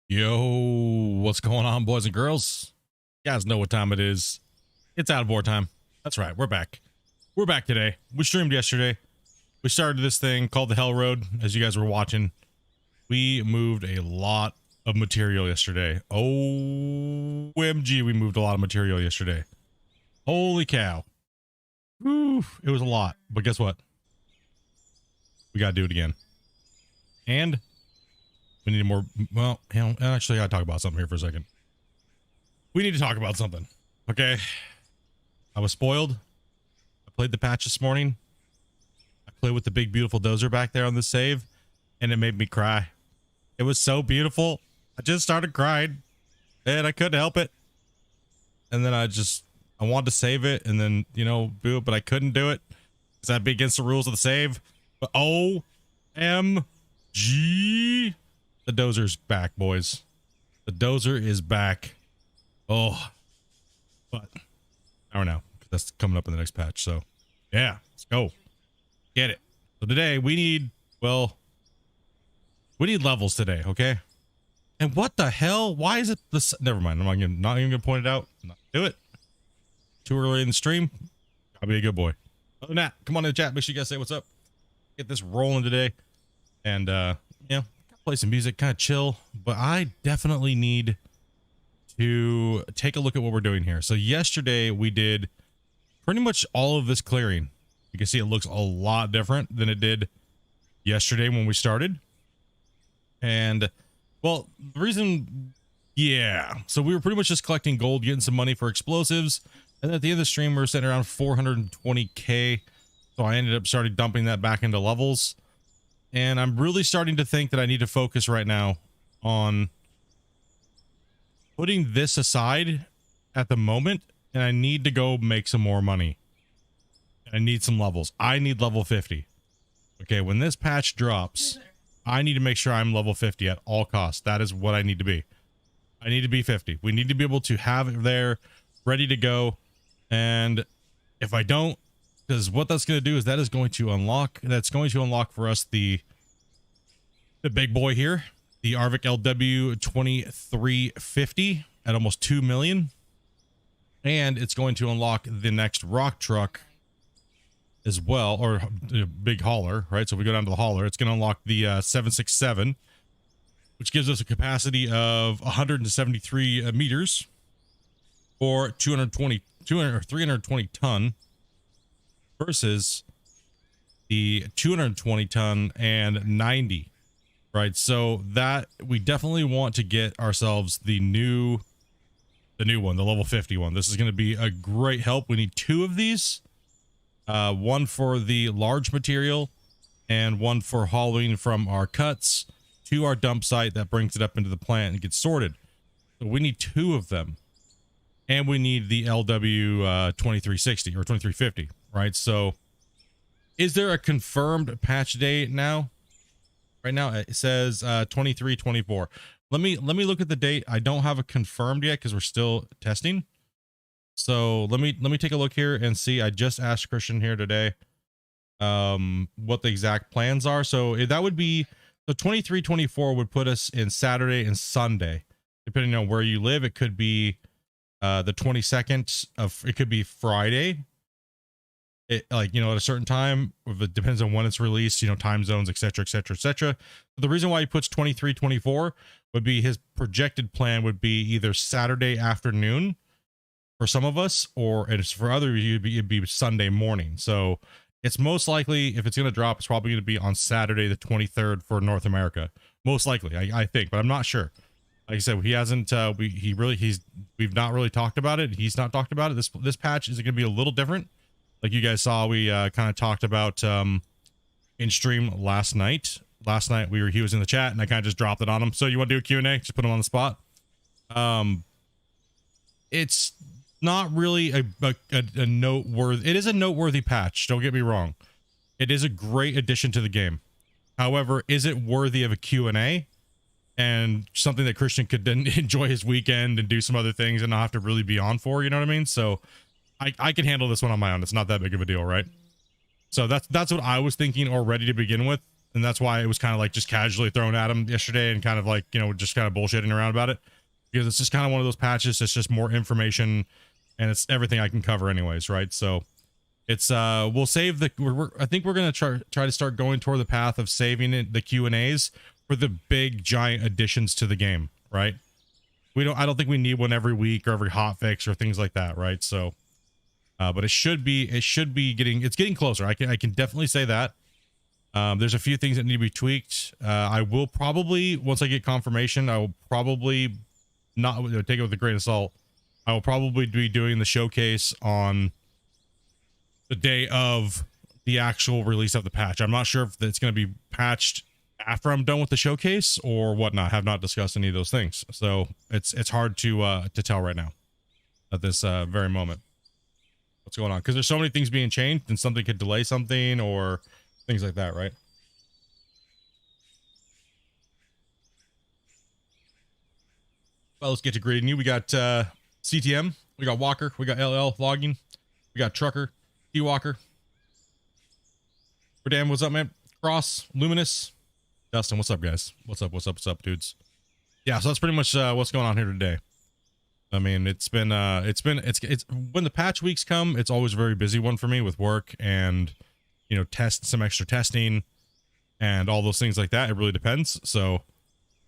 Yo, what's going on, boys and girls? You guys know what time it is. It's out of war time. That's right, we're back. We're back today. We streamed yesterday. We started this thing called the Hell Road, as you guys were watching. We moved a lot of material yesterday. OMG, we moved a lot of material yesterday. Holy cow. Whew, it was a lot, but guess what? We gotta do it again. And we need more. Well, actually, I gotta talk about something here for a second. We need to talk about something. Okay. I was spoiled. I played the patch this morning. I played with the big, beautiful Dozer back there on the save, and it made me cry. It was so beautiful. I just started crying, and I couldn't help it. And then I wanted to save it, and then, do it, but I couldn't do it because that'd be against the rules of the save. But OMG. The Dozer's back, boys. The Dozer is back. Oh, but I don't know. That's coming up in the next patch. So, yeah, let's go. Get it. So today we need levels today, okay? And what the hell? Why is it this? Never mind. I'm not even gonna point it out. Not do it. Too early in the stream. I'll be a good boy. Other than that, come on in the chat. Make sure you guys say what's up. Get this rolling today, and play some music, kind of chill. But I definitely need to take a look at what we're doing here. So yesterday we did pretty much all of this clearing. You can see it looks a lot different than it did yesterday when we started. And well, the reason, so we were pretty much just collecting gold, getting some money for explosives, and at the end of the stream we were sitting around 420k. So I ended up starting dumping that back into levels. And I'm really starting to think that I need to focus right now on putting this aside at the moment, and I need to go make some more money. I need some levels. I need level 50. Okay, when this patch drops, I need to make sure I'm level 50 at all costs. That is what I need to be. I need to be 50. We need to be able to have it there, ready to go. And if I don't, because what that's going to do is that's going to unlock for us the big boy here, the Arvik LW 2350 at almost 2 million. And it's going to unlock the next rock truck as well, or big hauler, right? So if we go down to the hauler, it's going to unlock the 767, which gives us a capacity of 173 meters or 320 ton. Versus the 220 ton and 90, right? So that we definitely want to get ourselves the new one, the level 50 one. This is going to be a great help. We need 2 of these, one for the large material and one for hauling from our cuts to our dump site that brings it up into the plant and gets sorted. So we need 2 of them, and we need the LW 2360 or 2350. Right, so is there a confirmed patch date now? Right now it says 23/24. Let me look at the date. I don't have it confirmed yet because we're still testing. So let me take a look here and see. I just asked Christian here today what the exact plans are. So that would be the 23/24 would put us in Saturday and Sunday, depending on where you live. It could be the 22nd of, it could be Friday. It, at a certain time, if it depends on when it's released, time zones, etc, etc, etc. The reason why he puts 23/24 would be his projected plan would be either Saturday afternoon for some of us, or it's for others it'd be Sunday morning. So it's most likely, if it's going to drop, it's probably going to be on Saturday the 23rd for North America, most likely, I think, but I'm not sure. Like I said, he hasn't we've not really talked about it. He's not talked about it. This patch is going to be a little different. Like you guys saw, we kind of talked about in stream last night. Last night he was in the chat and I kind of just dropped it on him. So you want to do a Q&A? Just put him on the spot. It's not really a noteworthy. It is a noteworthy patch. Don't get me wrong. It is a great addition to the game. However, is it worthy of a Q&A and something that Christian could then enjoy his weekend and do some other things and not have to really be on for? You know what I mean? So I can handle this one on my own. It's not that big of a deal, right? So that's what I was thinking already to begin with. And that's why it was kind of like just casually thrown at him yesterday and kind of like, you know, just kind of bullshitting around about it, because it's just kind of one of those patches. It's just more information and it's everything I can cover anyways. Right. So it's, we'll save the, I think we're going to try to start going toward the path of saving it, the Q&As for the big giant additions to the game. Right. I don't think we need one every week or every hot fix or things like that. Right. So, but it should be getting closer. I can definitely say that. There's a few things that need to be tweaked. I will probably, once I get confirmation, I will probably not take it with a grain of salt. I will probably be doing the showcase on the day of the actual release of the patch. I'm not sure if it's going to be patched after I'm done with the showcase or whatnot. I have not discussed any of those things. So it's hard to tell right now at this very moment what's going on, because there's so many things being changed and something could delay something or things like that, right? Well, let's get to greeting you. We got CTM, we got Walker, we got LL logging, we got Trucker, T Walker. Dan, what's up, man? Cross, Luminous, Dustin, what's up, guys? What's up, dudes? Yeah, so that's pretty much what's going on here today. I mean, it's when the patch weeks come, it's always a very busy one for me with work and, you know, some extra testing and all those things like that. It really depends. So,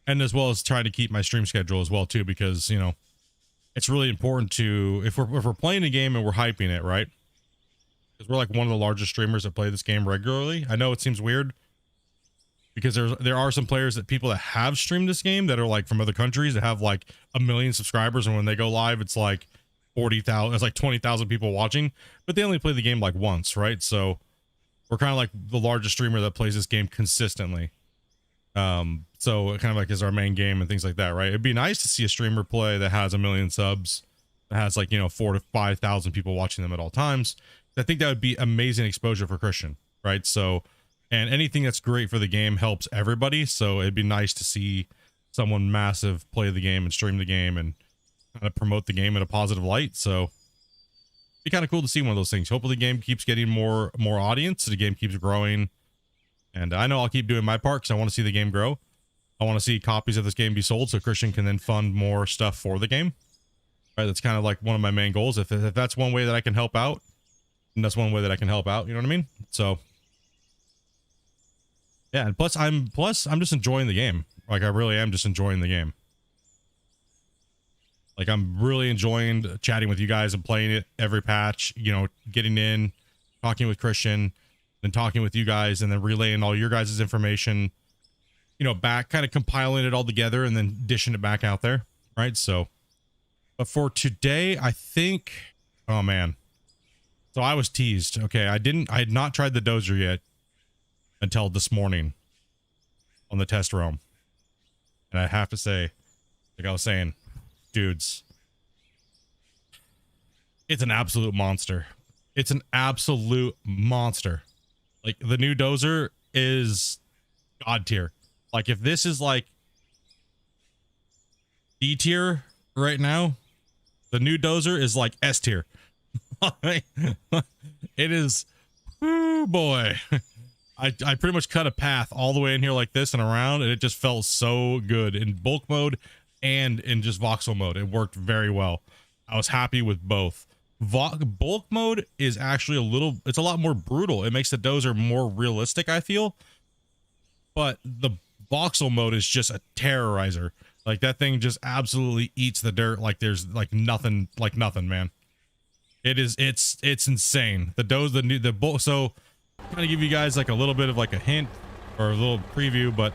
and as well as trying to keep my stream schedule as well too, because, you know, it's really important to, if we're playing a game and we're hyping it, right? Because we're like one of the largest streamers that play this game regularly. I know it seems weird because there are some people that have streamed this game that are like from other countries that have like 1 million subscribers, and when they go live, it's like 40,000, it's like 20,000 people watching, but they only play the game like once, right? So we're kind of like the largest streamer that plays this game consistently. So it kind of like is our main game and things like that, right? It'd be nice to see a streamer play that has 1 million subs, that has like, you know, 4,000 to 5,000 people watching them at all times. I think that would be amazing exposure for Christian, right? So, and anything that's great for the game helps everybody. So it'd be nice to see someone massive play the game and stream the game and kind of promote the game in a positive light. So it'd be kind of cool to see one of those things. Hopefully the game keeps getting more audience. The game keeps growing. And I know I'll keep doing my part because I want to see the game grow. I want to see copies of this game be sold so Christian can then fund more stuff for the game. Right? That's kind of like one of my main goals. If that's one way that I can help out, and that's one way that I can help out, you know what I mean? So yeah, and plus I'm just enjoying the game. Like I really am just enjoying the game. Like I'm really enjoying chatting with you guys and playing it every patch, you know, getting in, talking with Christian, then talking with you guys, and then relaying all your guys' information, you know, back, kind of compiling it all together and then dishing it back out there, right? So, but for today, I think, oh man. So I was teased. Okay, I had not tried the Dozer yet until this morning on the test roam. And I have to say, like I was saying, dudes, it's an absolute monster. It's an absolute monster. Like the new Dozer is God tier. Like if this is like D tier right now, the new Dozer is like S tier. It is, oh boy. I pretty much cut a path all the way in here like this and around, and it just felt so good in bulk mode and in just voxel mode. It worked very well. I was happy with both. Bulk mode is actually it's a lot more brutal. It makes the Dozer more realistic, I feel. But the voxel mode is just a terrorizer. Like that thing just absolutely eats the dirt like there's like nothing, man. It's insane. The bulk, so I'm gonna give you guys like a little bit of like a hint or a little preview, but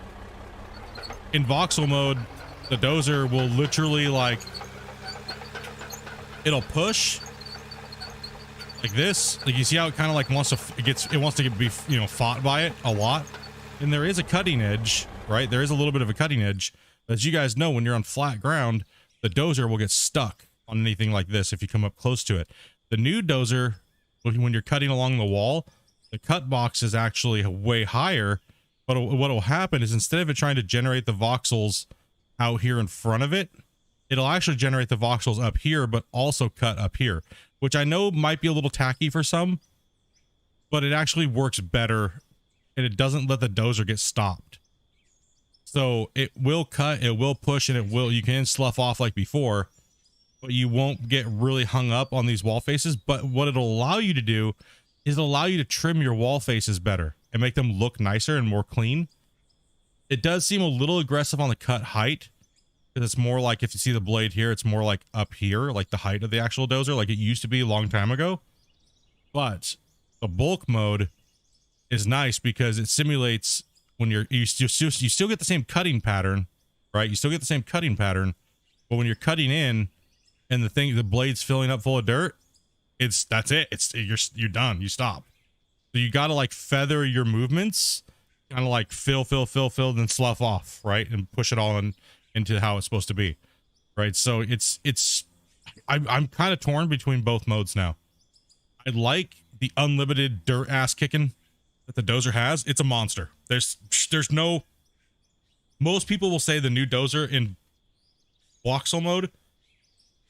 in voxel mode, the Dozer will literally like, it'll push like this. Like you see how it kind of like wants to be, you know, fought by it a lot. And there is a cutting edge, right? There is a little bit of a cutting edge. But as you guys know, when you're on flat ground, the Dozer will get stuck on anything like this if you come up close to it. The new Dozer, when you're cutting along the wall, the cut box is actually way higher. But what will happen is instead of it trying to generate the voxels out here in front of it, it'll actually generate the voxels up here, but also cut up here, which I know might be a little tacky for some, but it actually works better and it doesn't let the dozer get stopped. So it will cut, it will push, and you can slough off like before, but you won't get really hung up on these wall faces. But what it'll allow you to do is it'll allow you to trim your wall faces better and make them look nicer and more clean. It does seem a little aggressive on the cut height, because it's more like, if you see the blade here, it's more like up here, like the height of the actual dozer, like it used to be a long time ago. But the bulk mode is nice because it simulates when you still get the same cutting pattern, right? You still get the same cutting pattern, but when you're cutting in and the blade's filling up full of dirt, that's it. You're done. You stop. So you got to like feather your movements, kind of like fill, then slough off, right? And push it all into how it's supposed to be, right? So I'm kind of torn between both modes now. I like the unlimited dirt ass kicking that the dozer has. It's a monster. Most people will say the new dozer in Voxel mode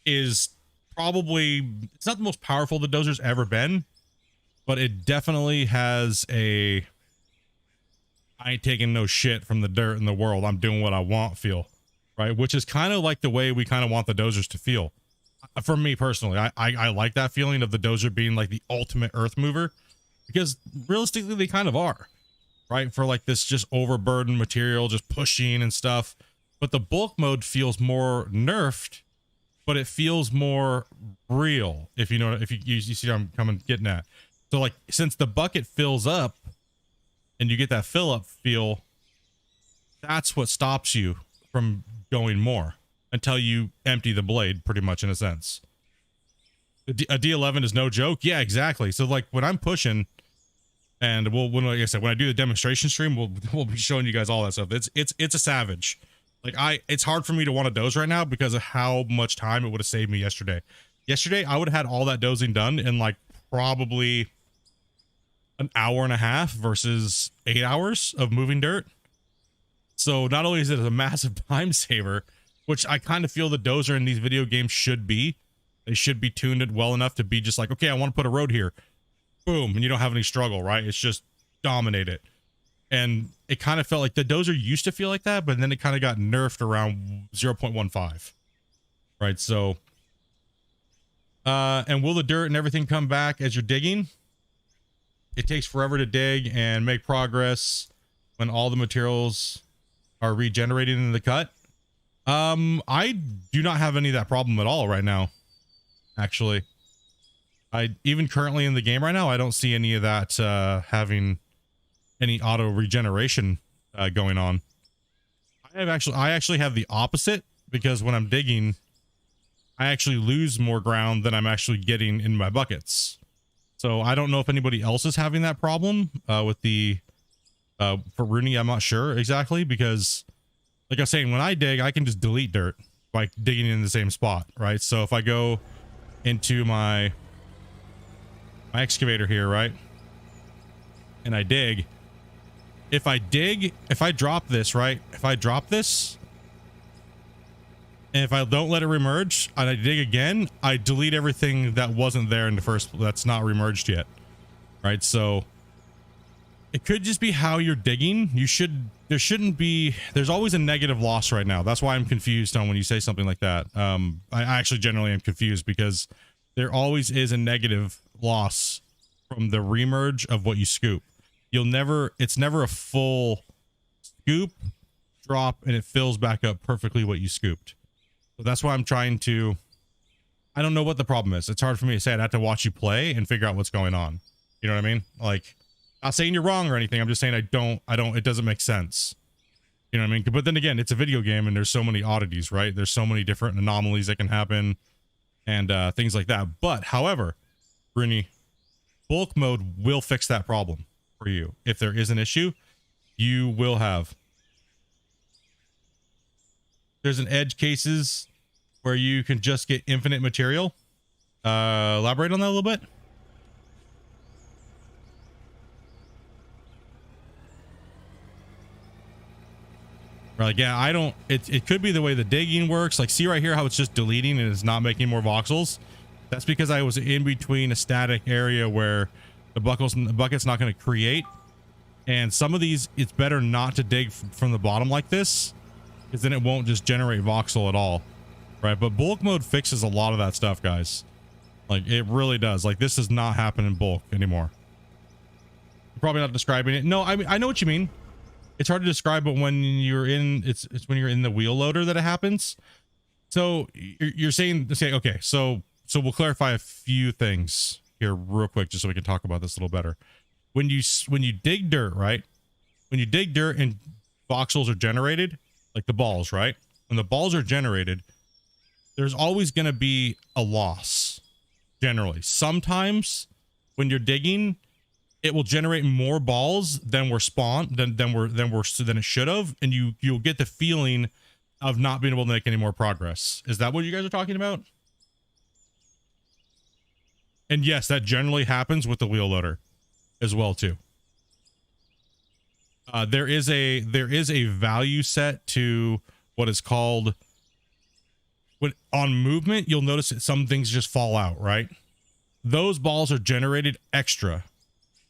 is probably, it's not the most powerful the dozer's ever been, but it definitely has I ain't taking no shit from the dirt in the world, I'm doing what I want feel, right? Which is kind of like the way we kind of want the dozers to feel. For me personally, I like that feeling of the dozer being like the ultimate earth mover, because realistically they kind of are, right? For like this just overburdened material, just pushing and stuff. But the bulk mode feels more nerfed, but it feels more real, if you know, if you see what I'm getting at. So like, since the bucket fills up and you get that fill up feel, that's what stops you from going more until you empty the blade, pretty much, in a sense. A D11 is no joke. Yeah, exactly. So like when I'm pushing, and like I said, when I do the demonstration stream, we'll be showing you guys all that stuff. It's a savage. Like it's hard for me to want to doze right now because of how much time it would have saved me yesterday. Yesterday, I would have had all that dozing done in like probably an hour and a half versus 8 hours of moving dirt. So not only is it a massive time saver, which I kind of feel the dozer in these video games should be. They should be tuned it well enough to be just like, okay, I want to put a road here. Boom. And you don't have any struggle, right? It's just dominate it. And it kind of felt like the dozer used to feel like that, but then it kind of got nerfed around 0.15. Right? So, and will the dirt and everything come back as you're digging? It takes forever to dig and make progress when all the materials are regenerated in the cut. I do not have any of that problem at all right now. Actually, even currently in the game right now, I don't see any of that having any auto regeneration going on. I actually have the opposite, because when I'm digging, I actually lose more ground than I'm actually getting in my buckets. So I don't know if anybody else is having that problem with the for Rooney. I'm not sure exactly, because like I was saying, when I dig, I can just delete dirt by digging in the same spot, right? So if I go into my excavator here, right, and I dig, if I drop this, right, if I drop this, and if I don't let it remerge and I dig again, I delete everything that wasn't there in the first, that's not remerged yet, right? So it could just be how you're digging. There's always a negative loss right now. That's why I'm confused on when you say something like that. I actually generally am confused, because there always is a negative loss from the remerge of what you scoop. It's never a full scoop, drop, and it fills back up perfectly what you scooped. So that's why I'm trying to, I don't know what the problem is. It's hard for me to say. I'd have to watch you play and figure out what's going on. You know what I mean? Like, not saying you're wrong or anything. I'm just saying it doesn't make sense. You know what I mean? But then again, it's a video game and there's so many oddities, right? There's so many different anomalies that can happen and things like that. But however, Bruni, bulk mode will fix that problem for you. If there is an issue, you will have. There's an edge cases where you can just get infinite material. Elaborate on that a little bit. Like, yeah, it could be the way the digging works. Like, see right here how it's just deleting and it's not making more voxels. That's because I was in between a static area where the bucket's not going to create. And some of these, it's better not to dig from the bottom like this, because then it won't just generate voxel at all, right? But bulk mode fixes a lot of that stuff, guys. Like, it really does. Like, this does not happen in bulk anymore. You're probably not describing it. No, I mean, I know what you mean. It's hard to describe, but when you're in, it's when you're in the wheel loader that it happens. So you're saying, okay, so we'll clarify a few things here real quick, just so we can talk about this a little better. When you dig dirt, right? When you dig dirt and voxels are generated, like the balls, right? When the balls are generated, there's always going to be a loss. Generally, sometimes when you're digging, it will generate more balls than were spawned than it should have, and you'll get the feeling of not being able to make any more progress. Is that what you guys are talking about? And yes, that generally happens with the wheel loader as well too. There is a value set to what is called, when on movement, you'll notice that some things just fall out, right? Those balls are generated extra.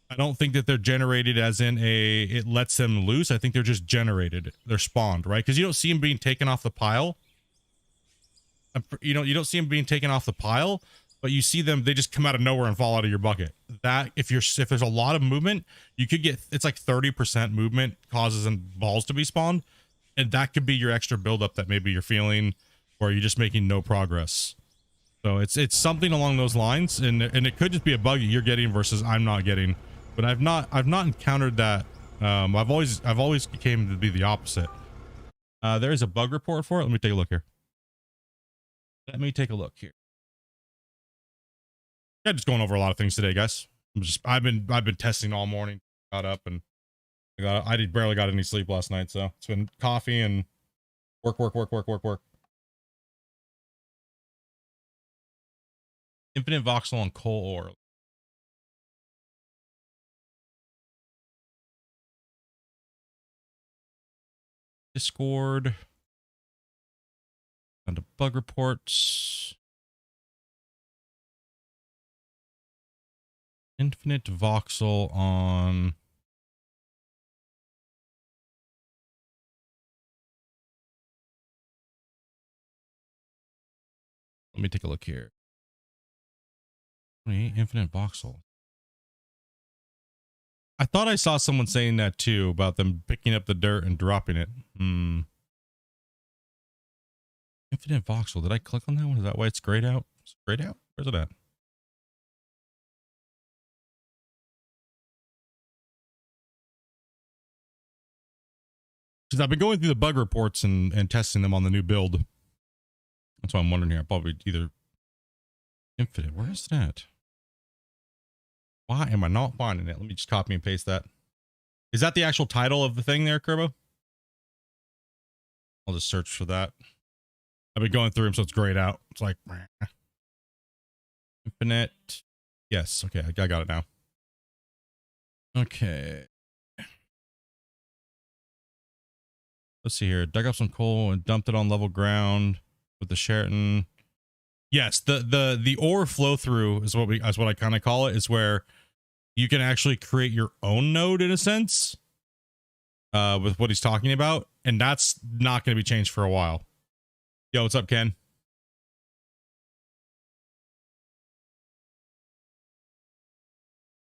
I don't think that they're generated as in it lets them loose. I think they're just generated. They're spawned, right? Because you don't see them being taken off the pile. You don't see them being taken off the pile, but you see them, they just come out of nowhere and fall out of your bucket. That if there's a lot of movement, you could get, it's like 30% movement causes balls to be spawned, and that could be your extra buildup that maybe you're feeling, or you're just making no progress. So it's something along those lines, and it could just be a bug you're getting versus I'm not getting. But I've not encountered that. I've always came to be the opposite. There is a bug report for it. Let me take a look here. Yeah, just going over a lot of things today, guys. I've been testing all morning. Got up and I barely got any sleep last night, so it's been coffee and work. Infinite voxel on coal ore. Discord. On to bug reports. Infinite voxel on. Let me take a look here. Infinite voxel. I thought I saw someone saying that too, about them picking up the dirt and dropping it. Infinite voxel. Did I click on that one? Is that why it's grayed out? Is it grayed out? Where's it at? Because I've been going through the bug reports and testing them on the new build. That's why I'm wondering here. I'll probably either infinite. Where is that? Why am I not finding it? Let me just copy and paste that. Is that the actual title of the thing there, Kerbo? I'll just search for that. I've been going through them, so it's grayed out. It's like infinite. Yes. Okay. I got it now. Okay. Let's see here. Dug up some coal and dumped it on level ground with the Sheraton. Yes, the ore flow through is what I kind of call it, is where you can actually create your own node in a sense, with what he's talking about, and that's not going to be changed for a while. Yo, what's up, Ken?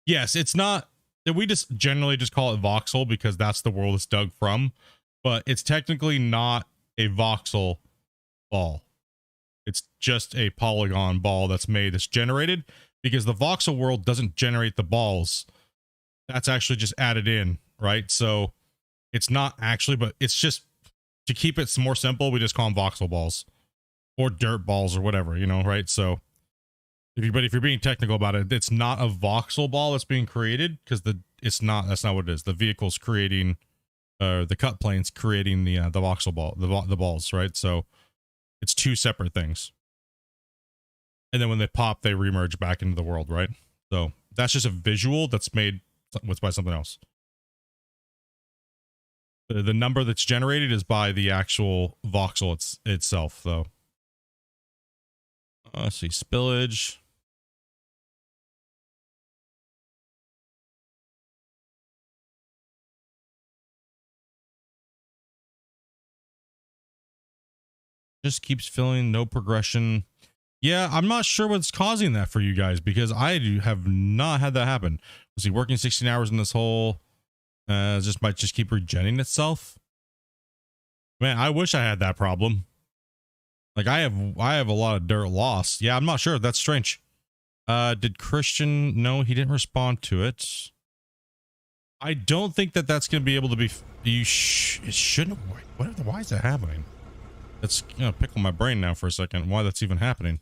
Yes, it's not. We just generally just call it voxel because that's the world it's dug from, but it's technically not a voxel ball. It's just a polygon ball that's generated, because the voxel world doesn't generate the balls. That's actually just added in, right? So it's not actually, but it's just, to keep it more simple, we just call them voxel balls or dirt balls or whatever, right? So if you're being technical about it, it's not a voxel ball that's being created, because that's not what it is. The vehicle's creating, the cut plane's creating the voxel ball, the balls, right? So it's two separate things. And then when they pop, they remerge back into the world, right? So that's just a visual that's made by something else. The number that's generated is by the actual voxel itself, though. Let's see, spillage. Just keeps filling, no progression. Yeah, I'm not sure what's causing that for you guys because have not had that happen. Was he working 16 hours in this hole? Just might just keep regenerating itself. Man, I wish I had that problem. Like I have a lot of dirt loss. Yeah, I'm not sure. That's strange. Did Christian? No, he didn't respond to it. I don't think that that's going to be able to be. It shouldn't. Why is that happening? That's gonna pickle my brain now for a second. Why that's even happening?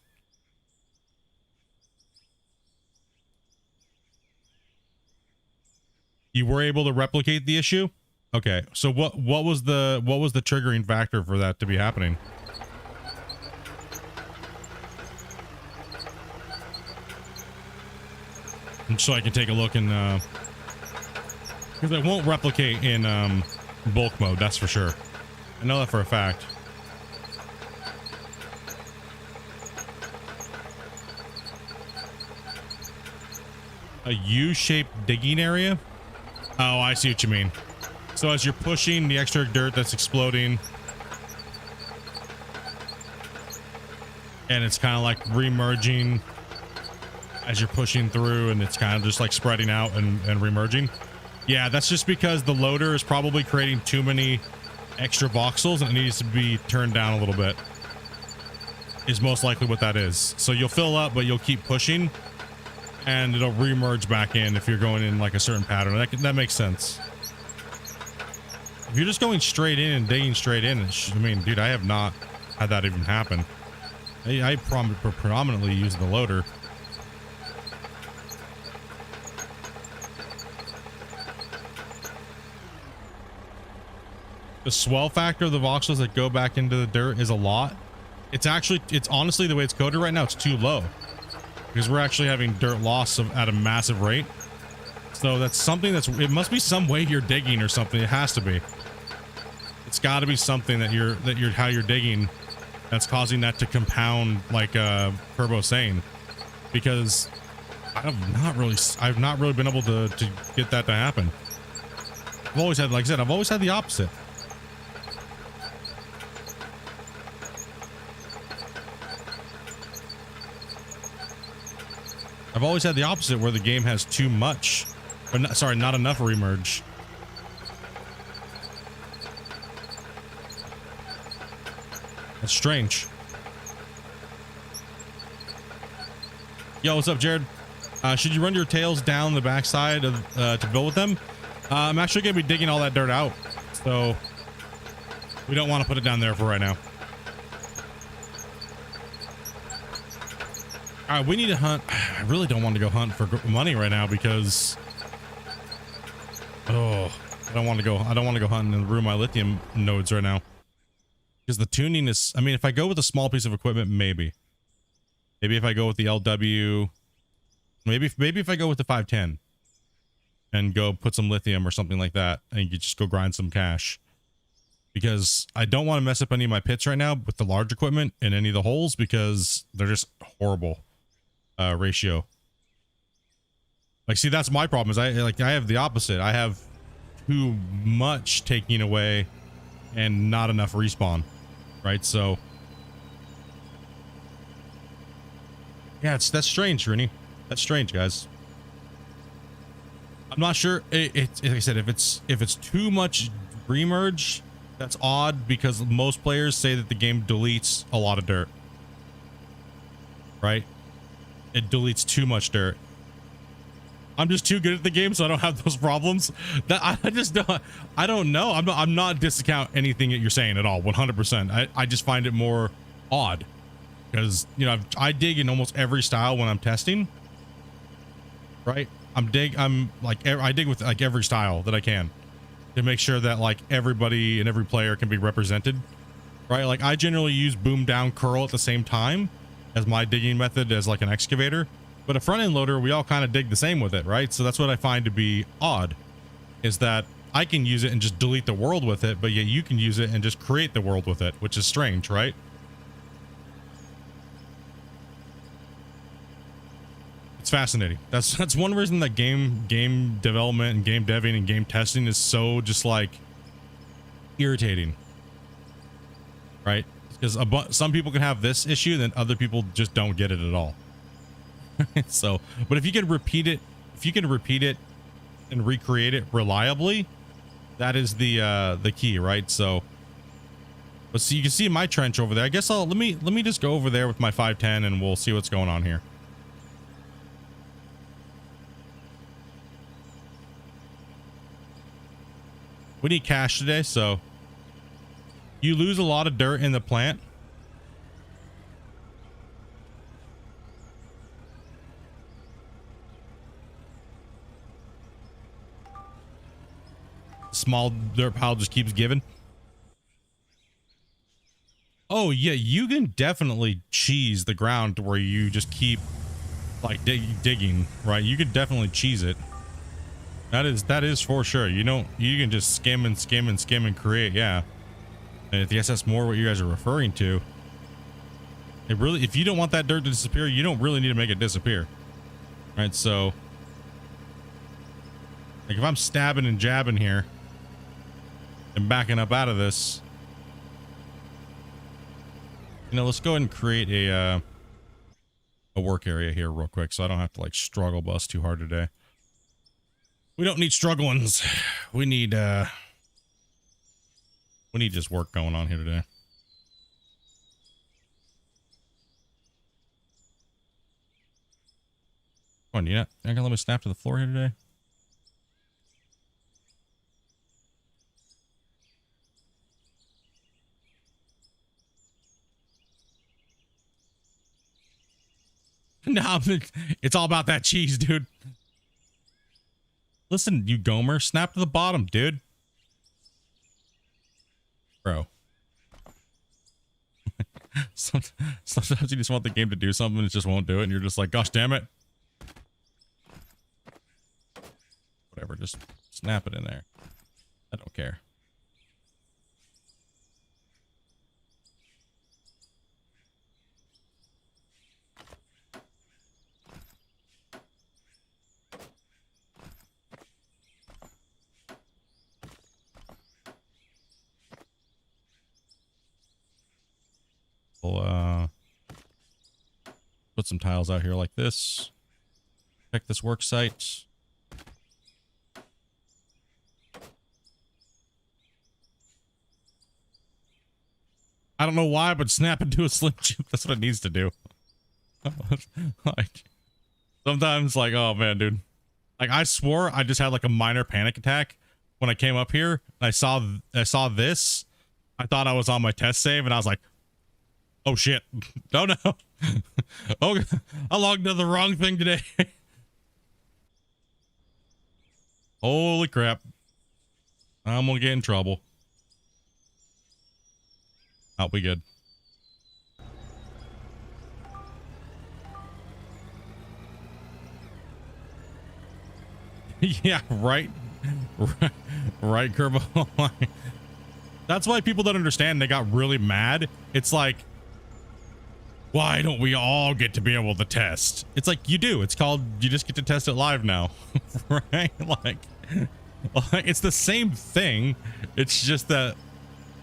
You were able to replicate the issue? Okay, so what was the triggering factor for that to be happening? And so I can take a look and because it won't replicate in bulk mode, that's for sure. I know that for a fact. A U-shaped digging area? Oh, I see what you mean. So as you're pushing the extra dirt that's exploding, and it's kind of like remerging as you're pushing through, and it's kind of just like spreading out and remerging. Yeah, that's just because the loader is probably creating too many extra voxels and it needs to be turned down a little bit. Is most likely what that is. So you'll fill up, but you'll keep pushing and it'll remerge back in if you're going in like a certain pattern. That makes sense. If you're just going straight in and digging straight in, I mean, dude, I have not had that even happen. I predominantly use the loader. The swell factor of the voxels that go back into the dirt is a lot. It's honestly, the way it's coded right now, it's too low because we're actually having dirt loss at a massive rate. So that's something it must be some way you're digging or something. It has to be. It's got to be something that how you're digging that's causing that to compound, like Turbo's saying, because I've not really been able to get that to happen. I've always had, like I said, I've always had the opposite. I've always had the opposite where the game has too much, or not enough remerge. That's strange. Yo, what's up, Jared? Should you run your tails down the backside of to build with them? I'm actually gonna be digging all that dirt out, so we don't want to put it down there for right now. All right, we need to hunt. I really don't want to go hunt for money right now because, I don't want to go hunting and ruin my lithium nodes right now. Because the tuning is, I mean, if I go with a small piece of equipment, maybe if I go with the LW, maybe if I go with the 510 and go put some lithium or something like that, and you just go grind some cash. Because I don't want to mess up any of my pits right now with the large equipment in any of the holes because they're just horrible. Ratio. Like, see, that's my problem is I have the opposite. I have too much taking away and not enough respawn, right? So yeah, that's strange, Rooney. That's strange, guys. I'm not sure. Like I said, if it's too much remerge, that's odd because most players say that the game deletes a lot of dirt, right? It deletes too much dirt. I'm just too good at the game, so I don't have those problems. That I don't know. I'm not discount anything that you're saying at all. 100%. I just find it more odd because, you know, I dig in almost every style when I'm testing. Right? I dig with like every style that I can to make sure that like everybody and every player can be represented. Right? Like I generally use boom down curl at the same time as my digging method as like an excavator, but a front end loader, we all kind of dig the same with it, right? So that's what I find to be odd is that I can use it and just delete the world with it, but yet you can use it and just create the world with it, which is strange, right? It's fascinating. That's one reason that game development and game deving and game testing is so just like irritating, right? because some people can have this issue, then other people just don't get it at all. So, but if you can repeat it, and recreate it reliably, that is the key, right? So, but see, you can see my trench over there. I guess let me just go over there with my 510 and we'll see what's going on here. We need cash today, so you lose a lot of dirt in the plant. Small dirt pile just keeps giving. Oh yeah, you can definitely cheese the ground to where you just keep like digging, right? You could definitely cheese it. That is for sure. You can just skim and create. Yeah. And I guess that's more what you guys are referring to. It really, if you don't want that dirt to disappear, you don't really need to make it disappear. Right. So like if I'm stabbing and jabbing here and backing up out of this, let's go ahead and create a work area here real quick. So I don't have to like struggle bus too hard today. We don't need struggle ones. We need just work going on here today. Come on, you're not gonna let me snap to the floor here today? No, it's all about that cheese, dude. Listen, you Gomer, snap to the bottom, dude. Bro. Sometimes you just want the game to do something and it just won't do it, and you're just like, gosh damn it. Whatever, just snap it in there. I don't care. We'll put some tiles out here like this. Check this work site. I don't know why, but snap into a Slim Jim. That's what it needs to do. Like, sometimes, like, oh man, dude. Like, I swore I just had like a minor panic attack when I came up here. I saw this. I thought I was on my test save, and I was like, oh shit. Oh no. Oh, I logged into the wrong thing today. Holy crap. I'm gonna get in trouble. I'll be good. Yeah, right. Right, Kerbo. That's why people don't understand. They got really mad. It's like, why don't we all get to be able to test? It's like, you do. It's called, you just get to test it live now. Right? Like, it's the same thing. It's just that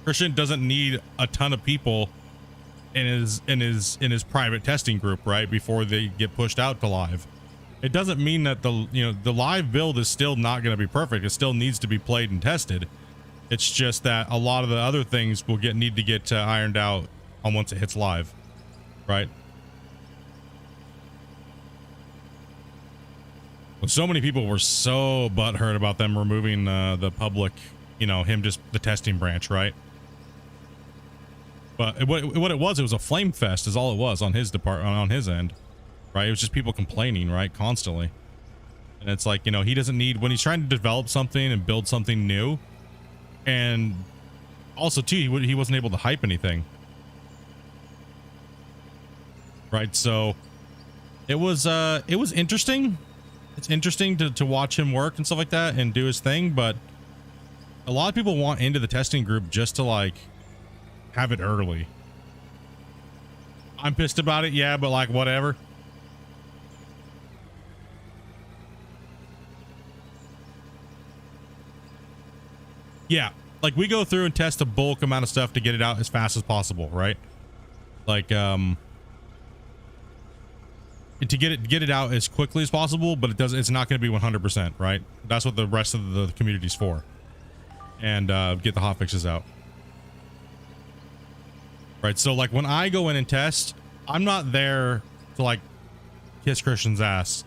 Christian doesn't need a ton of people in his private testing group, right, before they get pushed out to live. It doesn't mean that the live build is still not going to be perfect. It still needs to be played and tested. It's just that a lot of the other things will need to get ironed out on once it hits live, right? Well, so many people were so butthurt about them removing the public, him just the testing branch, right? But what it was a flame fest is all it was on his on his end, right? It was just people complaining, right, constantly. And it's like, he doesn't need, when he's trying to develop something and build something new, and also too, he wasn't able to hype anything, right? So it was interesting. It's interesting to watch him work and stuff like that and do his thing, but a lot of people want into the testing group just to like have it early. I'm pissed about it, yeah, but like whatever. Yeah, like we go through and test a bulk amount of stuff to get it out as fast as possible, right? Like to get it out as quickly as possible, but it's not going to be 100%, right? That's what the rest of the community's for. And get the hot fixes out. Right, so like when I go in and test, I'm not there to like kiss Christian's ass.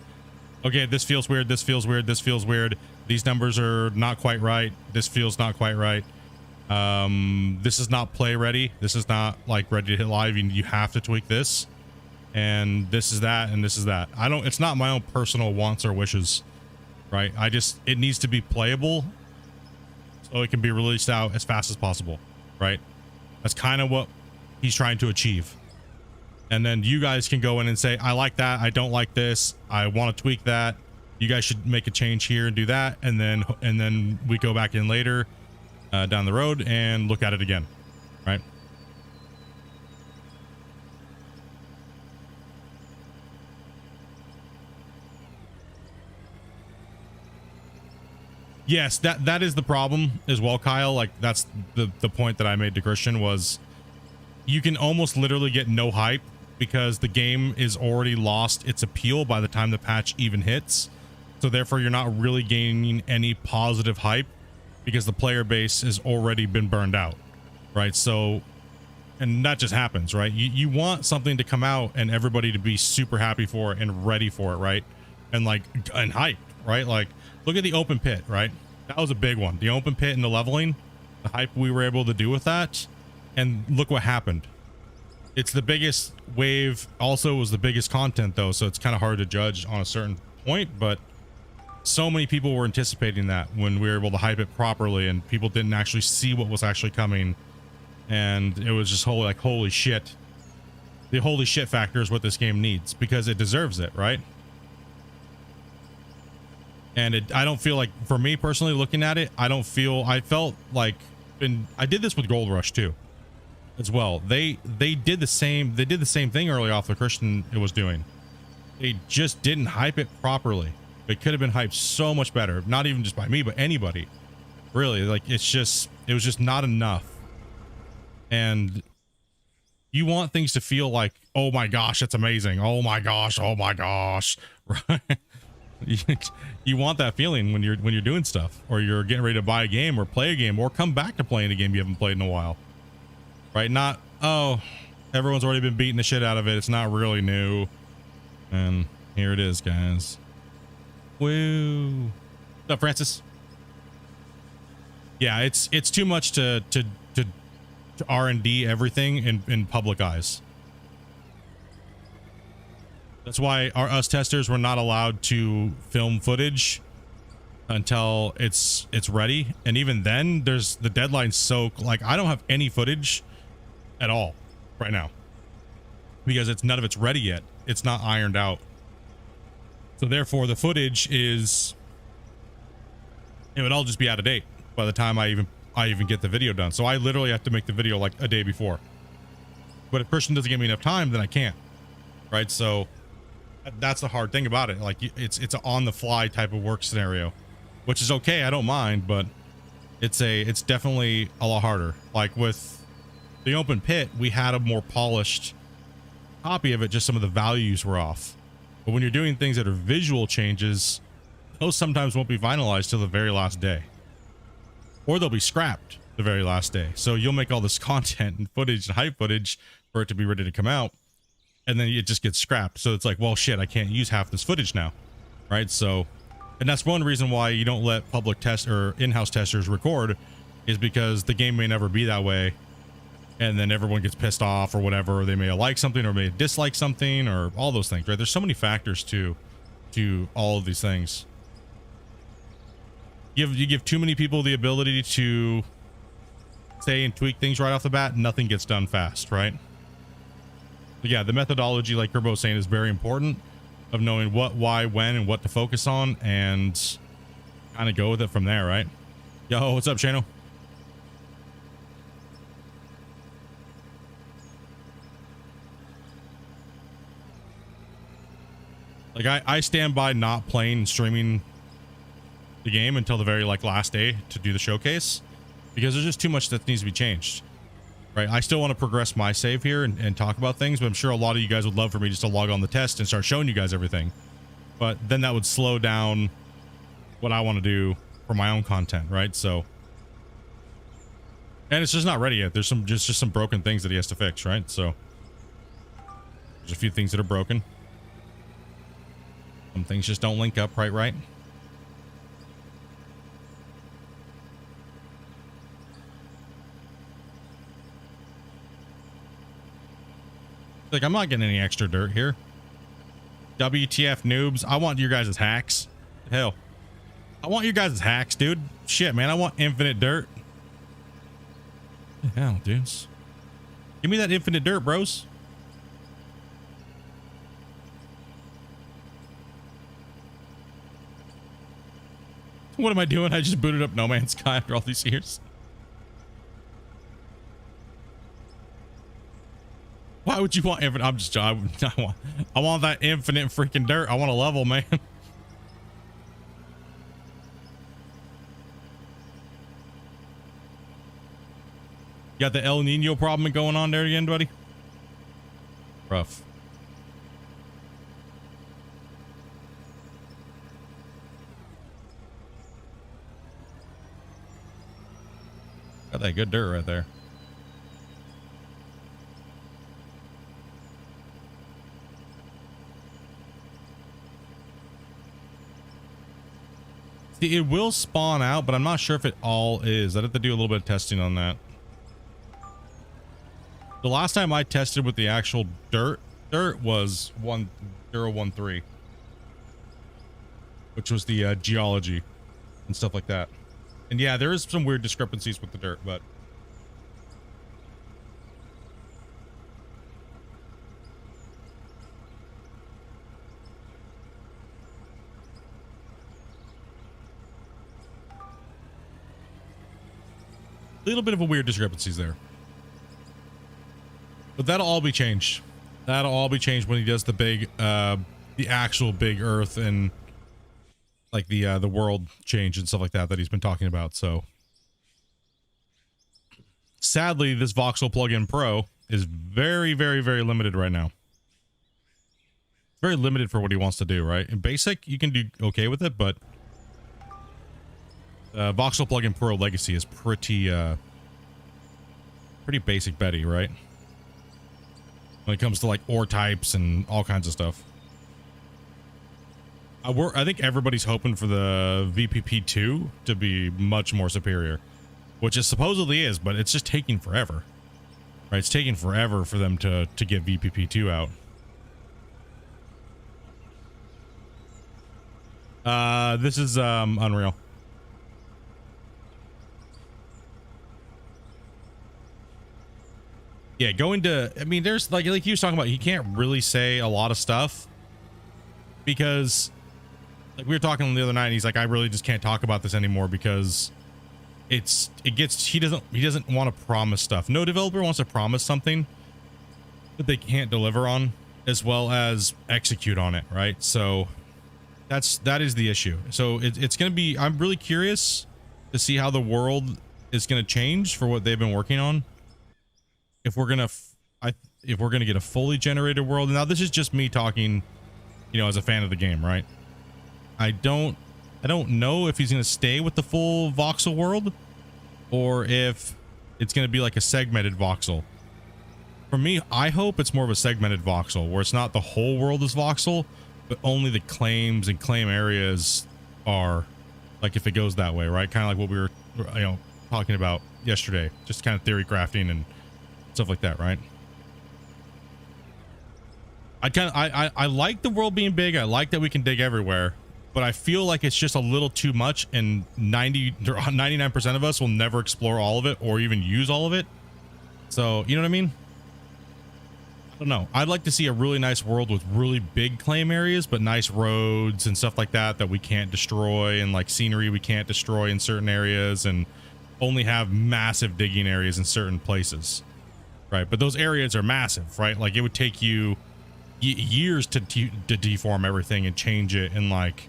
Okay, this feels weird, this feels weird, this feels weird. These numbers are not quite right. This feels not quite right. This is not play ready. This is not like ready to hit live. You have to tweak this. And this is that, and this is that. It's not my own personal wants or wishes, right? It needs to be playable so it can be released out as fast as possible, right? That's kind of what he's trying to achieve. And then you guys can go in and say, I like that, I don't like this, I want to tweak that, you guys should make a change here and do that, and then we go back in later down the road and look at it again, right? Yes, that is the problem as well, Kyle. Like that's the point that I made to Christian was you can almost literally get no hype because the game is already lost its appeal by the time the patch even hits. So therefore you're not really gaining any positive hype because the player base has already been burned out, right? So, and that just happens, right? You want something to come out and everybody to be super happy for it and ready for it, right? And hyped, right? Like look at the open pit, right? That was a big one. The open pit and the leveling, the hype we were able to do with that. And look what happened. It's the biggest wave. Also, it was the biggest content though, so it's kind of hard to judge on a certain point. But so many people were anticipating that when we were able to hype it properly, and people didn't actually see what was actually coming, and it was just holy shit. The holy shit factor is what this game needs because it deserves it, right? And I don't feel like, for me personally, looking at it, I felt like, and I did this with Gold Rush too. As well, they did the same thing early off that Christian was doing. They just didn't hype it properly. It could have been hyped so much better, not even just by me, but anybody, really. Like it was just not enough. And you want things to feel like, oh my gosh, it's amazing, oh my gosh, right? You want that feeling when you're doing stuff, or you're getting ready to buy a game or play a game or come back to playing a game you haven't played in a while. Right? Not, oh, everyone's already been beating the shit out of it, it's not really new. And here it is, guys. Woo. What's up, Francis? Yeah, it's too much to R&D everything in public eyes. That's why us testers were not allowed to film footage until it's ready. And even then, there's the deadline. So like, I don't have any footage at all right now because none of it's ready yet. It's not ironed out. So therefore the footage it would all just be out of date by the time I even get the video done. So I literally have to make the video like a day before. But if Christian doesn't give me enough time, then I can't. Right? So that's the hard thing about it. Like it's an on the fly type of work scenario, which is okay. I don't mind, but it's definitely a lot harder. Like with the open pit, we had a more polished copy of it, just some of the values were off. But when you're doing things that are visual changes, those sometimes won't be finalized till the very last day, or they'll be scrapped the very last day. So you'll make all this content and footage and hype footage for it to be ready to come out, and then it just gets scrapped. So it's like, well, shit, I can't use half this footage now, right? So, and that's one reason why you don't let public test or in-house testers record, is because the game may never be that way. And then everyone gets pissed off or whatever, or they may like something or may dislike something, or all those things, right? There's so many factors to all of these things. You give too many people the ability to say and tweak things right off the bat, nothing gets done fast, right? But yeah, the methodology, like Kerbo was saying, is very important, of knowing what, why, when, and what to focus on, and kind of go with it from there, right? Yo, what's up, Shano? Like I stand by not playing and streaming the game until the very last day to do the showcase, because there's just too much that needs to be changed. Right, I still want to progress my save here and talk about things, but I'm sure a lot of you guys would love for me just to log on the test and start showing you guys everything. But then that would slow down what I want to do for my own content, right? So, and it's just not ready yet. There's some just some broken things that he has to fix, right? So there's a few things that are broken. Some things just don't link up right. Like, I'm not getting any extra dirt here. WTF noobs. I want your guys' hacks. Hell, I want your guys' hacks, dude. Shit, man. I want infinite dirt. What the hell, dudes? Give me that infinite dirt, bros. What am I doing? I just booted up No Man's Sky after all these years. Why would you want infinite? I'm just, I want that infinite freaking dirt. I want a level, man. You got the El Nino problem going on there again, buddy? Rough. Got that good dirt right there. See, it will spawn out, but I'm not sure if it all is. I'd have to do a little bit of testing on that. The last time I tested with the actual dirt was 1013, which was the geology and stuff like that. And yeah, there is some weird discrepancies with the dirt, but a little bit of a weird discrepancies there. But that'll all be changed. That'll all be changed when he does the big, the actual big Earth and like the world change and stuff like that he's been talking about. So sadly, this Voxel plugin Pro is very, very, very limited right now. Very limited for what he wants to do, right? In basic, you can do okay with it, but Voxel plugin Pro Legacy is pretty basic Betty, right? When it comes to like ore types and all kinds of stuff. I think everybody's hoping for the VPP2 to be much more superior, which it supposedly is, but it's just taking forever. Right? It's taking forever for them to get VPP2 out. This is Unreal. Yeah, going to, I mean, there's like he was talking about, he can't really say a lot of stuff because like we were talking the other night and he's like, I really just can't talk about this anymore because he doesn't want to promise stuff. No developer wants to promise something that they can't deliver on as well as execute on it. Right. So that is the issue. So it's going to be, I'm really curious to see how the world is going to change for what they've been working on. If we're gonna get a fully generated world. Now this is just me talking, you know, as a fan of the game, right? I don't know if he's gonna stay with the full voxel world or if it's gonna be like a segmented voxel. For me, I hope it's more of a segmented voxel where it's not the whole world is voxel, but only the claims and claim areas are, like if it goes that way, right? Kind of like what we were, you know, talking about yesterday, just kind of theory crafting and stuff like that, right? I like the world being big. I like that we can dig everywhere, but I feel like it's just a little too much, and 99% of us will never explore all of it or even use all of it. So, you know what I mean? I don't know. I'd like to see a really nice world with really big claim areas, but nice roads and stuff like that we can't destroy, and like scenery we can't destroy in certain areas, and only have massive digging areas in certain places. Right, but those areas are massive, right? Like it would take you years to deform everything and change it, and like,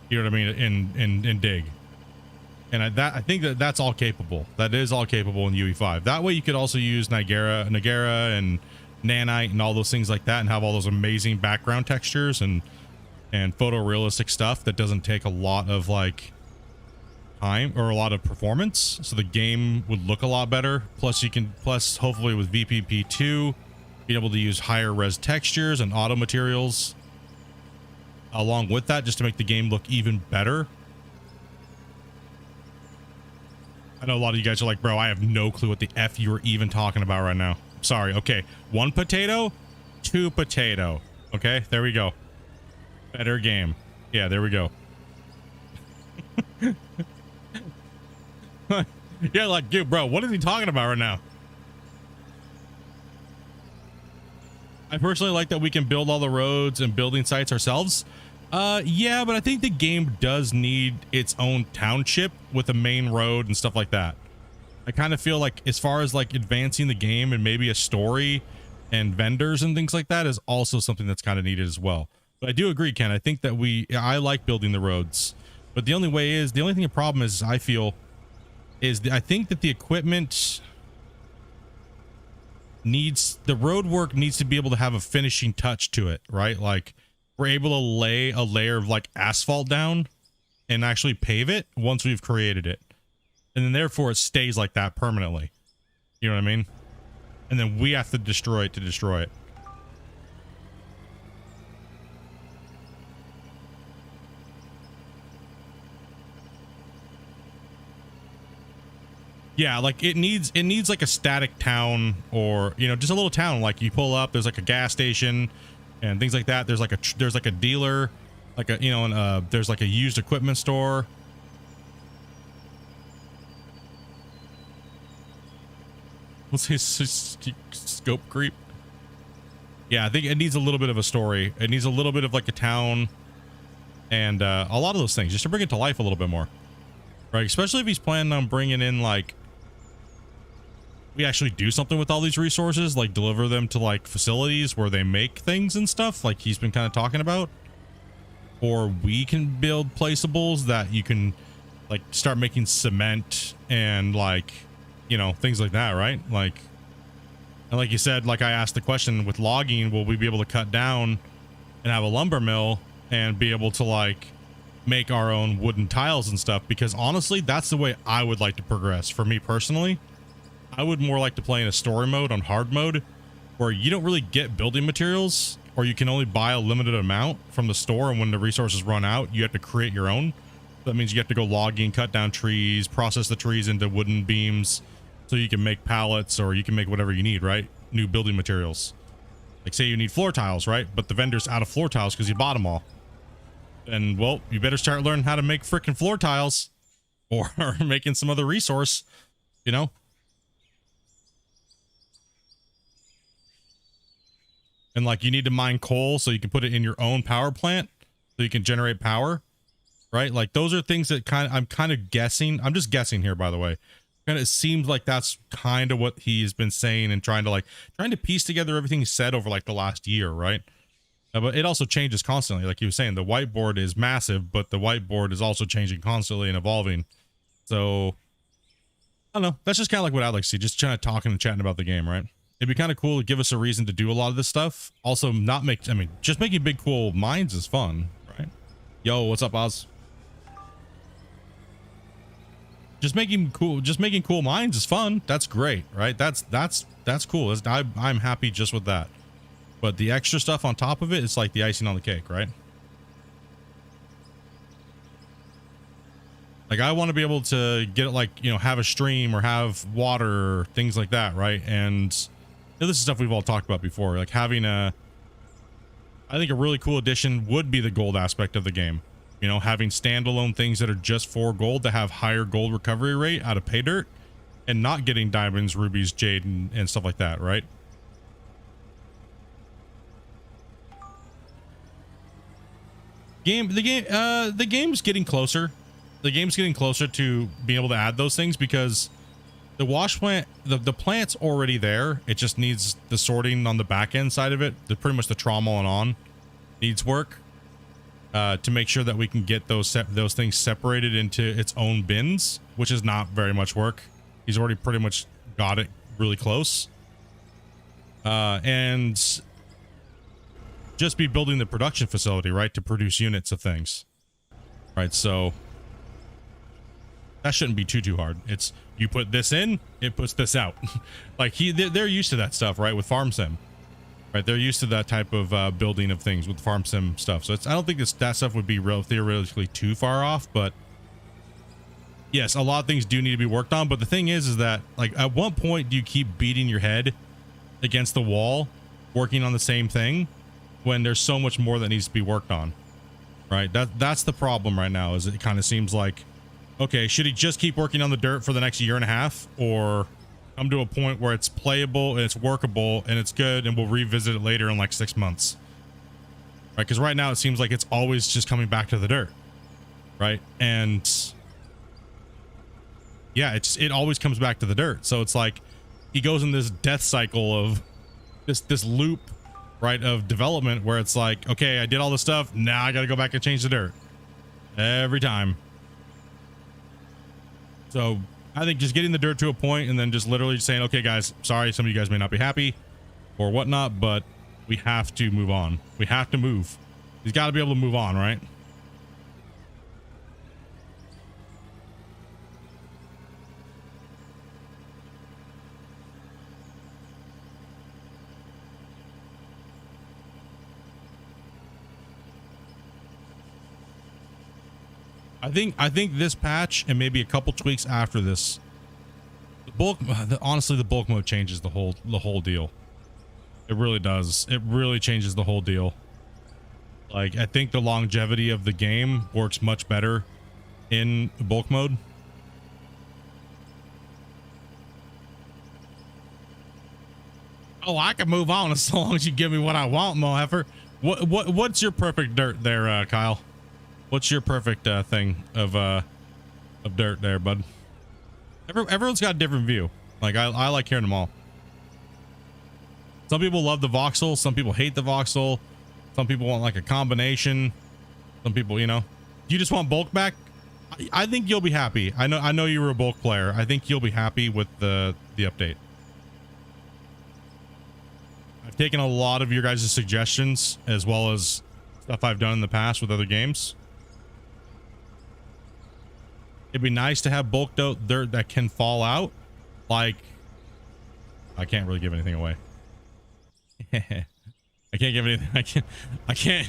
you know what I mean, and dig. And I think that that's all capable. That is all capable in UE5. That way you could also use Nagara and nanite and all those things like that, and have all those amazing background textures and photorealistic stuff that doesn't take a lot of like time or a lot of performance. So the game would look a lot better. Plus hopefully with VPP2, be able to use higher res textures and auto materials along with that, just to make the game look even better. I know a lot of you guys are like, bro, I have no clue what the F you were even talking about right now. Sorry. Okay. 1 potato, 2 potato. Okay. There we go. Better game. Yeah, there we go. Yeah, like, dude, bro, what is he talking about right now? I personally like that we can build all the roads and building sites ourselves. Yeah, but I think the game does need its own township with a main road and stuff like that. I kind of feel like as far as like advancing the game and maybe a story and vendors and things like that is also something that's kind of needed as well. But I do agree, Ken. I think that I like building the roads, but the only thing the problem is, I feel, is I think that the equipment the road work needs to be able to have a finishing touch to it, right? Like, we're able to lay a layer of like asphalt down and actually pave it once we've created it. And then therefore it stays like that permanently. You know what I mean? And then we have to destroy it to destroy it. Yeah, like it needs like a static town, or, you know, just a little town. Like you pull up, there's like a gas station and things like that. There's like a dealer, like a, you know, and there's like a used equipment store. What's his scope creep? Yeah, I think it needs a little bit of a story. It needs a little bit of like a town and a lot of those things just to bring it to life a little bit more, right? Especially if he's planning on bringing in, like, we actually do something with all these resources, like deliver them to like facilities where they make things and stuff, like he's been kind of talking about. Or we can build placeables that you can like start making cement and, like, you know, things like that, right? Like, and like you said, like I asked the question with logging, will we be able to cut down and have a lumber mill and be able to like make our own wooden tiles and stuff? Because honestly, that's the way I would like to progress. For me personally, I would more like to play in a story mode on hard mode, where you don't really get building materials, or you can only buy a limited amount from the store, and when the resources run out, you have to create your own. That means you have to go logging, cut down trees, process the trees into wooden beams so you can make pallets, or you can make whatever you need, right? New building materials. Like, say you need floor tiles, right? But the vendor's out of floor tiles because you bought them all. And, well, you better start learning how to make freaking floor tiles, or making some other resource, you know? And like, you need to mine coal so you can put it in your own power plant so you can generate power, right? Like, those are things that I'm kind of guessing. I'm just guessing here, by the way. And it seems like that's kind of what he's been saying, and trying to piece together everything he said over like the last year, right? But it also changes constantly. Like he was saying, the whiteboard is massive, but the whiteboard is also changing constantly and evolving. So I don't know. That's just kind of like what I'd like to see. Just kind of talking and chatting about the game, right? It'd be kind of cool to give us a reason to do a lot of this stuff. Also, just making big cool mines is fun, right? Yo, what's up, Oz? Just making cool mines is fun. That's great, right? That's cool. I'm happy just with that. But the extra stuff on top of it is like the icing on the cake, right? Like, I want to be able to get it, like, you know, have a stream or have water or things like that, right? And this is stuff we've all talked about before. Like, having I think a really cool addition would be the gold aspect of the game. You know, having standalone things that are just for gold, that have higher gold recovery rate out of pay dirt, and not getting diamonds, rubies, jade, and stuff like that, right? The game's getting closer. The game's getting closer to being able to add those things, because the wash plant, the plant's already there. It just needs the sorting on the back end side of it. Pretty much the trauma on needs work. to make sure that we can get those things separated into its own bins, which is not very much work. He's already pretty much got it really close. And just be building the production facility, right, to produce units of things. Right, so that shouldn't be too hard. It's you put this in, it puts this out. Like they're used to that stuff, right, with farm sim. Right, they're used to that type of building of things with farm sim stuff. So I don't think that stuff would be theoretically too far off, but yes, a lot of things do need to be worked on. But the thing is that, like, at what point do you keep beating your head against the wall working on the same thing when there's so much more that needs to be worked on? Right, that's the problem right now. Is it kind of seems like, okay, should he just keep working on the dirt for the next year and a half, or come to a point where it's playable and it's workable and it's good and we'll revisit it later in like 6 months? Right, because right now it seems like it's always just coming back to the dirt, right? And yeah, it always comes back to the dirt. So it's like he goes in this death cycle of this loop, right, of development where it's like, okay, I did all this stuff, now I gotta go back and change the dirt every time. So I think just getting the dirt to a point and then just literally saying, okay, guys, sorry, some of you guys may not be happy or whatnot, but we have to move on. We have to move. He's got to be able to move on, right? I think this patch and maybe a couple tweaks after this, honestly, the bulk mode changes the whole deal. It really does. It really changes the whole deal. Like, I think the longevity of the game works much better in bulk mode. Oh, I can move on as long as you give me what I want, Moheffer. What's your perfect dirt there, Kyle? What's your perfect thing of dirt there, bud? Everyone's got a different view. Like, I like hearing them all. Some people love the voxel. Some people hate the voxel. Some people want like a combination. Some people, you know, you just want bulk back. I think you'll be happy. I know you were a bulk player. I think you'll be happy with the update. I've taken a lot of your guys' suggestions as well as stuff I've done in the past with other games. It'd be nice to have bulk dirt that can fall out. Like, I can't really give anything away. I can't give anything. I can't.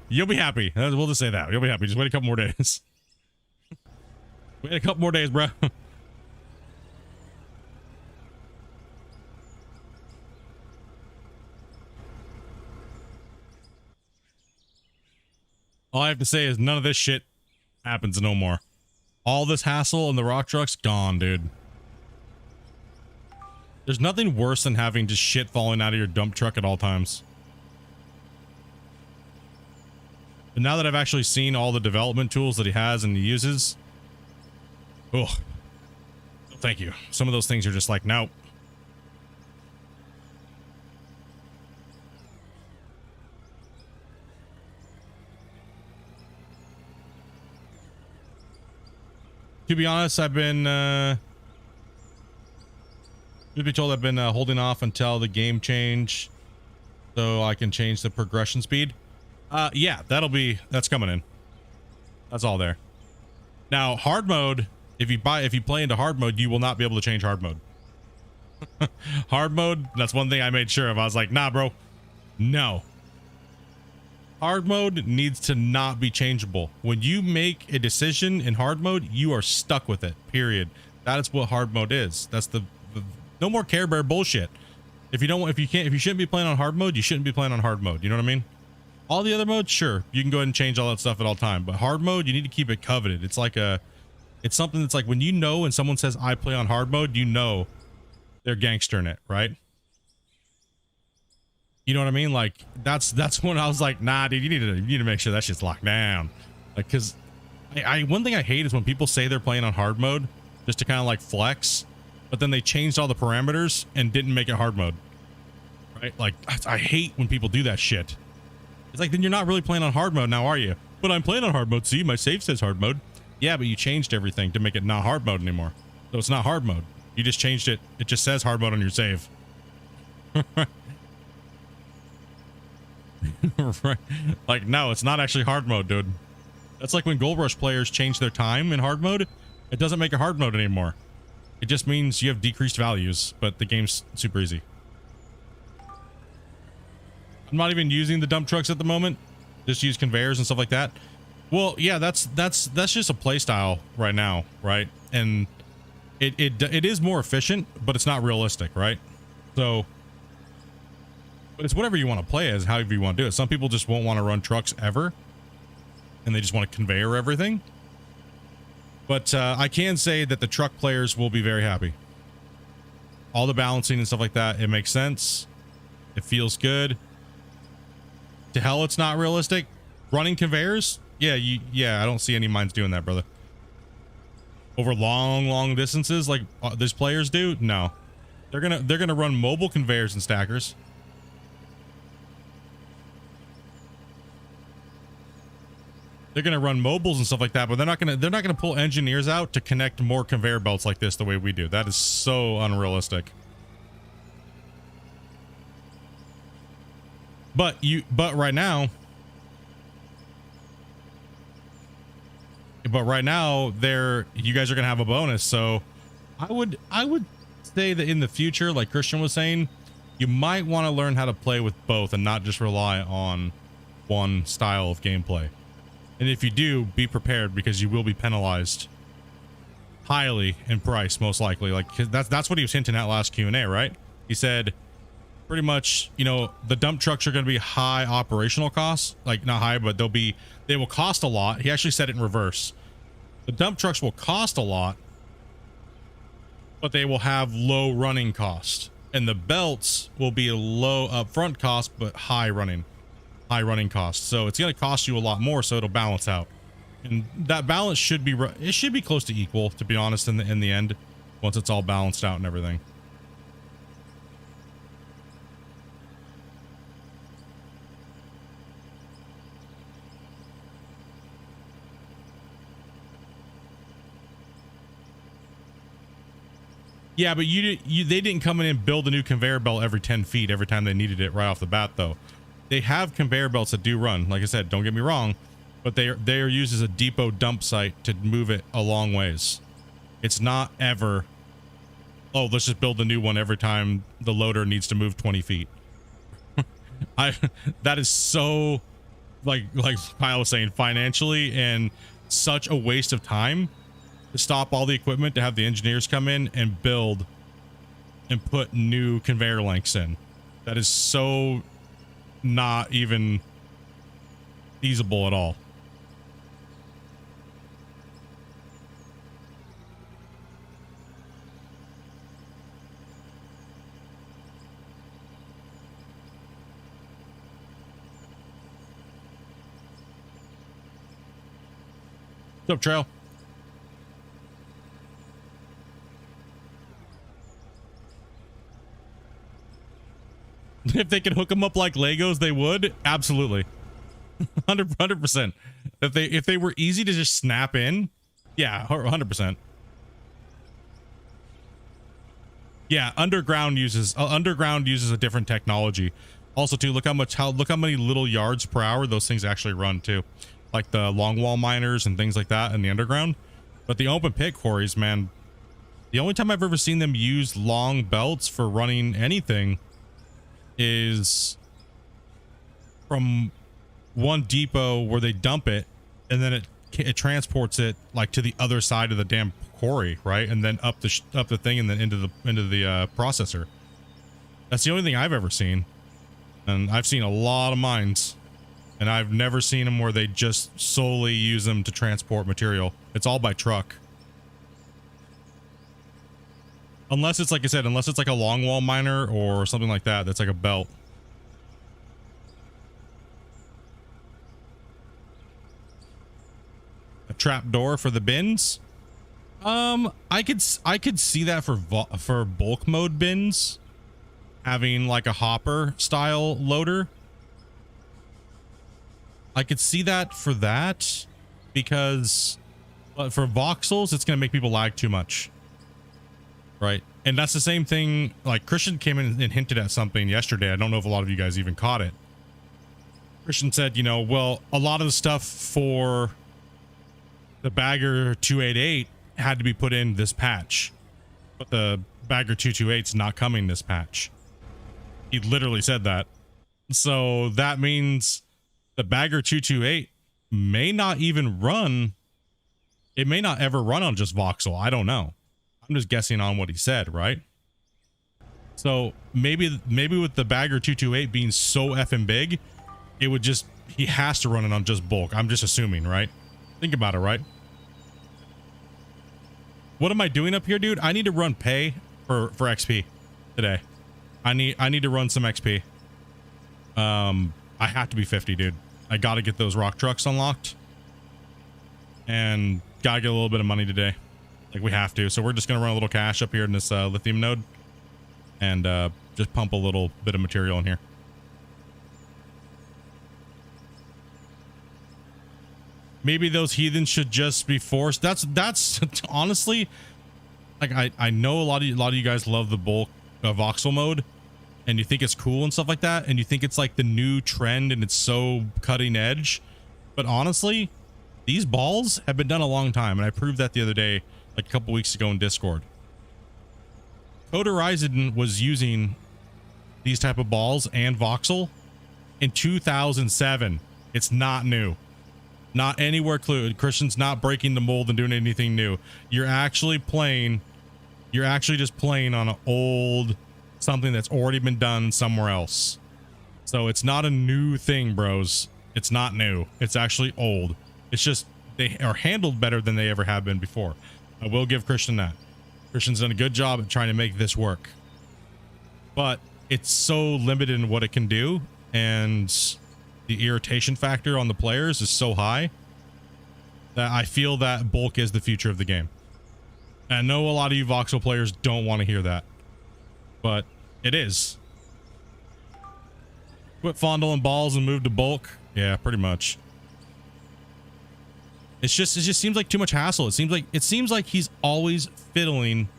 You'll be happy. We'll just say that. You'll be happy. Just wait a couple more days. Wait a couple more days, bro. All I have to say is none of this shit happens no more. All this hassle and the rock trucks gone, dude. There's nothing worse than having just shit falling out of your dump truck at all times. And now that I've actually seen all the development tools that he has and he uses, oh, thank you. Some of those things are just like, nope. To be honest, I've been, to be told I've been holding off until the game change so I can change the progression speed. Yeah, that's coming in. That's all there. Now, hard mode, if you play into hard mode, you will not be able to change hard mode. Hard mode, that's one thing I made sure of. I was like, nah, bro, no. Hard mode needs to not be changeable. When you make a decision in hard mode, you are stuck with it, period. That is what hard mode is. That's the no more Care Bear bullshit. If you shouldn't be playing on hard mode, you shouldn't be playing on hard mode. You know what I mean? All the other modes, sure, you can go ahead and change all that stuff at all time, but hard mode, you need to keep it coveted. It's like it's something that's like when you know when someone says I play on hard mode, you know they're gangstering it, right? You know what I mean? Like that's when I was like, nah, dude, you need to make sure that shit's locked down. Like, cause one thing I hate is when people say they're playing on hard mode just to kind of like flex, but then they changed all the parameters and didn't make it hard mode. Right? Like I hate when people do that shit. It's like, then you're not really playing on hard mode now, are you? But I'm playing on hard mode. See, my save says hard mode. Yeah, but you changed everything to make it not hard mode anymore. So it's not hard mode. You just changed it. It just says hard mode on your save. Right. Like, no, it's not actually hard mode, dude. That's like when Gold Rush players change their time in hard mode. It doesn't make it hard mode anymore. It just means you have decreased values, but the game's super easy. I'm not even using the dump trucks at the moment. Just use conveyors and stuff like that. Well, yeah, that's just a play style right now, right? And it is more efficient, but it's not realistic, right? So, but it's whatever you want to play as, however you want to do it. Some people just won't want to run trucks ever, and they just want to conveyor everything. But I can say that the truck players will be very happy. All the balancing and stuff like that, it makes sense. It feels good. To hell, it's not realistic. Running conveyors, yeah, I don't see any mines doing that, brother. Over long distances, like these players do, no. They're gonna run mobile conveyors and stackers. They're gonna run mobiles and stuff like that, but they're not gonna pull engineers out to connect more conveyor belts like this the way we do. That is so unrealistic. But right now, you guys are gonna have a bonus. So I would say that in the future, like Christian was saying, you might want to learn how to play with both and not just rely on one style of gameplay. And if you do, be prepared, because you will be penalized highly in price, most likely. Like, that's what he was hinting at last Q&A, right? He said pretty much, you know, the dump trucks are going to be high operational costs. Like, not high, but they will cost a lot. He actually said it in reverse. The dump trucks will cost a lot, but they will have low running cost. And the belts will be a low upfront cost, but high running costs. So it's going to cost you a lot more, so it'll balance out. And that balance should be close to equal, to be honest, in the end, once it's all balanced out and everything. Yeah, but they didn't come in and build a new conveyor belt every 10 feet every time they needed it right off the bat, though. They have conveyor belts that do run, like I said, don't get me wrong, but they are used as a depot dump site to move it a long ways. It's not ever, oh, let's just build a new one every time the loader needs to move 20 feet. That is so, like Kyle was saying, financially, and such a waste of time to stop all the equipment, to have the engineers come in and build and put new conveyor links in. That is so not even feasible at all. What's up, Trail? If they could hook them up like Legos, they would. Absolutely. 100%. If they were easy to just snap in, yeah, 100%. Yeah, underground uses a different technology. Also, too, look how many little yards per hour those things actually run too, like the longwall miners and things like that in the underground. But the open pit quarries, man, the only time I've ever seen them use long belts for running anything is from one depot where they dump it, and then it transports it like to the other side of the damn quarry, right? And then up the thing, and then into the processor. That's the only thing I've ever seen. And I've seen a lot of mines, and I've never seen them where they just solely use them to transport material. It's all by truck. Unless it's, like I said, unless it's like a longwall miner or something like that, that's like a belt. A trap door for the bins. I could see that for bulk mode bins, having like a hopper style loader. I could see that for that, because but for voxels, it's going to make people lag too much. Right. And that's the same thing. Like Christian came in and hinted at something yesterday. I don't know if a lot of you guys even caught it. Christian said, you know, well, a lot of the stuff for the Bagger 288 had to be put in this patch, but the Bagger 228 is not coming this patch. He literally said that. So that means the Bagger 228 may not even run. It may not ever run on just voxel. I don't know. I'm just guessing on what he said, right? So maybe with the Bagger 228 being so effing big, it would just, he has to run it on just bulk. I'm just assuming, right? Think about it, right? What am I doing up here, dude? I need to run pay for XP today. I need to run some XP. I have to be 50, dude. I got to get those rock trucks unlocked and gotta get a little bit of money today. Like we have to. So we're just gonna run a little cash up here in this lithium node and just pump a little bit of material in here. Maybe those heathens should just be forced. That's honestly, like I know a lot of you guys love the bulk voxel mode and you think it's cool and stuff like that, and you think it's like the new trend and it's so cutting edge, but honestly, these balls have been done a long time, and I proved that the other day, like a couple weeks ago in Discord. Code Horizon was using these type of balls and voxel in 2007. It's not new. Not anywhere clue. Christian's not breaking the mold and doing anything new. You're actually just playing on an old something that's already been done somewhere else. So it's not a new thing, bros. It's not new. It's actually old. It's just they are handled better than they ever have been before. I will give Christian that. Christian's done a good job at trying to make this work. But it's so limited in what it can do, and the irritation factor on the players is so high that I feel that bulk is the future of the game. And I know a lot of you voxel players don't want to hear that, but it is. Quit fondling balls and move to bulk. Yeah, pretty much. It just seems like too much hassle. It seems like he's always fiddling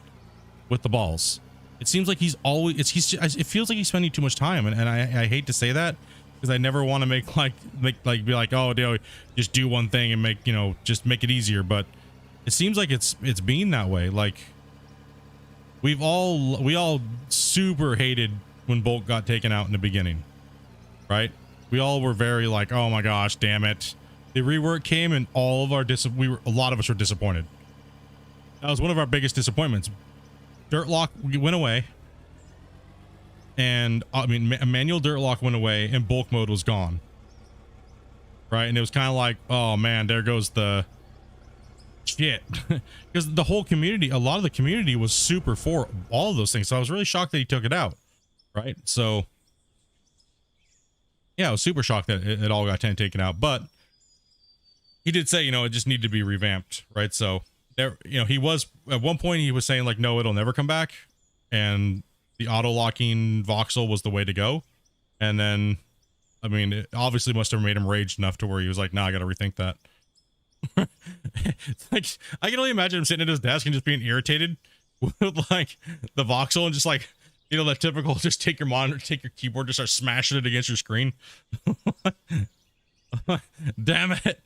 with the balls. It seems like he's always it feels like he's spending too much time, and I hate to say that because I never want to be like, oh, dude, just do one thing and make, you know, just make it easier, but it seems like it's being that way. Like we all super hated when bulk got taken out in the beginning, right? We all were very like, oh my gosh, damn it. The rework came and all of our a lot of us were disappointed. That was one of our biggest disappointments. Dirt lock went away, and I mean manual dirt lock went away and bulk mode was gone, right? And it was kind of like, oh man, there goes the shit. Because the whole community, a lot of the community was super for all of those things, so I was really shocked that he took it out, right? So yeah, I was super shocked that it all got taken out, but he did say, you know, it just needed to be revamped, right? So there, you know, he was at one point he was saying like, no, it'll never come back, and the auto locking voxel was the way to go. And then, I mean, it obviously must have made him rage enough to where he was like, nah, I gotta rethink that. Like, I can only imagine him sitting at his desk and just being irritated with like the voxel and just like, you know, that typical, just take your monitor, take your keyboard, just start smashing it against your screen. Damn it.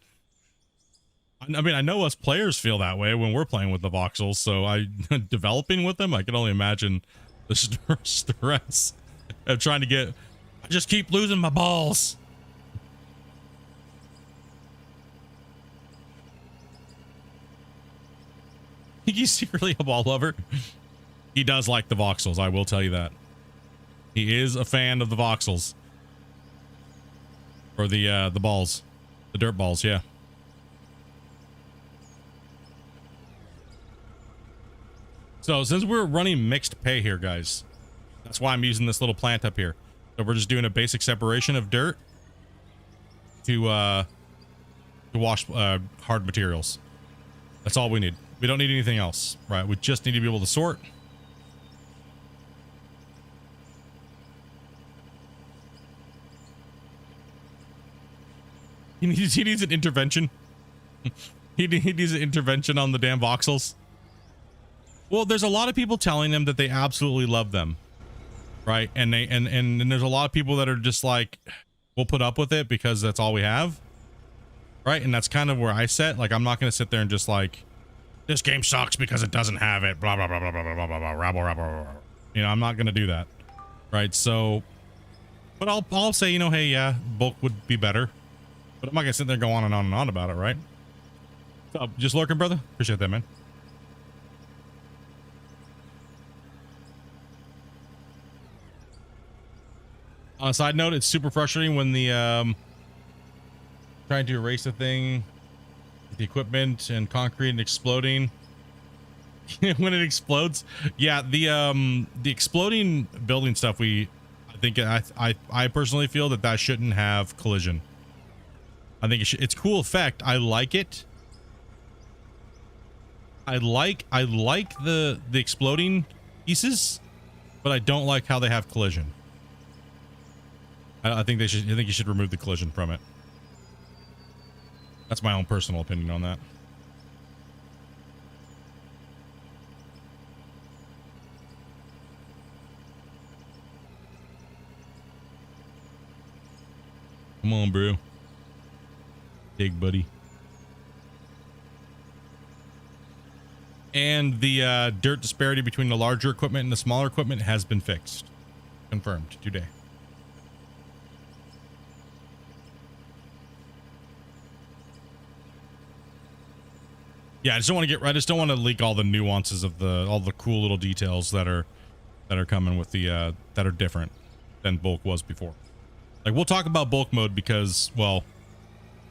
I mean, I know us players feel that way when we're playing with the voxels, so developing with them, I can only imagine the stress of trying to get, I just keep losing my balls. He's secretly a ball lover. He does like the voxels, I will tell you that. He is a fan of the voxels. Or the balls. The dirt balls, yeah. So since we're running mixed pay here, guys, that's why I'm using this little plant up here. So we're just doing a basic separation of dirt to wash hard materials. That's all we need. We don't need anything else, right? We just need to be able to sort. He needs an intervention. He needs an intervention on the damn voxels. Well, there's a lot of people telling them that they absolutely love them, right? And and there's a lot of people that are just like, we'll put up with it because that's all we have, right? And that's kind of where I sit. Like, I'm not going to sit there and just like, this game sucks because it doesn't have it, blah blah blah blah blah blah blah blah, rabble rabble rabble. You know, I'm not going to do that, right? So, but I'll say, you know, hey, yeah, bulk would be better, but I'm not going to sit there and go on and on and on about it, right? So, just lurking, brother. Appreciate that, man. On a side note, it's super frustrating when the trying to erase the thing, the equipment and concrete and exploding when it explodes. Yeah, the exploding building stuff, I think I personally feel that shouldn't have collision. I think it's cool effect. I like it. I like the exploding pieces, but I don't like how they have collision. I think you should remove the collision from it. That's my own personal opinion on that. Come on, bro. Big buddy. And the dirt disparity between the larger equipment and the smaller equipment has been fixed. Confirmed today. Yeah, I just don't want to leak all the nuances of all the cool little details that are coming with the that are different than bulk was before. Like, we'll talk about bulk mode because, well,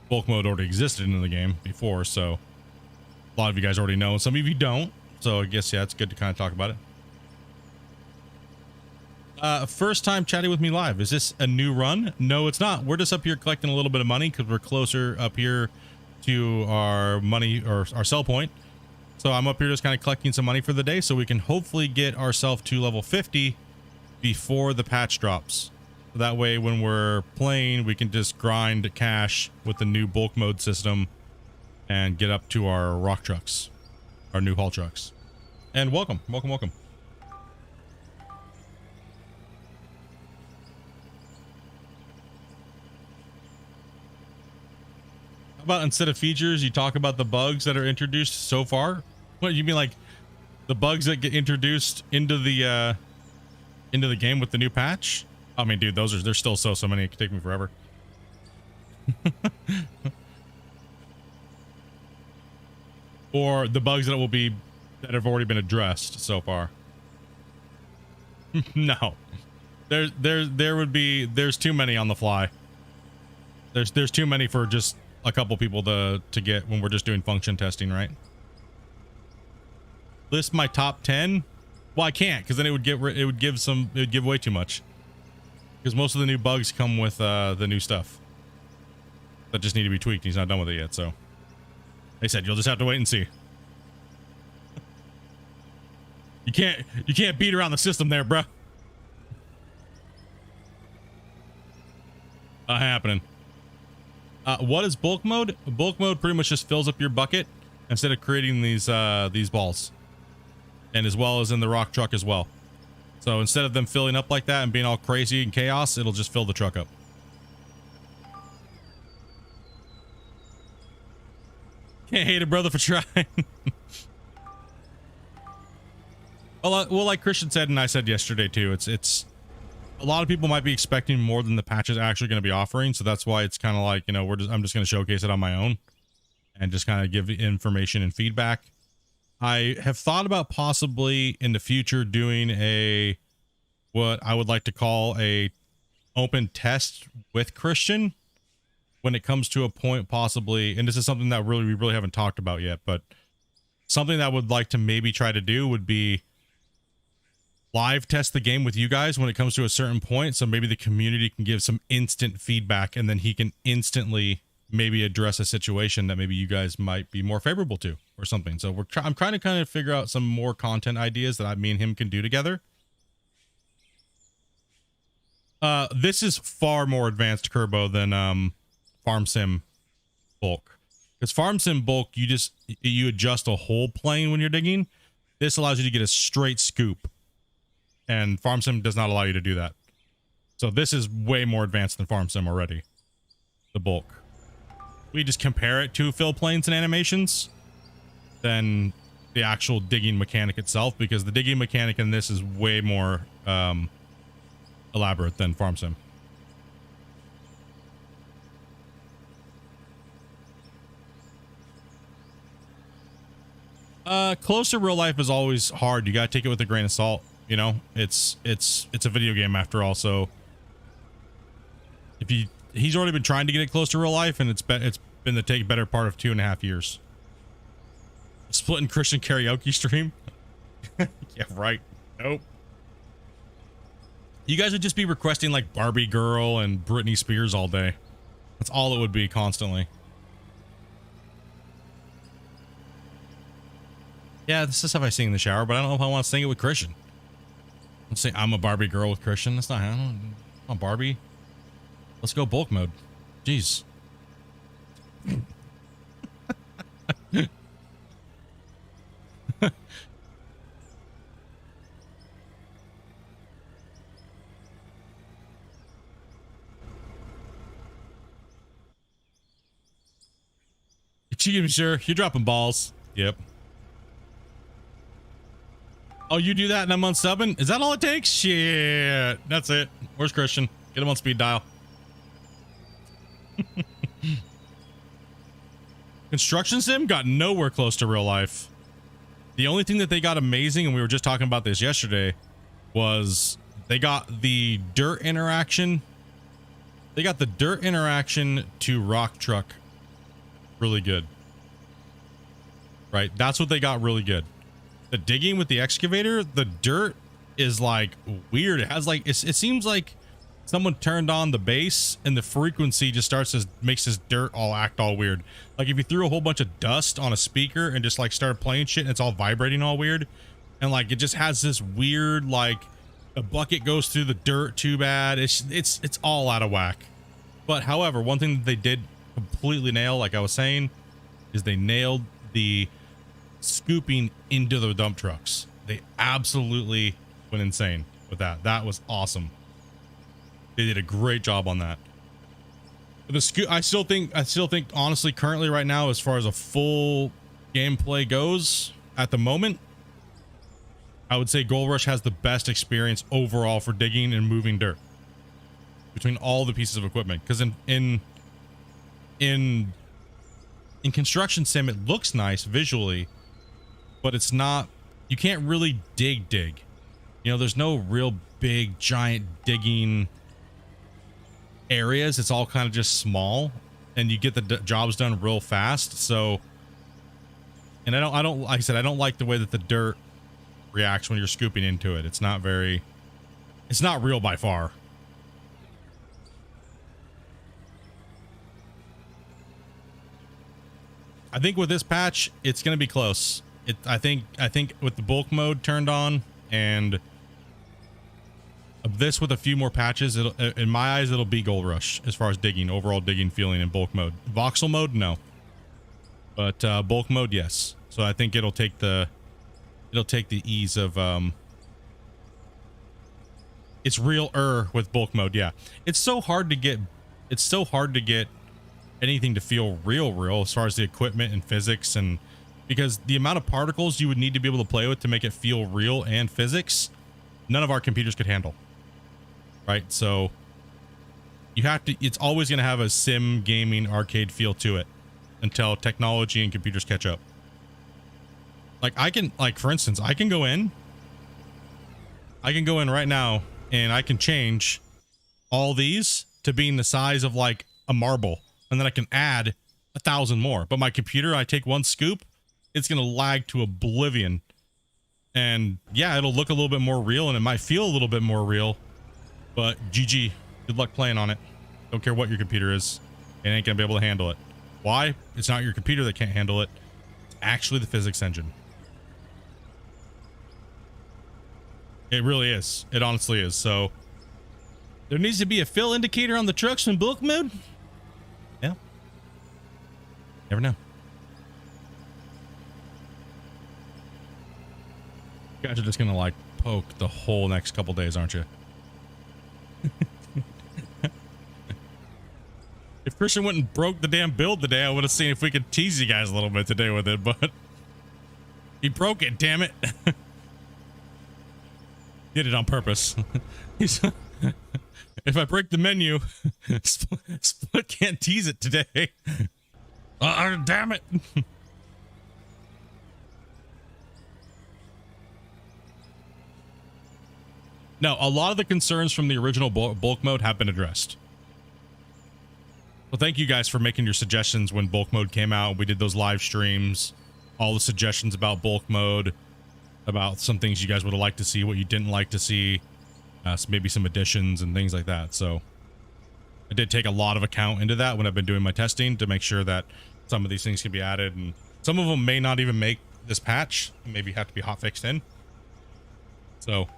bulk mode already existed in the game before, so a lot of you guys already know. Some of you don't, so I guess, yeah, it's good to kind of talk about it. First time chatting with me live. Is this a new run? No, it's not. We're just up here collecting a little bit of money because we're closer up here to our money or our sell point. So I'm up here just kind of collecting some money for the day so we can hopefully get ourselves to level 50 before the patch drops. So that way when we're playing, we can just grind cash with the new bulk mode system and get up to our rock trucks, our new haul trucks. And welcome. About instead of features, you talk about the bugs that are introduced so far? What, you mean like the bugs that get introduced into the game with the new patch? I mean, dude, there's still so many. It could take me forever. Or the bugs that have already been addressed so far. No. There's too many on the fly. There's too many for just a couple people to get when we're just doing function testing, right? List my top 10. Well, I can't, because then it would give way too much, because most of the new bugs come with the new stuff that just need to be tweaked. He's not done with it yet, so they said you'll just have to wait and see. You can't beat around the system there, bruh. Not happening. What is bulk mode? Bulk mode pretty much just fills up your bucket instead of creating these balls, and as well as in the rock truck as well. So instead of them filling up like that and being all crazy and chaos, it'll just fill the truck up. Can't hate a brother for trying. Well, like Christian said, and I said yesterday too, it's a lot of people might be expecting more than the patch is actually going to be offering, so that's why it's kind of like, you know, I'm just going to showcase it on my own and just kind of give information and feedback. I have thought about possibly in the future doing what I would like to call a open test with Christian when it comes to a point, possibly, and this is something that we really haven't talked about yet, but something that I would like to maybe try to do would be live test the game with you guys when it comes to a certain point, so maybe the community can give some instant feedback, and then he can instantly maybe address a situation that maybe you guys might be more favorable to or something. So I'm trying to kind of figure out some more content ideas that me and him can do together. This is far more advanced Kerbo than Farm Sim bulk. Because farm sim bulk, you adjust a whole plane when you're digging. This allows you to get a straight scoop, and farm sim does not allow you to do that. So this is way more advanced than farm sim already. The bulk. We just compare it to fill planes and animations than the actual digging mechanic itself, because the digging mechanic in this is way more elaborate than farm sim. Close to real life is always hard. You gotta take it with a grain of salt. You know, it's a video game after all. So if he's already been trying to get it close to real life, and it's been the better part of 2.5 years. Splitting Christian karaoke stream. Yeah, right. Nope. You guys would just be requesting like Barbie Girl and Britney Spears all day. That's all it would be constantly. Yeah, this is stuff I sing in the shower, but I don't know if I want to sing it with Christian. I'm saying I'm a Barbie girl with Christian. That's not how I'm Barbie. Let's go bulk mode. Jeez. Excuse me, sir. You're dropping balls. Yep. Oh, you do that and I'm unsubbing? Is that all it takes? Shit. That's it. Where's Christian? Get him on speed dial. Construction sim got nowhere close to real life. The only thing that they got amazing, and we were just talking about this yesterday, was they got the dirt interaction. They got the dirt interaction to rock truck really good. Right? That's what they got really good. The digging with the excavator, the dirt is like weird. It has like, it seems like someone turned on the bass and the frequency just makes this dirt act all weird. Like if you threw a whole bunch of dust on a speaker and just like started playing shit and it's all vibrating all weird. And like, it just has this weird, like the bucket goes through the dirt too bad. It's all out of whack. But however, one thing that they did completely nail, like I was saying, is they nailed the scooping into the dump trucks. They absolutely went insane with that. That was awesome. They did a great job on that. The I still think honestly currently right now, as far as a full gameplay goes at the moment, I would say Gold Rush has the best experience overall for digging and moving dirt between all the pieces of equipment. Because in construction sim, it looks nice visually, but it's not, you can't really dig. You know, there's no real big giant digging areas. It's all kind of just small, and you get the jobs done real fast. So, and I don't like I said, I don't like the way that the dirt reacts when you're scooping into it. It's not real by far. I think with this patch, it's going to be close. I think with the bulk mode turned on and this with a few more patches, in my eyes, it'll be Gold Rush as far as digging, overall digging feeling in bulk mode. Voxel mode, no. But bulk mode, yes. So I think it'll take the ease of it's real with bulk mode. Yeah. It's so hard to get anything to feel real as far as the equipment and physics, and because the amount of particles you would need to be able to play with to make it feel real and physics, none of our computers could handle. Right? So you have to, it's always going to have a sim gaming arcade feel to it until technology and computers catch up. Like for instance, I can go in right now and I can change all these to being the size of like a marble, and then I can add 1,000 more. But my computer, I take one scoop, it's going to lag to oblivion. And yeah, it'll look a little bit more real and it might feel a little bit more real, but GG, good luck playing on it. Don't care what your computer is. It ain't going to be able to handle it. Why? It's not your computer that can't handle it. It's actually the physics engine. It really is. It honestly is. So there needs to be a fill indicator on the trucks in bulk mode. Yeah. Never know. You guys are just gonna like poke the whole next couple days, aren't you? If Christian went and broke the damn build today, I would have seen if we could tease you guys a little bit today with it, but he broke it, damn it. Did it on purpose. If I break the menu, Split can't tease it today. Damn it. No, a lot of the concerns from the original bulk mode have been addressed. Well, thank you guys for making your suggestions when bulk mode came out. We did those live streams, all the suggestions about bulk mode, about some things you guys would have liked to see, what you didn't like to see, so maybe some additions and things like that. So I did take a lot of account into that when I've been doing my testing to make sure that some of these things can be added, and some of them may not even make this patch, maybe have to be hotfixed in. So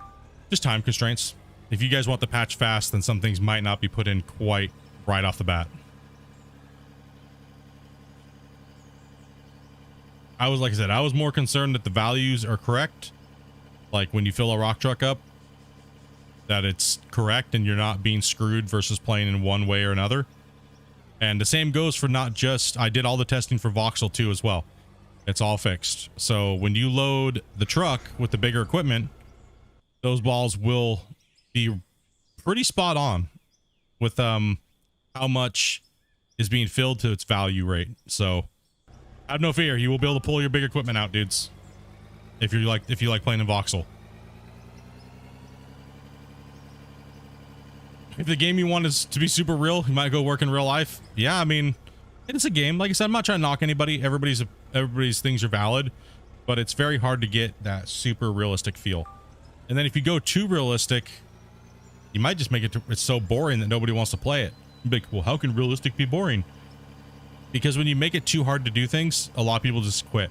just time constraints. If you guys want the patch fast, then some things might not be put in quite right off the bat. Like I said, I was more concerned that the values are correct. Like when you fill a rock truck up, that it's correct and you're not being screwed versus playing in one way or another. And the same goes for not just, I did all the testing for Voxel too as well. It's all fixed. So when you load the truck with the bigger equipment, those balls will be pretty spot on with how much is being filled to its value rate. So have no fear, you will be able to pull your big equipment out, dudes. If you like playing in Voxel. If the game you want is to be super real, you might go work in real life. Yeah, I mean, it's a game. Like I said, I'm not trying to knock anybody. Everybody's things are valid, but it's very hard to get that super realistic feel. And then if you go too realistic, you might just make it it's so boring that nobody wants to play it. You'd be like, well, how can realistic be boring? Because when you make it too hard to do things, a lot of people just quit.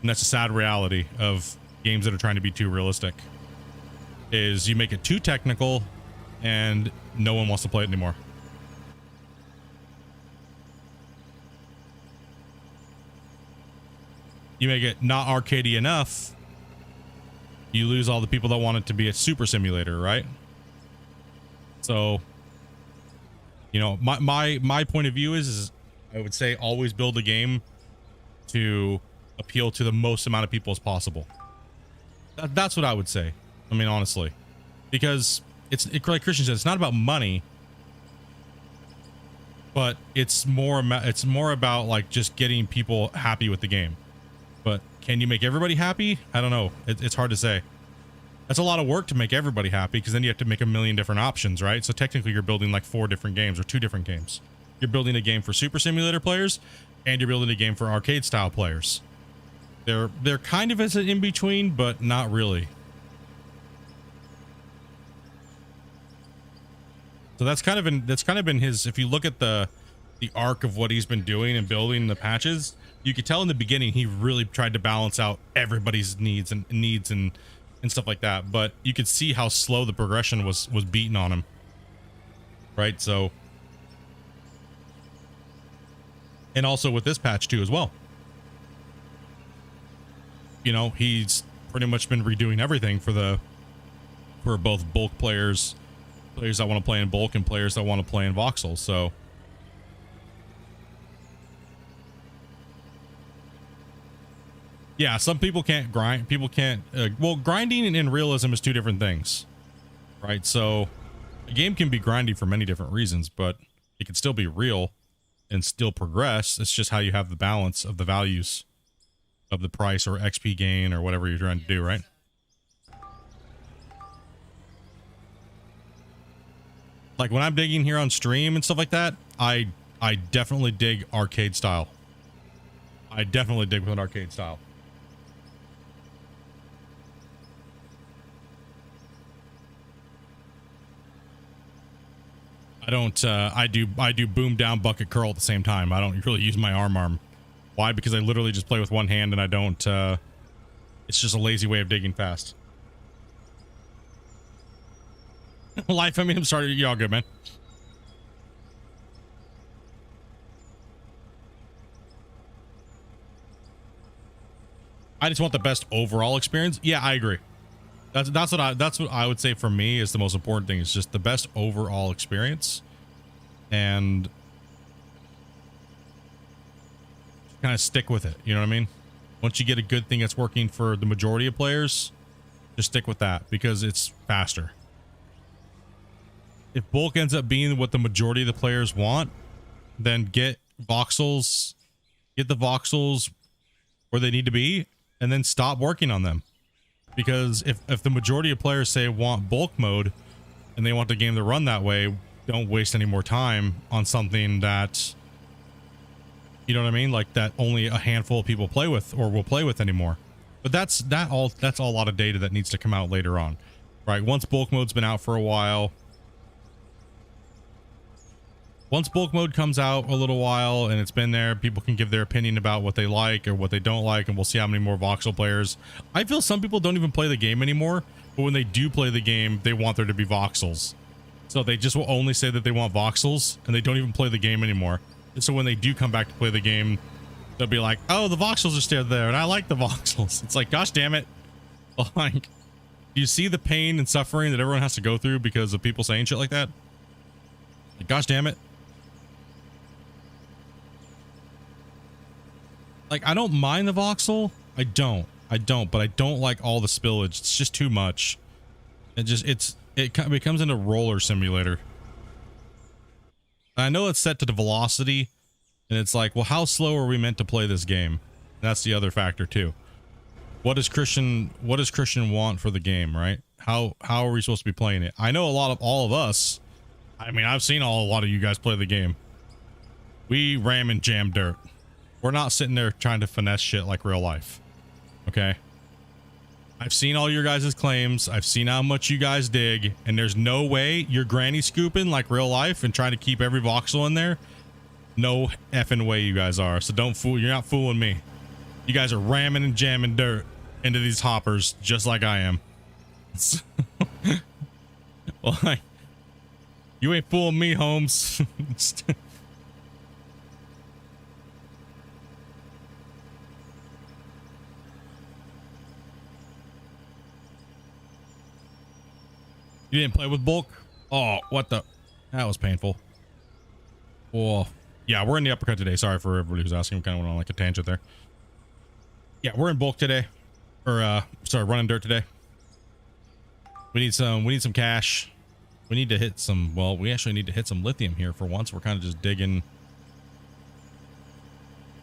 And that's a sad reality of games that are trying to be too realistic. Is you make it too technical and no one wants to play it anymore. You make it not arcadey enough, you lose all the people that want it to be a super simulator, right? So, you know, my point of view is I would say always build a game to appeal to the most amount of people as possible. That's what I would say. I mean, honestly, because like Christian said, it's not about money, but it's more about like just getting people happy with the game. But can you make everybody happy? I don't know. It's hard to say. That's a lot of work to make everybody happy, because then you have to make a million different options, right? So technically you're building like 4 different games or 2 different games. You're building a game for Super Simulator players, and you're building a game for arcade style players. They're kind of as an in-between, but not really. So that's kind of been his, if you look at the arc of what he's been doing and building the patches, you could tell in the beginning he really tried to balance out everybody's needs and stuff like that, but you could see how slow the progression was beaten on him. Right? So, and also with this patch too as well. You know, he's pretty much been redoing everything for both bulk players that want to play in bulk and players that want to play in Voxel. So yeah, some people can't grind. People can't. Well, grinding and realism is 2 different things, right? So a game can be grindy for many different reasons, but it can still be real and still progress. It's just how you have the balance of the values of the price or XP gain or whatever you're trying to do, right? Like when I'm digging here on stream and stuff like that, I definitely dig arcade style. I definitely dig with an arcade style. I don't, I do boom down bucket curl at the same time. I don't really use my arm. Why? Because I literally just play with one hand and I don't, it's just a lazy way of digging fast. Life, I mean, I'm sorry, y'all good, man. I just want the best overall experience. Yeah, I agree. That's what I would say for me is the most important thing, is just the best overall experience, and kind of stick with it. You know what I mean? Once you get a good thing that's working for the majority of players, just stick with that because it's faster. If bulk ends up being what the majority of the players want, then get the voxels where they need to be, and then stop working on them. Because if the majority of players say want bulk mode and they want the game to run that way, don't waste any more time on something that, you know what I mean, like that only a handful of people play with or will play with anymore. But that's a lot of data that needs to come out later on, right? Once bulk mode's been out for a while, once bulk mode comes out a little while and it's been there, people can give their opinion about what they like or what they don't like, and we'll see how many more voxel players. I feel some people don't even play the game anymore, but when they do play the game, they want there to be voxels. So they just will only say that they want voxels, and they don't even play the game anymore. And so when they do come back to play the game, they'll be like, oh, the voxels are still there, and I like the voxels. It's like, gosh damn it. Like, do you see the pain and suffering that everyone has to go through because of people saying shit like that? Like, gosh damn it. Like, I don't mind the voxel. I don't, but I don't like all the spillage. It's just too much. It becomes into roller simulator. I know it's set to the velocity, and it's like, well, how slow are we meant to play this game? That's the other factor too. What does Christian want for the game, right? How are we supposed to be playing it? I know all of us. I mean, I've seen a lot of you guys play the game. We ram and jam dirt. We're not sitting there trying to finesse shit like real life. Okay? I've seen all your guys' claims. I've seen how much you guys dig, and there's no way you're granny scooping like real life and trying to keep every voxel in there. No effing way you guys are. So don't fool. You're not fooling me. You guys are ramming and jamming dirt into these hoppers just like I am. Well, you ain't fooling me, Holmes. You didn't play with bulk? Oh, what the? That was painful. Oh, yeah, we're in the uppercut today. Sorry for everybody who's asking. We kind of went on like a tangent there. Yeah, we're in bulk today. Or, sorry, running dirt today. We need some cash. We need to hit some, well, we actually need to hit some lithium here for once. We're kind of just digging.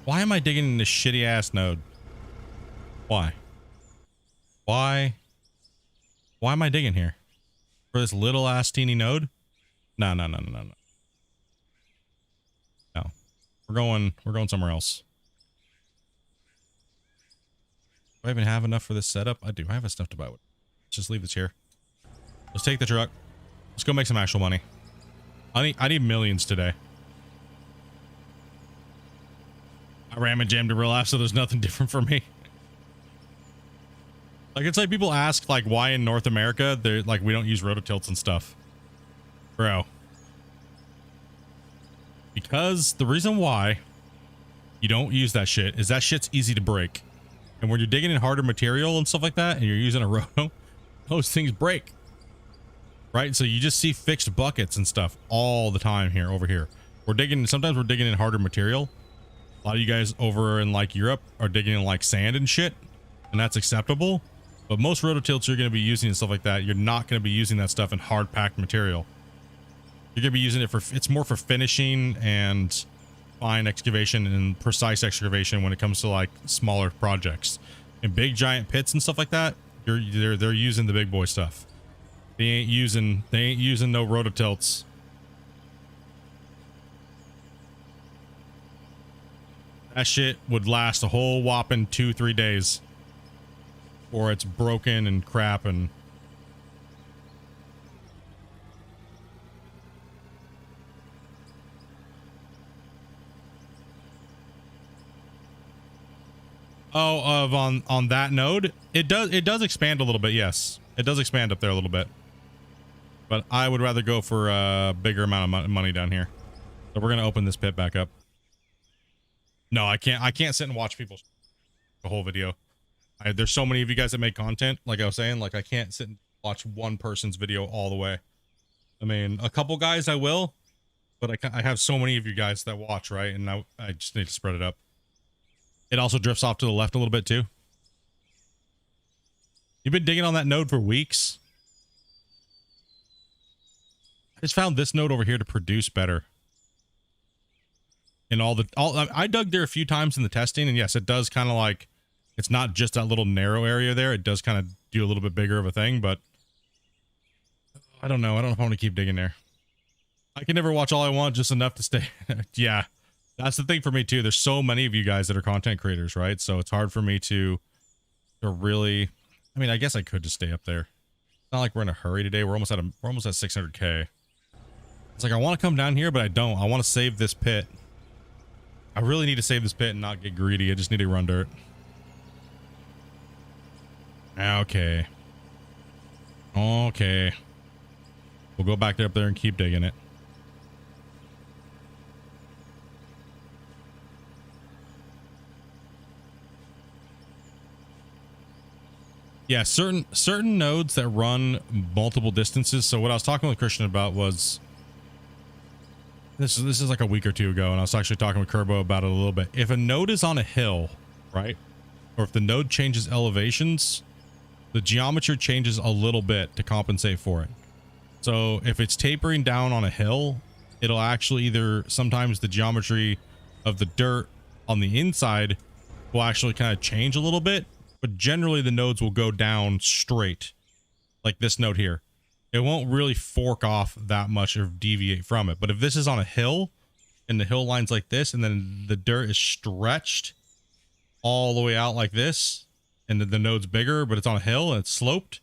Why am I digging in this shitty ass node? Why? Why am I digging here? For this little ass teeny node? No. No. We're going somewhere else. Do I even have enough for this setup? I do. I have enough to buy. Let's just leave this here. Let's take the truck. Let's go make some actual money. I need millions today. I ram and jammed to real life, so there's nothing different for me. Like, it's like people ask, like, why in North America, they're like, we don't use rototilts and stuff. Bro. Because the reason why you don't use that shit is that shit's easy to break. And when you're digging in harder material and stuff like that, and you're using a roto, those things break. Right? So you just see fixed buckets and stuff all the time here, over here. Sometimes we're digging in harder material. A lot of you guys over in, like, Europe are digging in, like, sand and shit. And that's acceptable. But most rototilts you're going to be using and stuff like that, you're not going to be using that stuff in hard packed material. You're going to be using it it's more for finishing and fine excavation and precise excavation when it comes to like smaller projects. In big giant pits and stuff like that, they're using the big boy stuff. They ain't using no rototilts. That shit would last a whole whopping 2-3 days. Or it's broken and crap and... Oh, on that node? It does expand a little bit, yes. It does expand up there a little bit. But I would rather go for a bigger amount of money down here. So we're gonna open this pit back up. No, I can't sit and watch people the whole video. There's so many of you guys that make content. Like I was saying, like I can't sit and watch one person's video all the way. I mean, a couple guys I will, but I have so many of you guys that watch, right? And I just need to spread it up. It also drifts off to the left a little bit too. You've been digging on that node for weeks. I just found this node over here to produce better. And I dug there a few times in the testing, and yes, it does kind of like, it's not just that little narrow area there. It does kind of do a little bit bigger of a thing, but I don't know. I don't know if I want to keep digging there. I can never watch all I want, just enough to stay. Yeah, that's the thing for me too. There's so many of you guys that are content creators, right? So it's hard for me to really, I mean, I guess I could just stay up there. It's not like we're in a hurry today. We're almost at 600K. It's like, I want to come down here, but I don't. I want to save this pit. I really need to save this pit and not get greedy. I just need to run dirt. Okay. Okay. We'll go back there up there and keep digging it. Yeah, certain nodes that run multiple distances. So what I was talking with Christian about was, this is like a week or two ago, and I was actually talking with Kerbo about it a little bit. If a node is on a hill, right? Or if the node changes elevations, the geometry changes a little bit to compensate for it. So if it's tapering down on a hill, it'll actually either, sometimes the geometry of the dirt on the inside will actually kind of change a little bit, but generally the nodes will go down straight, like this node here. It won't really fork off that much or deviate from it. But if this is on a hill and the hill line's like this, and then the dirt is stretched all the way out like this, and the node's bigger, but it's on a hill and it's sloped,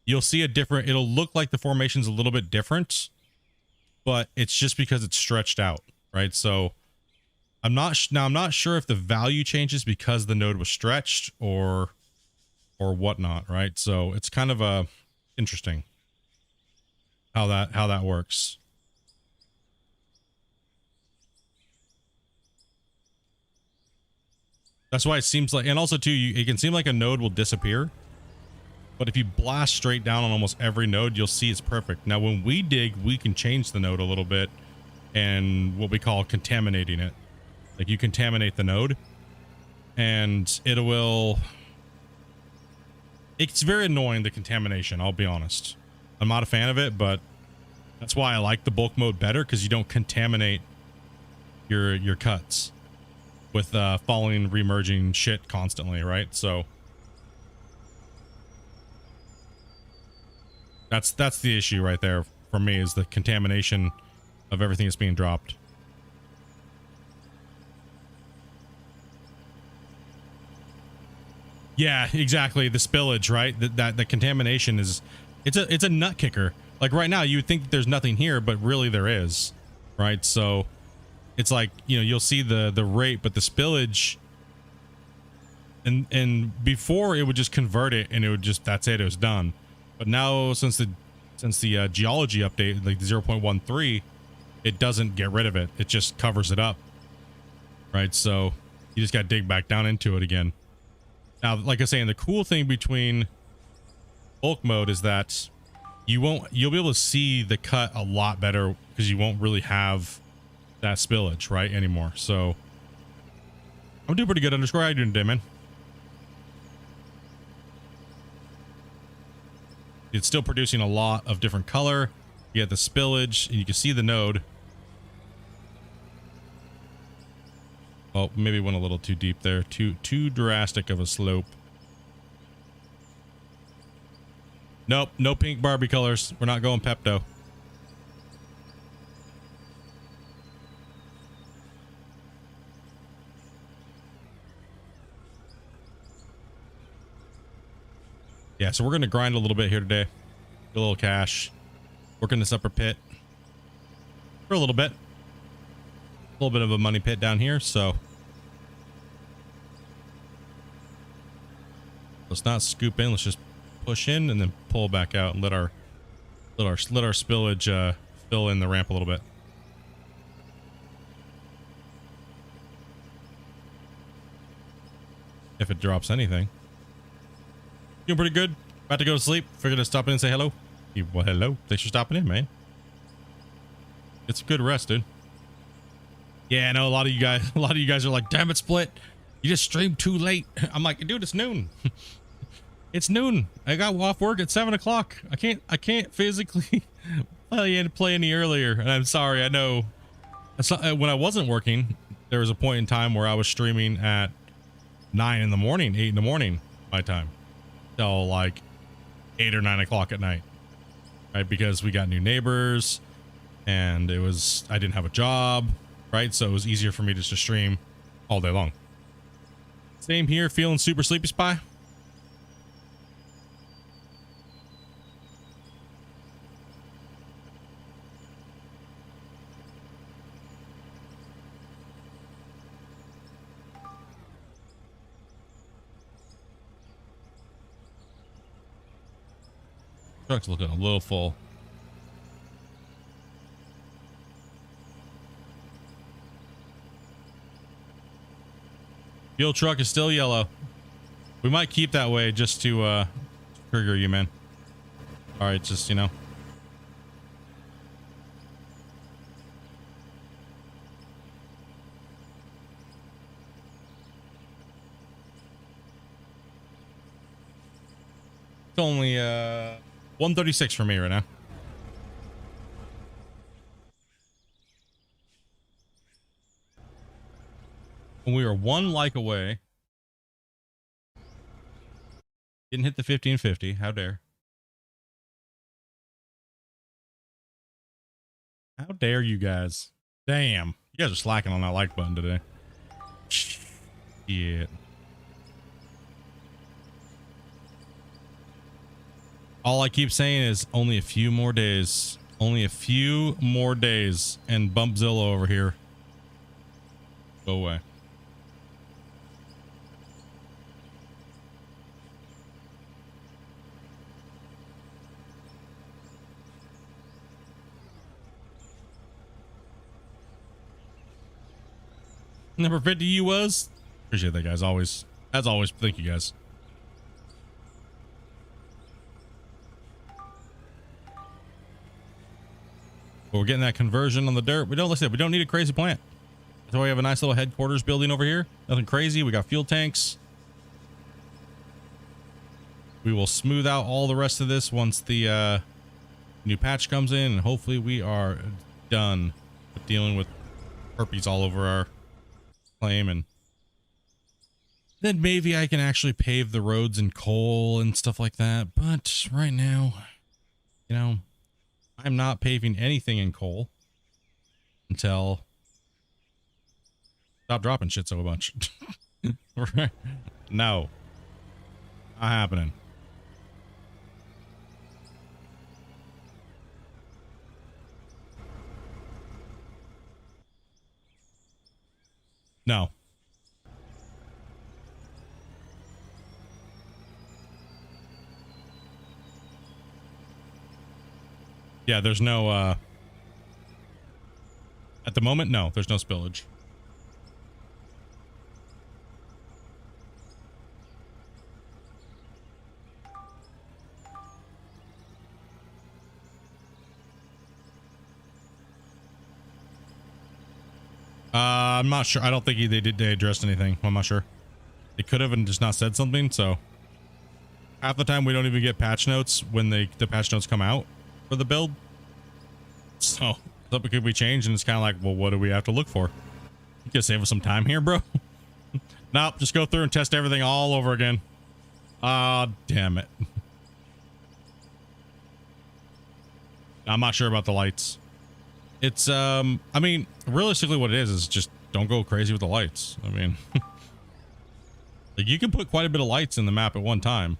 you'll see a different, it'll look like the formation's a little bit different, but it's just because it's stretched out, right? So I'm not sure if the value changes because the node was stretched or whatnot, right? So it's kind of interesting how that works. That's why it seems like, and also too, it can seem like a node will disappear, but if you blast straight down on almost every node, you'll see it's perfect. Now, when we dig, we can change the node a little bit and what we call contaminating it. Like, you contaminate the node and it's very annoying, the contamination, I'll be honest. I'm not a fan of it, but that's why I like the bulk mode better, because you don't contaminate your cuts with falling, remerging shit constantly, right? So that's the issue right there for me, is the contamination of everything that's being dropped. Yeah, exactly. The spillage, right? That the contamination is, it's a nut kicker. Like right now, you would think that there's nothing here, but really there is, right? So it's like, you know, you'll see the rate, but the spillage, and before it would just convert it and it would just, that's it, it was done. But now since the geology update, like the 0.13, it doesn't get rid of it. It just covers it up, right? So you just got to dig back down into it again. Now, like I was saying, the cool thing between bulk mode is that you'll be able to see the cut a lot better, because you won't really have that spillage, right, anymore. So I'm doing pretty good. Underscore, how you doing today, man? It's still producing a lot of different color. You get the spillage, and you can see the node. Oh, maybe went a little too deep there. Too drastic of a slope. Nope, no pink Barbie colors. We're not going Pepto. Yeah, so we're going to grind a little bit here today. Get a little cash. Working this upper pit for a little bit. A little bit of a money pit down here, so let's not scoop in. Let's just push in and then pull back out and let our spillage fill in the ramp a little bit. If it drops anything. Doing pretty good. About to go to sleep. Figured to stop in and say hello. Well, hello. Thanks for stopping in, man. Get some good rest, dude. Yeah, I know a lot of you guys are like, damn it, Split. You just streamed too late. I'm like, dude, it's noon. It's noon. I got off work at 7 o'clock. I can't physically play any earlier. And I'm sorry. I know when I wasn't working, there was a point in time where I was streaming at 9 in the morning, 8 in the morning, my time. Till like 8 or 9 o'clock at night. Right. Because we got new neighbors and I didn't have a job. Right. So it was easier for me just to stream all day long. Same here. Feeling super sleepy, Spy. Truck's looking a little full. Fuel truck is still yellow. We might keep that way just to trigger you, man. All right, just, you know. It's only 136 for me right now. And we are one like away. Didn't hit the 1550. How dare. How dare you guys. Damn. You guys are slacking on that like button today. Shit. All I keep saying is only a few more days. Only a few more days. And Bumpzilla over here. Go away. Number 50 you was? Appreciate that, guys. Always. As always, thank you, guys. But we're getting that conversion on the dirt. We don't need a crazy plant. That's why we have a nice little headquarters building over here. Nothing crazy. We got fuel tanks. We will smooth out all the rest of this once the new patch comes in, and hopefully we are done with dealing with herpes all over our claim, and then maybe I can actually pave the roads in coal and stuff like that. But right now, you know, I'm not paving anything in coal until stop dropping shit so much. No, not happening. No. Yeah, there's no, at the moment, no, there's no spillage. I'm not sure. I don't think they addressed anything. I'm not sure. They could have and just not said something. So half the time we don't even get patch notes when the patch notes come out for the build. So something could be changed, and it's kind of like, well, what do we have to look for? You can save us some time here, bro. Nope, just go through and test everything all over again. Ah, damn it. I'm not sure about the lights. It's I mean, realistically what it is just don't go crazy with the lights. I mean, like you can put quite a bit of lights in the map at one time,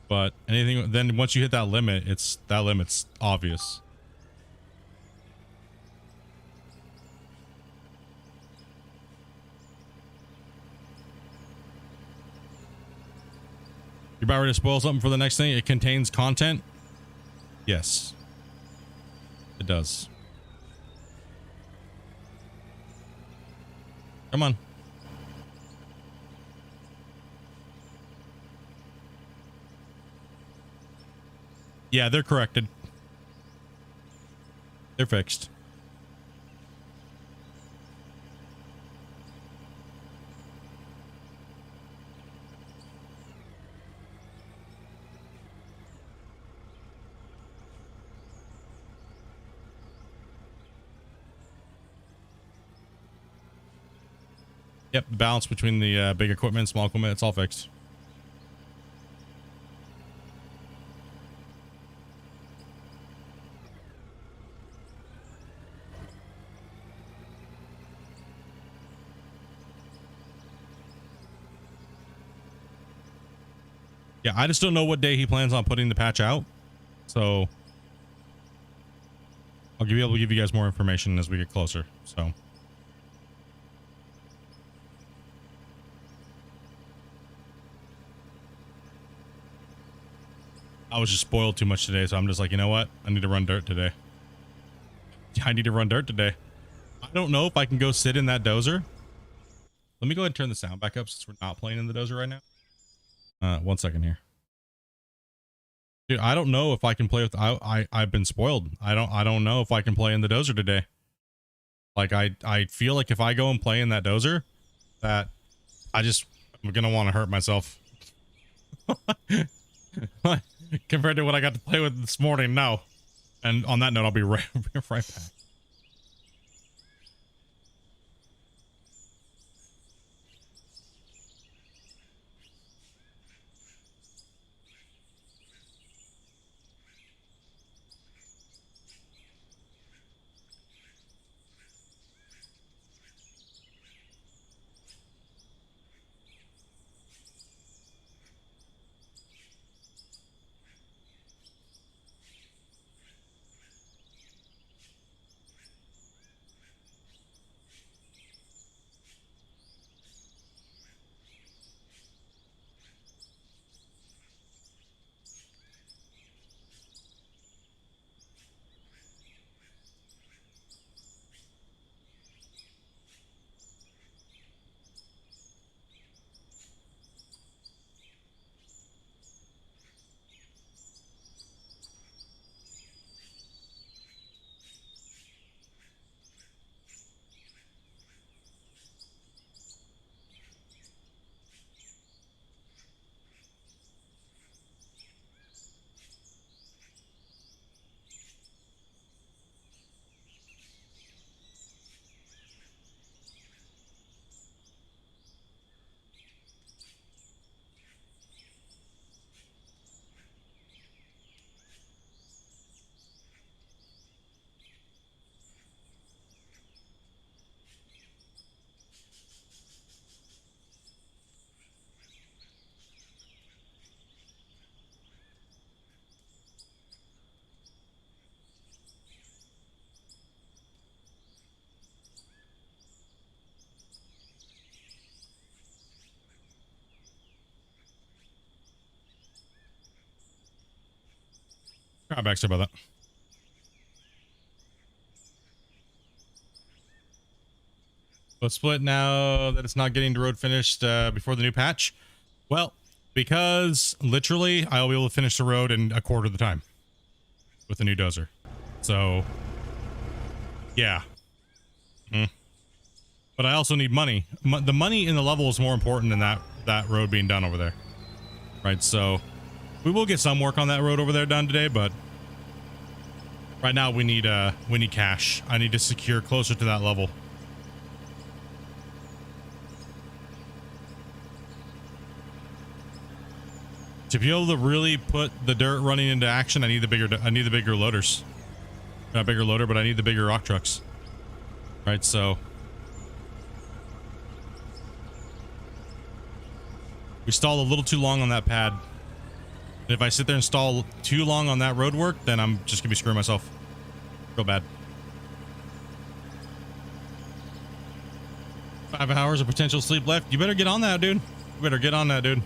but anything then once you hit that limit, that limit's obvious. You about ready to spoil something for the next thing? It contains content. Yes, it does. Come on. Yeah, they're corrected. They're fixed. Yep, the balance between the big equipment and small equipment, it's all fixed. Yeah, I just don't know what day he plans on putting the patch out. So I'll be able to give you guys more information as we get closer. So I was just spoiled too much today, so I'm just like, you know what? I need to run dirt today. I need to run dirt today. I don't know if I can go sit in that dozer. Let me go ahead and turn the sound back up since we're not playing in the dozer right now. 1 second here. Dude, I don't know if I can play with I've been spoiled. I don't know if I can play in the dozer today. Like I feel like if I go and play in that dozer, that I'm gonna want to hurt myself. Compared to what I got to play with this morning, no. And on that note, I'll be right back. Right back, sorry about that. Let's split now that it's not getting the road finished before the new patch. Well, because literally I'll be able to finish the road in a quarter of the time with the new dozer. So yeah. But I also need money. The money in the level is more important than that road being done over there. Right, so we will get some work on that road over there done today, but right now we need cash. I need to secure closer to that level. To be able to really put the dirt running into action, I need the bigger loaders. Not bigger loader, but I need the bigger rock trucks. Right, so we stalled a little too long on that pad. And if I sit there and stall too long on that road work, then I'm just gonna be screwing myself real bad. 5 hours of potential sleep left. You better get on that, dude. You better get on that, dude.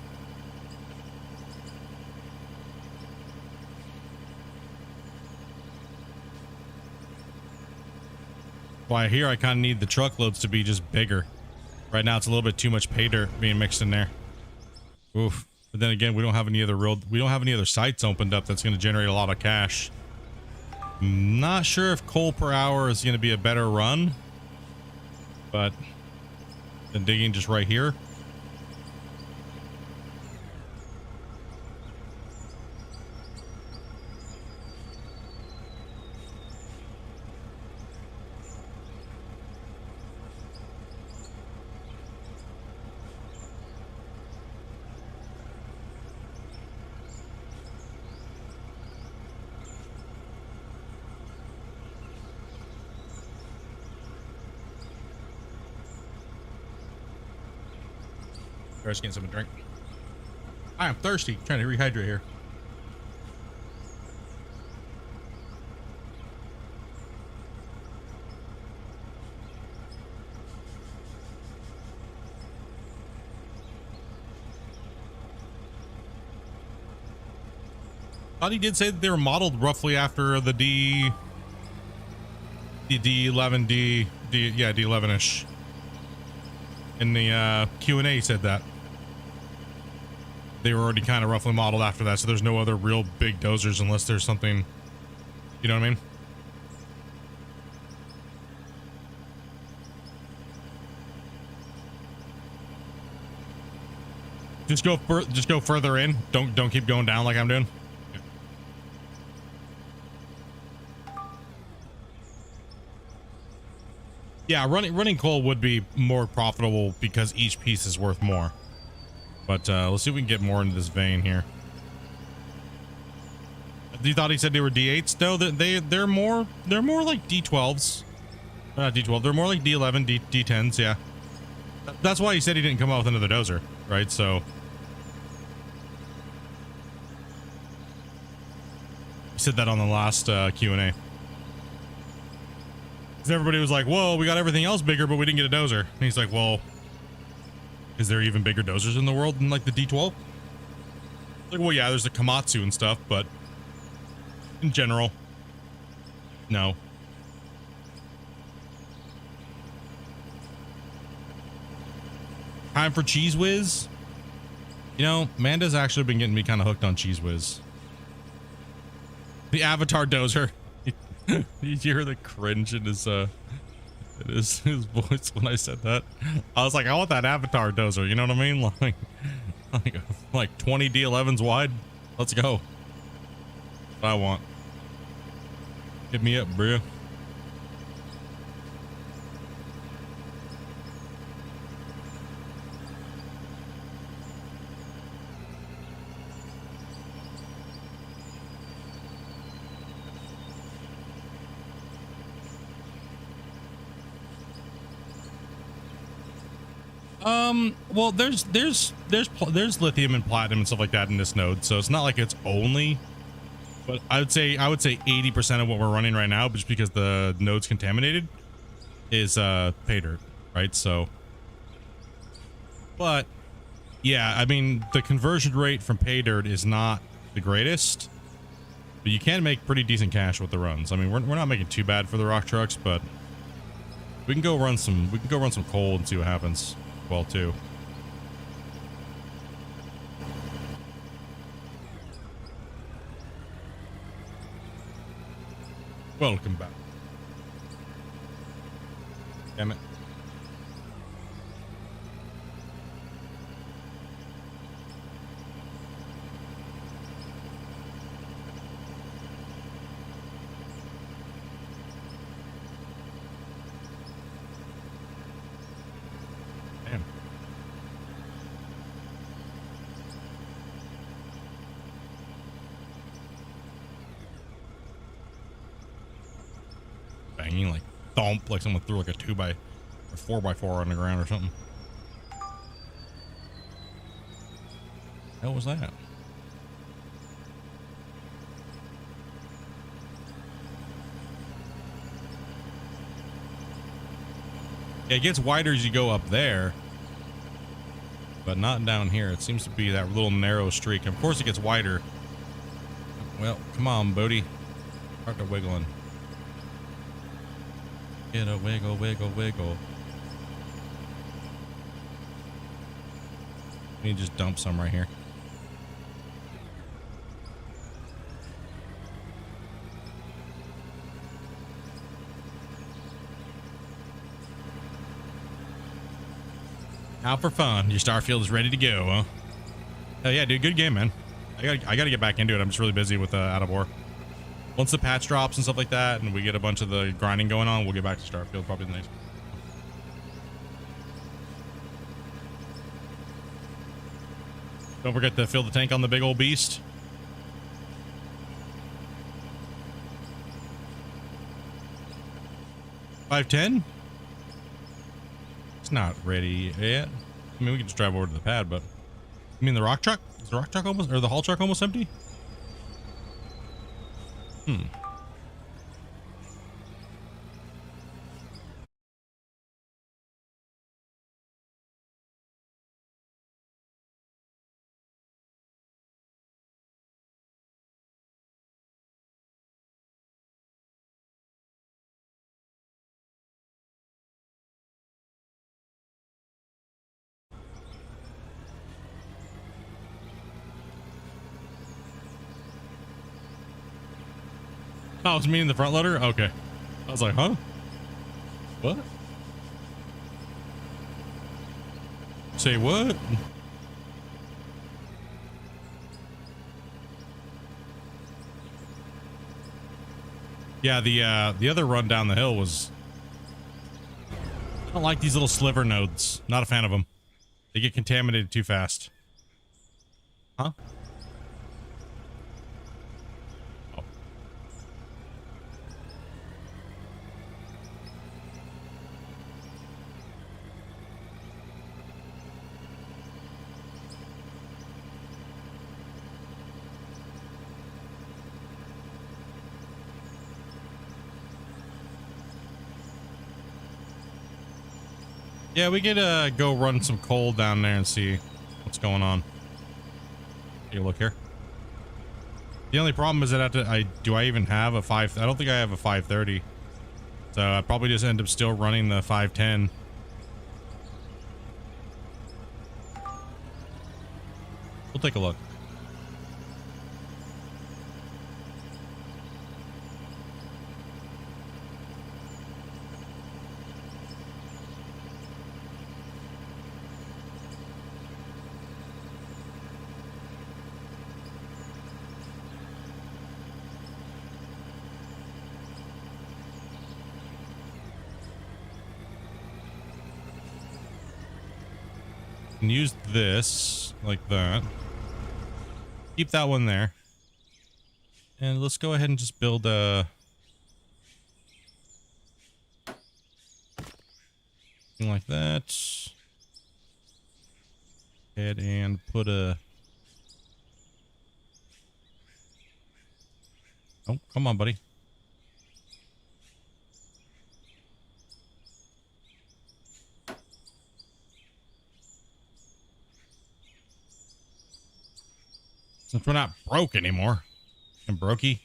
Why, here I kind of need the truckloads to be just bigger. Right now it's a little bit too much pay dirt being mixed in there. Oof. But then again, we don't have any other sites opened up that's going to generate a lot of cash. Not sure if coal per hour is going to be a better run, but then digging just right here. Just getting something to drink. I am thirsty. Trying to rehydrate here. Thought he did say that they were modeled roughly after the D11, yeah, D11ish. In the Q&A said that they were already kind of roughly modeled after that, so there's no other real big dozers unless there's something, you know what I mean? Just go further in. Don't keep going down like I'm doing. Yeah, running coal would be more profitable because each piece is worth more. But let's see if we can get more into this vein here. You thought he said they were D8s? No, they're more like D12s. Not D12. They're more like D11, D10s. Yeah, that's why he said he didn't come out with another dozer, right? So he said that on the last Q&A. Because everybody was like, "Whoa, we got everything else bigger, but we didn't get a dozer." And he's like, "Well, is there even bigger dozers in the world than like the D12?" Like, well, yeah, there's the Komatsu and stuff, but in general, no. Time for Cheese Whiz. You know, Amanda's actually been getting me kind of hooked on Cheese Whiz. The Avatar dozer. You hear the cringe in his voice when I said that. I was like, I want that Avatar dozer. You know what I mean? Like 20 D11s wide. Let's go. What I want. Hit me up, bro. Well, there's lithium and platinum and stuff like that in this node, so it's not like it's only, but I would say 80% of what we're running right now, just because the node's contaminated, is pay dirt, right? So, but yeah, I mean, the conversion rate from pay dirt is not the greatest, but you can make pretty decent cash with the runs. I mean, we're not making too bad for the rock trucks, but we can go run some coal and see what happens. Well, too. Welcome back. Damn it. Damn. Banging like thump, like someone threw like a 2x or 4x4 on the ground or something. What was that? Yeah, it gets wider as you go up there, but not down here. It seems to be that little narrow streak. And of course, it gets wider. Well, come on, Bodie. Start to wiggling. Get a wiggle, wiggle, wiggle. Let me just dump some right here. Out for fun. Your Starfield is ready to go, huh? Hell yeah, dude. Good game, man. I gotta get back into it. I'm just really busy with out of war. Once the patch drops and stuff like that, and we get a bunch of the grinding going on, we'll get back to Starfield probably the next. Don't forget to fill the tank on the big old beast. $510? It's not ready yet. I mean, we can just drive over to the pad, but you mean the rock truck? Is the rock truck almost, or the haul truck almost empty? Oh, it's me in the front loader? Okay. I was like, huh? What? Say what? Yeah, the other run down the hill was... I don't like these little sliver nodes. Not a fan of them. They get contaminated too fast. Huh? Oh. Yeah, we could go run some coal down there and see what's going on. Take a look here. The only problem is that do I even have a 5? I don't think I have a 530. So I probably just end up still running the 510. We'll take a look. And use this like that. Keep that one there. And let's go ahead and just build a thing like that. Head and put a... Oh, come on, buddy. Since we're not broke anymore. And brokey.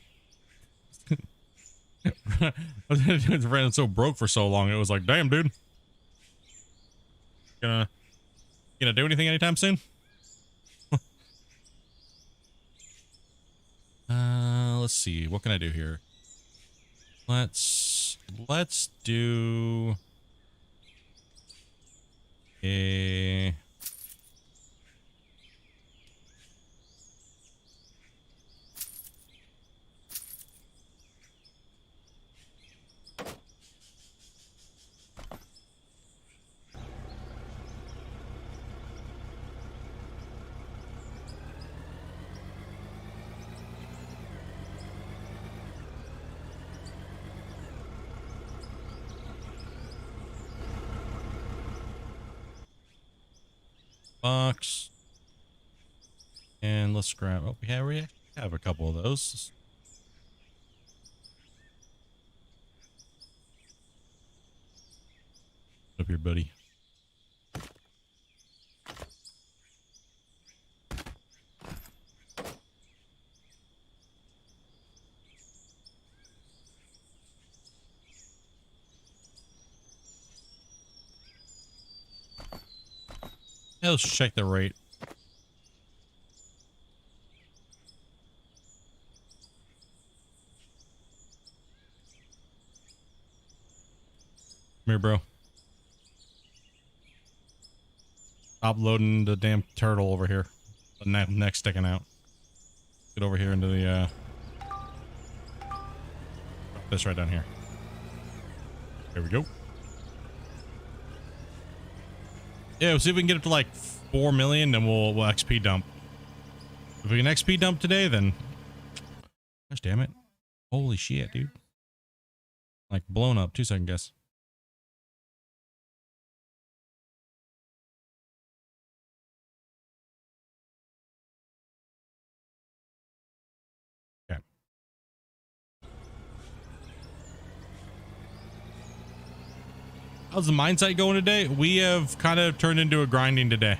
Ran so broke for so long, it was like, damn, dude. Gonna do anything anytime soon? Let's see. What can I do here? Let's do a... box. And let's grab... Oh, we have a couple of those. Up here, buddy. Yeah, let's check the rate. Come here, bro. Stop loading the damn turtle over here. The neck sticking out. Get over here into the, drop this right down here. There we go. Yeah, we'll see if we can get it to like 4 million, then we'll XP dump. If we can XP dump today, then... Gosh damn it. Holy shit, dude. Like, blown up. 2 second guess. Okay. How's the mine site going today? We have kind of turned into a grinding today.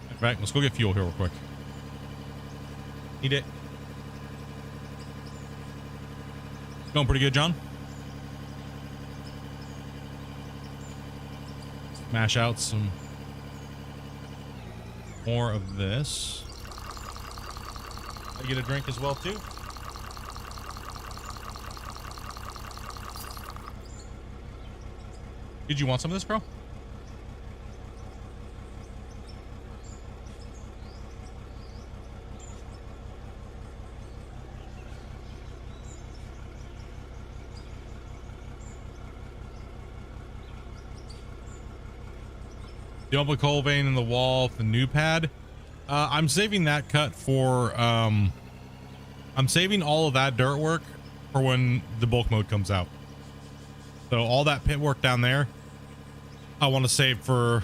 In fact, let's go get fuel here real quick. Need it. Going pretty good, John. Smash out some more of this. I get a drink as well too. Did you want some of this, bro? The open coal vein in the wall, the new pad. I'm saving that cut for, I'm saving all of that dirt work for when the bulk mode comes out. So all that pit work down there, I want to save for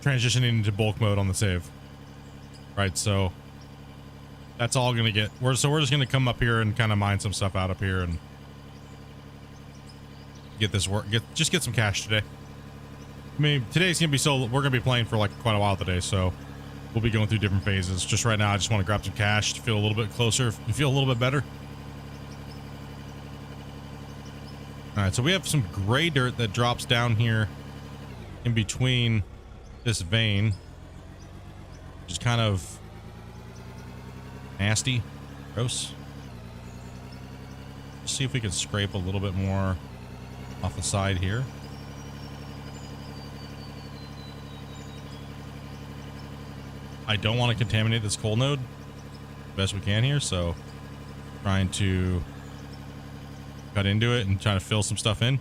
transitioning into bulk mode on the save. Right, so that's all gonna get, we're just gonna come up here and kind of mine some stuff out up here and get this work, just get some cash today. I mean, today's gonna be we're gonna be playing for like quite a while today, so we'll be going through different phases. Just right now, I just want to grab some cash to feel a little bit closer, feel a little bit better. All right, so we have some gray dirt that drops down here in between this vein, which is kind of nasty, gross. Let's see if we can scrape a little bit more off the side here. I don't want to contaminate this coal node best we can here, so trying to cut into it and trying to fill some stuff in.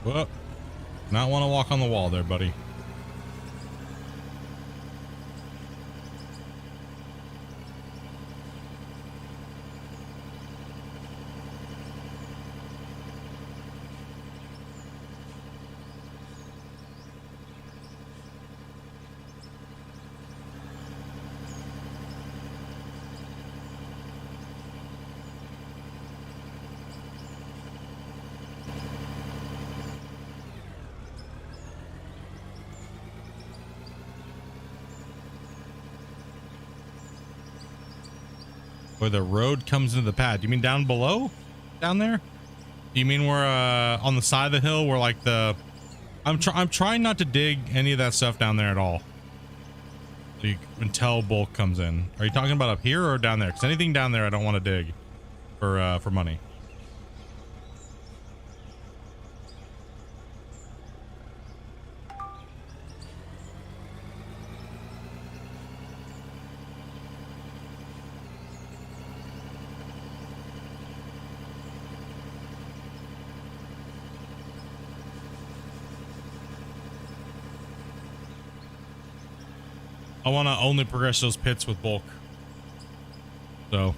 Whoa. Not want to walk on the wall there, buddy. Where the road comes into the pad. Do you mean down below? Down there? Do you mean we're on the side of the hill where like the... I'm trying not to dig any of that stuff down there at all. So until bulk comes in. Are you talking about up here or down there? Because anything down there I don't want to dig for money. I want to only progress those pits with bulk. So.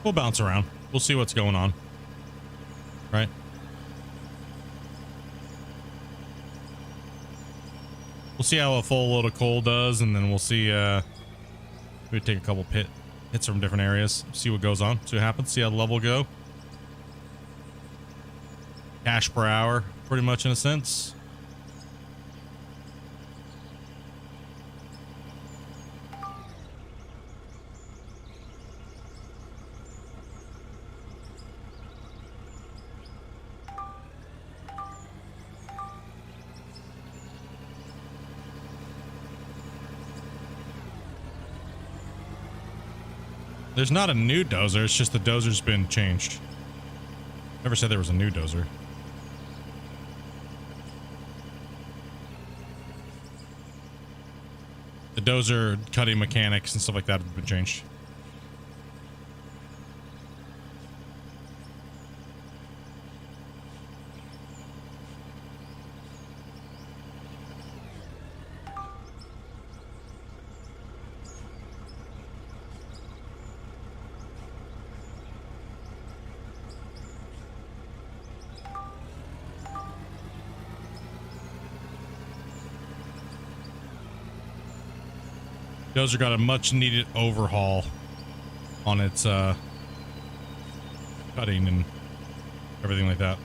We'll bounce around. We'll see what's going on. Right? We'll see how a full load of coal does, and then we'll see, we take a couple hits from different areas, see what goes on, see what happens, see how the level go. Cash per hour, pretty much in a sense. There's not a new dozer, it's just the dozer's been changed. Never said there was a new dozer. The dozer cutting mechanics and stuff like that have been changed. Dozer got a much needed overhaul on its cutting and everything like that.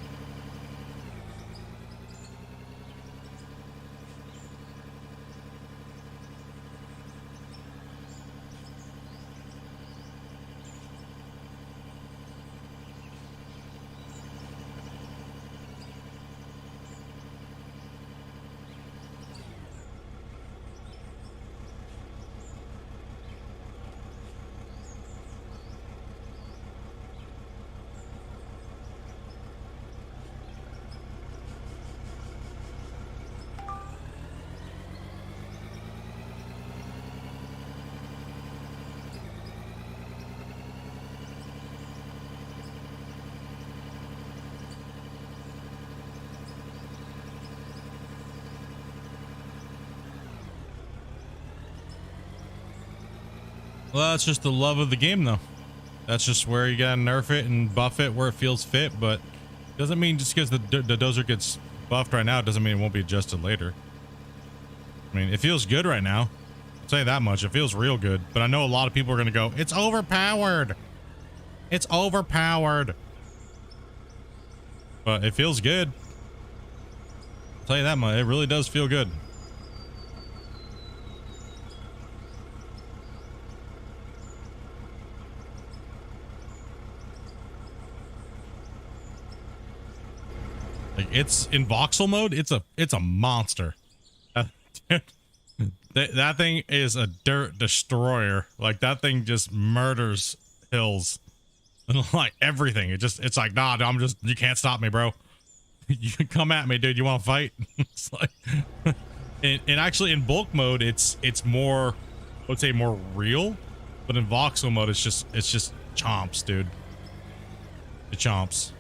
Well, that's just the love of the game, though. That's just where you gotta nerf it and buff it where it feels fit, but doesn't mean just because the dozer gets buffed right now, it doesn't mean it won't be adjusted later. I mean, it feels good right now. I'll tell you that much. It feels real good, but I know a lot of people are gonna go, it's overpowered. It's overpowered. But it feels good. I'll tell you that much. It really does feel good. Like, it's in voxel mode, it's a monster. That thing is a dirt destroyer. Like, that thing just murders hills and like everything. It's like, nah, you can't stop me, bro. You can come at me, dude. You want to fight? It's like, and actually in bulk mode, it's more, I would say more real, but in voxel mode, it's just chomps, dude. It chomps.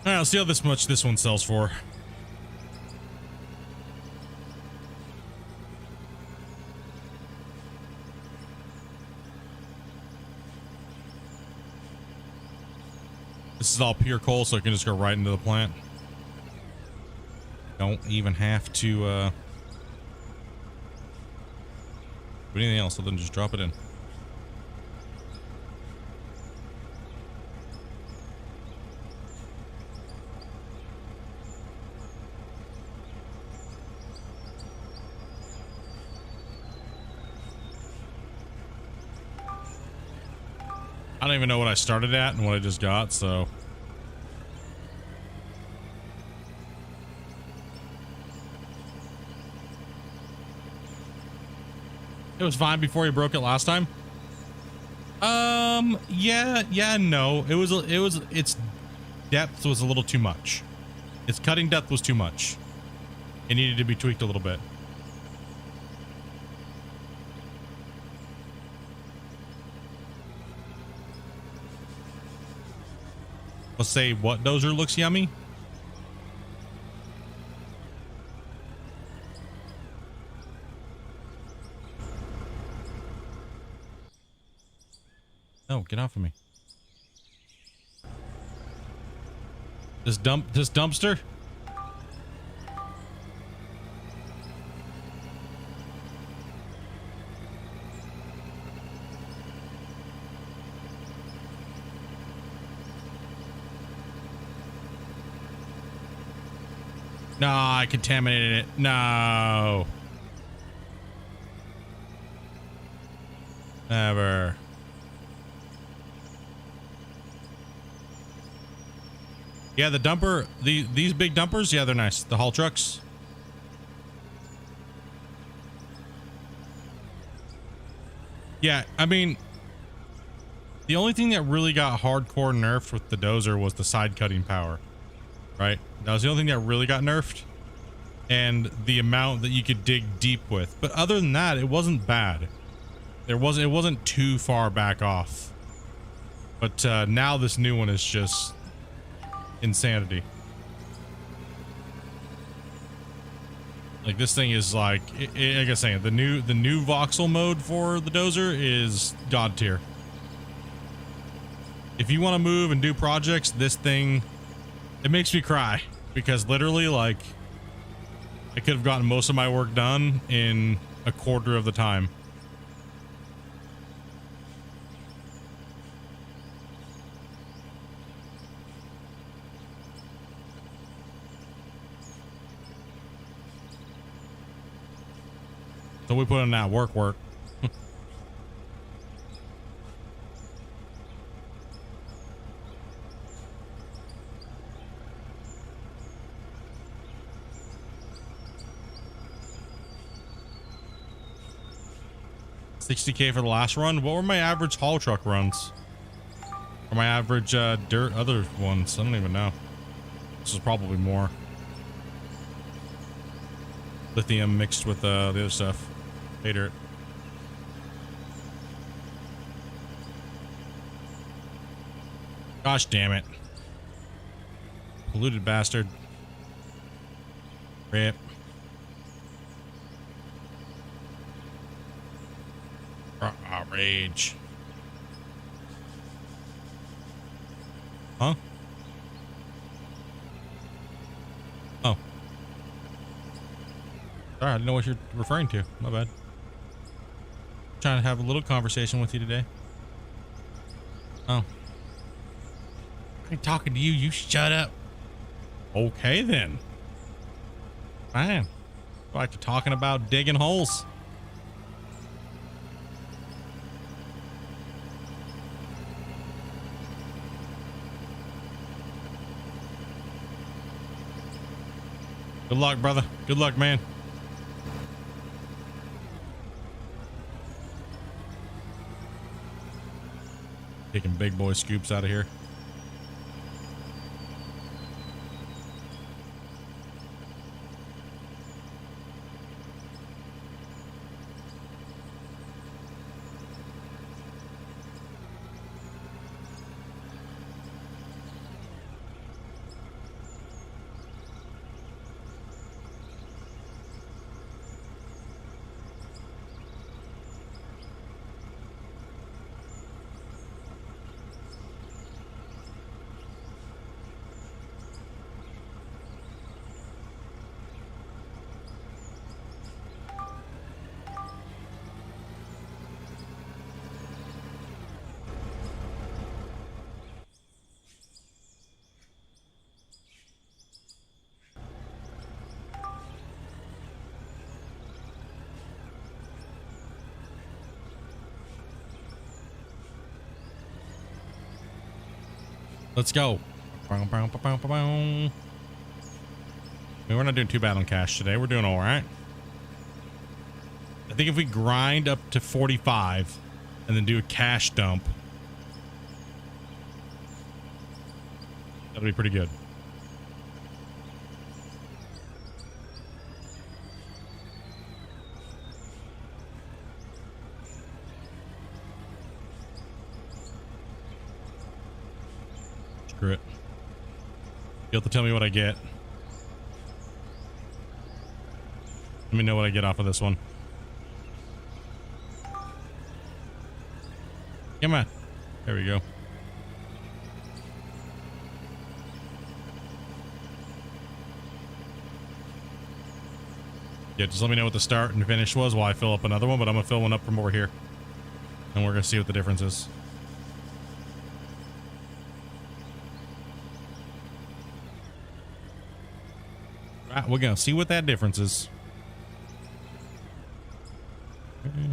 All right, let's see how much this one sells for. This is all pure coal, so I can just go right into the plant. Don't even have to do anything else other than just drop it in. I don't even know what I started at and what I just got, so. It was fine before you broke it last time. Yeah, no. Its depth was a little too much. Its cutting depth was too much. It needed to be tweaked a little bit. Let's say what dozer looks yummy. Oh, get off of me. This dumpster? No, I contaminated it. No. Never. Yeah, the dumper, these big dumpers, yeah, they're nice. The haul trucks. Yeah, I mean, the only thing that really got hardcore nerfed with the Dozer was the side cutting power, right? That was the only thing that really got nerfed, and the amount that you could dig deep with. But other than that, it wasn't bad. It wasn't too far back off. But now this new one is just insanity. Like, this thing is like I was saying, the new voxel mode for the Dozer is god tier. If you want to move and do projects, this thing, it makes me cry, because literally, like, I could have gotten most of my work done in a quarter of the time. So we put in that work. 60K for the last run. What were my average haul truck runs? Or my average dirt other ones? I don't even know. This is probably more. Lithium mixed with the other stuff. Pay dirt. Gosh damn it. Polluted bastard. Rip. Rage. Huh? Oh. Sorry, I didn't know what you're referring to. My bad. Trying to have a little conversation with you today. Oh. I ain't talking to you. You shut up. Okay, then. Fine. I like to talking about digging holes. Good luck, brother. Good luck, man. Taking big boy scoops out of here. Let's go. I mean, we're not doing too bad on cash today. We're doing all right. I think if we grind up to 45 and then do a cash dump, that'll be pretty good. Screw it. You'll have to tell me what I get. Let me know what I get off of this one. Come on. There we go. Yeah, just let me know what the start and finish was while I fill up another one, but I'm gonna fill one up from over here. And we're gonna see what the difference is. Right, we're gonna see what that difference is. Okay.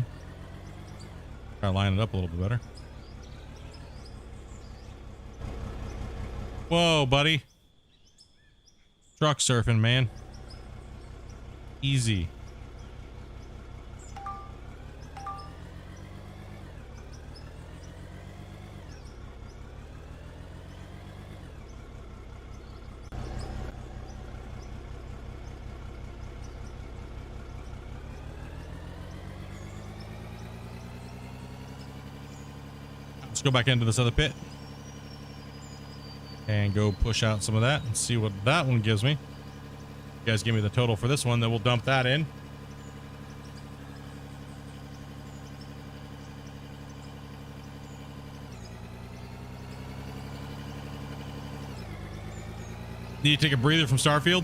Try to line it up a little bit better. Whoa, buddy. Truck surfing, man. Easy. Let's go back into this other pit and go push out some of that and see what that one gives me. You guys give me the total for this one, then we'll dump that in. Need you take a breather from Starfield?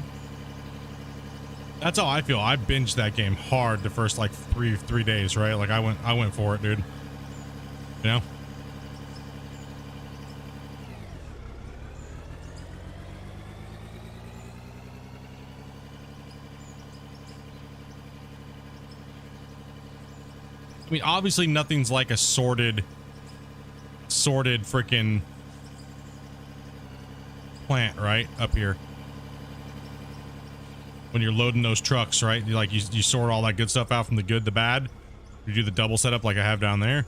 That's how I feel. I binged that game hard the first like three days, right? Like I went for it, dude. You know? I mean, obviously nothing's like a sorted freaking plant, right? Up here. When you're loading those trucks, right? You sort all that good stuff out from the good, the bad. You do the double setup like I have down there.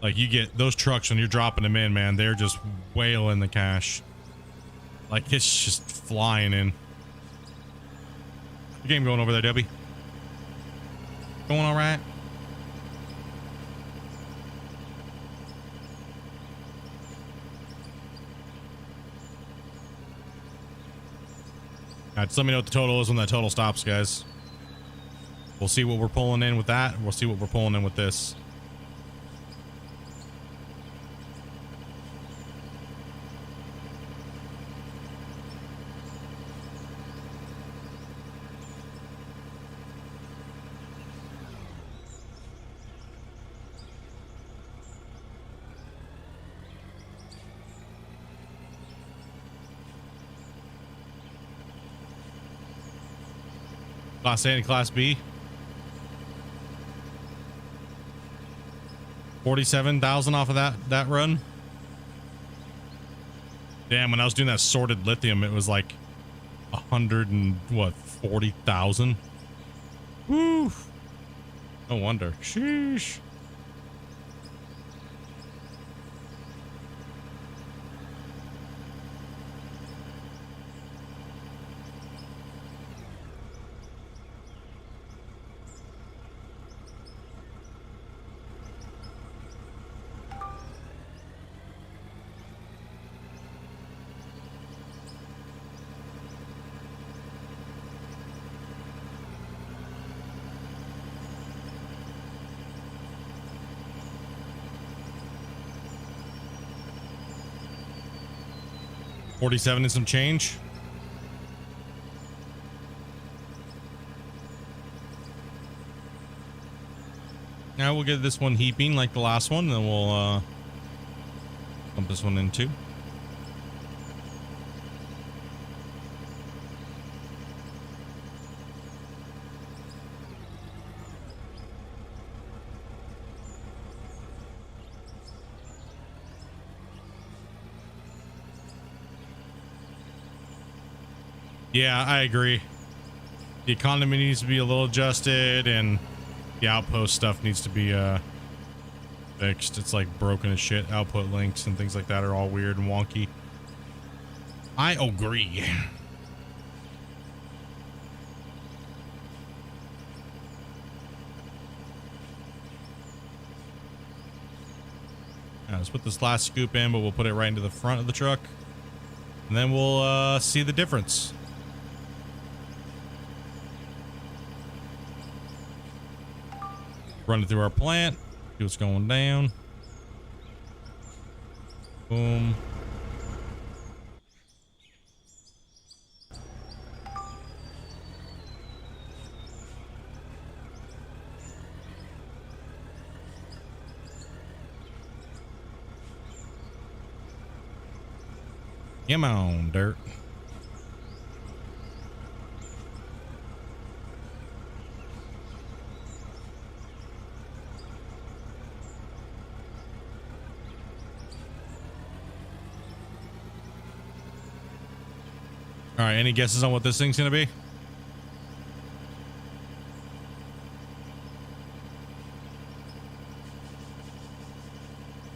Like you get those trucks when you're dropping them in, man, they're just wailing the cash. Like it's just flying in. The game going over there, Debbie? Going all right? Alright, just let me know what the total is when that total stops, guys. We'll see what we're pulling in with that. We'll see what we're pulling in with this. Class A and Class B. 47,000 off of that run. Damn, when I was doing that sorted lithium, it was like 40,000. Woo! No wonder. Sheesh. $47 and some change. Now we'll get this one heaping like the last one, then we'll dump this one in too. Yeah, I agree. The economy needs to be a little adjusted, and the outpost stuff needs to be fixed. It's like broken as shit. Output links and things like that are all weird and wonky. I agree. Now, let's put this last scoop in, but we'll put it right into the front of the truck, and then we'll see the difference. Run it through our plant, see what's going down. Boom. Come on, dirt. All right, any guesses on what this thing's gonna be?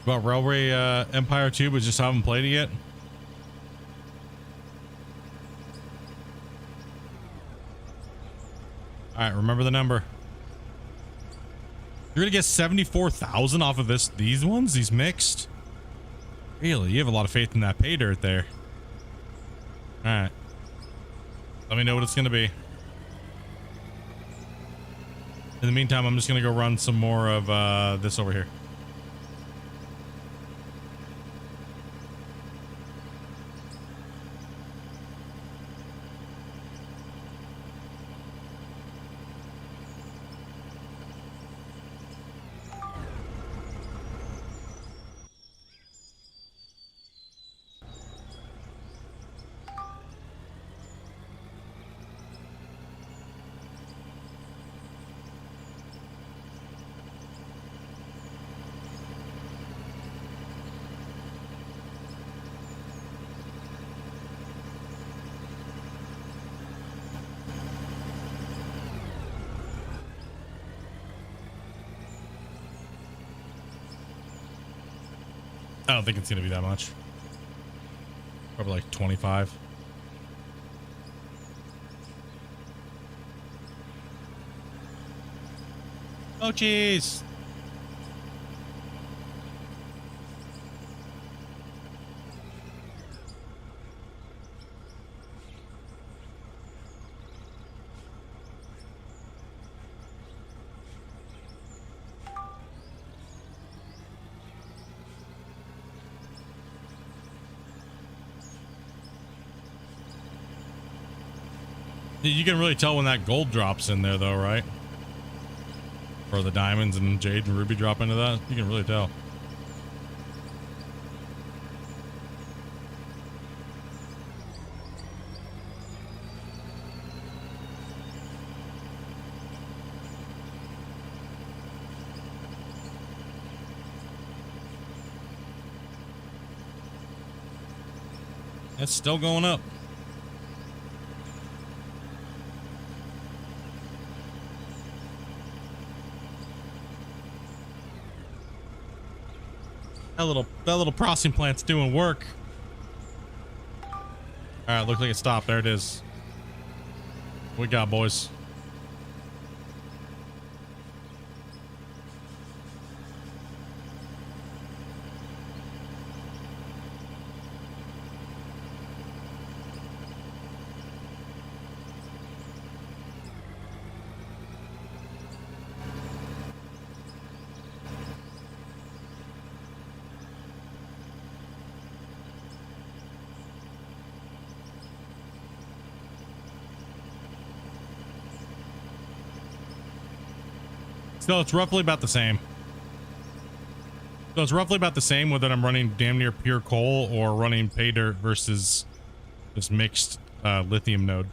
About Railway Empire 2, but just haven't played it yet. All right, remember the number. You're gonna get 74,000 off of these ones, these mixed. Really, you have a lot of faith in that pay dirt there. All right, let me know what it's gonna be. In the meantime, I'm just gonna go run some more of this over here. I don't think it's gonna be that much. Probably like 25. Oh, jeez. You can really tell when that gold drops in there, though, right? Or the diamonds and jade and ruby drop into that. You can really tell. It's still going up. That little processing plant's doing work. All right, looks like it stopped. There it is. What we got, boys? So it's roughly about the same. So it's roughly about the same whether I'm running damn near pure coal or running pay dirt versus this mixed lithium node.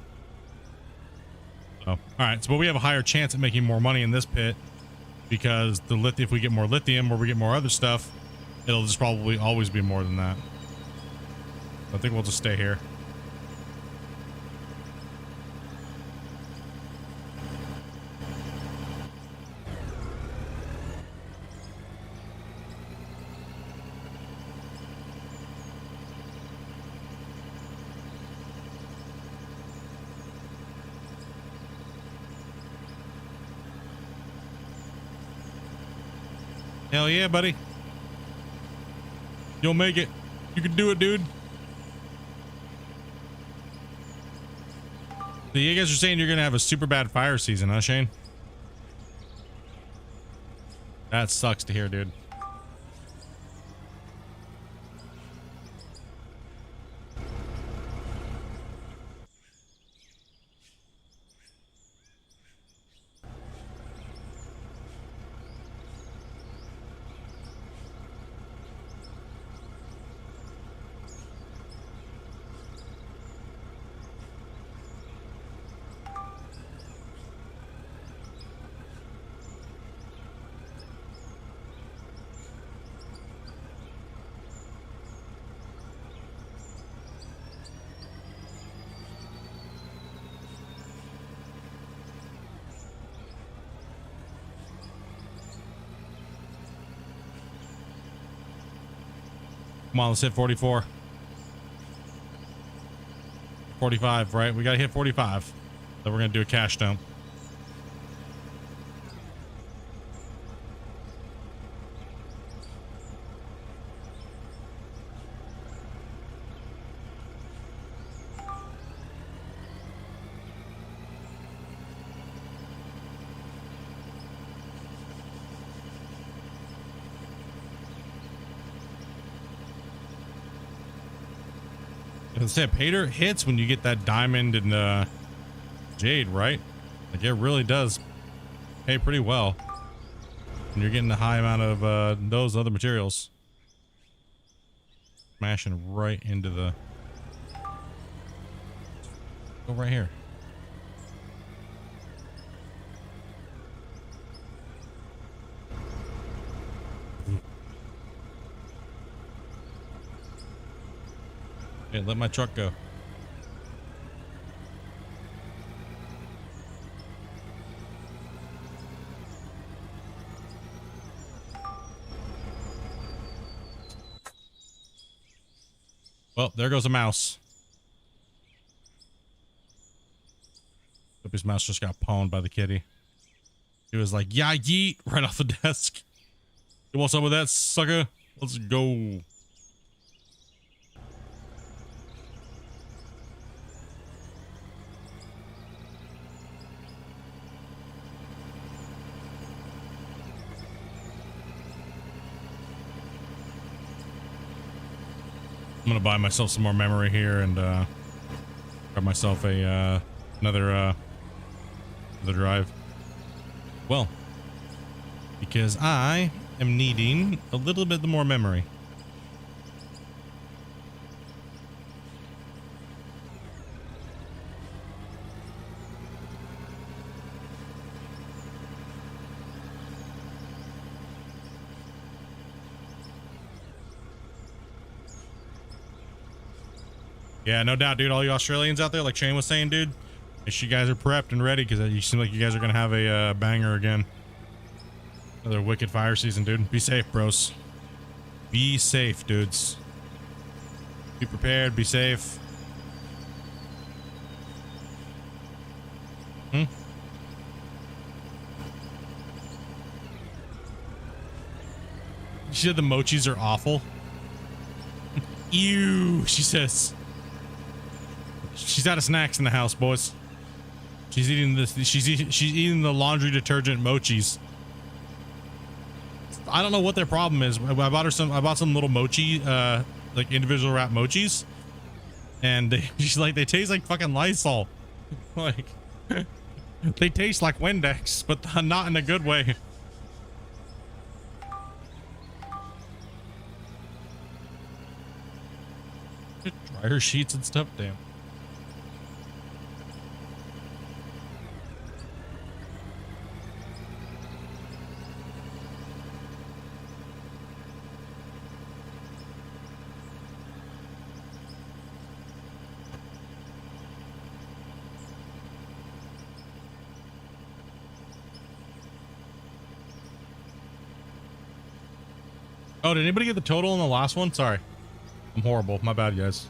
So, all right. So, but we have a higher chance at making more money in this pit because the lithium, if we get more lithium or we get more other stuff, it'll just probably always be more than that. I think we'll just stay here. Hell yeah, buddy. You'll make it. You can do it, dude. So you guys are saying you're going to have a super bad fire season, huh, Shane? That sucks to hear, dude. Come on, let's hit 44. 45, right? We gotta hit 45. Then we're gonna do a cash dump. I said, Pater hits when you get that diamond and jade, right? Like, it really does pay pretty well when you're getting a high amount of those other materials. Smashing right into the... Go right here. Hey, let my truck go. Well, there goes a mouse. Hope his mouse just got pwned by the kitty. He was like, yeah, yeet, right off the desk. You want some of that, sucker? Let's go. I'm gonna buy myself some more memory here and grab myself a another drive. Well, because I am needing a little bit more memory. Yeah, no doubt, dude. All you Australians out there, like Shane was saying, dude, make sure you guys are prepped and ready because you seem like you guys are gonna have a banger again. Another wicked fire season, dude. Be safe, bros. Be safe, dudes. Be prepared. Be safe. She said the mochis are awful. Ew, she says. She's out of snacks in the house, boys. She's eating this. She's eating the laundry detergent mochis. I don't know what their problem is. I bought her some. I bought some little mochi, like individual wrap mochis, and she's like, they taste like fucking Lysol. Like, they taste like Windex, but not in a good way. Dry her sheets and stuff. Damn. Oh, did anybody get the total in the last one? Sorry. I'm horrible. My bad, guys.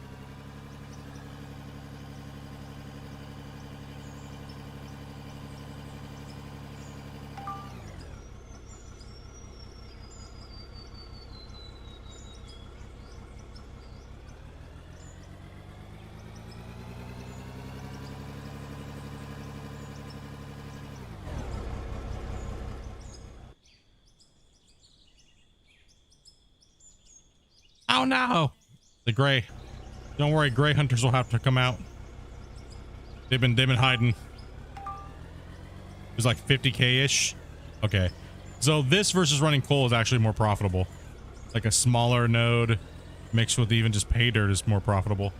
Oh no! The gray. Don't worry, gray hunters will have to come out. They've been hiding. It was like 50k-ish. Okay. So this versus running coal is actually more profitable. Like a smaller node mixed with even just pay dirt is more profitable.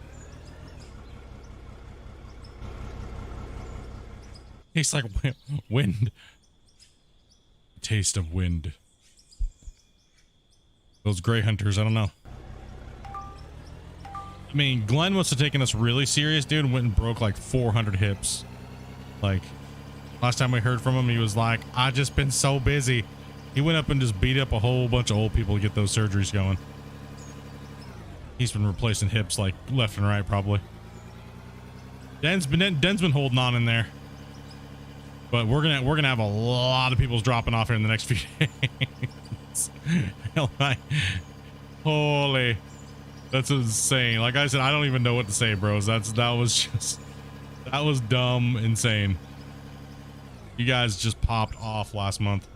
Tastes like wind. Taste of wind. Those gray hunters, I don't know. I mean, Glenn must have taken us really serious, dude, and went and broke like 400 hips. Like, last time we heard from him, he was like, I just been so busy. He went up and just beat up a whole bunch of old people to get those surgeries going. He's been replacing hips like left and right, probably. Den's been holding on in there. But we're gonna have a lot of people's dropping off here in the next few days. Holy, that's insane. Like I said, I don't even know what to say, bros. That was dumb insane. You guys just popped off last month.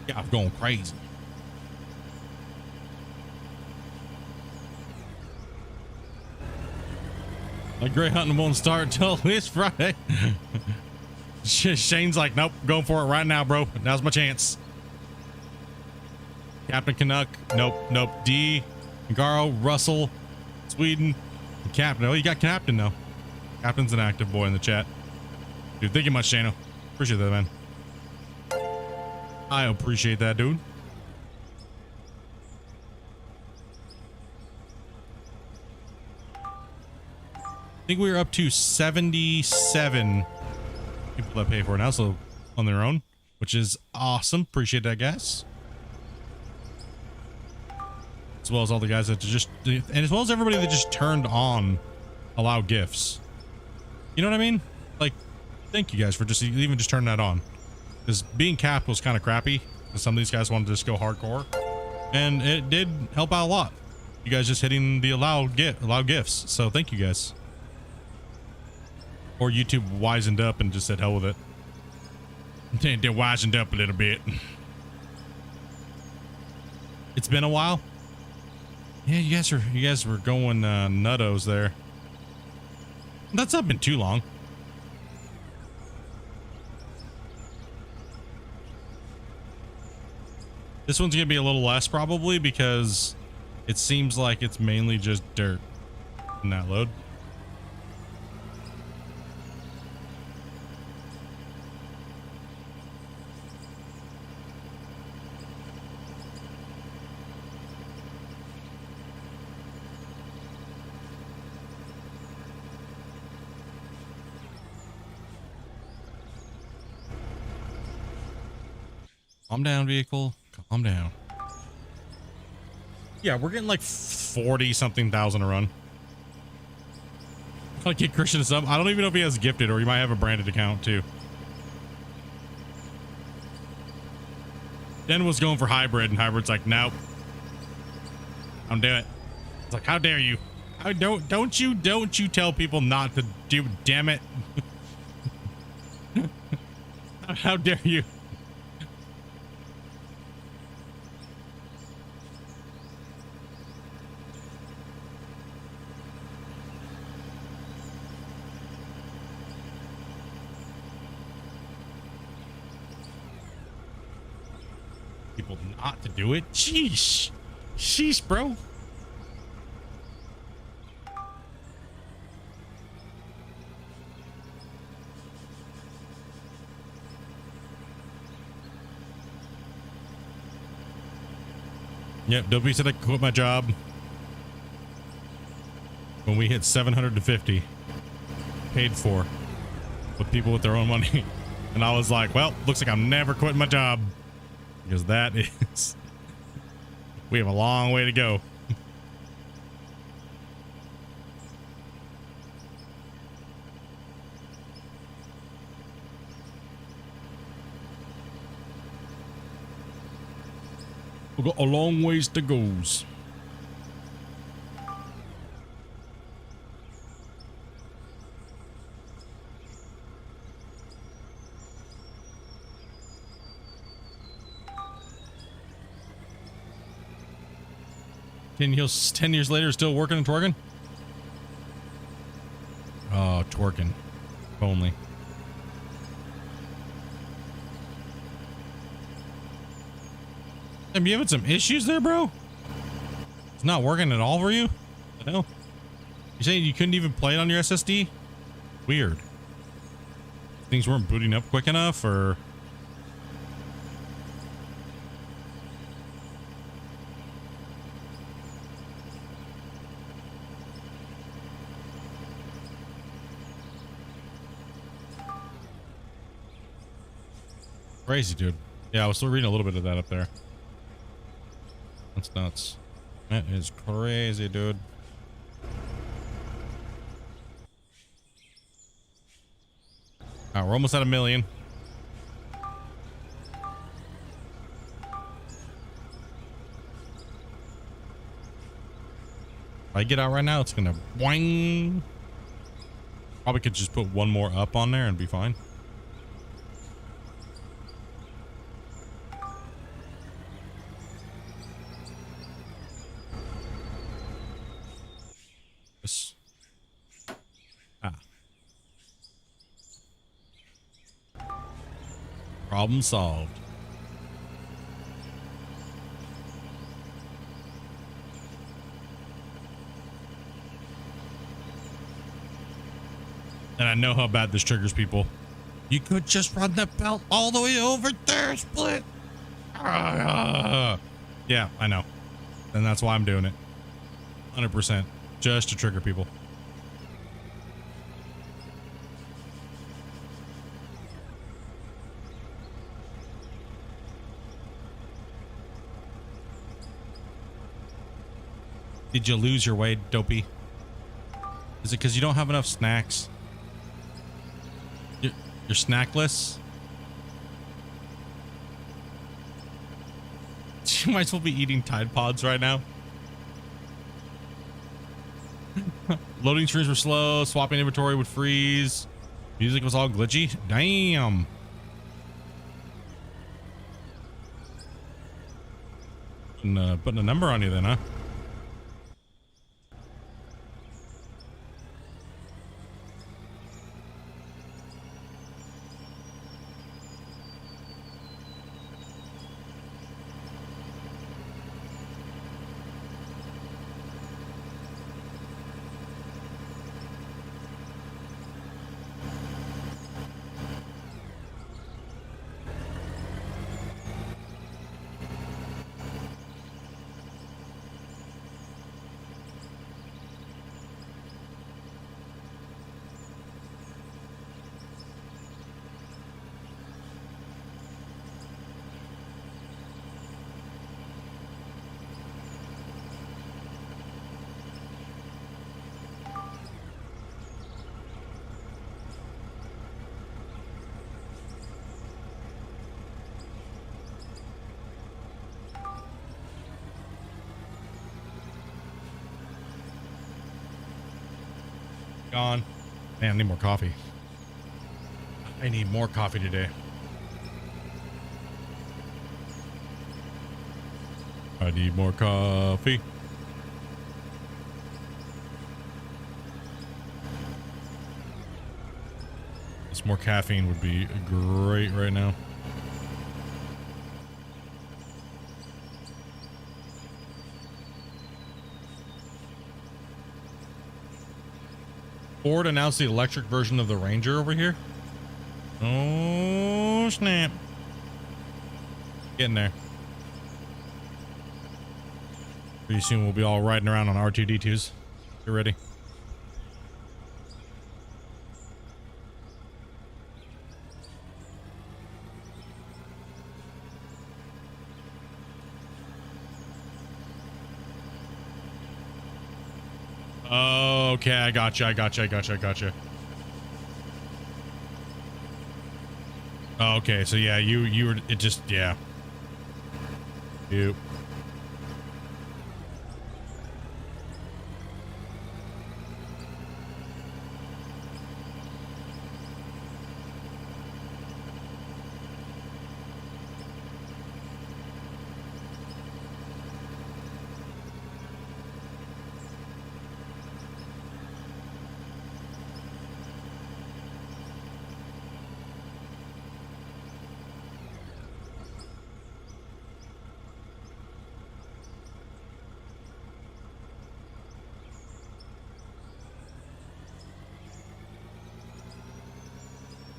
Yeah, I'm going crazy. Like Gray hunting won't start until this Friday. Shane's like, nope, going for it right now, bro. Now's my chance. Captain Canuck, nope. D, Garo, Russell, Sweden, and Captain. Oh, you got Captain now. Captain's an active boy in the chat. Dude, thank you much, Shano. Appreciate that, man. I appreciate that, dude. I think we're up to 77 people that pay for it now, so on their own, which is awesome. Appreciate that, guys. As well as all the guys that just, and as well as everybody that just turned on allow gifts. You know what I mean? Like, thank you guys for just even just turning that on. Because being capped was kind of crappy. Because some of these guys wanted to just go hardcore. And it did help out a lot. You guys just hitting the allow gifts. So thank you guys. Or YouTube wisened up and just said hell with it. They wisened up a little bit. It's been a while. Yeah, you guys were going nuttos there. That's not been too long. This one's gonna be a little less probably because it seems like it's mainly just dirt in that load. Calm down, vehicle. Calm down. Yeah, we're getting like 40 something thousand a run. I'll get Christian a sub. I don't even know if he has gifted or he might have a branded account too. Den was going for hybrid and hybrid's like, nope. Don't do it. It's like, how dare you? Don't you tell people not to do, damn it. How dare you? People not to do it. Sheesh. Sheesh, bro. Yep, W said I quit my job when we hit 750 paid for with people with their own money. And I was like, well, looks like I'm never quitting my job. Because that is, we have a long way to go. We've got a long ways to goes. Ten years later, still working and twerking? Oh, twerking. If only. Am you having some issues there, bro? It's not working at all for you? I know. You saying you couldn't even play it on your SSD? Weird. Things weren't booting up quick enough, or... Crazy, dude. Yeah, I was still reading a little bit of that up there. That's nuts. That is crazy, dude. All right, we're almost at 1 million. If I get out right now, it's gonna boing. Probably could just put one more up on there and be fine. Yes. Ah. Problem solved. And I know how bad this triggers people. You could just run the belt all the way over there, Split. Yeah, I know. And that's why I'm doing it. 100%. Just to trigger people. Did you lose your way, Dopey? Is it because you don't have enough snacks? You're snackless? You might as well be eating Tide Pods right now. Loading screens were slow. Swapping inventory would freeze. Music was all glitchy. Damn. Putting a number on you then, huh? Gone. Man, I need more coffee. I need more coffee today. I need more coffee. This more caffeine would be great right now. Ford announced the electric version of the Ranger over here. Oh, snap. Getting there. Pretty soon we'll be all riding around on R2-D2s. Get ready. Okay, I gotcha. Okay, so yeah, you were, it just, yeah. You.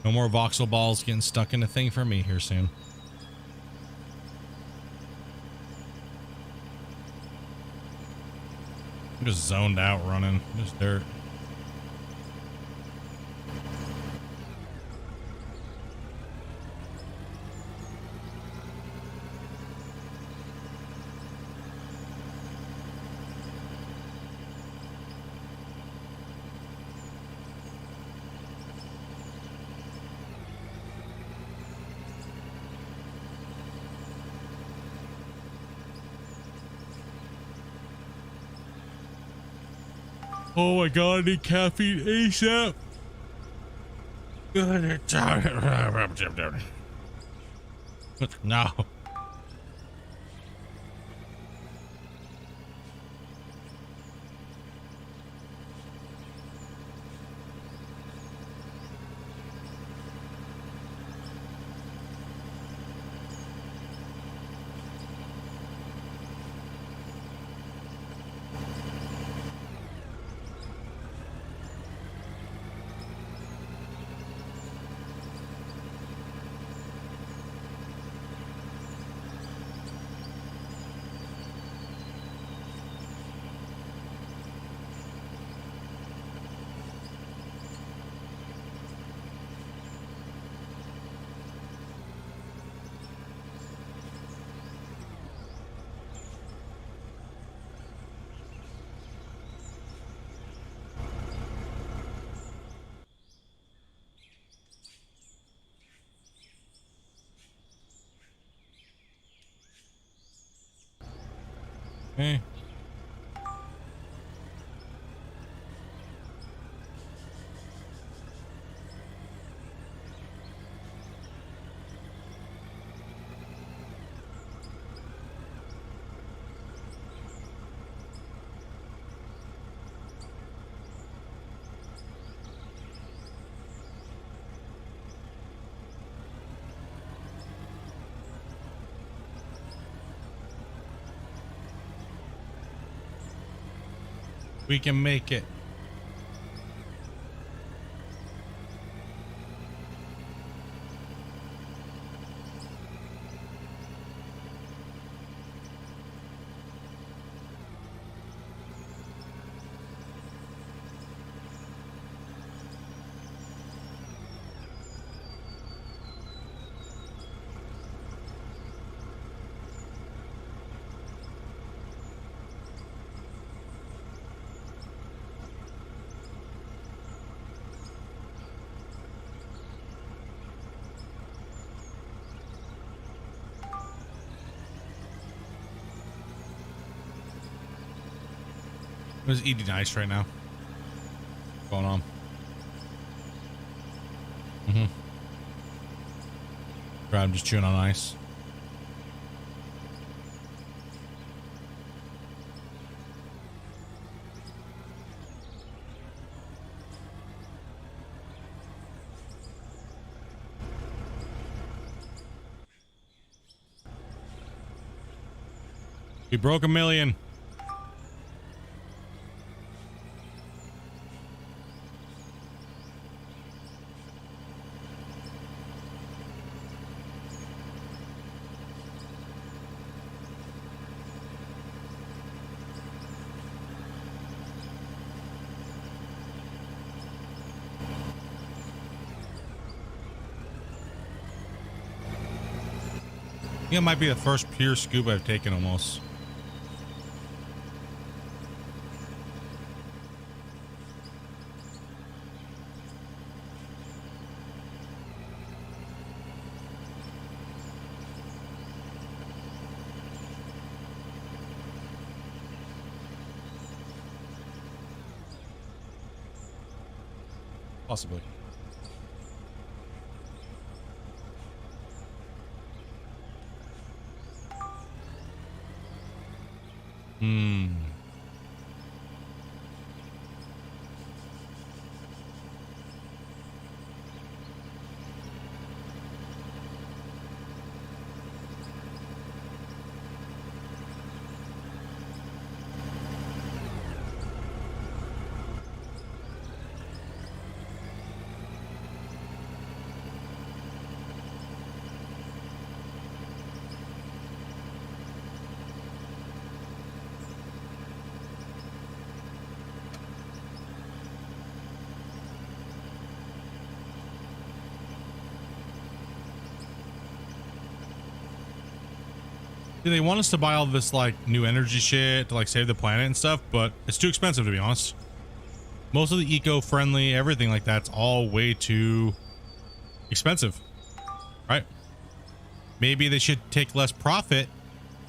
No more voxel balls getting stuck in a thing for me here soon. I'm just zoned out running. Just dirt. Oh my god, I need caffeine ASAP. No. Okay. We can make it. I'm just eating ice right now. What's going on? Right, I'm just chewing on ice. We broke 1 million. I think it might be the first pure scuba I've taken almost. Possibly. They want us to buy all this like new energy shit to like save the planet and stuff, but it's too expensive, to be honest. Most of the eco-friendly everything like that's all way too expensive, right? Maybe they should take less profit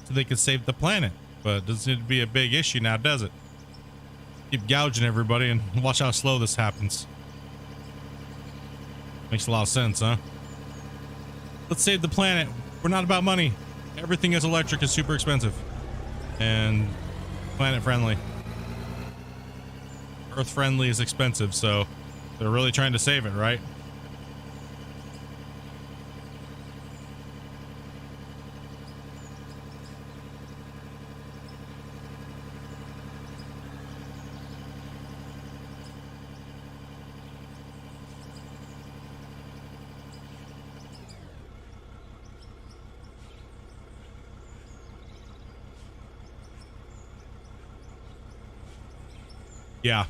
so they could save the planet, but it doesn't seem to be a big issue now, does it? Keep gouging everybody and watch how slow this happens. Makes a lot of sense, huh? Let's save the planet. We're not about money. Everything is electric is super expensive and planet friendly. Earth friendly is expensive, so they're really trying to save it, right? Yeah.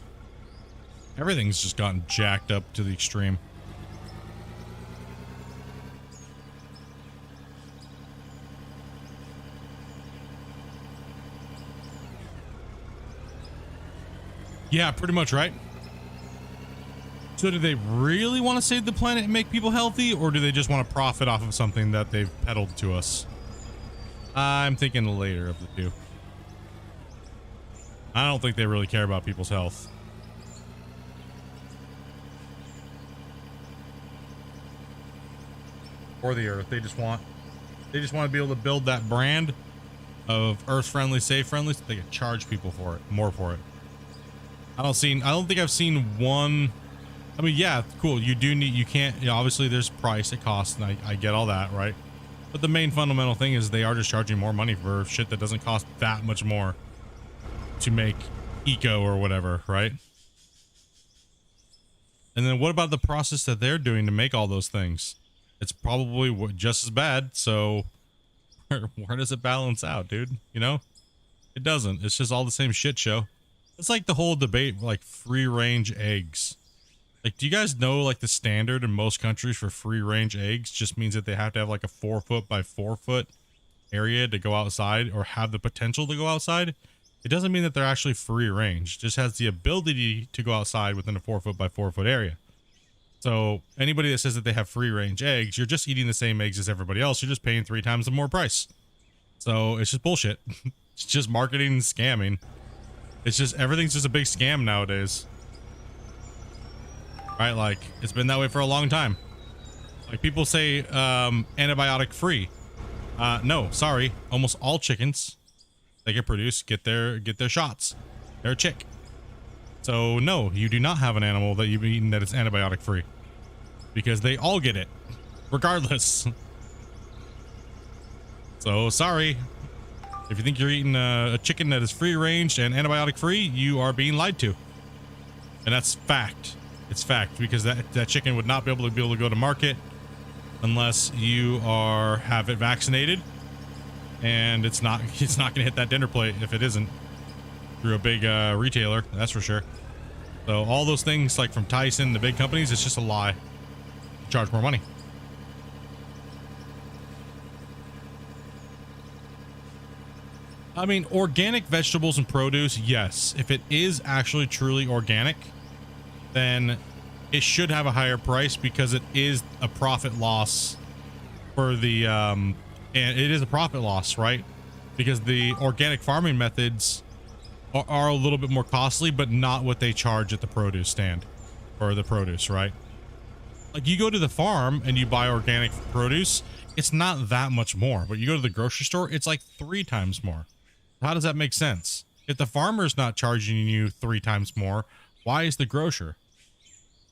Everything's just gotten jacked up to the extreme. Yeah, pretty much, right? So do they really want to save the planet and make people healthy, or do they just want to profit off of something that they've peddled to us? I'm thinking the later of the two. I don't think they really care about people's health. Or the earth. They just want to be able to build that brand of earth friendly, safe friendly, so they can charge people for it, more for it. I don't think I've seen one. I mean, yeah, cool. You can't, you know, obviously there's price, it costs, and I get all that, right? But the main fundamental thing is they are just charging more money for shit that doesn't cost that much more to make eco or whatever, right? And then what about the process that they're doing to make all those things? It's probably just as bad. So where does it balance out, dude? You know, it doesn't. It's just all the same shit show. It's like the whole debate, like free range eggs. Like, do you guys know, like, the standard in most countries for free range eggs just means that they have to have like a 4 foot by 4 foot area to go outside, or have the potential to go outside. It doesn't mean that they're actually free range. It just has the ability to go outside within a 4 foot by 4 foot area. So anybody that says that they have free range eggs, you're just eating the same eggs as everybody else. You're just paying 3 times the more price. So it's just bullshit. It's just marketing and scamming. It's just, everything's just a big scam nowadays. Right? Like, it's been that way for a long time. Like, people say antibiotic free. No, sorry. Almost all chickens they can produce get their shots. They're a chick. So no, you do not have an animal that you've eaten that is antibiotic free, because they all get it regardless. So sorry, if you think you're eating a chicken that is free range and antibiotic free, you are being lied to. And that's fact. It's fact, because that chicken would not be able to go to market unless you have it vaccinated, and it's not going to hit that dinner plate if it isn't through a big retailer, that's for sure. So all those things, like from Tyson, the big companies, it's just a lie. Charge more money. I mean, organic vegetables and produce, yes. If it is actually truly organic, then it should have a higher price, because it is a profit loss for the and it is a profit loss, right? Because the organic farming methods are a little bit more costly, but not what they charge at the produce stand or the produce, right? Like, you go to the farm and you buy organic produce, it's not that much more, but you go to the grocery store, it's like 3 times more. How does that make sense? If the farmer's not charging you 3 times more, why is the grocer?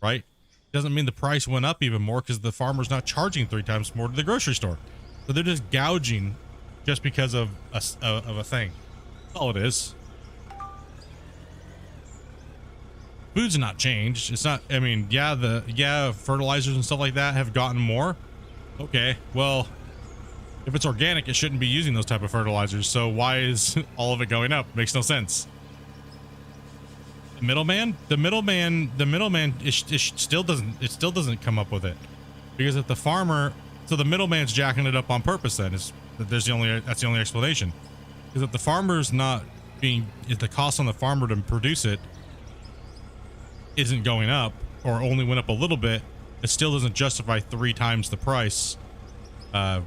Right? Doesn't mean the price went up even more because the farmer's not charging 3 times more to the grocery store. So they're just gouging just because of a thing. That's all it is. Food's not changed. It's not, I mean, yeah, fertilizers and stuff like that have gotten more. Okay, well, if it's organic, it shouldn't be using those type of fertilizers. So why is all of it going up? Makes no sense. The middleman, it still doesn't come up with it, because if the farmer, so the middleman's jacking it up on purpose, then that's the only explanation. Because if the farmer's not being, if the cost on the farmer to produce it isn't going up, or only went up a little bit, it still doesn't justify 3 times the price to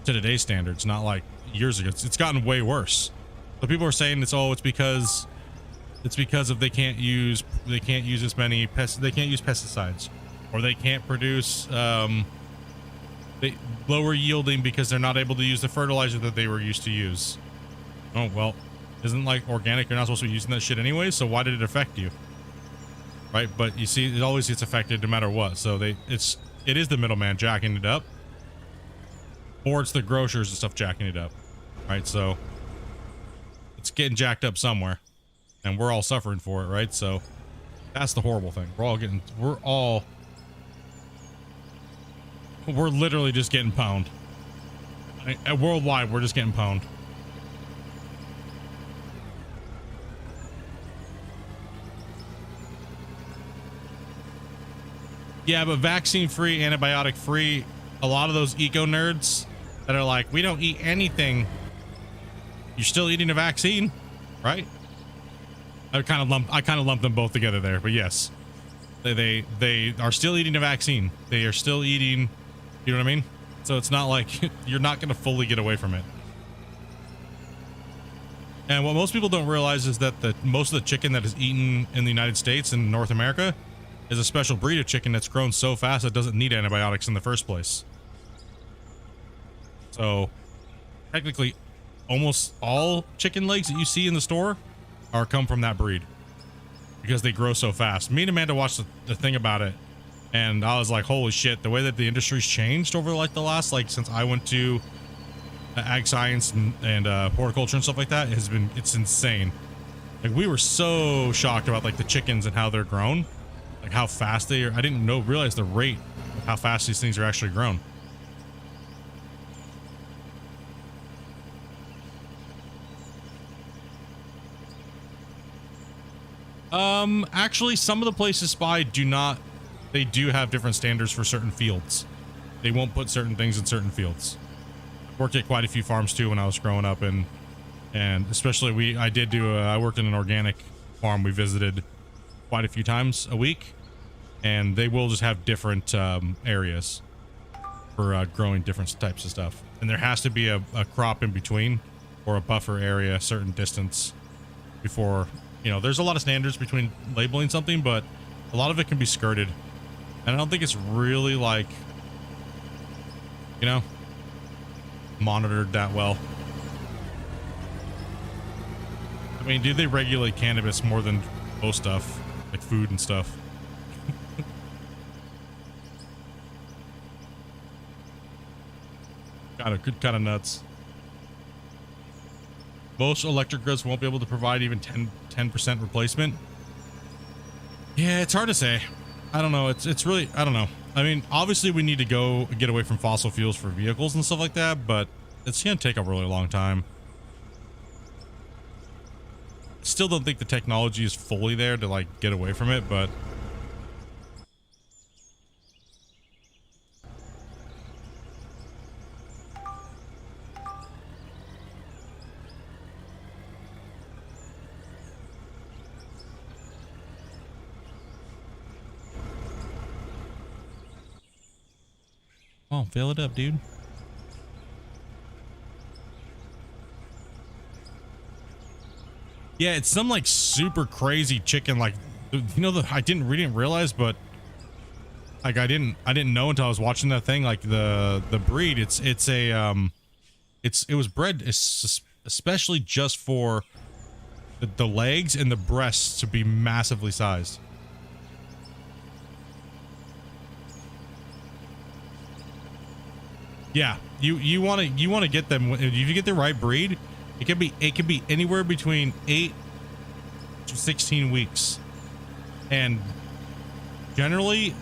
today's standards. Not like years ago. It's gotten way worse. So people are saying it's because It's because of they can't use as many they can't use pesticides, or they can't produce they lower yielding because they're not able to use the fertilizer that they were used to use. Oh well, isn't like organic, you're not supposed to be using that shit anyway, so why did it affect you? Right? But you see, it always gets affected no matter what. So it is the middleman jacking it up, or it's the grocers and stuff jacking it up, right? So it's getting jacked up somewhere, and we're all suffering for it, right? So that's the horrible thing. We're literally just getting pwned. Worldwide, we're just getting pwned. Yeah, but vaccine-free, antibiotic-free, a lot of those eco nerds that are like, we don't eat anything. You're still eating a vaccine, right? I kind of lump them both together there, but yes, they are still eating a vaccine. They are still eating, you know what I mean? So it's not like you're not going to fully get away from it. And what most people don't realize is that most of the chicken that is eaten in the United States and North America is a special breed of chicken that's grown so fast it doesn't need antibiotics in the first place. So technically almost all chicken legs that you see in the store come from that breed because they grow so fast. Me and Amanda watched the thing about it, and I was like, holy shit, the way that the industry's changed over like the last, like since I went to ag science and horticulture and stuff like that, it's insane. Like we were so shocked about like the chickens and how they're grown. Like how fast they are. I didn't realize the rate of how fast these things are actually grown. Actually, some of the places Spy they do have different standards for certain fields. They won't put certain things in certain fields. Worked at quite a few farms too when I was growing up, and especially I worked in an organic farm. We visited quite a few times a week, and they will just have different areas for growing different types of stuff, and there has to be a crop in between or a buffer area, a certain distance before, you know, there's a lot of standards between labeling something, but a lot of it can be skirted, and I don't think it's really like, you know, monitored that well. I mean, do they regulate cannabis more than most stuff, like food and stuff? kind of nuts. Most electric grids won't be able to provide even 10% replacement. Yeah, it's hard to say. I don't know. It's really, I don't know. I mean, obviously we need to get away from fossil fuels for vehicles and stuff like that, but it's going to take a really long time. Still don't think the technology is fully there to like get away from it, but oh, fill it up, dude. Yeah, it's some like super crazy chicken, like, you know, we didn't realize, but like I didn't know until I was watching that thing, like the breed, it was bred especially just for the legs and the breasts to be massively sized. Yeah, you want to get them, if you get the right breed, it could be anywhere between 8 to 16 weeks, and generally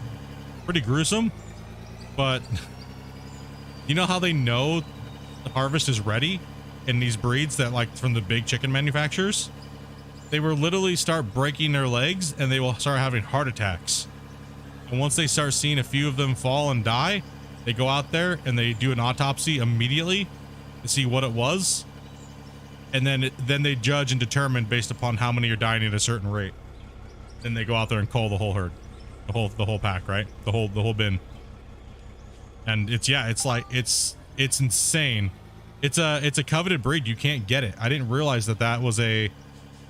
pretty gruesome. But you know how they know the harvest is ready in these breeds that, like, from the big chicken manufacturers? They will literally start breaking their legs and they will start having heart attacks. And once they start seeing a few of them fall and die, they go out there and they do an autopsy immediately to see what it was. And then they judge and determine based upon how many are dying at a certain rate. Then they go out there and cull the whole herd, the whole pack, right? The whole bin. And it's insane. It's a coveted breed. You can't get it. I didn't realize that was a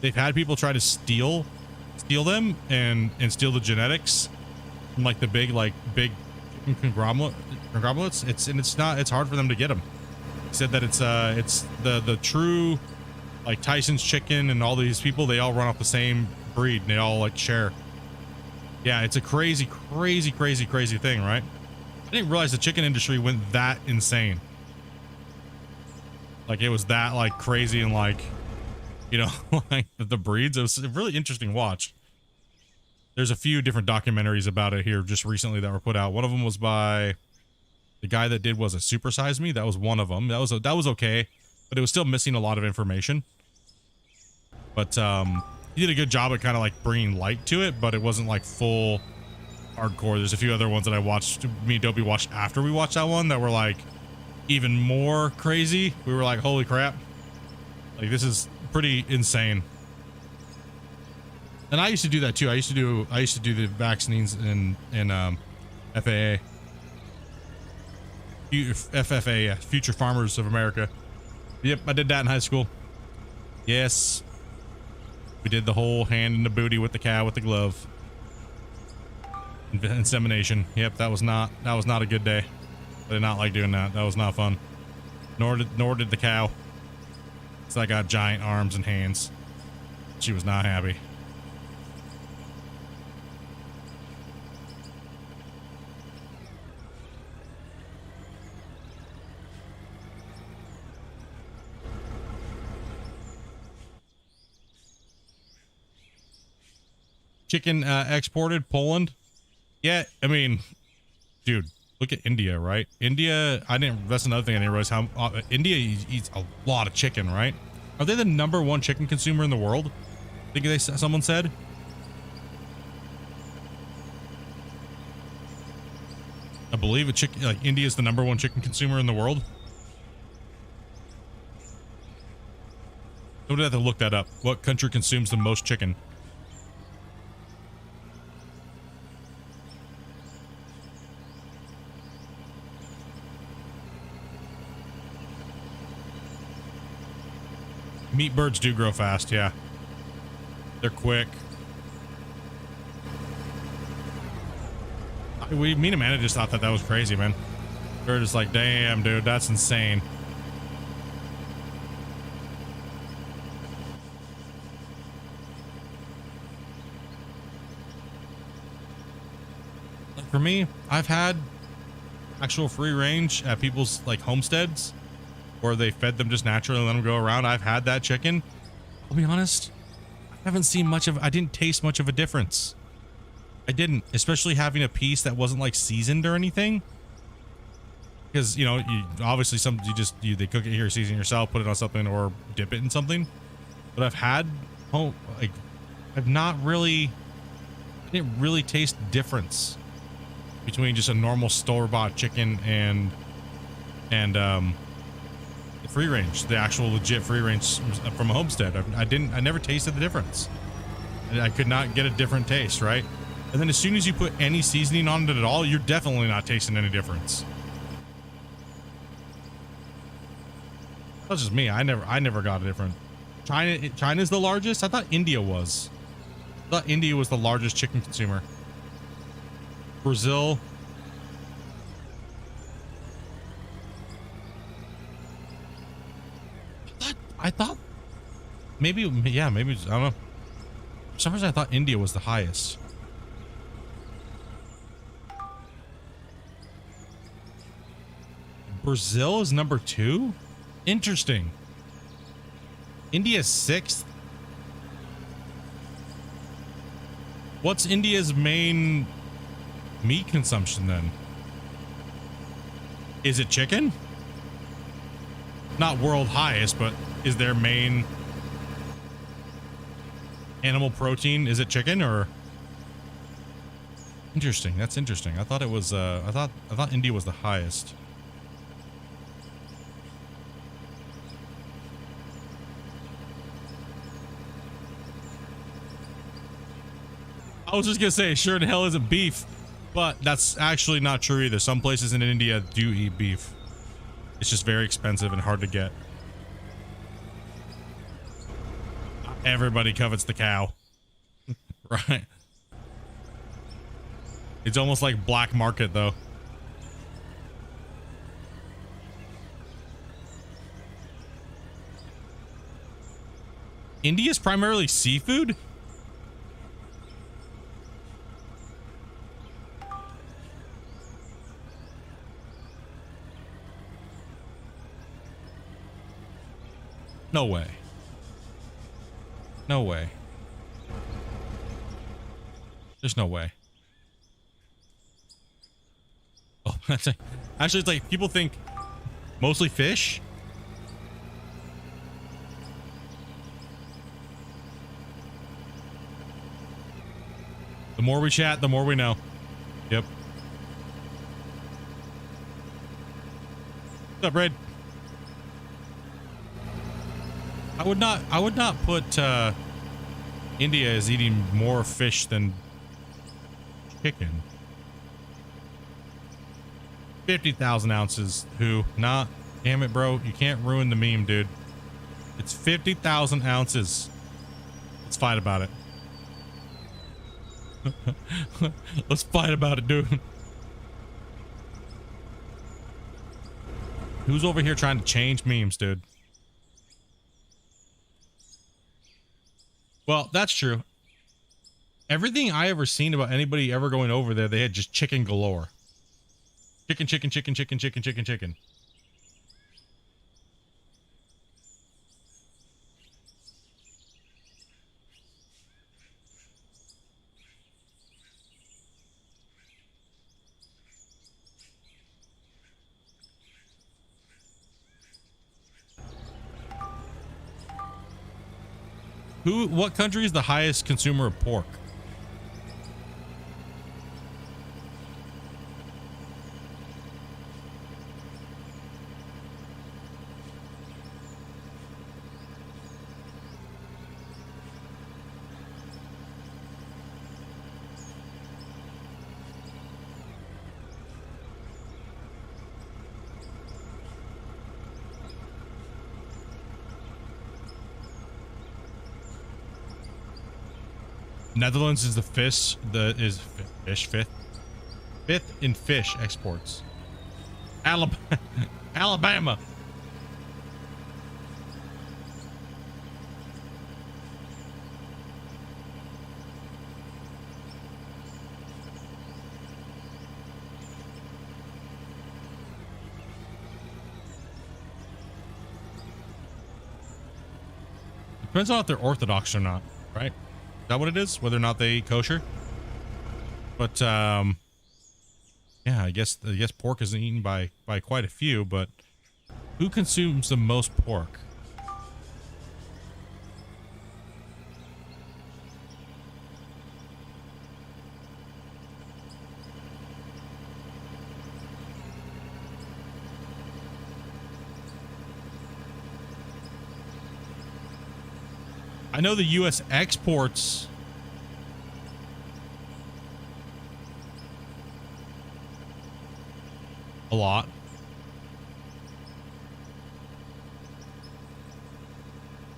they've had people try to steal them and steal the genetics from like the big conglomerates. It's hard for them to get them. He said that it's the true, like Tyson's chicken and all these people, they all run off the same breed and they all like share. Yeah, it's a crazy thing, right? I didn't realize the chicken industry went that insane. Like it was that like crazy and like, you know, like the breeds. It was a really interesting watch. There's a few different documentaries about it here just recently that were put out. One of them was by the guy that did was a Super Size Me. That was one of them. That was okay, but it was still missing a lot of information. But he did a good job at kind of like bringing light to it, but it wasn't like full hardcore. There's a few other ones that I watched, me and Dopey watched after we watched that one, that were like even more crazy. We were like, holy crap, like this is pretty insane. And I used to do that too. I used to do the vaccines in FAA, FFA, yeah, Future Farmers of America. Yep, I did that in high school. Yes, we did the whole hand in the booty with the cow with the glove. Insemination. Yep, that was not a good day. I did not like doing that. That was not fun. Nor did the cow. So I got giant arms and hands. She was not happy. Chicken exported Poland. Yeah, I mean, dude, look at India, right? India, that's another thing I didn't realize how India eats a lot of chicken, right? Are they the #1 chicken consumer in the world? I think someone said. I believe India is the #1 chicken consumer in the world. I would have to look that up. What country consumes the most chicken? Meat birds do grow fast, yeah. They're quick. Me and Amanda just thought that was crazy, man. We were just like, damn, dude, that's insane. Like for me, I've had actual free range at people's like homesteads, where they fed them just naturally and let them go around. I've had that chicken. I'll be honest, I didn't taste much of a difference. I didn't, especially having a piece that wasn't like seasoned or anything. Because, you know, obviously they cook it here, season it yourself, put it on something or dip it in something. But I've had, I didn't really taste difference between just a normal store-bought chicken and free range, the actual legit free range from a homestead. I never tasted the difference. I could not get a different taste, right? And then as soon as you put any seasoning on it at all, you're definitely not tasting any difference. That's just me. I never got a different. China's the largest? I thought India was. I thought India was the largest chicken consumer. Brazil. I thought maybe, yeah, maybe, I don't know. For some reason I thought India was the highest. Brazil is #2? Interesting. India's 6th. What's India's main meat consumption then? Is it chicken? Not world highest, but is their main animal protein, is it chicken or? Interesting. That's interesting. I thought it was I thought India was the highest. I was just gonna say, sure in hell isn't beef, but that's actually not true either. Some places in India do eat beef. It's just very expensive and hard to get. Everybody covets the cow. Right. It's almost like black market though. India's primarily seafood? No way. No way. There's no way. Oh, that's actually, it's like people think mostly fish. The more we chat, the more we know. Yep. What's up, Red? I would not put India as eating more fish than chicken. 50,000 ounces. Who? Nah. Damn it, bro. You can't ruin the meme, dude. It's 50,000 ounces. Let's fight about it. Let's fight about it, dude. Who's over here trying to change memes, dude? Well, that's true. Everything I ever seen about anybody ever going over there, they had just chicken galore. Chicken, chicken, chicken, chicken, chicken, chicken, chicken. What country is the highest consumer of pork? Netherlands is the fifth in fish exports. Alabama. Alabama. Depends on if they're Orthodox or not, right? Is that what it is? Whether or not they eat kosher? But yeah, I guess pork isn't eaten by quite a few, but who consumes the most pork? I know the US exports a lot.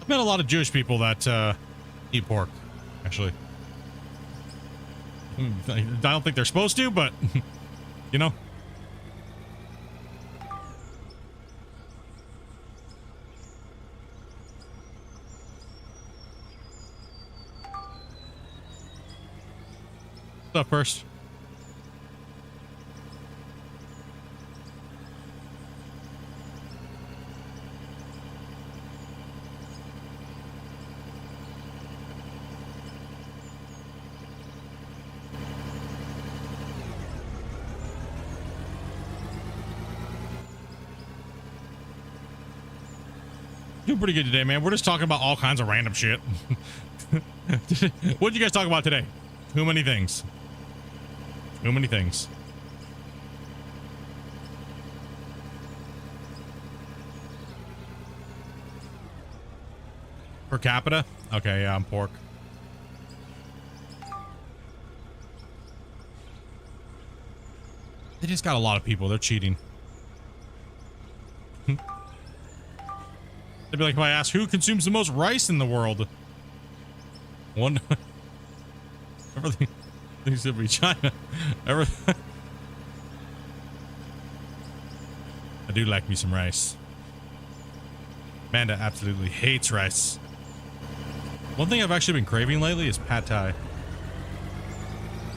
I've met a lot of Jewish people that eat pork, actually. I don't think they're supposed to, but you know. What's up first? Doing pretty good today, man. We're just talking about all kinds of random shit. What did you guys talk about today? Too many things. Too many things. Per capita? Okay, yeah, I'm pork. They just got a lot of people. They're cheating. They'd be like, if I ask who consumes the most rice in the world, One. Everything seems to be China. Everything. I do like me some rice. Amanda absolutely hates rice. One thing I've actually been craving lately is pad thai.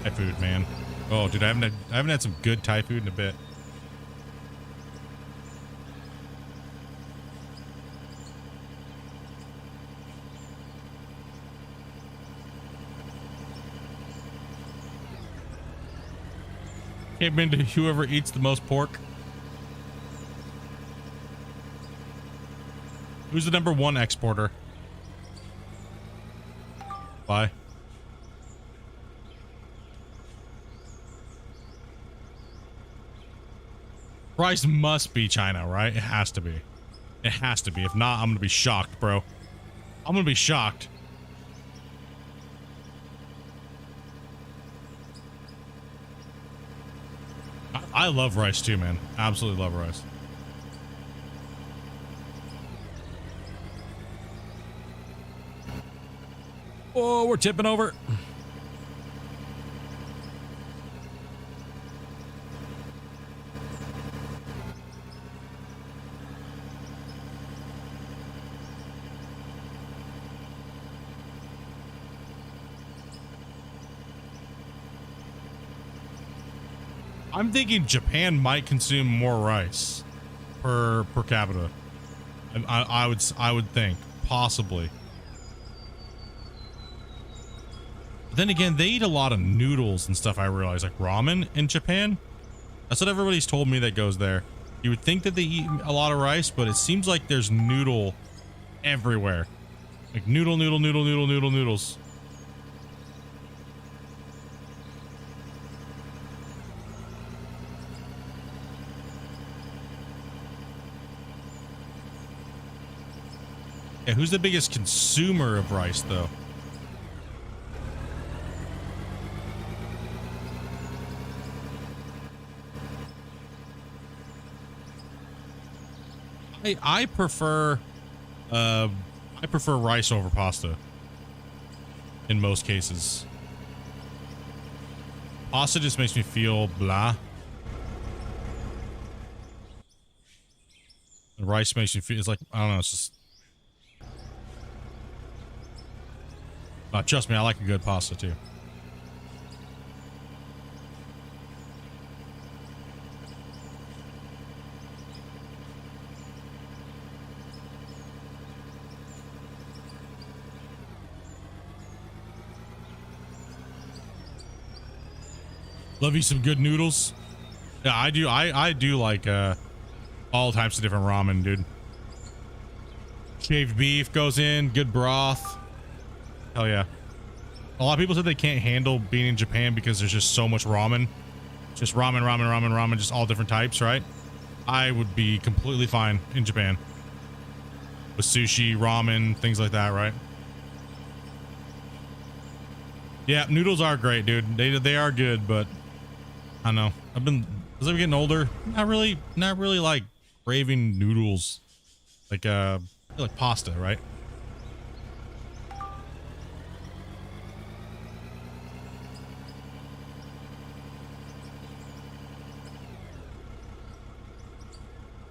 Thai food, man. Oh, dude, I haven't had some good Thai food in a bit. Came into whoever eats the most pork. Who's the #1 exporter? Bye. Rice must be China, right? It has to be. It has to be. If not, I'm gonna be shocked, bro. I'm gonna be shocked. I love rice too, man. Absolutely love rice. Oh, we're tipping over. I'm thinking Japan might consume more rice per capita. I would think possibly. But then again, they eat a lot of noodles and stuff. I realize, like ramen in Japan. That's what everybody's told me that goes there. You would think that they eat a lot of rice, but it seems like there's noodle everywhere. Like noodles. Yeah, who's the biggest consumer of rice, though? I prefer rice over pasta in most cases. Pasta just makes me feel blah. The rice makes me feel, it's like, I don't know, it's just, trust me, I like a good pasta too. Love you some good noodles. Yeah, I do. I do like all types of different ramen, dude. Shaved beef goes in, good broth. Hell yeah. A lot of people said they can't handle being in Japan because there's just so much ramen. Just ramen, just all different types, right? I would be completely fine in Japan. With sushi, ramen, things like that, right? Yeah, noodles are great, dude. They are good, but I don't know. As I'm getting older, not really like craving noodles. Like pasta, right?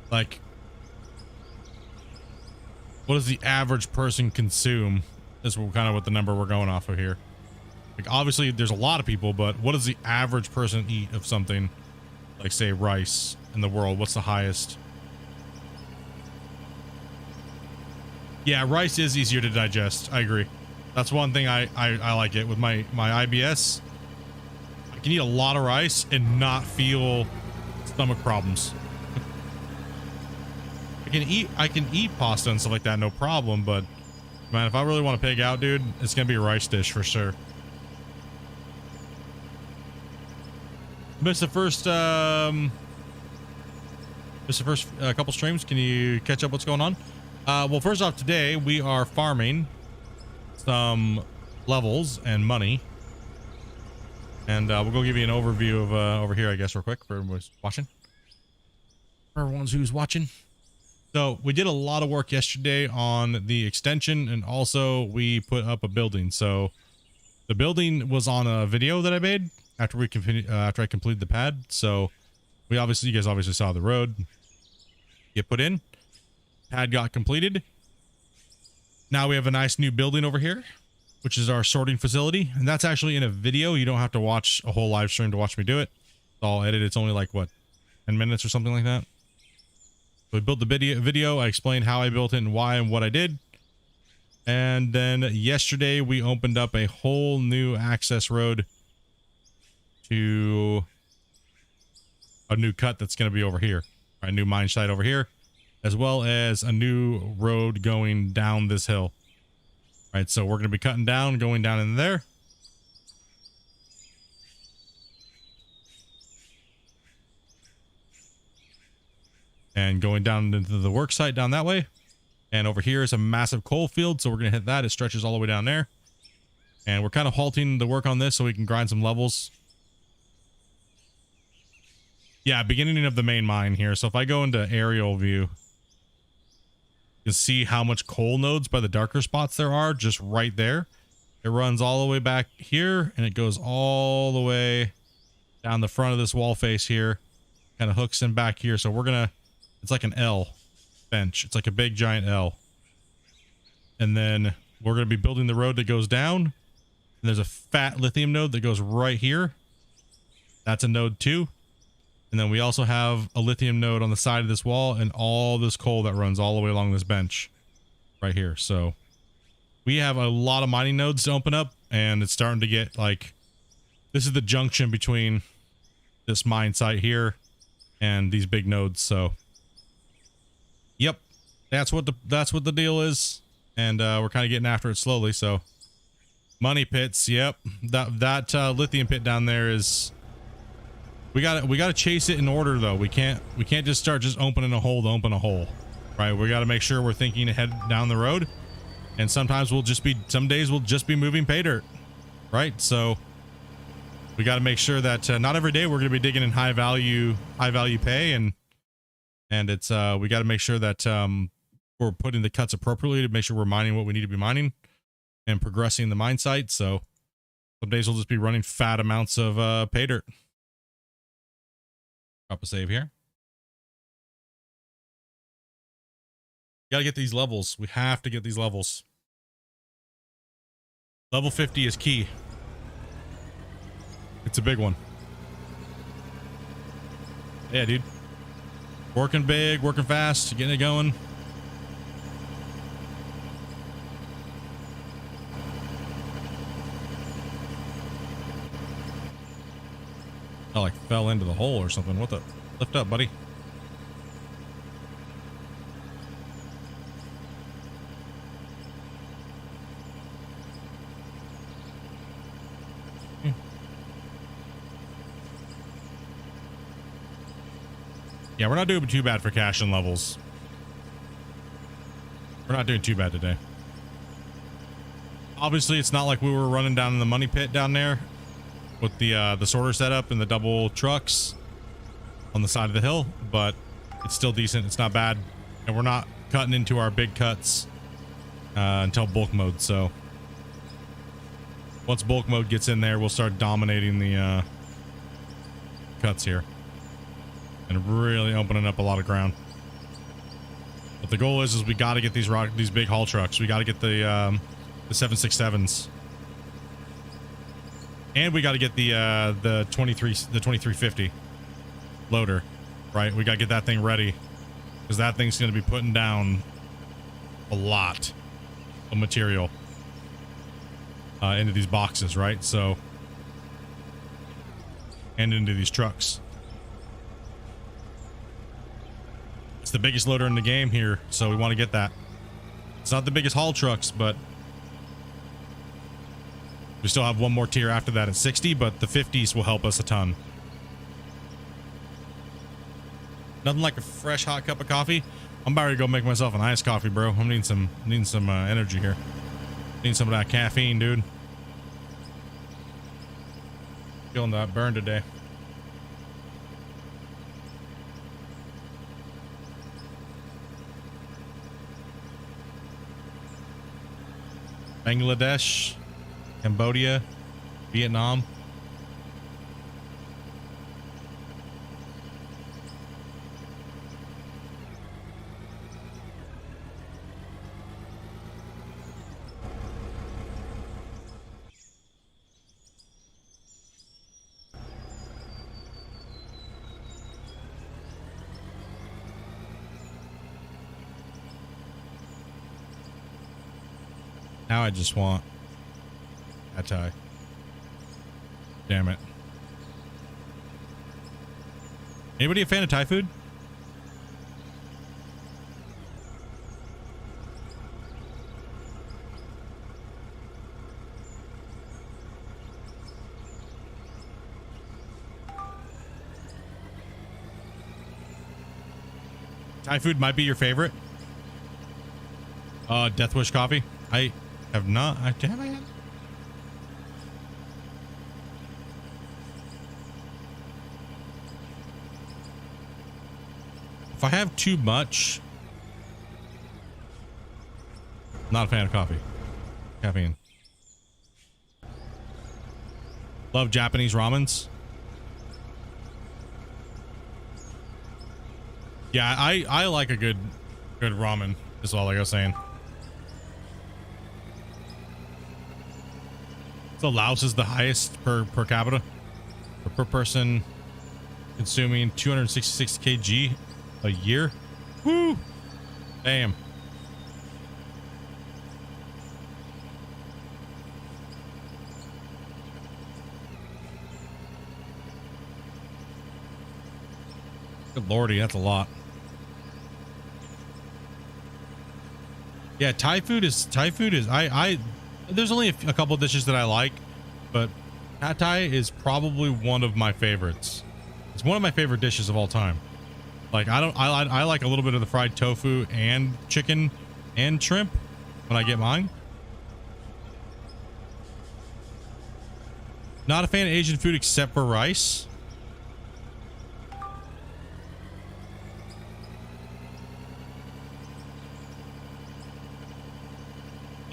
Like, what does the average person consume? Is kind of what the number we're going off of here. Like, obviously there's a lot of people, but what does the average person eat of something like, say, rice in the world? What's the highest? Yeah, rice is easier to digest. I agree. That's one thing I like it with my IBS. I can eat a lot of rice and not feel stomach problems. I can eat pasta and stuff like that, no problem, but man, if I really want to pig out, dude, it's gonna be a rice dish for sure. Missed the first couple streams. Can you catch up what's going on? Well, first off, today we are farming some levels and money, and we'll go give you an overview of over here, I guess, real quick for everyone who's watching. For everyone who's watching. So we did a lot of work yesterday on the extension, and also we put up a building. So the building was on a video that I made after after I completed the pad. So you guys obviously saw the road get put in, pad got completed. Now we have a nice new building over here, which is our sorting facility. And that's actually in a video. You don't have to watch a whole live stream to watch me do it. It's all edited. It's only like what, 10 minutes or something like that. So we built the video. I explained how I built it and why and what I did. And then yesterday we opened up a whole new access road to a new cut that's going to be over here. A new mine site over here, as well as a new road going down this hill. Right, so we're going to be cutting down, going down in there. And going down into the work site down that way. And over here is a massive coal field, so we're going to hit that. It stretches all the way down there. And we're kind of halting the work on this so we can grind some levels. Yeah, beginning of the main mine here. So if I go into aerial view, you can see how much coal nodes by the darker spots there are just right there. It runs all the way back here, and it goes all the way down the front of this wall face here. Kind of hooks in back here. So we're going to... It's like an L bench. It's like a big giant L. And then we're going to be building the road that goes down. And there's a fat lithium node that goes right here. That's a node 2. And then we also have a lithium node on the side of this wall and all this coal that runs all the way along this bench right here. So we have a lot of mining nodes to open up, and it's starting to get like, this is the junction between this mine site here and these big nodes. So yep, that's what the deal is. And we're kind of getting after it slowly. So money pits. Yep. That lithium pit down there is, we gotta chase it in order though. We can't just start just opening a hole to open a hole, right? We got to make sure we're thinking ahead down the road. And sometimes some days we'll just be moving pay dirt, right? So we got to make sure that not every day we're going to be digging in high value pay, and it's we got to make sure that we're putting the cuts appropriately to make sure we're mining what we need to be mining and progressing the mine site. So some days we'll just be running fat amounts of pay dirt. Drop a save here. Got to get these levels. We have to get these levels. Level 50 is key. It's a big one. Yeah, dude. Working big, working fast, getting it going. I like fell into the hole or something. What the? Lift up, buddy. Yeah, we're not doing too bad for cash and levels. We're not doing too bad today. Obviously, it's not like we were running down in the money pit down there with the sorter setup and the double trucks on the side of the hill, but it's still decent. It's not bad, and we're not cutting into our big cuts until bulk mode. So once bulk mode gets in there, we'll start dominating the cuts here and really opening up a lot of ground. But the goal is we got to get these big haul trucks. We got to get the 767s. And we got to get the 2350 loader, right? We got to get that thing ready, because that thing's going to be putting down a lot of material into these boxes, right? So, and into these trucks. It's the biggest loader in the game here, so we want to get that. It's not the biggest haul trucks, but we still have one more tier after that at 60, but the 50s will help us a ton. Nothing like a fresh hot cup of coffee. I'm about to go make myself an iced coffee, bro. I'm needing some energy here. Need some of that caffeine, dude. Feeling that burn today. Bangladesh, Cambodia, Vietnam. Now I just want pad thai. Damn it. Anybody a fan of Thai food? Thai food might be your favorite. Death Wish coffee. I have not. Have I had? If I have too much, not a fan of coffee. Caffeine. Love Japanese ramens. Yeah, I like a good ramen is all like I was saying. So Laos is the highest per capita or per person, consuming 266 kg a year. Woo! Damn. Good lordy, that's a lot. Yeah, Thai food is I there's only a couple of dishes that I like, but pad thai is probably one of my favorites. It's one of my favorite dishes of all time. Like I like a little bit of the fried tofu and chicken and shrimp when I get mine. Not a fan of Asian food except for rice.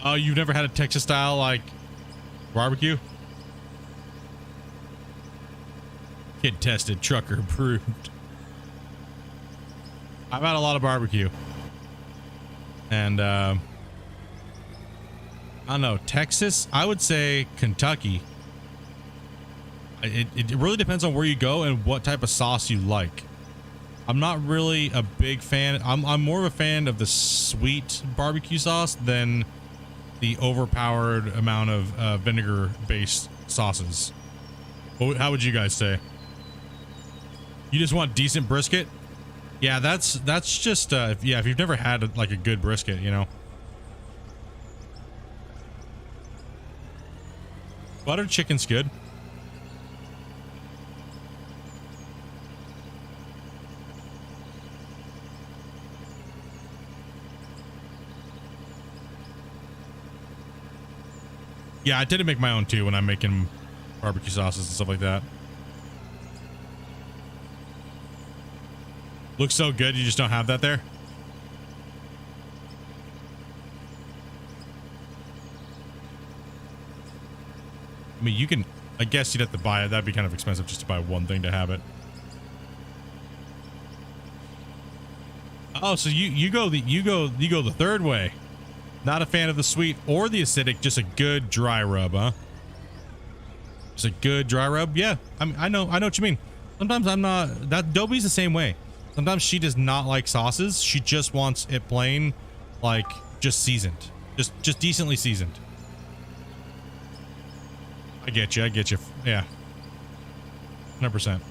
Oh, you've never had a Texas style like barbecue? Kid tested, trucker approved. I've had a lot of barbecue. And I don't know, Texas, I would say Kentucky. It really depends on where you go and what type of sauce you like. I'm not really a big fan. I'm more of a fan of the sweet barbecue sauce than the overpowered amount of vinegar based sauces. How would you guys say? You just want decent brisket? Yeah, that's just yeah, if you've never had like a good brisket, you know. Buttered chicken's good. Yeah, I tend to make my own too when I'm making barbecue sauces and stuff like that. Looks so good, you just don't have that there? I mean, you can, I guess you'd have to buy it. That'd be kind of expensive just to buy one thing to have it. Oh, so you go the third way. Not a fan of the sweet or the acidic, just a good dry rub, huh? Just a good dry rub? Yeah, I know what you mean. Sometimes I'm not, that Dobie's the same way. Sometimes she does not like sauces. She just wants it plain, like just seasoned, just decently seasoned. I get you. Yeah. 100%.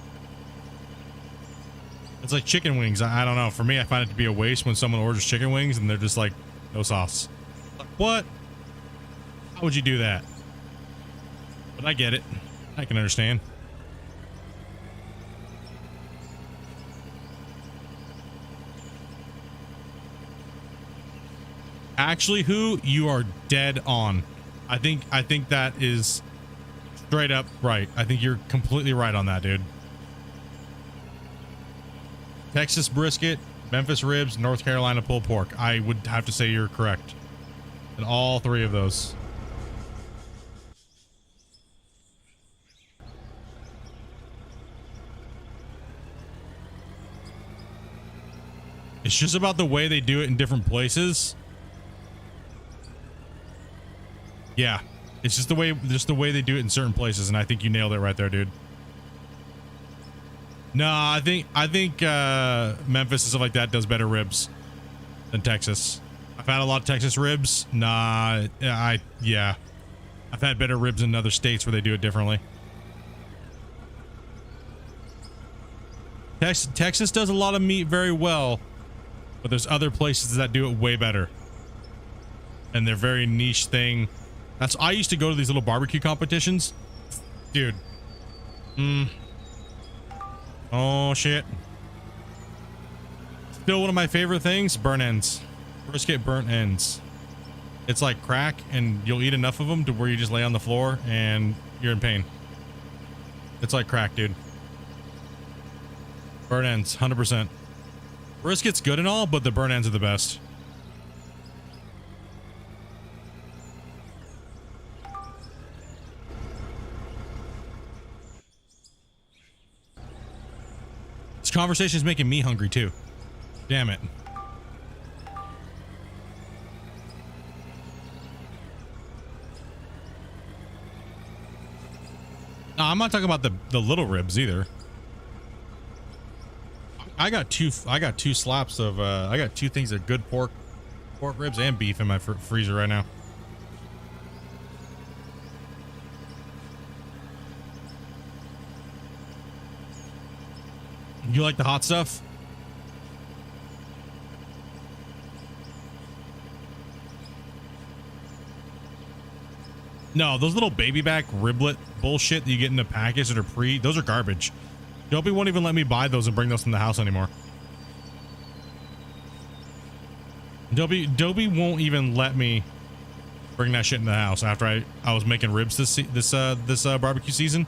It's like chicken wings. I don't know. For me, I find it to be a waste when someone orders chicken wings and they're just like, no sauce. Like, what? How would you do that? But I get it. I can understand. Actually, who you are dead on. I think that is straight up right. I think you're completely right on that, dude. Texas brisket, Memphis ribs, North Carolina pulled pork. I would have to say you're correct in all three of those. It's just about the way they do it in different places. Yeah. It's just the way they do it in certain places, and I think you nailed it right there, dude. No, I think Memphis and stuff like that does better ribs than Texas. I've had a lot of Texas ribs. Nah, yeah. I've had better ribs in other states where they do it differently. Texas does a lot of meat very well, but there's other places that do it way better. And they're very niche thing. I used to go to these little barbecue competitions. Dude. Oh, shit. Still one of my favorite things, burnt ends. Brisket burnt ends. It's like crack, and you'll eat enough of them to where you just lay on the floor and you're in pain. It's like crack, dude. Burnt ends, 100%. Brisket's good and all, but the burnt ends are the best. This conversation is making me hungry too. Damn it. No, I'm not talking about the little ribs either. I got two slaps of I got two things of good pork ribs and beef in my freezer right now. You like the hot stuff? No, those little baby back riblet bullshit that you get in the package that are those are garbage. Dopey won't even let me buy those and bring those in the house anymore. Dopey won't even let me bring that shit in the house after I was making ribs this barbecue season.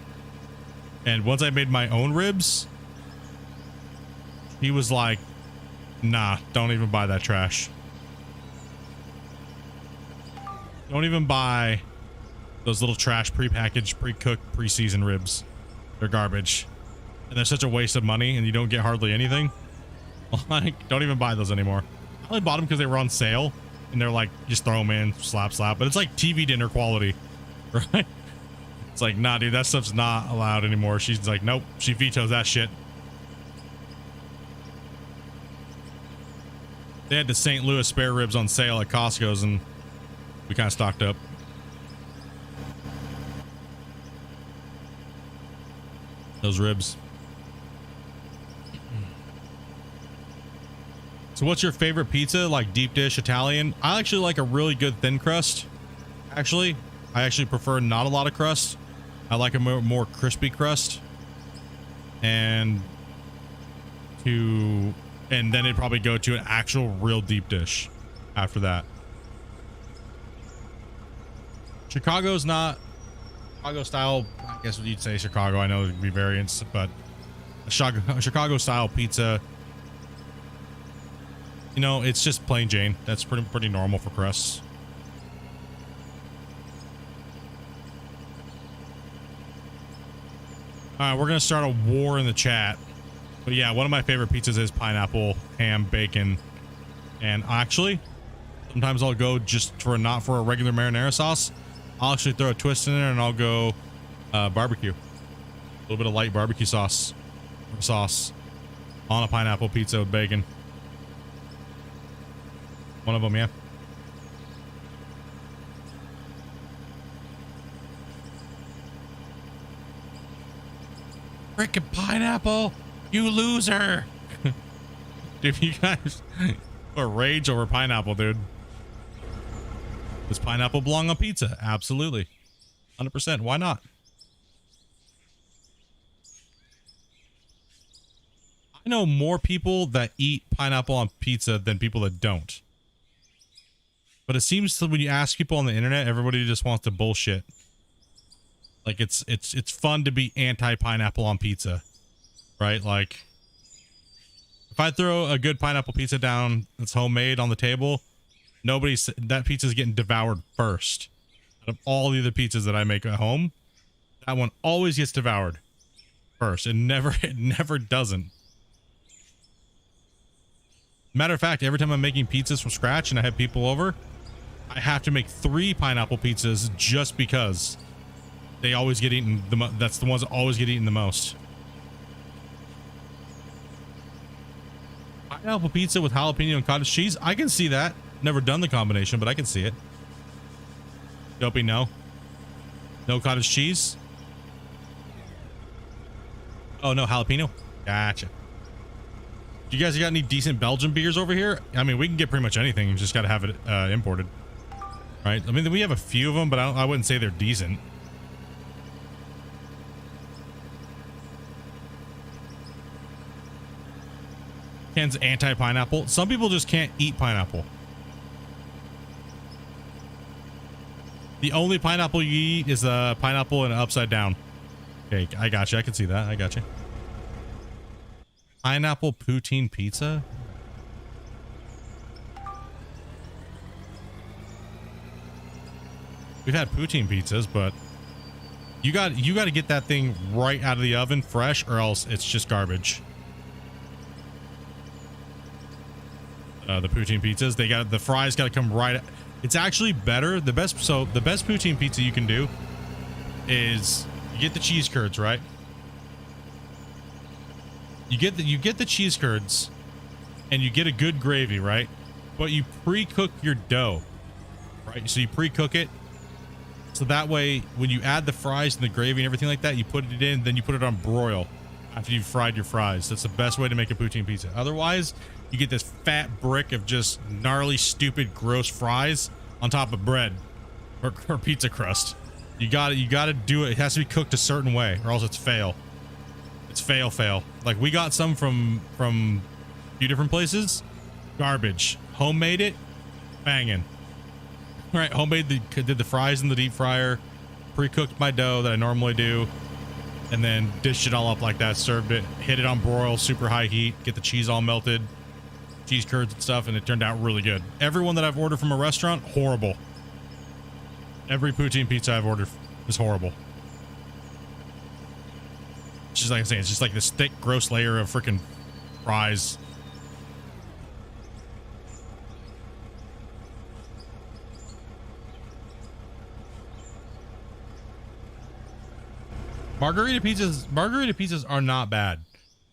And once I made my own ribs, he was like, nah, don't even buy that trash. Don't even buy those little trash prepackaged, pre-cooked, pre-seasoned ribs. They're garbage. And they're such a waste of money, and you don't get hardly anything. Like, don't even buy those anymore. I only bought them because they were on sale, and they're like, just throw them in, slap. But it's like TV dinner quality, right? It's like, nah, dude, that stuff's not allowed anymore. She's like, nope, she vetoes that shit. They had the St. Louis spare ribs on sale at Costco's, and we kind of stocked up. Those ribs. So what's your favorite pizza? Like deep dish Italian? I actually like a really good thin crust. Actually, I actually prefer not a lot of crust. I like a more crispy crust. And then it'd probably go to an actual real deep dish after that. Chicago's not Chicago style. I guess you'd say Chicago. I know there'd be variants, but a Chicago style pizza, you know, it's just plain Jane. That's pretty normal for crusts. All right, we're gonna start a war in the chat. But yeah, one of my favorite pizzas is pineapple, ham, bacon, and actually, sometimes I'll go just not for a regular marinara sauce. I'll actually throw a twist in there, and I'll go barbecue. A little bit of light barbecue sauce on a pineapple pizza with bacon. One of them, yeah. Frickin' pineapple, you loser. Dude, you guys are rage over pineapple, dude. Does pineapple belong on pizza? Absolutely. 100%. Why not? I know more people that eat pineapple on pizza than people that don't. But it seems that when you ask people on the internet, everybody just wants to bullshit. Like it's fun to be anti-pineapple on pizza, right? Like if I throw a good pineapple pizza down that's homemade on the table, that pizza's getting devoured first. Out of all the other pizzas that I make at home, that one always gets devoured first. It never doesn't. Matter of fact, every time I'm making pizzas from scratch and I have people over, I have to make 3 pineapple pizzas just because they always get eaten. That's the ones that always get eaten the most. Pineapple pizza with jalapeno and cottage cheese. I can see that. Never done the combination, but I can see it. Dopey, no. No cottage cheese. Oh, no jalapeno. Gotcha. You guys got any decent Belgian beers over here? I mean, we can get pretty much anything. You just got to have it imported. Right? I mean, we have a few of them, but I wouldn't say they're decent. Ken's anti-pineapple. Some people just can't eat pineapple. The only pineapple you eat is a pineapple and upside down. Okay, I got you. I can see that. I got you. Pineapple poutine pizza. We've had poutine pizzas, but you got to get that thing right out of the oven fresh, or else it's just garbage. The poutine pizzas, the fries got to come right. It's actually better. The best poutine pizza you can do is you get the cheese curds, right? You get the cheese curds and you get a good gravy, right? But you pre-cook your dough, right? So you pre-cook it. So that way, when you add the fries and the gravy and everything like that, you put it in, then you put it on broil after you've fried your fries. That's the best way to make a poutine pizza. Otherwise, you get this fat brick of just gnarly, stupid, gross fries on top of bread or pizza crust. You got to do it. It has to be cooked a certain way, or else it's fail. It's fail. Like, we got some from a few different places. Garbage. Homemade it. Banging. Right, homemade did the fries in the deep fryer, pre-cooked my dough that I normally do, and then dished it all up like that, served it, hit it on broil, super high heat, get the cheese all melted, cheese curds and stuff, and it turned out really good. Everyone that I've ordered from a restaurant, horrible. Every poutine pizza I've ordered is horrible. It's just like I'm saying, it's just like this thick, gross layer of freaking fries. Margarita pizzas are not bad.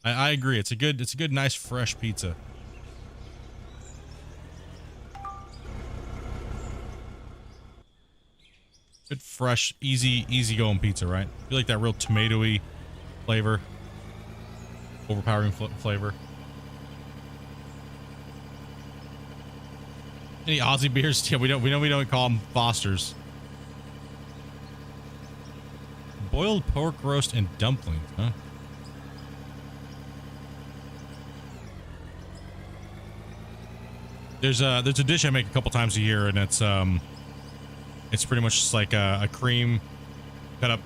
I agree. It's a good, nice, fresh pizza. Good, fresh, easy going pizza, right? I feel like that real tomatoey flavor, overpowering flavor. Any Aussie beers? Yeah, we don't call them Fosters. Boiled pork roast and dumplings, huh? There's a dish I make a couple times a year, and it's pretty much just like a cream, cut up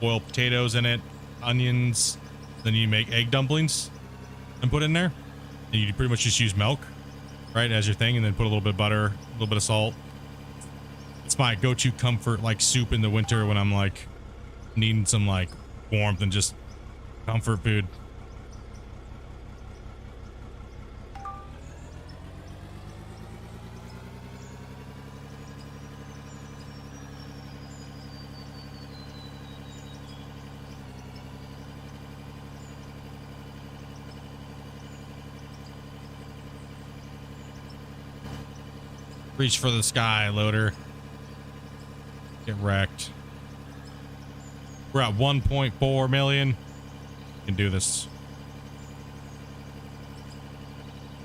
boiled potatoes in it, onions, then you make egg dumplings and put in there, and you pretty much just use milk, right, as your thing, and then put a little bit of butter, a little bit of salt. It's my go-to comfort like soup in the winter when I'm like needing some like warmth and just comfort food. Reach for the sky, loader. Get wrecked. We're at 1.4 million. We can do this.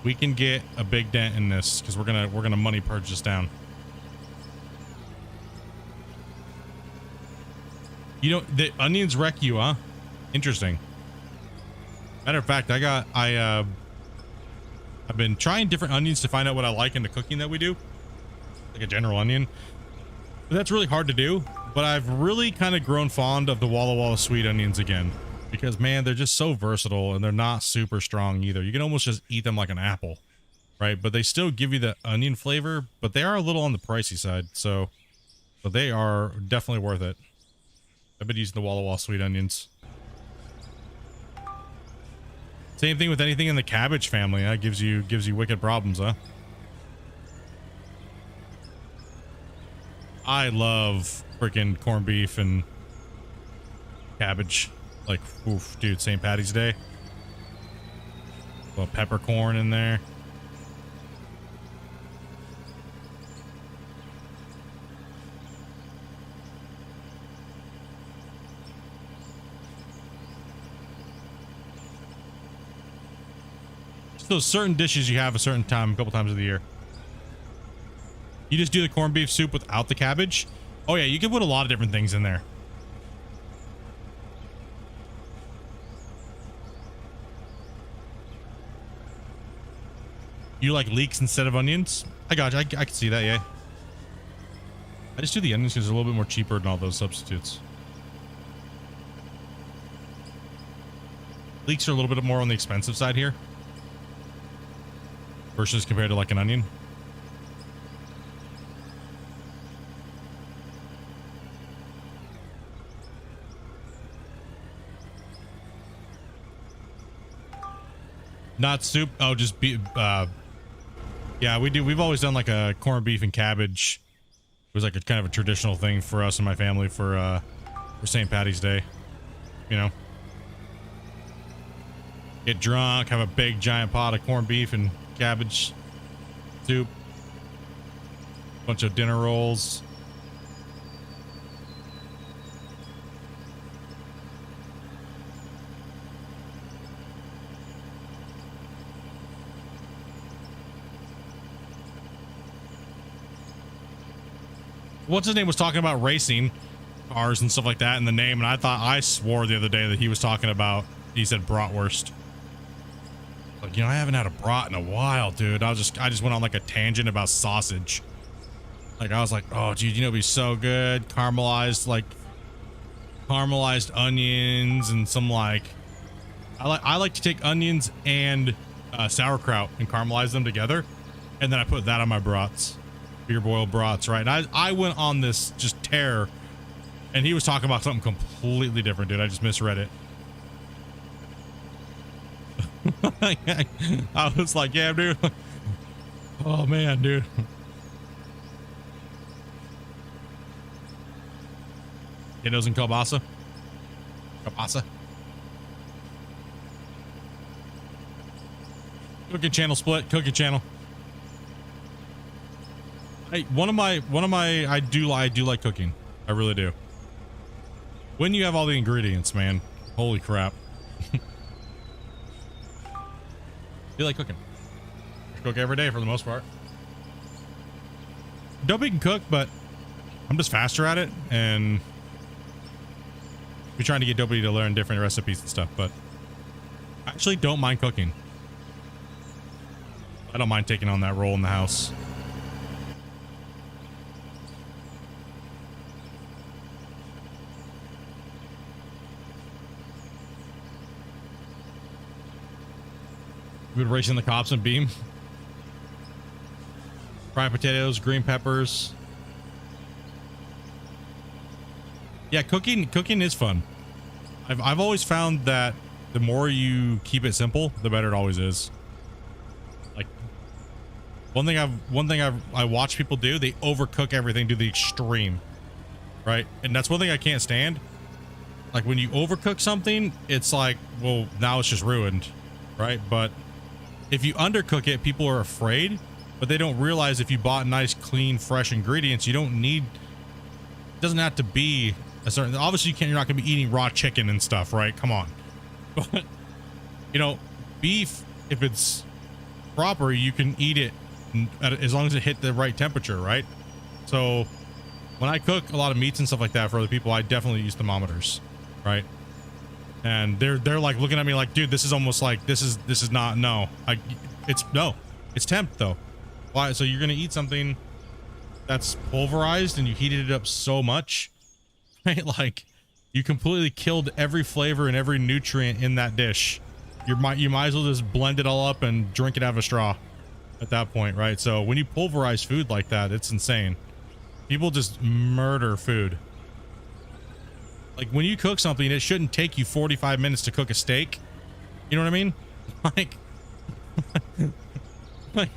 We can get a big dent in this because we're gonna money purge this down. You know, the onions wreck you, huh? Interesting. Matter of fact, I've been trying different onions to find out what I like in the cooking that we do, like a general onion. But that's really hard to do. But I've really kind of grown fond of the Walla Walla sweet onions again, because man, they're just so versatile and they're not super strong either. You can almost just eat them like an apple, right? But they still give you the onion flavor, but they are a little on the pricey side. So, but they are definitely worth it. I've been using the Walla Walla sweet onions. Same thing with anything in the cabbage family. That gives you wicked problems, huh? I love freaking corned beef and cabbage. Like, oof, dude, St. Patty's Day. Well, peppercorn in there. So certain dishes you have a certain time, a couple times of the year. You just do the corned beef soup without the cabbage. Oh yeah, you can put a lot of different things in there. You like leeks instead of onions? I got you. I can see that, yeah. I just do the onions because they're a little bit more cheaper than all those substitutes. Leeks are a little bit more on the expensive side here versus compared to like an onion. Not soup. Oh, just be yeah, we've always done like a corned beef and cabbage. It was like a kind of a traditional thing for us and my family for St. Patty's Day, you know. Get drunk, have a big giant pot of corned beef and cabbage soup, bunch of dinner rolls. What's his name was talking about racing cars and stuff like that in the name, and I swore the other day that he was talking about, he said bratwurst. Like, you know, I haven't had a brat in a while, dude. I just went on like a tangent about sausage. Like, I was like, oh dude, you know, it'd be so good, caramelized onions and some like, I like to take onions and sauerkraut and caramelize them together, and then I put that on my brats. Beer boiled brats, right? And I went on this just tear, and he was talking about something completely different, dude. I just misread it. I was like, yeah, dude. Oh man, dude. Potatoes and kielbasa. Kielbasa. Cooking channel split. Cooking channel. Hey, I do like cooking. I really do. When you have all the ingredients, man, holy crap. You like cooking. I cook every day for the most part. Dobie can cook, but I'm just faster at it, and we're trying to get Dobie to learn different recipes and stuff, but I actually don't mind cooking. I don't mind taking on that role in the house. Good racing the cops and beam. Fried potatoes, green peppers. Yeah, cooking is fun. I've always found that the more you keep it simple, the better it always is. Like one thing I watch people do, they overcook everything to the extreme, right? And that's one thing I can't stand. Like when you overcook something, it's like, well, now it's just ruined, right? But if you undercook it, people are afraid, but they don't realize if you bought nice, clean, fresh ingredients, you don't need, it doesn't have to be a certain, obviously you're not going to be eating raw chicken and stuff, right? Come on. But, you know, beef, if it's proper, you can eat it as long as it hit the right temperature, right? So when I cook a lot of meats and stuff like that for other people, I definitely use thermometers, right? And they're like looking at me like, dude, this is almost like, this is not, no, it's temp though. Why? So you're going to eat something that's pulverized and you heated it up so much, right? Like you completely killed every flavor and every nutrient in that dish. You might as well just blend it all up and drink it out of a straw at that point, right? So when you pulverize food like that, it's insane. People just murder food. Like when you cook something, it shouldn't take you 45 minutes to cook a steak. You know what I mean? Like, like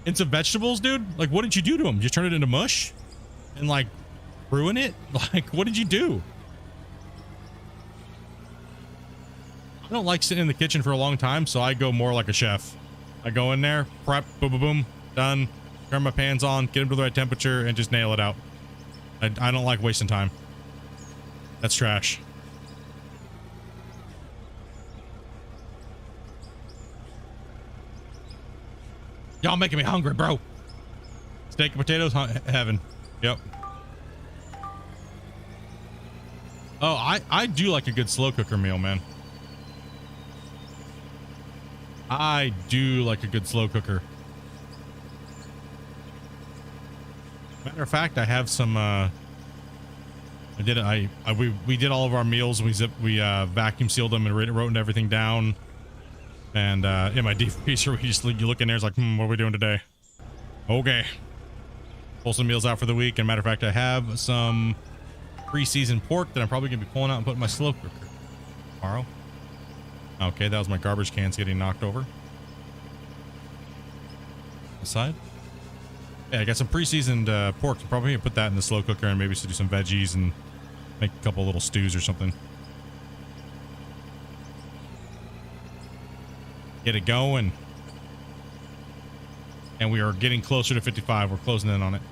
into vegetables, dude. Like, what did you do to them? You turn it into mush and like ruin it? Like, what did you do? I don't like sitting in the kitchen for a long time, so I go more like a chef. I go in there, prep, boom, boom, boom, done. Turn my pans on, get them to the right temperature, and just nail it out. I don't like wasting time. That's trash. Y'all making me hungry, bro. Steak and potatoes, heaven. Yep. Oh, I do like a good slow cooker meal, man. I do like a good slow cooker. Matter of fact, I have some. We did all of our meals. We vacuum sealed them and wrote everything down. And in my deep freezer, you look in there, it's like, what are we doing today? Okay. Pull some meals out for the week. And matter of fact, I have some pre-seasoned pork that I'm probably gonna be pulling out and putting in my slow cooker tomorrow. Okay, that was my garbage cans getting knocked over. Aside. Yeah, I got some pre-seasoned pork. I'm probably gonna put that in the slow cooker and maybe do some veggies and make a couple little stews or something. Get it going. And we are getting closer to 55. We're closing in on it.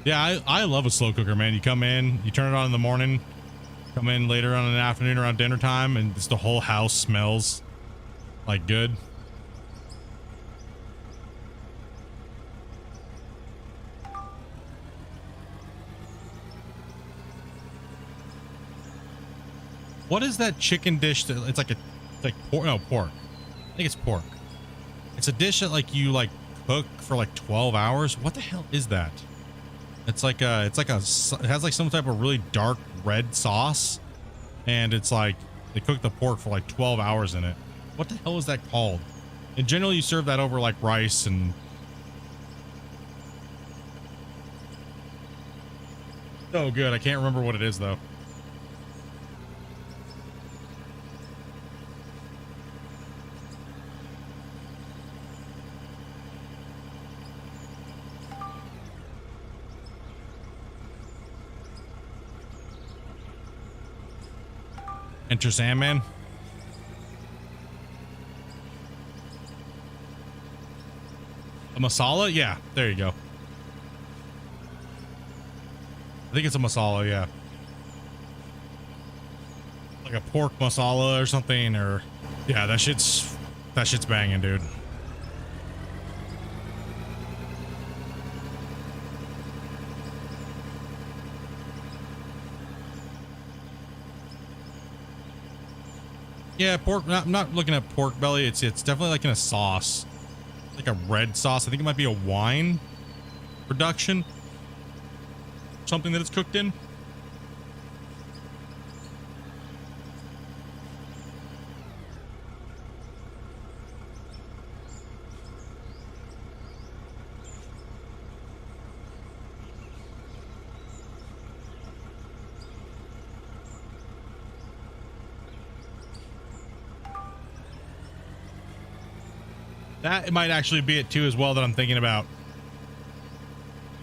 Yeah, I love a slow cooker, man. You come in, you turn it on in the morning, come in later on in the afternoon around dinner time, and just the whole house smells like good. What is that chicken dish that it's like pork? No, pork. I think it's pork. It's a dish that like you like cook for like 12 hours. What the hell is that? It has like some type of really dark red sauce, and it's like they cook the pork for like 12 hours in it. What the hell is that called? And generally you serve that over like rice and so good. I can't remember what it is though. Enter Sandman. A masala? Yeah, there you go. I think it's a masala, yeah. Like a pork masala or something, or yeah, that shit's banging, dude. Yeah, pork. I'm not looking at pork belly. It's definitely like in a sauce, like a red sauce. I think it might be a wine production, something that it's cooked in. That might actually be it too, as well, that I'm thinking about.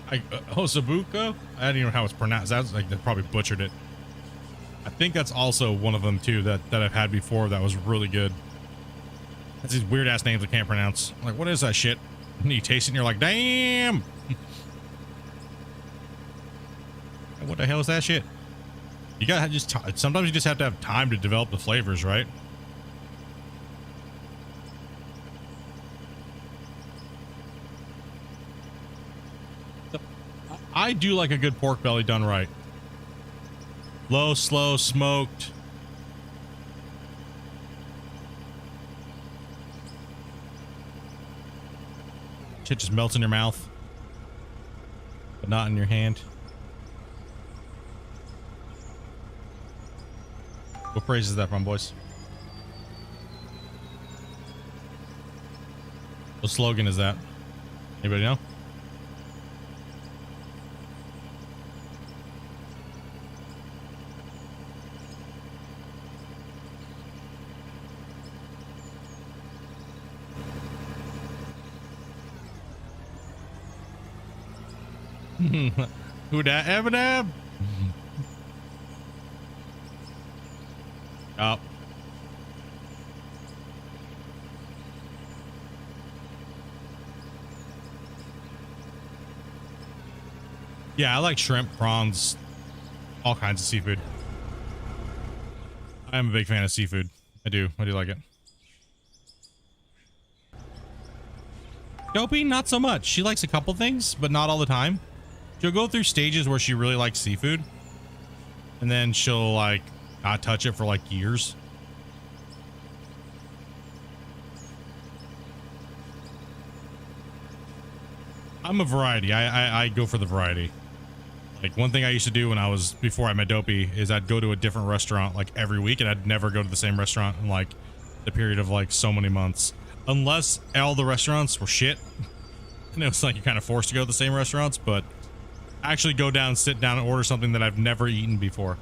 Hosobuco? I don't even know how it's pronounced. That's like, they probably butchered it. I think that's also one of them too that I've had before that was really good. That's these weird ass names I can't pronounce. I'm like, what is that shit? And you taste it and you're like, damn. What the hell is that shit? You gotta just sometimes you just have to have time to develop the flavors, right? I do like a good pork belly done right. Low, slow, smoked. Shit just melts in your mouth, but not in your hand. What phrase is that from, boys? What slogan is that? Anybody know? Who dat Eminem? Oh. Yeah, I like shrimp, prawns, all kinds of seafood. I'm a big fan of seafood. I do like it. Dopey, not so much. She likes a couple things, but not all the time. She'll go through stages where she really likes seafood, and then she'll like not touch it for like years. I'm a variety. I go for the variety. Like one thing I used to do when I was, before I met Dopey, is I'd go to a different restaurant like every week, and I'd never go to the same restaurant in like the period of like so many months, unless all the restaurants were shit. And it was like you're kind of forced to go to the same restaurants, but actually go down, sit down, and order something that I've never eaten before.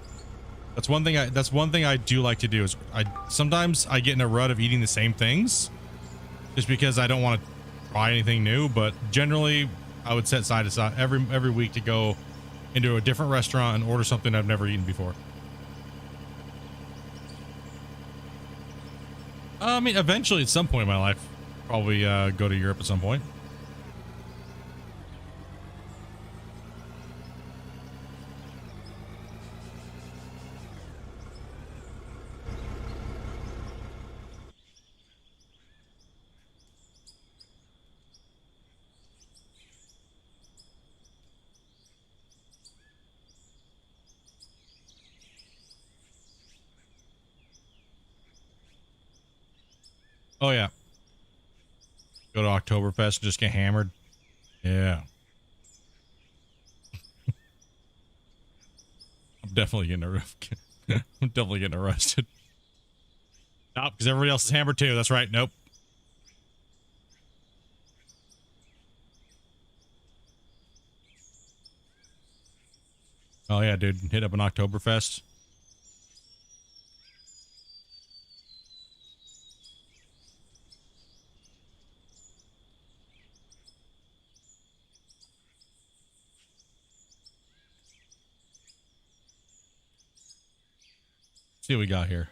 That's one thing I do like to do. Is sometimes I get in a rut of eating the same things just because I don't want to try anything new, but generally I would set side aside every week to go into a different restaurant and order something I've never eaten before. I mean, eventually at some point in my life, probably go to Europe at some point. Oh yeah. Go to Oktoberfest and just get hammered. Yeah. I'm definitely getting I'm definitely getting arrested. Nope, because everybody else is hammered too. That's right. Nope. Oh yeah, dude. Hit up an Oktoberfest. See what we got here.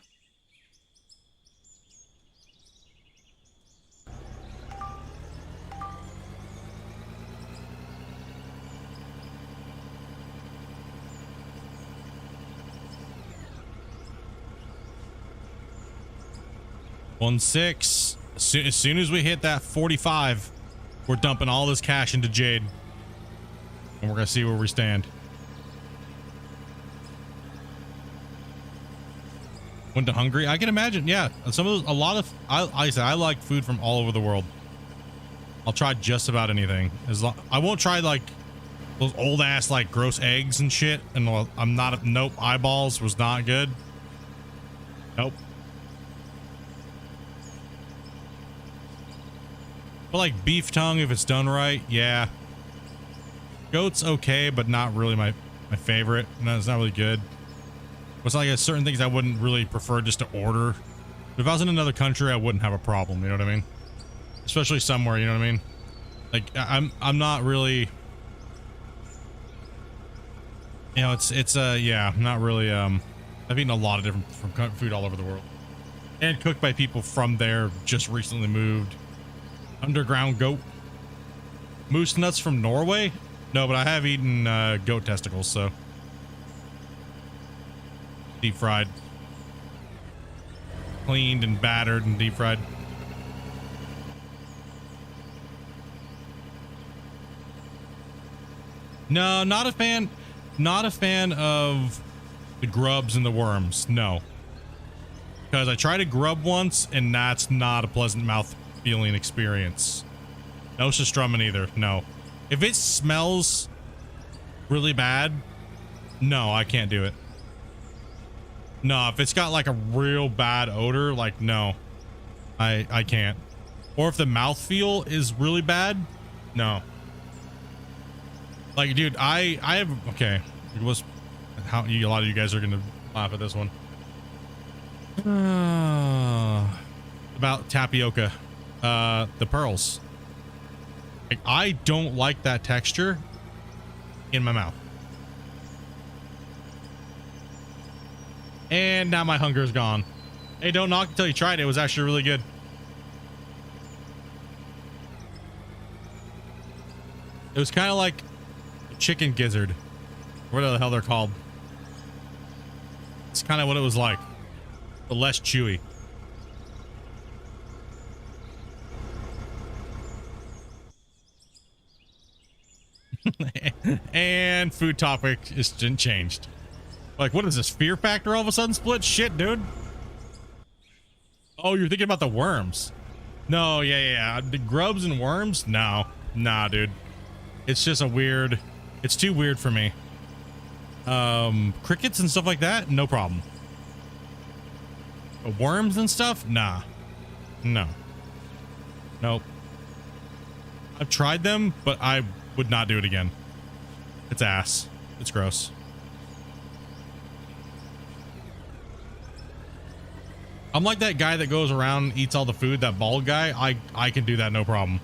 $1.6. As soon as we hit that 45, we're dumping all this cash into Jade, and we're gonna see where we stand. Went to Hungary. I can imagine. Yeah, some of those, a lot of. I like food from all over the world. I'll try just about anything. I won't try like those old ass like gross eggs and shit. And I'm not. Nope. Eyeballs was not good. Nope. But like beef tongue, if it's done right, yeah. Goat's okay, but not really my favorite. No, it's not really good. It's like certain things I wouldn't really prefer just to order. If I was in another country, I wouldn't have a problem. You know what I mean? Especially somewhere. You know what I mean? Like I'm not really. You know, yeah, I'm not really. I've eaten a lot of different food all over the world, and cooked by people from there. Just recently moved. Underground goat. Moose nuts from Norway? No, but I have eaten goat testicles, so. Deep fried. Cleaned and battered and deep fried. No, not a fan. Not a fan of the grubs and the worms. No. Because I tried to grub once, and that's not a pleasant mouth feeling experience. No Sistrummin either. No. If it smells really bad, no, I can't do it. No, if it's got like a real bad odor, like no, I can't. Or if the mouthfeel is really bad, no. Like, dude, I have, okay. It was how a lot of you guys are gonna laugh at this one. About tapioca, the pearls. Like, I don't like that texture. in my mouth. And now my hunger is gone. Hey, don't knock until you tried it. It was actually really good. It was kind of like a chicken gizzard. Whatever the hell they're called. It's kind of what it was like, but less chewy. And food topic is changed. Like, what is this, fear factor all of a sudden split? Shit, dude. Oh, you're thinking about the worms. No, yeah. The grubs and worms? No. Nah, dude. It's just a weird, it's too weird for me. Crickets and stuff like that? No problem. But worms and stuff? Nah. No. Nope. I've tried them, but I would not do it again. It's ass. It's gross. I'm like that guy that goes around and eats all the food, that bald guy. I can do that, no problem.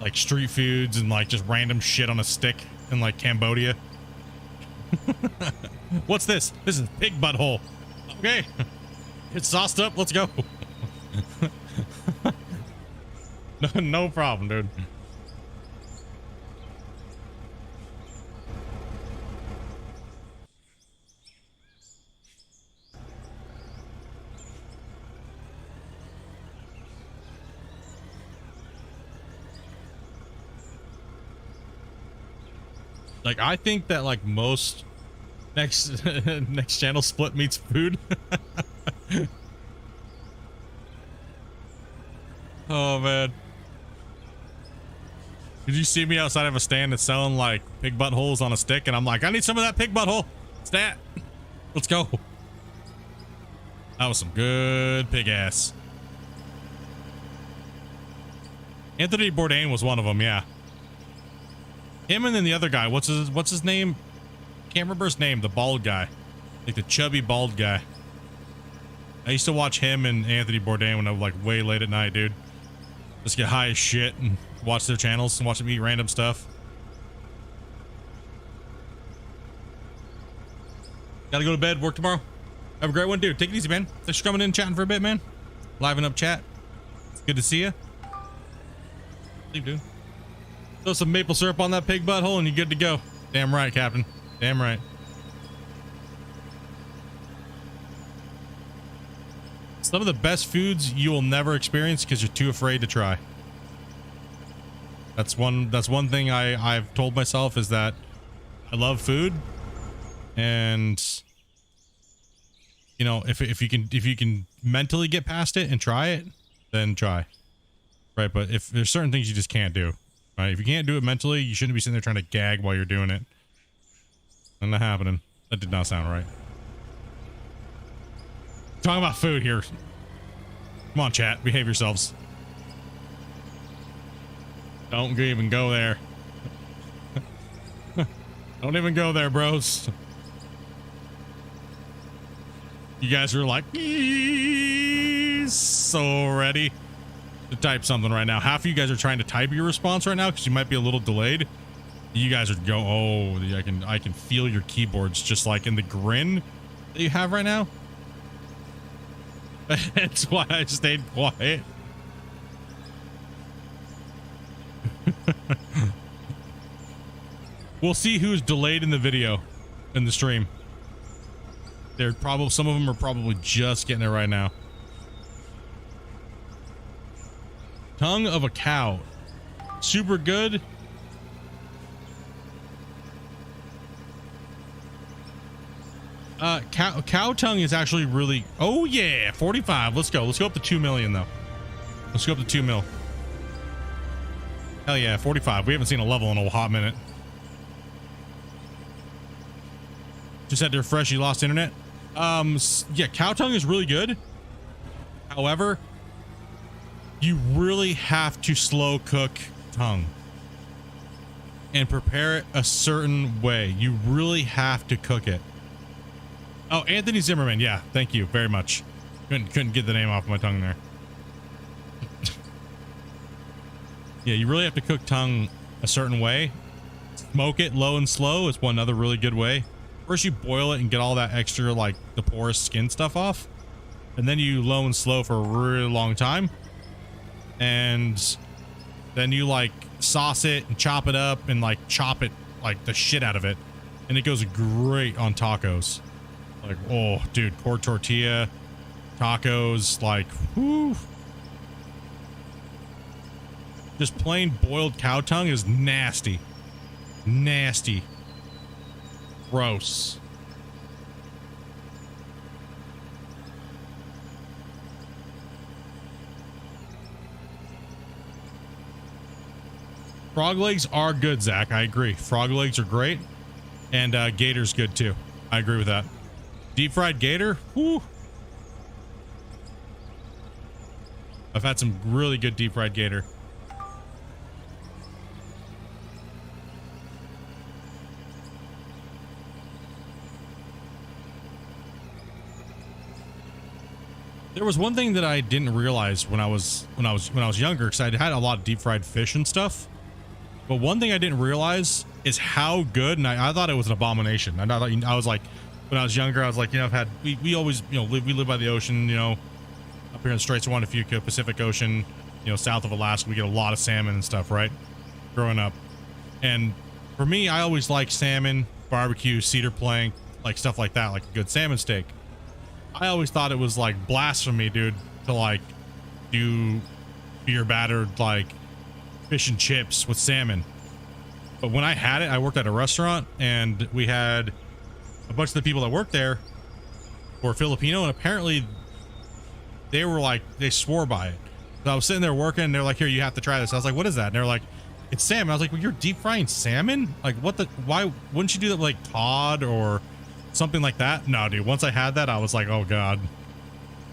Like street foods and like just random shit on a stick in like Cambodia. What's this? This is pig butthole. Okay. It's sauced up. Let's go. No problem, dude. Like, I think that like most next channel split meets food. Oh man. Did you see me outside of a stand that's selling like pig buttholes on a stick? And I'm like, I need some of that pig butthole. Stat. Let's go. That was some good pig ass. Anthony Bourdain was one of them, yeah. Him and then the other guy, what's his name? Can't remember his name, the bald guy. Like the chubby bald guy. I used to watch him and Anthony Bourdain when I was like way late at night, dude. Just get high as shit and watch their channels and watch them eat random stuff. Gotta go to bed, work tomorrow. Have a great one, dude. Take it easy, man. Thanks for coming in and chatting for a bit, man. Liven up chat. It's good to see you. Leave, dude. Throw some maple syrup on that pig butthole and you're good to go. Damn right, Captain. Damn right. Some of the best foods you will never experience because you're too afraid to try. That's one thing I've told myself, is that I love food, and you know, if you can mentally get past it and try it, then try. Right, but if there's certain things you just can't do. Right, if you can't do it mentally, you shouldn't be sitting there trying to gag while you're doing it. Not happening. That did not sound right. Talking about food here. Come on, chat. Behave yourselves. Don't even go there. Don't even go there, bros. You guys are like, so ready to type something right now. Half of you guys are trying to type your response right now because you might be a little delayed. You guys are go. Oh, I can feel your keyboards just like in the grin that you have right now. That's why I stayed quiet. We'll see who's delayed in the video, in the stream. They're probably, some of them are probably just getting it right now. Tongue of a cow. Super good. Cow tongue is actually really, oh yeah, 45. Let's go up to 2 million though. Let's go up to 2 mil. Hell yeah, 45. We haven't seen a level in a hot minute. Just had to refresh. You lost internet. Yeah, cow tongue is really good. However, you really have to slow cook tongue and prepare it a certain way. You really have to cook it. Oh, Anthony Zimmerman. Yeah, thank you very much. Couldn't get the name off my tongue there. Yeah, you really have to cook tongue a certain way. Smoke it low and slow is one other really good way. First you boil it and get all that extra, like the porous skin stuff off, and then you low and slow for a really long time, and then you like sauce it and chop it up and like chop it like the shit out of it, and it goes great on tacos. Like, oh dude, corn tortilla tacos, like, whoo. Just plain boiled cow tongue is nasty. Nasty. Gross. Frog legs are good, Zach. I agree. Frog legs are great. And gator's good too. I agree with that. Deep fried gator? Whoo. I've had some really good deep fried gator. There was one thing that I didn't realize when I was younger, because I had a lot of deep fried fish and stuff. But one thing I didn't realize is how good, and I thought it was an abomination. I was like, when I was younger, I was like, you know, we always, you know, we live by the ocean, you know, up here in the Straits of Juan de Fuca, Pacific Ocean, you know, south of Alaska, we get a lot of salmon and stuff, right? Growing up. And for me, I always like salmon, barbecue, cedar plank, like stuff like that, like a good salmon steak. I always thought it was like blasphemy, dude, to like do beer battered like fish and chips with salmon. But when I had it, I worked at a restaurant, and we had a bunch of the people that worked there were Filipino, and apparently they were like, they swore by it. So I was sitting there working, and they're like, here, you have to try this. I was like, what is that? And they're like, it's salmon. I was like, well, you're deep frying salmon? Like, what the, why wouldn't you do that with like cod or something like that? No, dude, once I had that, I was like, oh god,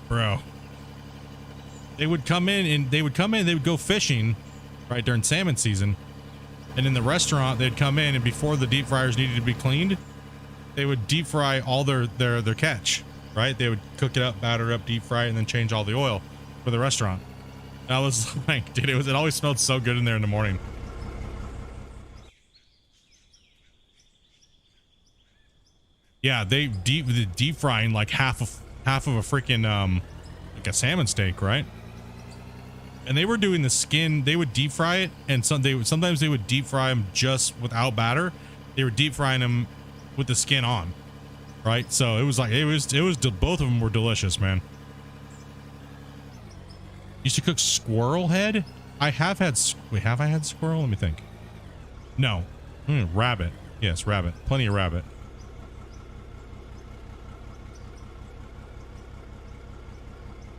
bro. They would come in and they would go fishing right during salmon season, and in the restaurant they'd come in, and before the deep fryers needed to be cleaned, they would deep fry all their catch, right? They would cook it up, batter it up, deep fry it, and then change all the oil for the restaurant. And I was like, dude, it always smelled so good in there in the morning. Yeah, they deep frying like half of a freaking like a salmon steak, right? And they were doing the skin. They would deep fry it, and sometimes they would deep fry them just without batter. They were deep frying them with the skin on, right? So it was like both of them were delicious, man. Used to cook squirrel head. Wait, have I had squirrel? Let me think. No, rabbit. Yes, rabbit. Plenty of rabbit.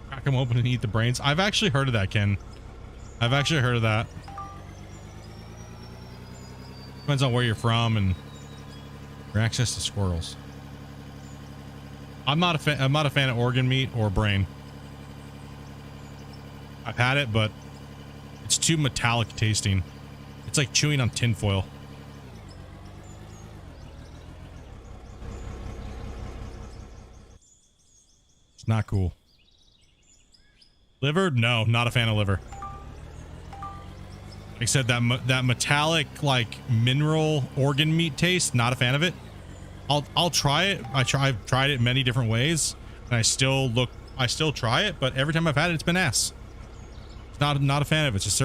Crack them open and eat the brains. I've actually heard of that, Ken. I've actually heard of that. Depends on where you're from and your access to squirrels. I'm not a fan of organ meat or brain. I've had it, but it's too metallic tasting. It's like chewing on tinfoil. It's not cool. Liver? No, not a fan of liver. Like I said, that metallic, like mineral organ meat taste, not a fan of it. I'll try it. I've tried it many different ways, and I still try it, but every time I've had it, it's been ass. It's not a fan of it. It's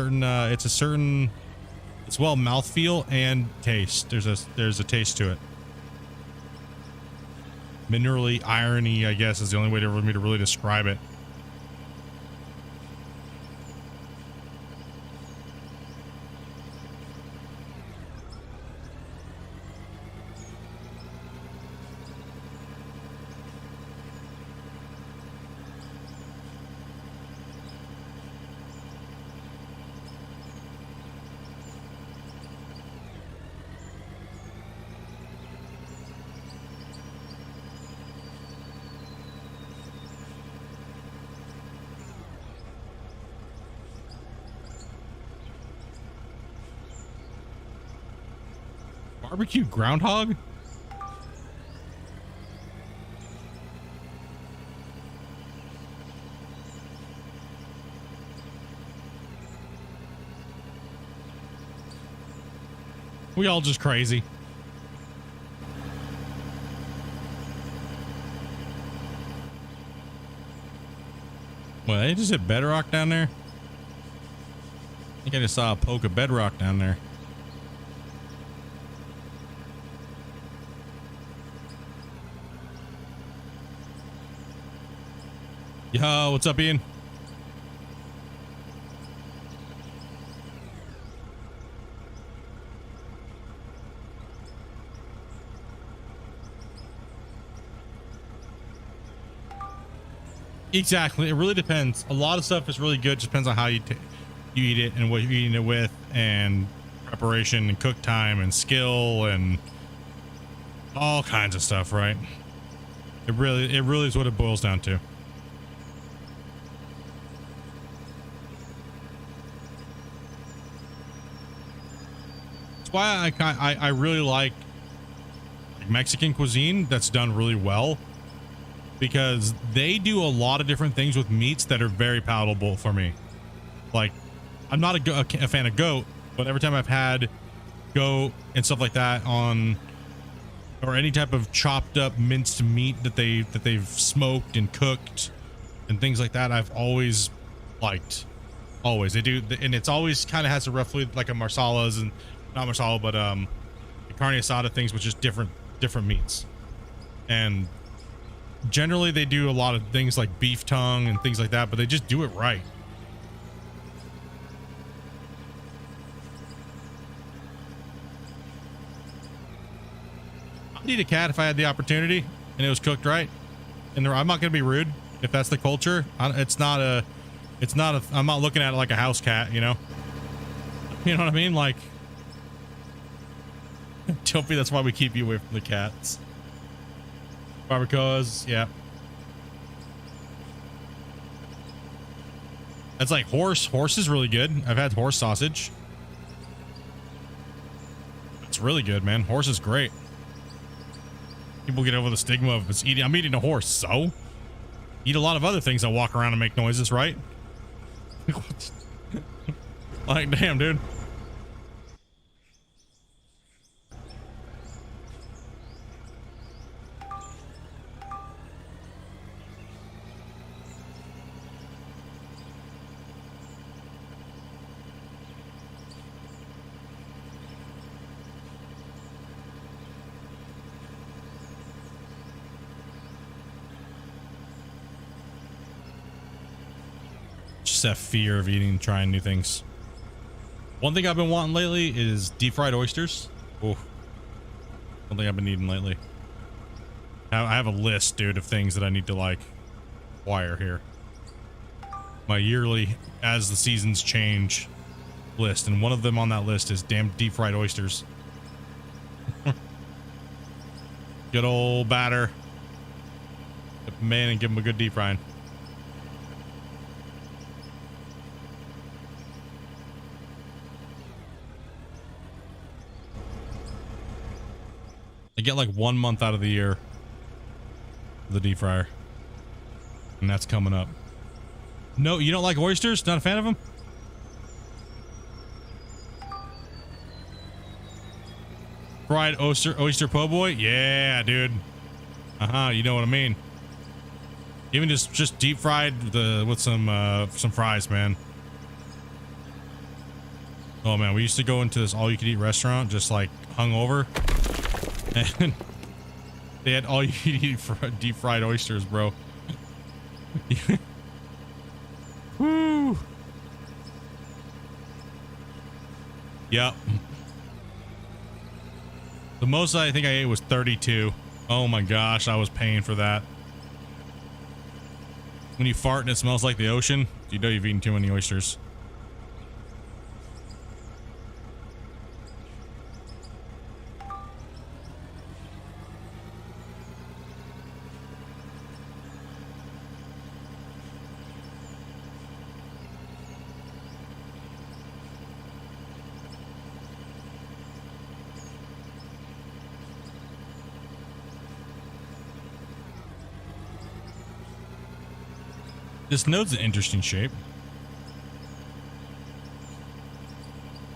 well, mouthfeel and taste. There's a taste to it. Minerally, irony, I guess, is the only way for me to really describe it. Barbecue groundhog? We all just crazy. Well, they just hit bedrock down there. I think I just saw a poke of bedrock down there. Yo, what's up, Ian? Exactly. It really depends. A lot of stuff is really good. Just depends on how you eat it and what you're eating it with, and preparation and cook time and skill and all kinds of stuff, right? It really is what it boils down to. That's why I really like Mexican cuisine that's done really well, because they do a lot of different things with meats that are very palatable for me. Like, I'm not a fan of goat, but every time I've had goat and stuff like that on, or any type of chopped up minced meat that they've smoked and cooked and things like that, I've always liked. Always. They do, and it's always kind of has a roughly like a marsalas, and not marsala, but the carne asada things, which is different meats. And generally they do a lot of things like beef tongue and things like that, but they just do it right. I'd eat a cat if I had the opportunity and it was cooked right. And I'm not going to be rude if that's the culture. I'm not looking at it like a house cat, you know? You know what I mean? Like, Dopey, that's why we keep you away from the cats. Barbacoas, yeah. That's like horse. Horse is really good. I've had horse sausage. It's really good, man. Horse is great. People get over the stigma of it's eating. I'm eating a horse, so eat a lot of other things that walk around and make noises, right? Like, damn, dude. That fear of trying new things. One thing I've been wanting lately is deep fried oysters. Oh, one thing I've been eating lately. I have a list, dude, of things that I need to like acquire here. My yearly, as the seasons change, list, and one of them on that list is damn deep fried oysters. Good old batter. Get them in and give them a good deep frying. I get like 1 month out of the year for the deep fryer, and that's coming up. No, you don't like oysters? Not a fan of them? Fried oyster po' boy? Yeah, dude. You know what I mean. Even just deep fried with some fries, man. Oh man, we used to go into this all you could eat restaurant just like hungover. And they had all you could eat for deep fried oysters, bro. Woo. Yep. The most I think I ate was 32. Oh my gosh, I was paying for that. When you fart and it smells like the ocean, you know you've eaten too many oysters. This node's an interesting shape.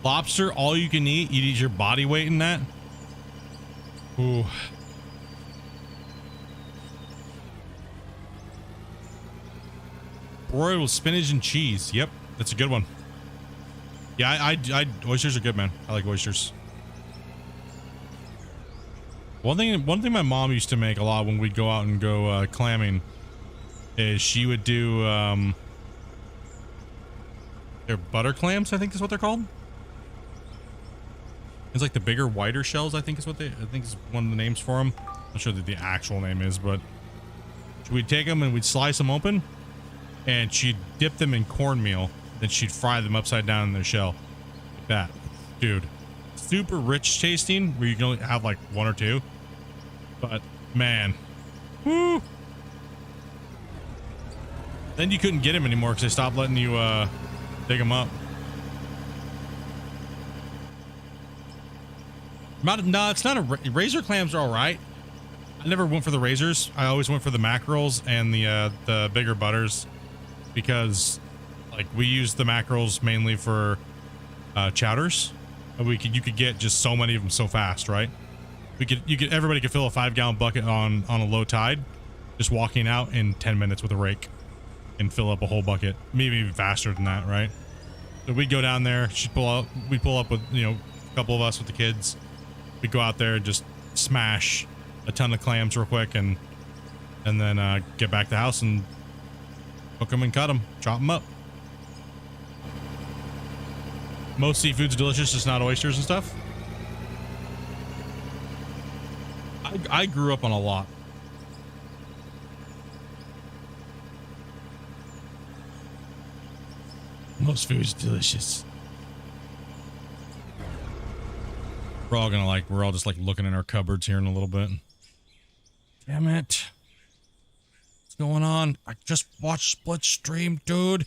Lobster, all you can eat. You'd eat your body weight in that. Ooh. Broiled with spinach and cheese. Yep, that's a good one. Yeah, I oysters are good, man. I like oysters. One thing my mom used to make a lot when we'd go out and go clamming is she would do their butter clams, I think is what they're called. It's like the bigger, whiter shells, I think is one of the names for them. I'm not sure that the actual name is, but we'd take them and we'd slice them open, and she'd dip them in cornmeal, then she'd fry them upside down in their shell. Like that. Dude. Super rich tasting, where you can only have like one or two. But, man. Woo! Then you couldn't get them anymore because they stopped letting you dig them up. No, it's not a razor clams are all right. I never went for the razors. I always went for the mackerels and the bigger butters, because like we use the mackerels mainly for chowders. You could get just so many of them so fast, right? Everybody could fill a 5-gallon bucket on a low tide, just walking out in 10 minutes with a rake and fill up a whole bucket, maybe even faster than that, right? So we'd go down there. We'd pull up with, you know, a couple of us with the kids. We'd go out there and just smash a ton of clams real quick, and then get back to the house and cook them and cut them, chop them up. Most seafood's delicious, just not oysters and stuff. I grew up on a lot. Most food's delicious. We're all just like looking in our cupboards here in a little bit. Damn it. What's going on? I just watched Split Stream, dude.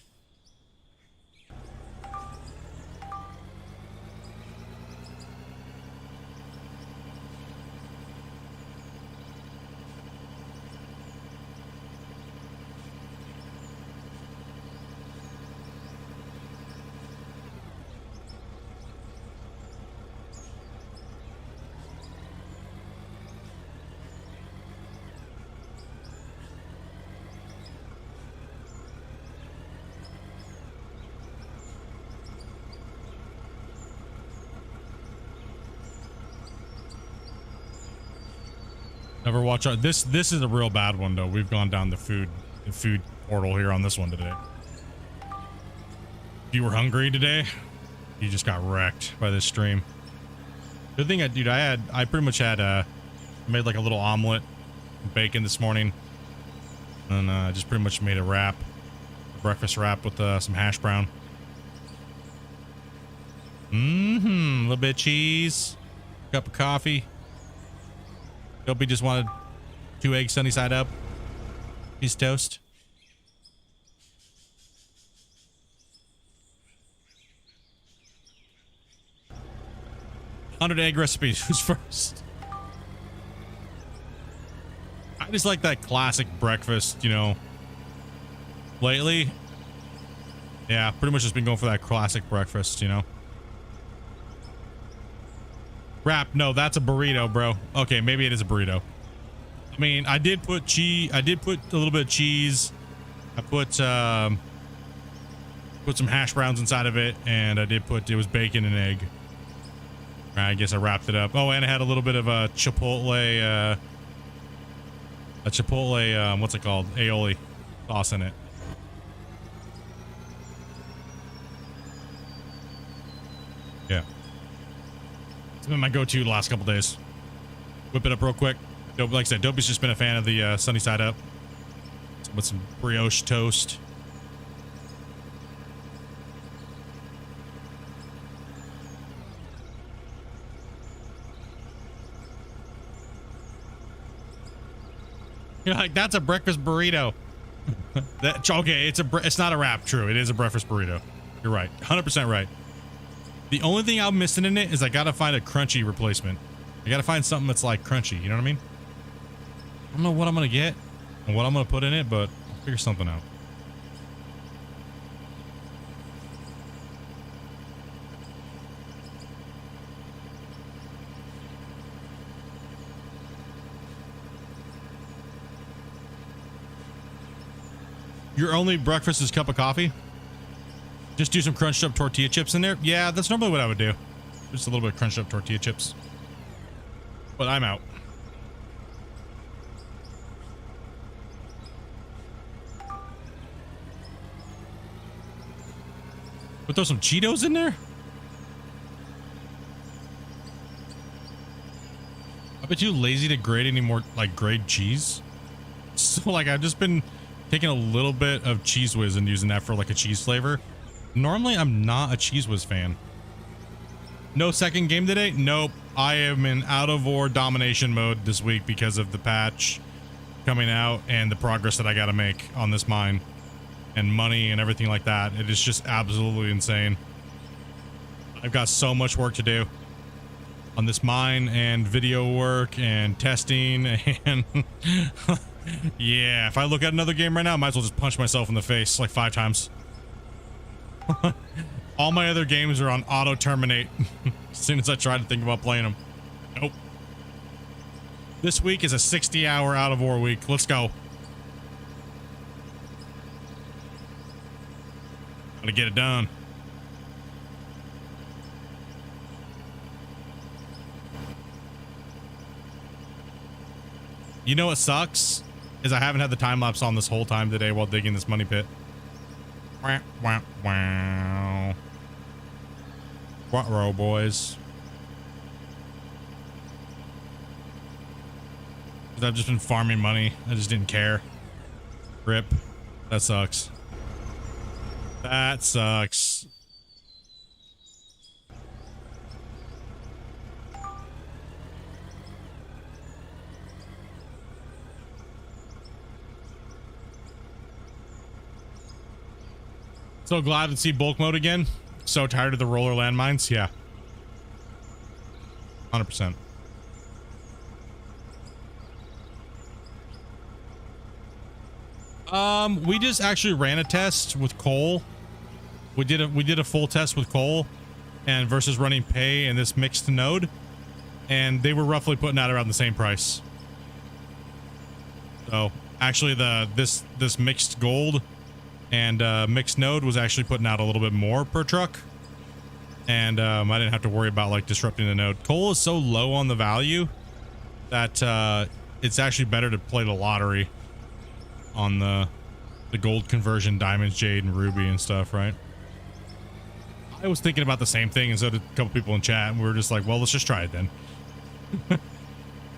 Never watch out. This is a real bad one though. We've gone down the food portal here on this one today. If you were hungry today, you just got wrecked by this stream. Good thing I pretty much had made like a little omelet, bacon this morning, and just pretty much made a breakfast wrap with some hash brown. A little bit of cheese, cup of coffee. Dopey just wanted 2 eggs sunny side up. Piece of toast. 100 egg recipes. Who's first? I just like that classic breakfast, you know. Lately, yeah, pretty much just been going for that classic breakfast, you know. Wrap, no, that's a burrito, bro. Okay, maybe it is a burrito. I mean, I did put cheese. I did put a little bit of cheese. I put some hash browns inside of it, and it was bacon and egg. I guess I wrapped it up. Oh, and I had a little bit of a chipotle, what's it called? Aioli sauce in it. Yeah. It's been my go-to the last couple days. Whip it up real quick. Like I said, Dopey's just been a fan of the sunny side up with some brioche toast. You're like, that's a breakfast burrito. Okay, it's not a wrap. True, it is a breakfast burrito. You're right, 100% right. The only thing I'm missing in it is I gotta find a crunchy replacement. I gotta find something that's like crunchy. You know what I mean? I don't know what I'm gonna get and what I'm gonna put in it, but I'll figure something out. Your only breakfast is a cup of coffee? Just do some crunched up tortilla chips in there? Yeah, that's normally what I would do. Just a little bit of crunched up tortilla chips. But I'm out. But throw some Cheetos in there? I bet you lazy to grate any more, like, grade cheese. So, like, I've just been taking a little bit of Cheese Whiz and using that for, like, a cheese flavor. Normally, I'm not a Cheese Whiz fan. No second game today? Nope. I am in out of war domination mode this week because of the patch coming out and the progress that I got to make on this mine and money and everything like that. It is just absolutely insane. I've got so much work to do on this mine and video work and testing and yeah, if I look at another game right now, I might as well just punch myself in the face like 5 times. All my other games are on auto terminate as soon as I try to think about playing them. Nope. This week is a 60-hour out of war week. Let's go. Gotta get it done. You know what sucks? Is I haven't had the time lapse on this whole time today while digging this money pit. Wow, wow, wow. What row, boys? Because I've just been farming money. I just didn't care. Rip. That sucks. That sucks. So glad to see bulk mode again. So tired of the roller landmines. Yeah. 100%. We just actually ran a test with coal. We did a full test with coal and versus running pay and this mixed node, and they were roughly putting out around the same price. So actually this mixed gold and mixed node was actually putting out a little bit more per truck, and I didn't have to worry about like disrupting the node. Coal is so low on the value that it's actually better to play the lottery on the gold conversion, diamonds, jade, and ruby and stuff, right? I was thinking about the same thing, and so did a couple people in chat, and we were just like, well, let's just try it then.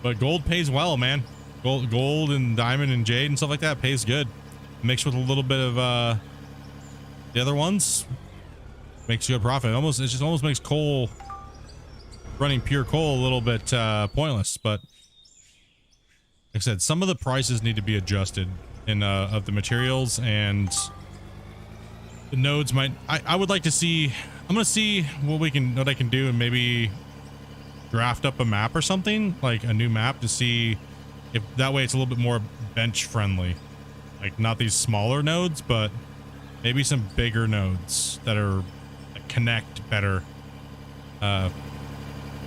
But gold pays well, man. Gold and diamond and jade and stuff like that pays good. Mixed with a little bit of the other ones, makes you a profit. It just almost makes coal, running pure coal, a little bit pointless. But like I said, some of the prices need to be adjusted in of the materials, and the nodes might. I would like to see. I'm gonna see what I can do, and maybe draft up a map or something, like a new map, to see if that way it's a little bit more bench friendly. Like not these smaller nodes, but maybe some bigger nodes that are that connect better. And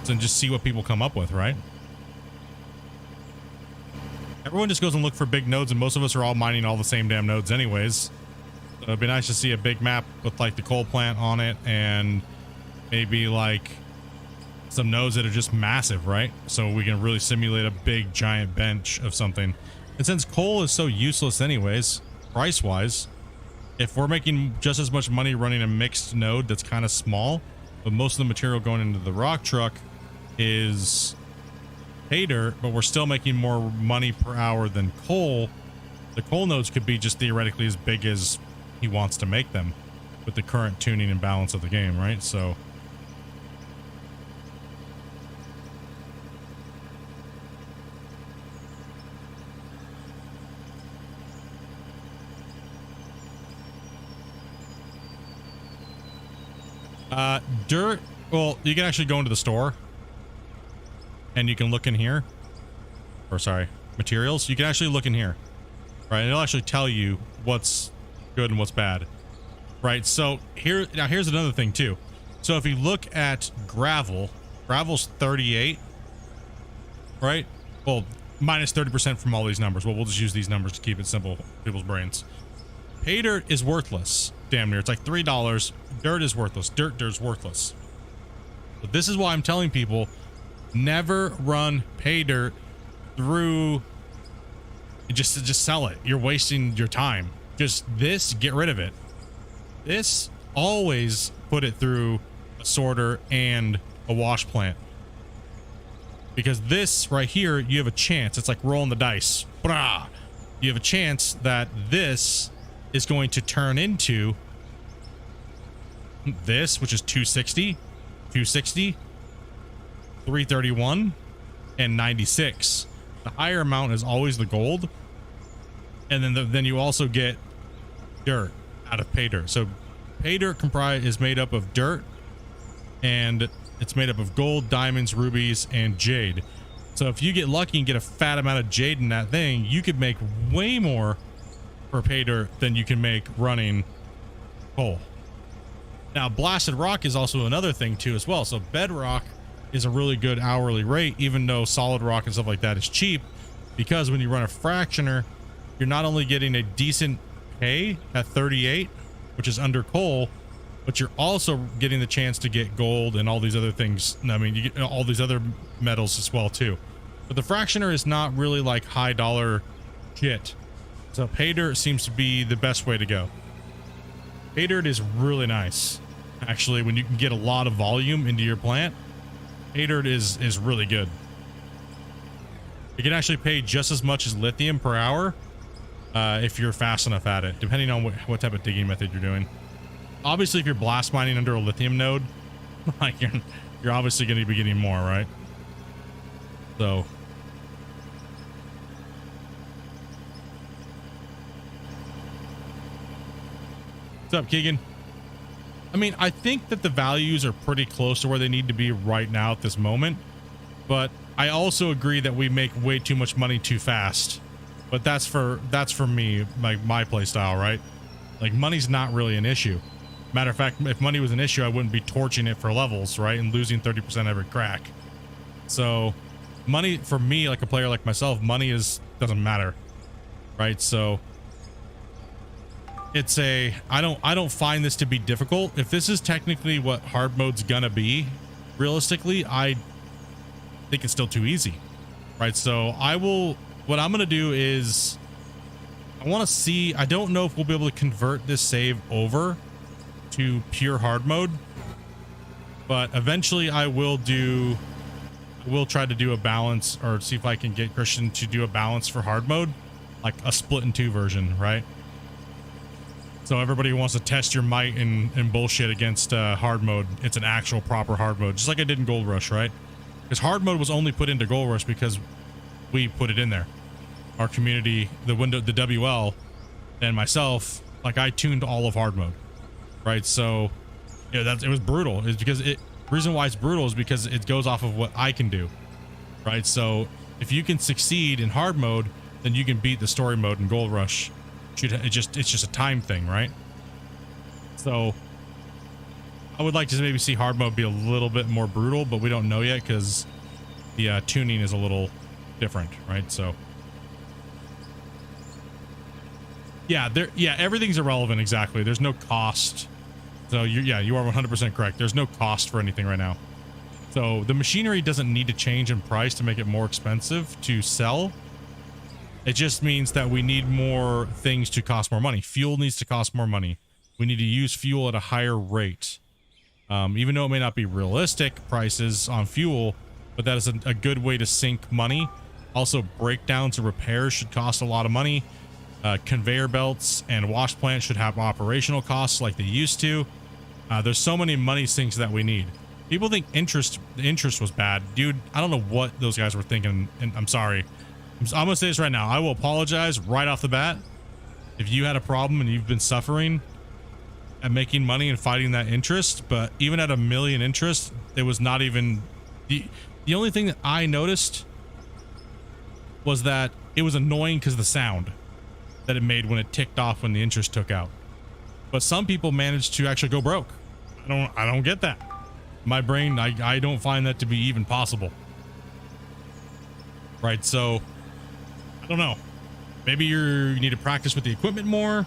just see what people come up with, right? Everyone just goes and look for big nodes, and most of us are all mining all the same damn nodes anyways. So it'd be nice to see a big map with like the coal plant on it, and maybe like some nodes that are just massive, right? So we can really simulate a big giant bench of something. And since coal is so useless anyways, price-wise, if we're making just as much money running a mixed node that's kind of small, but most of the material going into the rock truck is pay dirt, but we're still making more money per hour than coal, the coal nodes could be just theoretically as big as he wants to make them with the current tuning and balance of the game, right? So dirt, well, you can actually go into the store and you can look in here, or sorry, materials. You can actually look in here, right? It'll actually tell you what's good and what's bad, right? So here's another thing too. So if you look at gravel's 38, right? Well, minus 30% from all these numbers. Well, we'll just use these numbers to keep it simple, people's brains. pay dirt is worthless. Damn near. It's like $3. Dirt is worthless. Dirt's worthless. But this is why I'm telling people, never run pay dirt through. Just sell it. You're wasting your time. Just this, get rid of it. This, always put it through a sorter and a wash plant. Because this right here, you have a chance. It's like rolling the dice. Brah. You have a chance that this is going to turn into this, which is 260, 260, 331, and 96. The higher amount is always the gold. And then you also get dirt out of pay dirt. So pay dirt is made up of dirt, and it's made up of gold, diamonds, rubies, and jade. So if you get lucky and get a fat amount of jade in that thing, you could make way more for pay dirt than you can make running coal. Now, blasted rock is also another thing too as well. So bedrock is a really good hourly rate, even though solid rock and stuff like that is cheap, because when you run a fractioner, you're not only getting a decent pay at 38, which is under coal, but you're also getting the chance to get gold and all these other things. I mean, you get all these other metals as well too. But the fractioner is not really like high dollar shit. So pay dirt seems to be the best way to go. Pay dirt is really nice. Actually, when you can get a lot of volume into your plant, pay dirt is really good. You can actually pay just as much as lithium per hour if you're fast enough at it, depending on what type of digging method you're doing. Obviously, if you're blast mining under a lithium node, like you're obviously going to be getting more, right? So what's up, Keegan? I mean, I think that the values are pretty close to where they need to be right now at this moment, but I also agree that we make way too much money too fast. But that's for me, like my play style, right? Like, money's not really an issue. Matter of fact, if money was an issue, I wouldn't be torching it for levels, right? And losing 30% every crack. So money for me, like a player like myself, money doesn't matter, right? So it's I don't find this to be difficult. If this is technically what hard mode's gonna be, realistically, I think it's still too easy, right? So what I'm gonna do is I want to see, I don't know if we'll be able to convert this save over to pure hard mode, but eventually I will try to do a balance, or see if I can get Christian to do a balance for hard mode, like a Splitintwo version, right? So everybody who wants to test your might and bullshit against hard mode, it's an actual proper hard mode, just like I did in Gold Rush, right? Because hard mode was only put into Gold Rush because we put it in there. Our community, the WL, and myself, like, I tuned all of hard mode, right? So yeah, it was brutal. It's because reason why it's brutal is because it goes off of what I can do, right? So if you can succeed in hard mode, then you can beat the story mode in Gold Rush. It's just a time thing, right? So I would like to maybe see hard mode be a little bit more brutal, but we don't know yet because the tuning is a little different, right? So yeah, everything's irrelevant. Exactly. There's no cost. So you are 100% correct. There's no cost for anything right now. So the machinery doesn't need to change in price to make it more expensive to sell. It just means that we need more things to cost more money. Fuel needs to cost more money. We need to use fuel at a higher rate. Even though it may not be realistic prices on fuel, but that is a good way to sink money. Also, breakdowns and repairs should cost a lot of money. Conveyor belts and wash plants should have operational costs like they used to. There's so many money sinks that we need. People think the interest was bad. Dude, I don't know what those guys were thinking, and I'm sorry. I'm gonna say this right now. I will apologize right off the bat if you had a problem and you've been suffering at making money and fighting that interest. But even at $1 million interest, it was not even the only thing that I noticed was that it was annoying because of the sound that it made when it ticked off when the interest took out. But some people managed to actually go broke. I don't get that. My brain, I don't find that to be even possible. Right, so I don't know. Maybe you need to practice with the equipment more.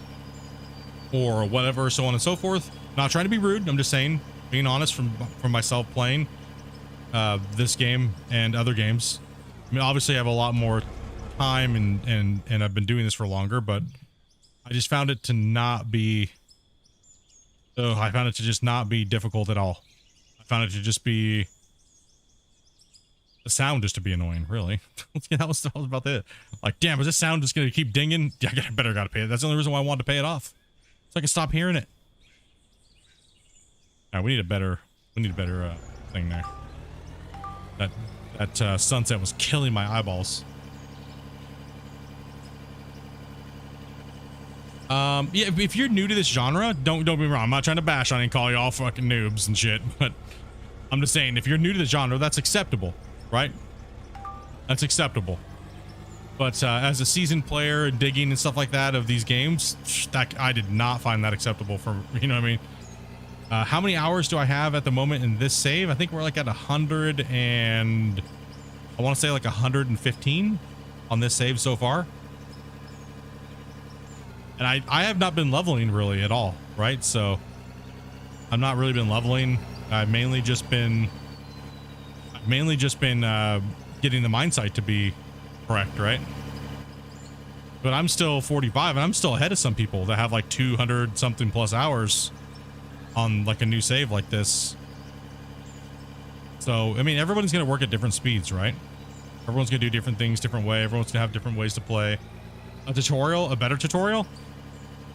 or whatever, so on and so forth. Not trying to be rude. I'm just saying, being honest from myself playing this game and other games. I mean, obviously I have a lot more time and I've been doing this for longer, but I just found it to not be, I found it to just not be difficult at all. I found it to just be, the sound just to be annoying, really. That was about it. Like, damn, is this sound just gonna keep dinging? Yeah, I gotta pay it. That's the only reason why I wanted to pay it off, so I can stop hearing it. All right, we need a better thing there. That sunset was killing my eyeballs. Yeah, if you're new to this genre, don't be wrong. I'm not trying to bash on it and call you all fucking noobs and shit, but I'm just saying, if you're new to the genre, that's acceptable, right? That's acceptable. But as a seasoned player, digging and stuff like that of these games, that I did not find that acceptable. For, you know what I mean? How many hours do I have at the moment in this save? I think we're like at 100 and I want to say like 115 on this save so far. And I have not been leveling really at all, right? So I've not really been leveling. I've mainly just been getting the mine site to be correct, right? But I'm still 45 and I'm still ahead of some people that have like 200 something plus hours on like a new save like this. So, I mean, everyone's going to work at different speeds, right? Everyone's going to do different things, different way. Everyone's going to have different ways to play. A tutorial, a better tutorial?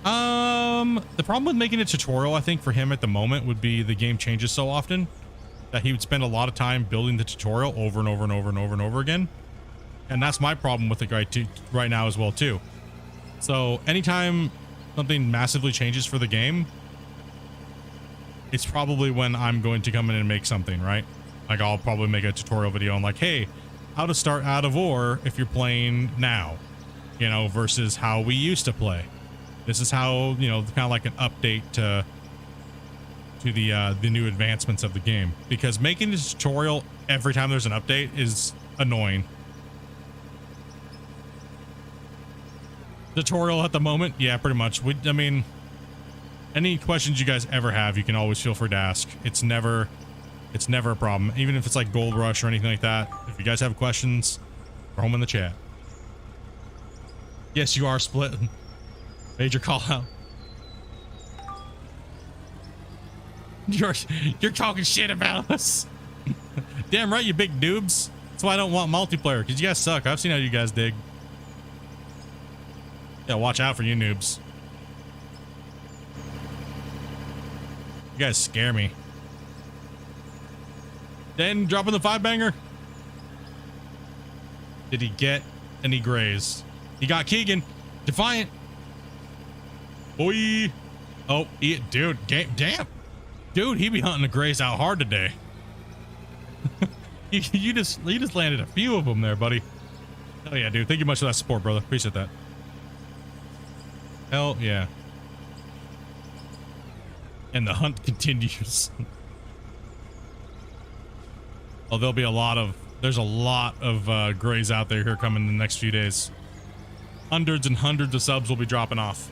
The problem with making a tutorial, I think, for him at the moment would be the game changes so often that he would spend a lot of time building the tutorial over and over and over and over and over again. And that's my problem with the guy right now as well, too. So anytime something massively changes for the game, it's probably when I'm going to come in and make something, right? Like I'll probably make a tutorial video on like, hey, how to start out of ore if you're playing now, you know, versus how we used to play. This is how, you know, kind of like an update to the new advancements of the game, because making a tutorial every time there's an update is annoying. Tutorial at the moment, yeah, pretty much. I mean, any questions you guys ever have, you can always feel free to ask. It's never a problem, even if it's like Gold Rush or anything like that. If you guys have questions, throw them in the chat. Yes, you are split. Major call out. You're talking shit about us. Damn right, you big noobs. That's why I don't want multiplayer, because you guys suck. I've seen how you guys dig. Yeah, watch out for you noobs. You guys scare me. Then dropping the 5-banger. Did he get any grays? He got Keegan. Defiant. Boy. Oh, dude. Damn. Dude, he be hunting the grays out hard today. you just landed a few of them there, buddy. Oh yeah, dude. Thank you much for that support, brother. Appreciate that. Hell yeah. And the hunt continues. Oh, there's a lot of grays out there here coming in the next few days. Hundreds and hundreds of subs will be dropping off.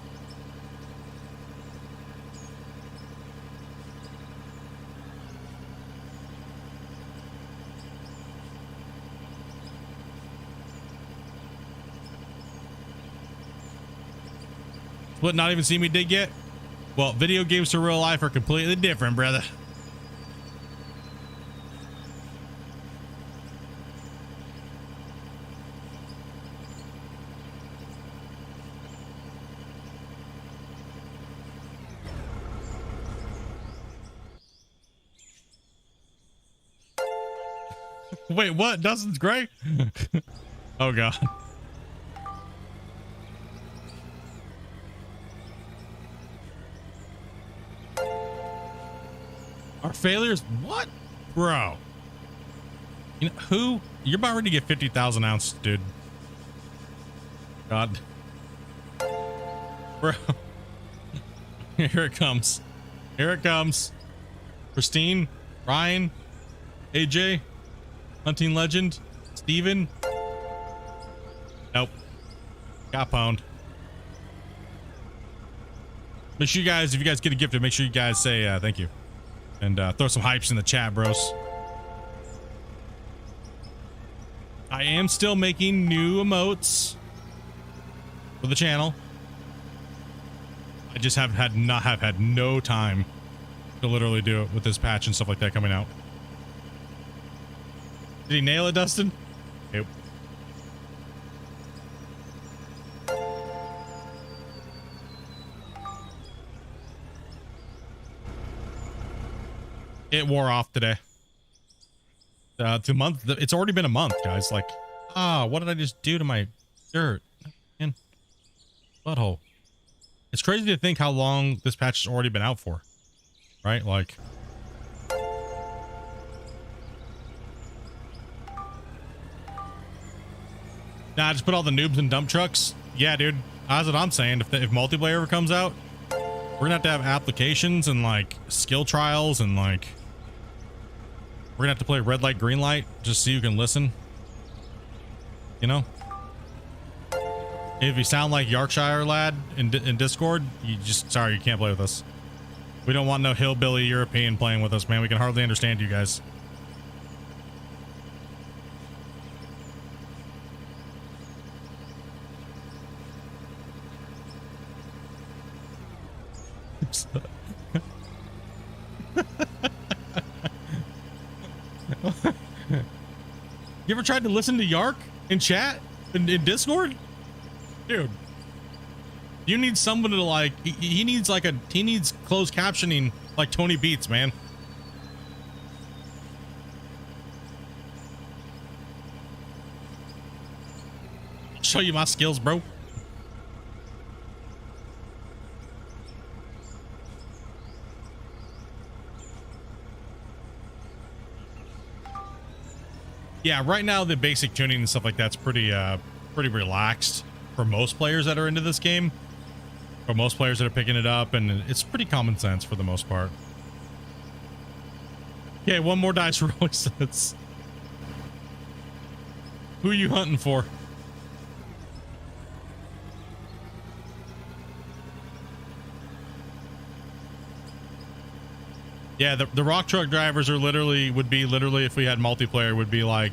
What, not even see me dig yet? Well, video games to real life are completely different, brother. Wait, what? Dustin's gray? Oh, God. Our failures? What? Bro. You know, who? You're about ready to get 50,000 ounces, dude. God. Bro. Here it comes. Here it comes. Christine, Ryan, AJ, Hunting Legend, Steven. Nope. Got pwned. Make sure you guys, if you guys get a gift, make sure you guys say thank you. And throw some hypes in the chat, bros. I am still making new emotes for the channel. I just have had no time to literally do it with this patch and stuff like that coming out. Did he nail it, Dustin? Yep. It wore off today. It's already been a month, guys. Like, what did I just do to my dirt? Man, butthole. It's crazy to think how long this patch has already been out for, right? Like, nah, just put all the noobs in dump trucks. Yeah, dude. That's what I'm saying. If multiplayer ever comes out, we're gonna have applications and like skill trials and like we're gonna have to play red light, green light just so you can listen. You know, if you sound like Yorkshire lad in Discord, you can't play with us. We don't want no hillbilly European playing with us, man. We can hardly understand you guys. You ever tried to listen to Yark in chat in Discord? Dude, you need someone to like, he needs closed captioning like Tony Beats, man. I'll show you my skills, bro. Yeah, right now the basic tuning and stuff like that's pretty relaxed for most players that are into this game. For most players that are picking it up, and it's pretty common sense for the most part. Okay, one more dice roll, he says. Who are you hunting for? Yeah, the rock truck drivers are would be literally if we had multiplayer would be like,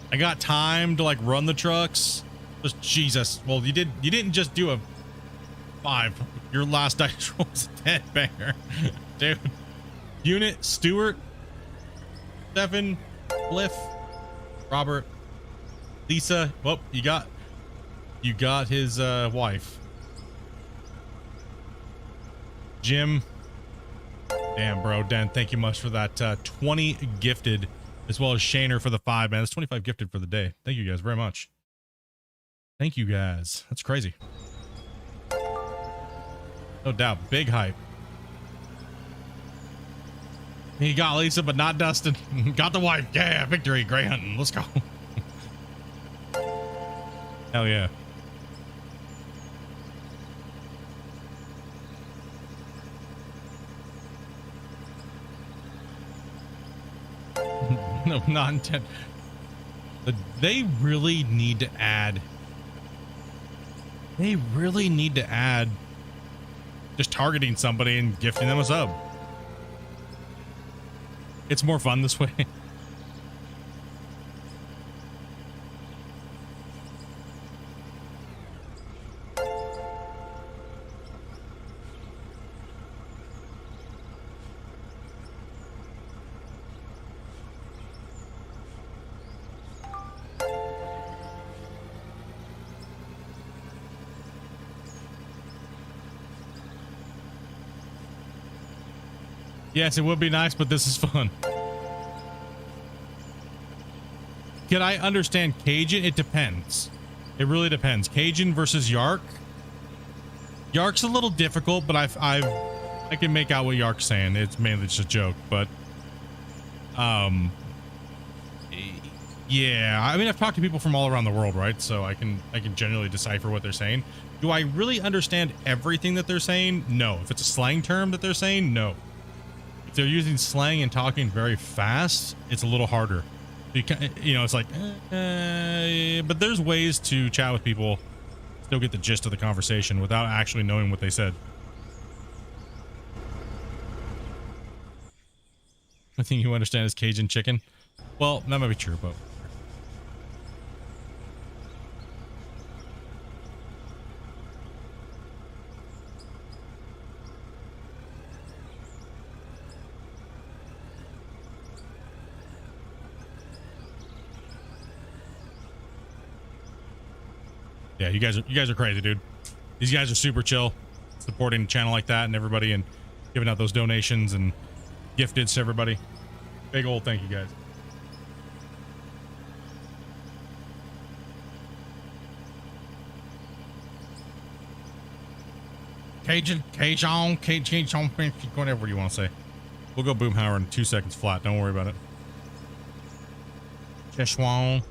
I got time to like run the trucks. Just Jesus. Well, you didn't just do a 5. Your last dice roll was a 10 banger. Dude. Unit, Stewart, Stefan, Cliff, Robert, Lisa. Well, you got his wife. Jim. Damn, bro. Dan, thank you much for that 20 gifted, as well as Shaner for the 5, man. That's 25 gifted for the day. Thank you guys very much. Thank you guys. That's crazy. No doubt. Big hype. He got Lisa, but not Dustin. Got the wife. Yeah, victory. Great hunting. Let's go. Hell yeah. No, not intent. But they really need to add. They really need to add just targeting somebody and gifting them a sub. It's more fun this way. Yes, it would be nice, but this is fun. Can I understand Cajun? It depends. It really depends. Cajun versus Yark. Yark's a little difficult, but I can make out what Yark's saying. It's mainly just a joke, but yeah. I mean, I've talked to people from all around the world, right? So I can generally decipher what they're saying. Do I really understand everything that they're saying? No. If it's a slang term that they're saying, no. If they're using slang and talking very fast, it's a little harder. You know, it's like, but there's ways to chat with people still get the gist of the conversation without actually knowing what they said. I think you understand is Cajun chicken. Well, that might be true, but yeah, you guys are crazy, dude. These guys are super chill, supporting a channel like that and everybody, and giving out those donations and gifteds to everybody. Big old thank you, guys. Cajun, whatever you want to say. We'll go Boomhauer in 2 seconds flat. Don't worry about it. Cheshwan.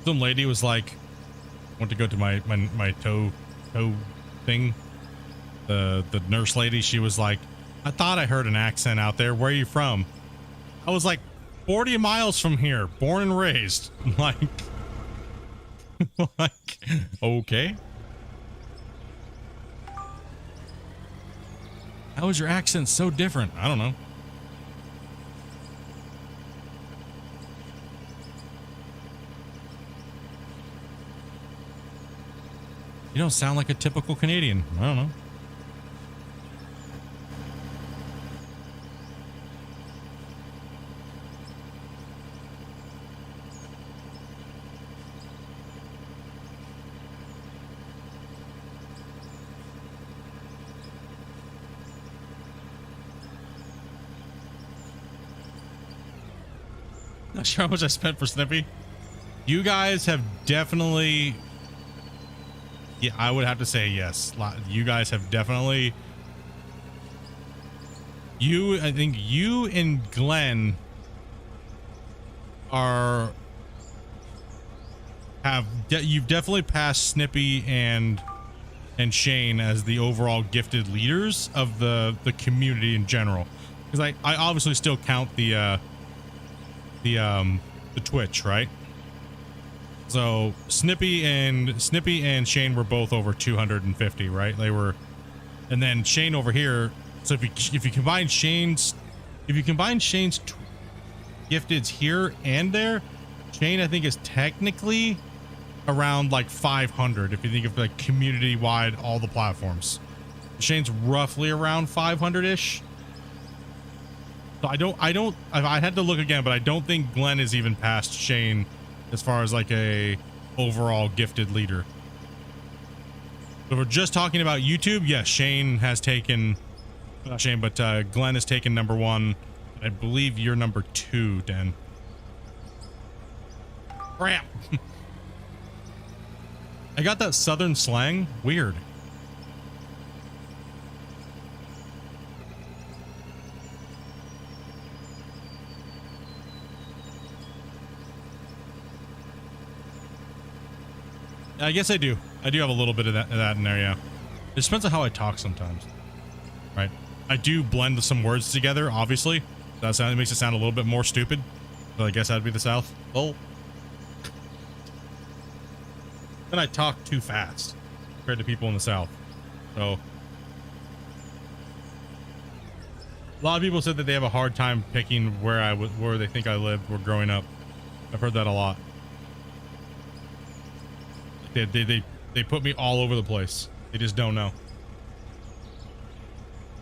Some lady was like, went to go to my toe thing. The nurse lady, she was like, I thought I heard an accent out there. Where are you from? I was like, 40 miles from here, born and raised. Like, okay. How is your accent so different? I don't know. You don't sound like a typical Canadian. I don't know. Not sure how much I spent for Snippy. You guys have definitely... Yeah, I would have to say yes. You guys have definitely... I think you and Glenn you've definitely passed Snippy and Shane as the overall gifted leaders of the community in general. Because I obviously still count the Twitch, right? So Snippy and Shane were both over 250, right? They were, and then Shane over here. So if you combine Shane's gifteds here and there, Shane I think is technically around like 500 if you think of like community wide all the platforms. Shane's roughly around 500-ish. So I had to look again, but I don't think Glenn is even past Shane as far as like a overall gifted leader. So we're just talking about YouTube. Yes, Shane has taken, not Shane, but Glenn has taken number 1. I believe you're number 2, Dan. Crap. I got that southern slang. Weird. I guess I do. I do have a little bit of that in there, yeah. It just depends on how I talk sometimes, right? I do blend some words together, obviously. That makes it sound a little bit more stupid. But I guess that'd be the South. Oh. Then I talk too fast compared to people in the South. So a lot of people said that they have a hard time picking where they think I lived or growing up. I've heard that a lot. They put me all over the place. They just don't know.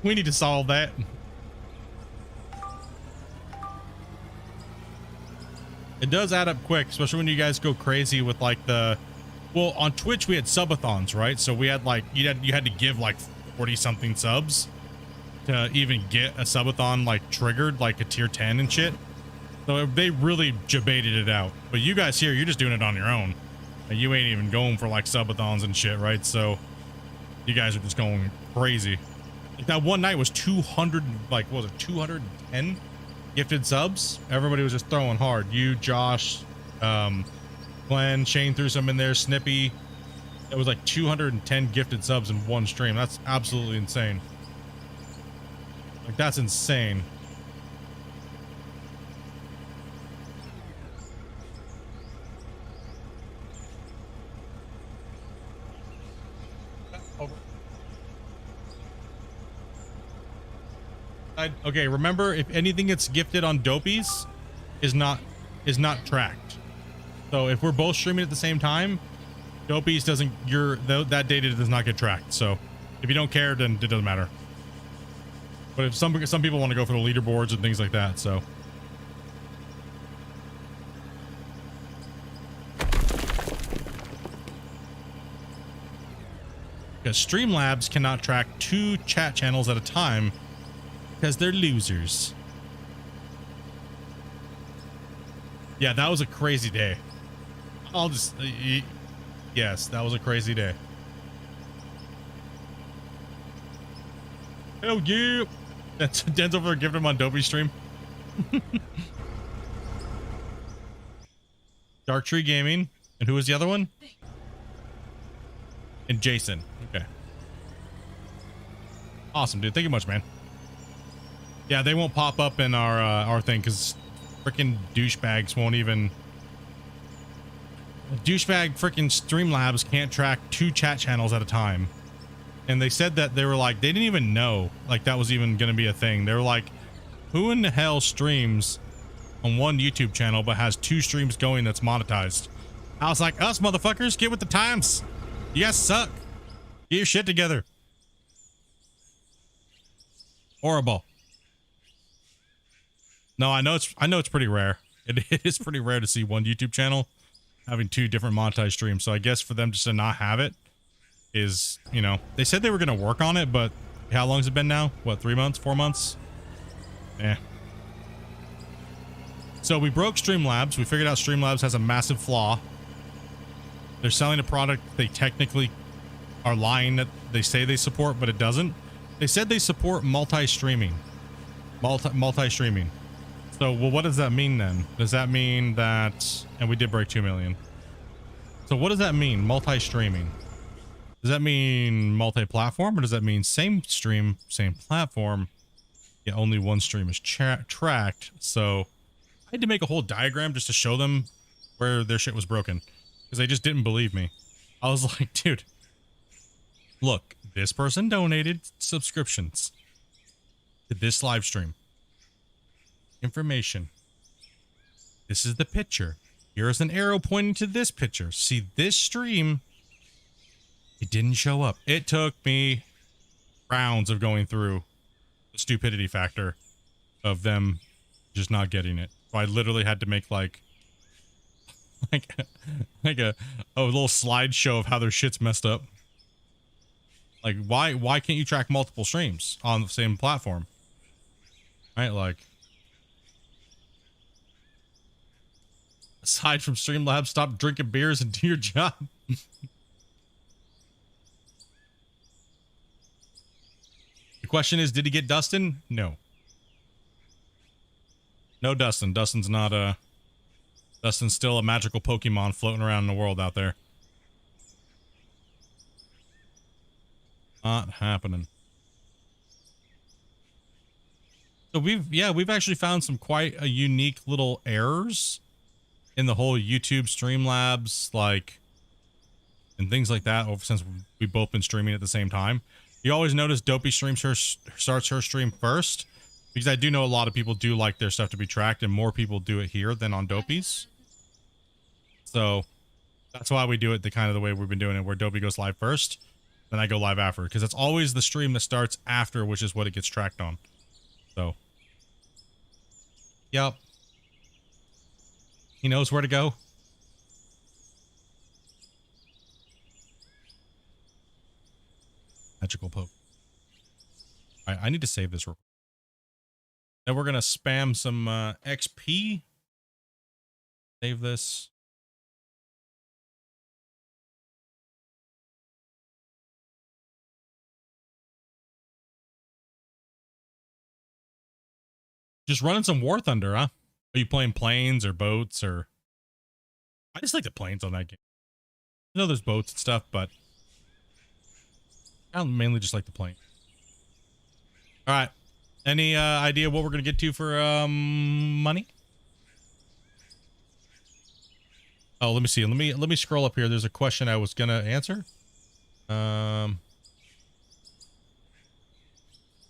We need to solve that. It does add up quick, especially when you guys go crazy with like well, on Twitch we had subathons, right? So we had like you had to give like 40 something subs to even get a subathon like triggered, like a tier 10 and shit. So they really debated it out. But you guys here, you're just doing it on your own. You ain't even going for like subathons and shit, right? So you guys are just going crazy. Like that one night was 200, like what was it, 210 gifted subs, everybody was just throwing hard. You, Josh, Glenn, Shane threw some in there, Snippy. It was like 210 gifted subs in one stream. That's absolutely insane. Like, that's insane. Okay, remember, if anything gets gifted on Dopies is not tracked. So if we're both streaming at the same time, Dopies doesn't, that data does not get tracked. So if you don't care, then it doesn't matter. But if some people want to go for the leaderboards and things like that, so. Because Streamlabs cannot track 2 chat channels at a time because they're losers. Yeah, that was a crazy day. I'll just, yes, that was a crazy day. Hell yeah. That's Denzel for giving him on Dopey stream. Dark Tree Gaming. And who was the other one? And Jason. Okay. Awesome, dude. Thank you much, man. Yeah, they won't pop up in our thing because freaking douchebags won't even. Douchebag freaking Streamlabs can't track 2 chat channels at a time. And they said that they were like, they didn't even know like that was even going to be a thing. They were like, who in the hell streams on one YouTube channel but has 2 streams going that's monetized? I was like, us motherfuckers, get with the times. You guys suck. Get your shit together. Horrible. No, I know it's pretty rare. It is pretty rare to see one YouTube channel having 2 different monetized streams. So I guess for them just to not have it is, you know, they said they were going to work on it, but how long has it been now? What, 3 months, 4 months? Eh. So we broke Streamlabs. We figured out Streamlabs has a massive flaw. They're selling a product they technically are lying that they say they support, but it doesn't. They said they support multi-streaming. Multi-streaming. So, well, what does that mean then? Does that mean that, and we did break 2 million. So what does that mean? Multi-streaming. Does that mean multi-platform, or does that mean same stream, same platform? Yeah, only one stream is tracked. So I had to make a whole diagram just to show them where their shit was broken because they just didn't believe me. I was like, dude, look, this person donated subscriptions to this live stream. Information. This is the picture. Here's an arrow pointing to this picture. See this stream. It didn't show up. It took me rounds of going through the stupidity factor of them just not getting it. So I literally had to make like a little slideshow of how their shit's messed up. Like why can't you track multiple streams on the same platform? Right? Like, aside from Streamlabs, stop drinking beers and do your job. The question is, did he get Dustin? No. No Dustin. Dustin's not Dustin's still a magical Pokemon floating around in the world out there. Not happening. So we've actually found some quite a unique little errors in the whole YouTube Streamlabs, like, and things like that since we've both been streaming at the same time. You always notice Dopey starts her stream first, because I do know a lot of people do like their stuff to be tracked, and more people do it here than on Dopey's. So that's why we do it the kind of the way we've been doing it, where Dopey goes live first, then I go live after, because it's always the stream that starts after, which is what it gets tracked on. So, yep. He knows where to go. Magical poke. All right, I need to save this real quick. Then we're going to spam some XP. Save this. Just running some War Thunder, huh? Are you playing planes or boats or? I just like the planes on that game. I know there's boats and stuff, but I mainly just like the plane. All right. Any idea what we're gonna get to for money? Oh, let me see. Let me scroll up here. There's a question I was gonna answer.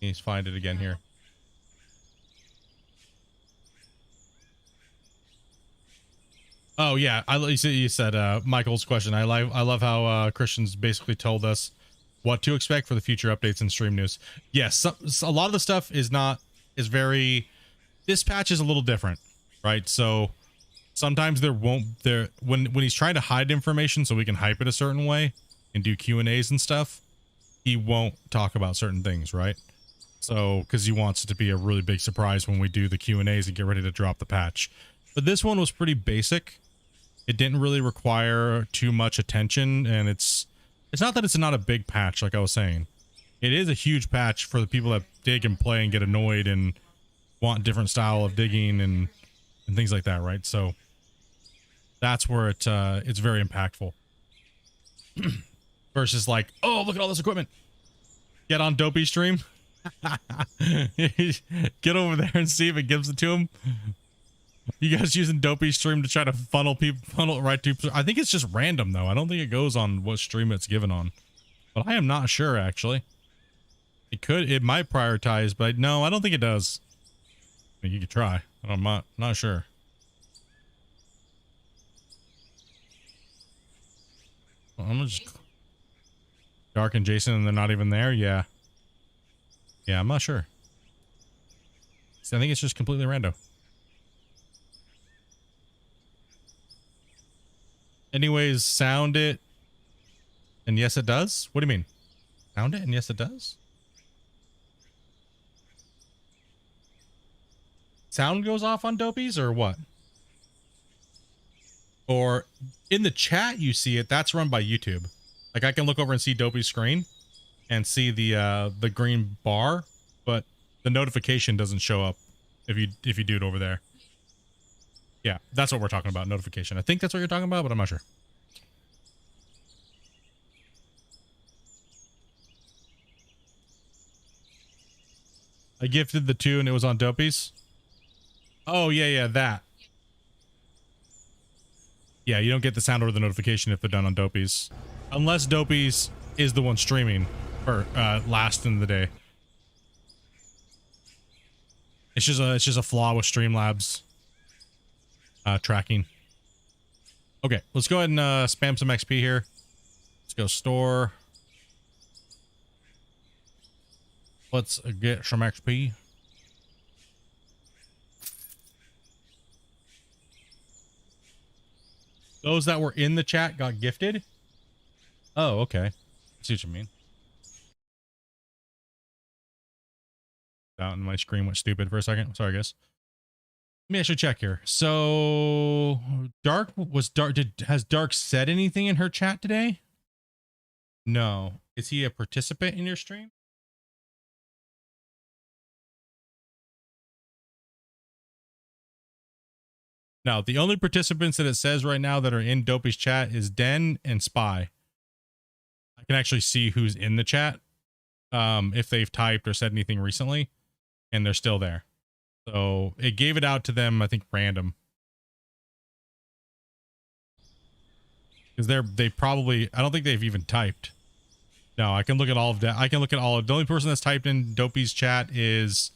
Let's find it again here. Oh yeah, you said Michael's question. I love how Christian's basically told us what to expect for the future updates and stream news. Yes, a lot of the stuff is very. This patch is a little different, right? So sometimes when he's trying to hide information so we can hype it a certain way and do Q&As and stuff, he won't talk about certain things, right? So because he wants it to be a really big surprise when we do the Q&As and get ready to drop the patch. But this one was pretty basic. It didn't really require too much attention, and it's not that it's not a big patch, like I was saying. It is a huge patch for the people that dig and play and get annoyed and want different style of digging and things like that, right? So that's where it's very impactful. Versus like, oh, look at all this equipment. Get on Dopey's stream. Get over there and see if it gives it to him. You guys using Dopey's stream to try to funnel it right to? I think it's just random though. I don't think it goes on what stream it's given on, but I am not sure actually. It might prioritize, but no, I don't think it does. I mean, you could try. I'm not sure. Well, I'm gonna just Dark and Jason, and they're not even there. Yeah, I'm not sure. So I think it's just completely random. Anyways, sound it, and yes, it does. What do you mean? Sound it, and yes, it does. Sound goes off on Dopey's, or what? Or in the chat, you see it. That's run by YouTube. Like I can look over and see Dopey's screen, and see the green bar, but the notification doesn't show up if you do it over there. Yeah, that's what we're talking about, notification. I think that's what you're talking about, but I'm not sure. I gifted the 2 and it was on Dopey's. Oh, yeah, that. Yeah, you don't get the sound or the notification if they're done on Dopey's. Unless Dopey's is the one streaming or last in the day. It's just a flaw with Streamlabs. Tracking. Okay, let's go ahead and spam some XP here. Let's go store. Let's get some XP. Those that were in the chat got gifted. Oh, okay. I see what you mean. Out and my screen went stupid for a second. Sorry, guys. Let me actually check here. So has Dark said anything in her chat today? No. Is he a participant in your stream? No, the only participants that it says right now that are in Dopey's chat is Den and Spy. I can actually see who's in the chat, if they've typed or said anything recently, and they're still there. So it gave it out to them, I think, random. Because they probably, I don't think they've even typed. No, I can look at all of that. I can look at all of, the only person that's typed in Dopey's chat is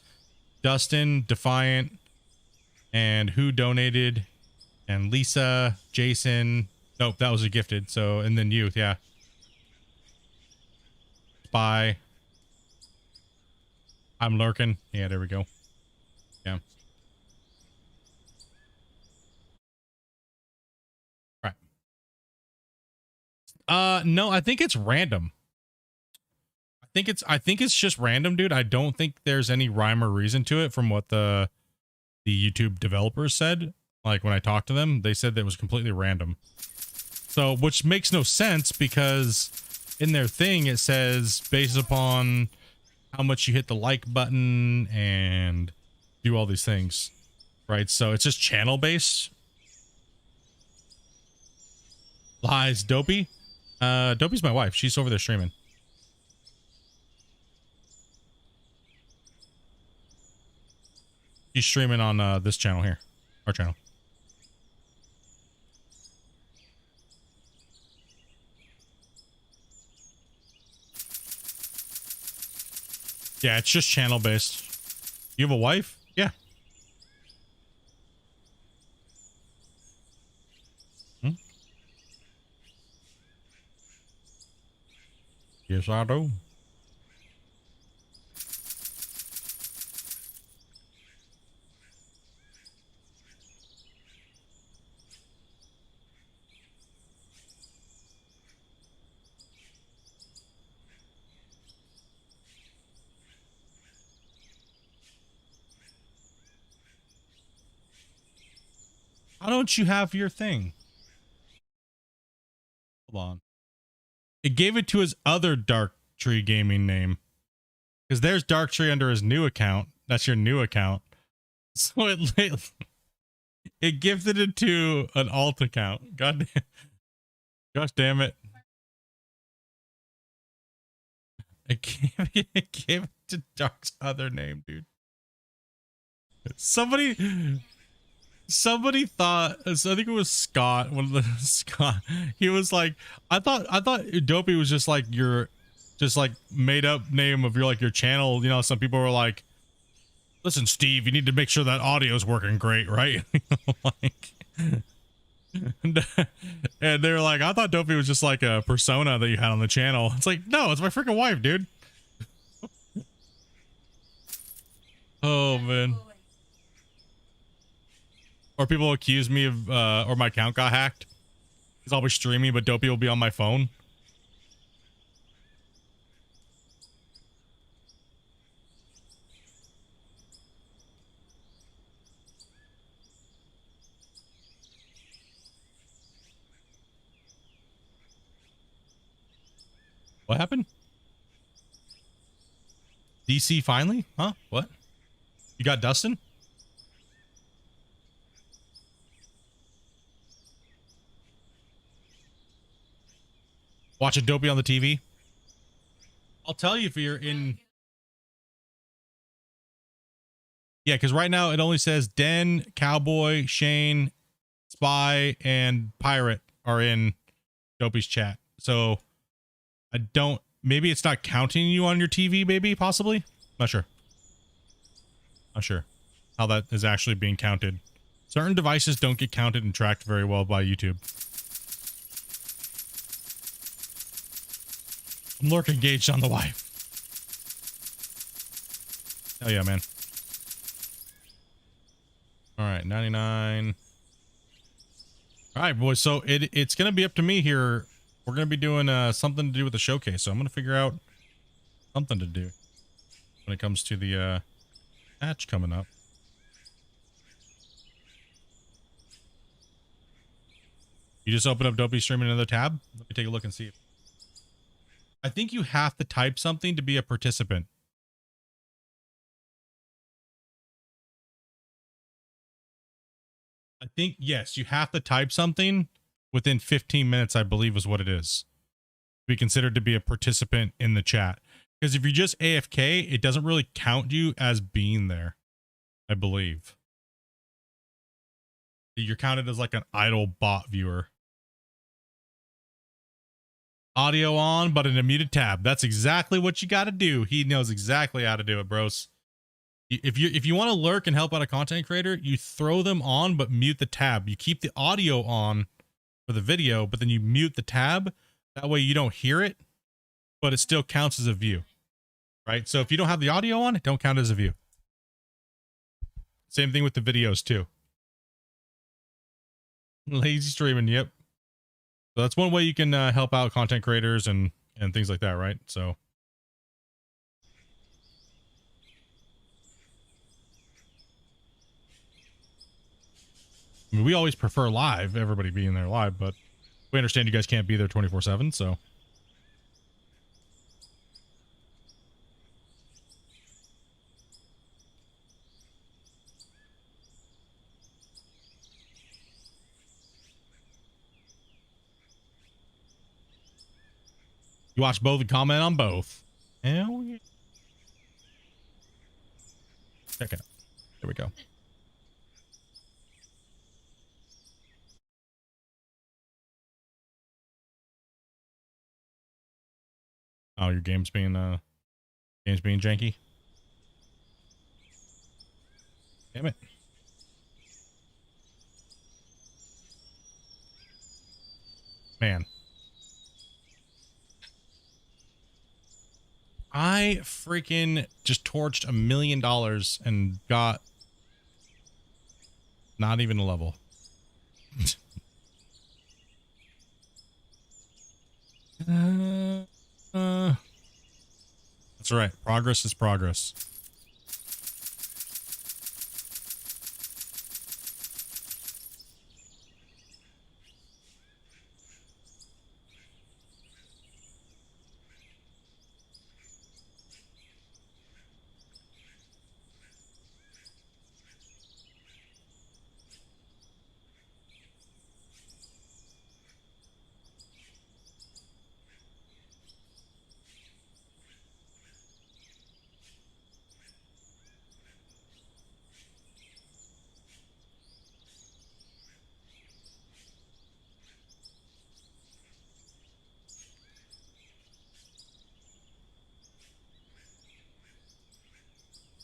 Dustin, Defiant, and who donated, and Lisa, Jason. Nope, that was a gifted. So, and then Youth, yeah. Spy. I'm lurking. Yeah, there we go. Yeah. Right. No, I think it's random. I think it's just random, dude. I don't think there's any rhyme or reason to it from what the YouTube developers said. Like when I talked to them, they said that it was completely random. So, which makes no sense because in their thing, it says based upon how much you hit the like button and do all these things, right? So it's just channel based. Lies, Dopey. Dopey's my wife. She's over there streaming. She's streaming on this channel here, our channel. Yeah, it's just channel based. You have a wife? Yeah. Hmm? Yes, I do. Why don't you have your thing? Hold on. It gave it to his other Dark Tree Gaming name. Because there's Dark Tree under his new account. That's your new account. So it gifted it to an alt account. God damn. Gosh damn it. It gave it to Dark's other name, dude. Somebody thought, I think it was Scott, one of the Scott. He was like, I thought Dopey was just like your made up name of your your channel. You know, some people were like, listen, Steve, you need to make sure that audio's working great, right? And they were like, I thought Dopey was just like a persona that you had on the channel. It's like, no, it's my freaking wife, dude. Oh man. Or people accuse me of or my account got hacked because I'll be streaming but Dopey will be on my phone. What happened? DC finally? Huh? What? You got Dustin? Watching Dopey on the TV? I'll tell you if you're in... Yeah, because right now it only says Den, Cowboy, Shane, Spy, and Pirate are in Dopey's chat. So I don't... Maybe it's not counting you on your TV, maybe, possibly? Not sure. Not sure how that is actually being counted. Certain devices don't get counted and tracked very well by YouTube. I'm lurk engaged on the wife. Hell yeah, man. All right, 99. All right, boys. So it's going to be up to me here. We're going to be doing something to do with the showcase. So I'm going to figure out something to do when it comes to the match coming up. You just open up Dopey stream in another tab. Let me take a look and see. I think you have to type something to be a participant. I think, yes, you have to type something within 15 minutes, I believe is what it is. Be considered to be a participant in the chat. Because if you're just AFK, it doesn't really count you as being there, I believe. You're counted as like an idle bot viewer. Audio on, but in a muted tab. That's exactly what you got to do. He knows exactly how to do it, bros. If you want to lurk and help out a content creator, you throw them on, but mute the tab. You keep the audio on for the video, but then you mute the tab. That way you don't hear it, but it still counts as a view, right? So if you don't have the audio on, it don't count as a view. Same thing with the videos too. Lazy streaming, yep. So that's one way you can help out content creators and things like that, right? So I mean, we always prefer live, everybody being there live, but we understand you guys can't be there 24/7, so You watch both and comment on both. Hell yeah. Check it out. There we go. Oh, your game's being janky. Damn it. Man. I freaking just torched $1 million and got not even a level. That's right. Progress is progress.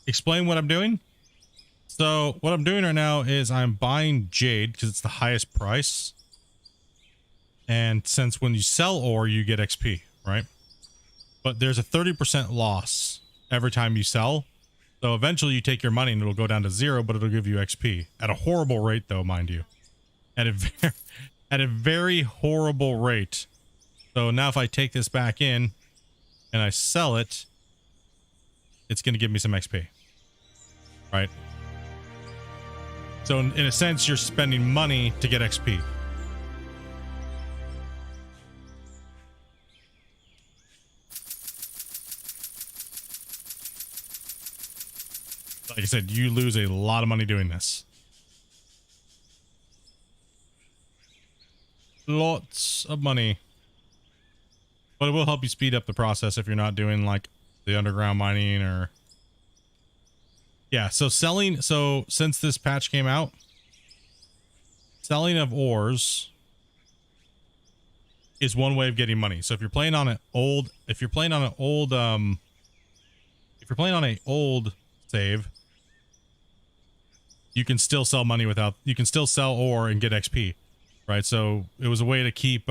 Explain what I'm doing. So what I'm doing right now is I'm buying jade because it's the highest price. And since when you sell ore, you get XP, right? But there's a 30% loss every time you sell. So eventually you take your money and it'll go down to 0, but it'll give you XP at a horrible rate though, mind you. At a very horrible rate. So now if I take this back in and I sell it, it's going to give me some XP. Right? So in a sense, you're spending money to get XP. Like I said, you lose a lot of money doing this. Lots of money. But it will help you speed up the process if you're not doing like the underground mining or... Yeah, so selling... So since this patch came out, selling of ores is one way of getting money. So if you're playing on an old... If you're playing on an old save, you can still sell money without... You can still sell ore and get XP. Right? So it was a way to keep...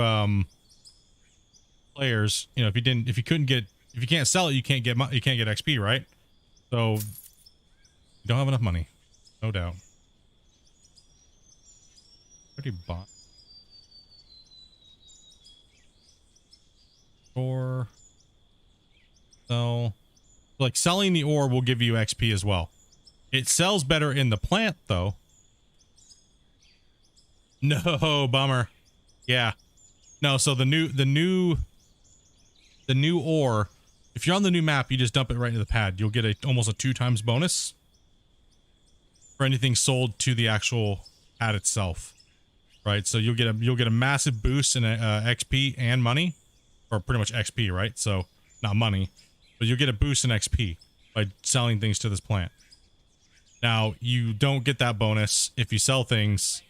players, you know, if you can't sell it, you can't get XP, right? So you don't have enough money, no doubt. Already bought or sell. Like selling the ore will give you XP as well. It sells better in the plant though. No, bummer. Yeah. No, so the new ore, if you're on the new map, you just dump it right into the pad. You'll get almost a 2 times bonus for anything sold to the actual pad itself, right? So you'll get a massive boost in XP and money, or pretty much XP, right? So not money, but you'll get a boost in XP by selling things to this plant. Now you don't get that bonus if you sell things.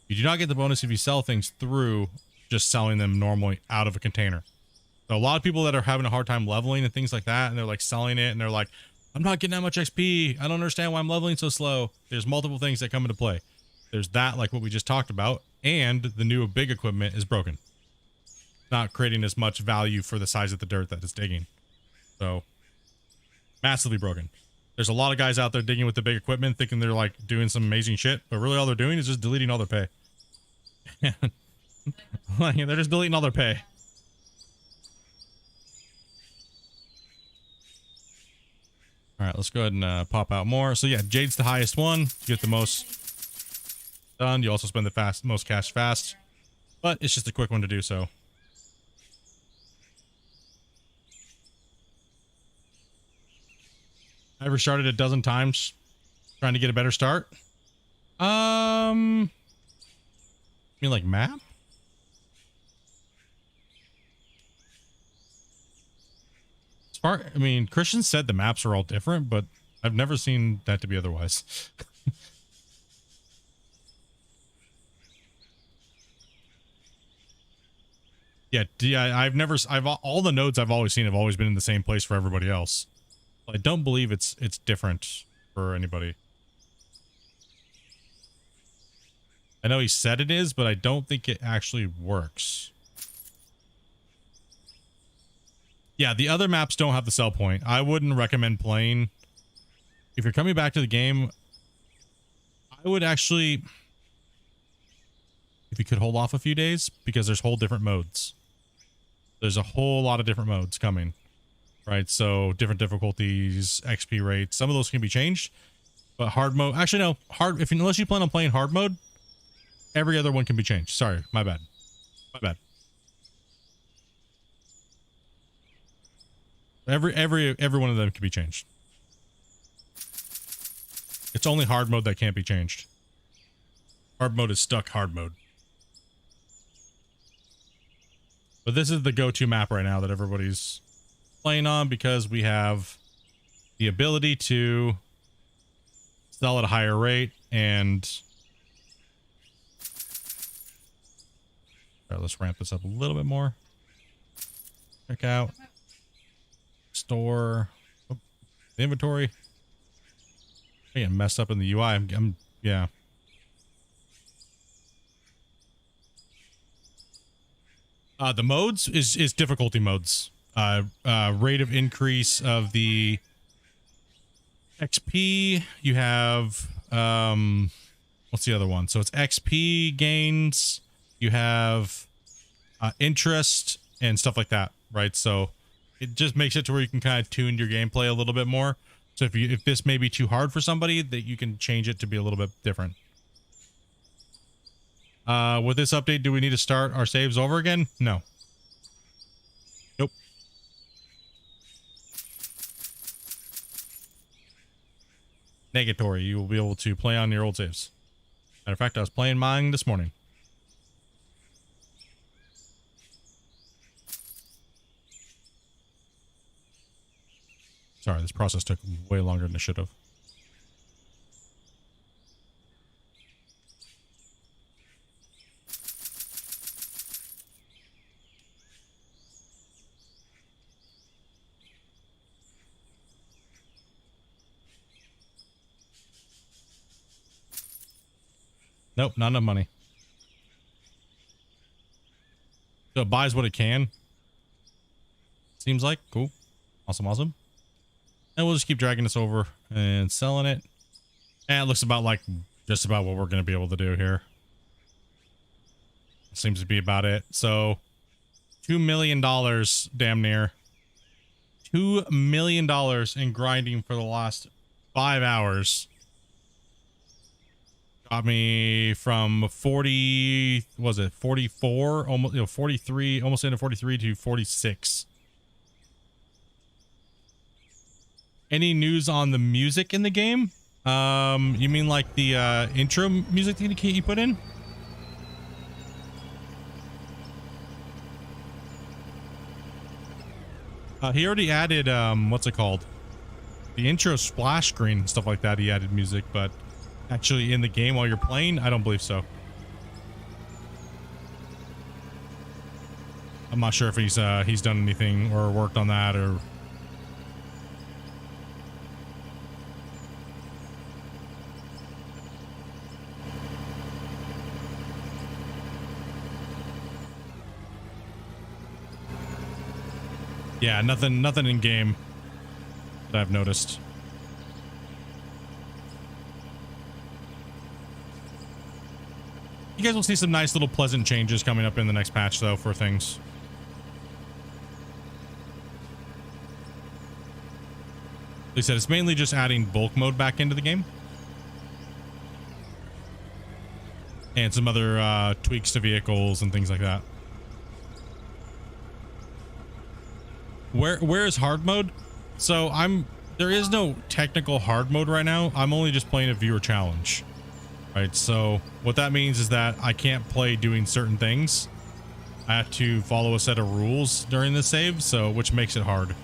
You do not get the bonus if you sell things through just selling them normally out of a container. So a lot of people that are having a hard time leveling and things like that, and they're like selling it and they're like, I'm not getting that much XP. I don't understand why I'm leveling so slow. There's multiple things that come into play. There's that, like what we just talked about, and the new big equipment is broken. Not creating as much value for the size of the dirt that it's digging. So massively broken. There's a lot of guys out there digging with the big equipment thinking they're like doing some amazing shit, but really all they're doing is just deleting all their pay. Like, they're just deleting all their pay. All right, let's go ahead and pop out more. So yeah, jade's the highest one. You get the most done. You also spend the most cash fast, but it's just a quick one to do so. I restarted a dozen times trying to get a better start. You mean like map? I mean, Christian said the maps are all different, but I've never seen that to be otherwise. Yeah, I've all the nodes I've always seen have always been in the same place for everybody else. I don't believe it's different for anybody. I know he said it is, but I don't think it actually works. Yeah, the other maps don't have the sell point. I wouldn't recommend playing. If you're coming back to the game, I would actually, if you could hold off a few days, because there's whole different modes. There's a whole lot of different modes coming, right? So different difficulties, XP rates, some of those can be changed, but hard mode, actually no, unless you plan on playing hard mode, every other one can be changed. Sorry, my bad. My bad. Every one of them can be changed. It's only hard mode that can't be changed. Hard mode is stuck hard mode. But this is the go-to map right now that everybody's playing on because we have the ability to sell at a higher rate and... All right, let's ramp this up a little bit more. Check out. Store. Oh, inventory. I'm getting messed up in the UI. Yeah. The modes is difficulty modes. Rate of increase of the XP. You have what's the other one? So it's XP gains. You have interest and stuff like that, right? So it just makes it to where you can kind of tune your gameplay a little bit more. So if this may be too hard for somebody, that you can change it to be a little bit different. With this update, do we need to start our saves over again? No. Nope. Negatory. You will be able to play on your old saves. Matter of fact, I was playing mine this morning. Sorry, this process took way longer than it should have. Nope, not enough money. So it buys what it can. Seems like. Cool. Awesome, awesome. And we'll just keep dragging this over and selling it. And it looks about like just about what we're going to be able to do here. Seems to be about it. So $2 million damn near. $2 million in grinding for the last 5 hours. Got me from 40, was it 44, almost, 43, almost into 43 to 46. Any news on the music in the game? You mean like the intro music that you put in? He already added, what's it called? The intro splash screen and stuff like that. He added music, but actually in the game while you're playing, I don't believe so. I'm not sure if he's done anything or worked on that or... Yeah, nothing in game that I've noticed. You guys will see some nice little pleasant changes coming up in the next patch though for things. They said it's mainly just adding bulk mode back into the game. And some other tweaks to vehicles and things like that. Where is hard mode? So there is no technical hard mode right now. I'm only just playing a viewer challenge. Right, so what that means is that I can't play doing certain things. I have to follow a set of rules during the save, so which makes it hard.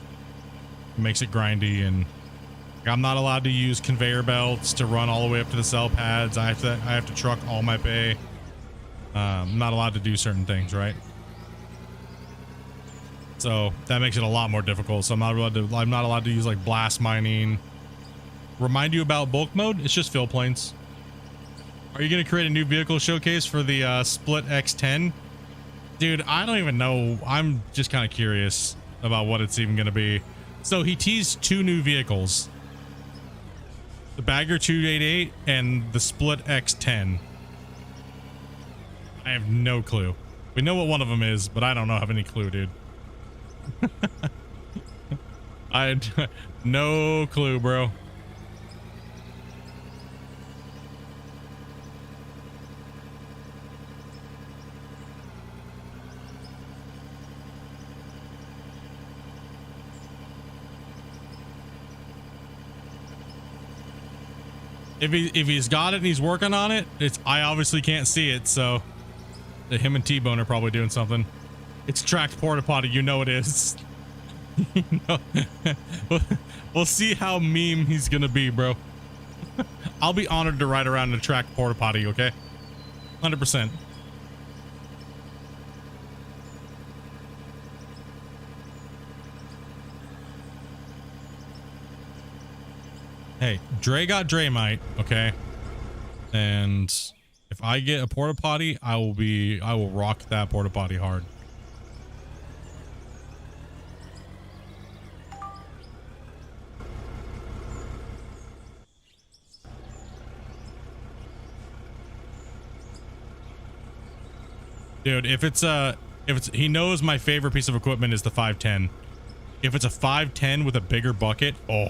makes it grindy, and I'm not allowed to use conveyor belts to run all the way up to the cell pads. I have to truck all my pay. I'm not allowed to do certain things, right? So that makes it a lot more difficult. So I'm not allowed to use like blast mining. Remind you about bulk mode? It's just fill planes. Are you going to create a new vehicle showcase for the Split X10? Dude, I don't even know. I'm just kind of curious about what it's even going to be. So he teased 2 new vehicles. The Bagger 288 and the Split X10. I have no clue. We know what one of them is, but I don't have any clue, dude. I had no clue, bro. If he's got it and he's working on it, I obviously can't see it, so him and T-Bone are probably doing something. It's tracked porta potty, you know it is. You know? We'll see how meme he's gonna be, bro. I'll be honored to ride around in a tracked porta potty, okay? 100%. Hey, Dre got Dre-mite, okay? And if I get a porta potty, I will rock that porta potty hard. Dude, if it's he knows my favorite piece of equipment is the 510. If it's a 510 with a bigger bucket, oh,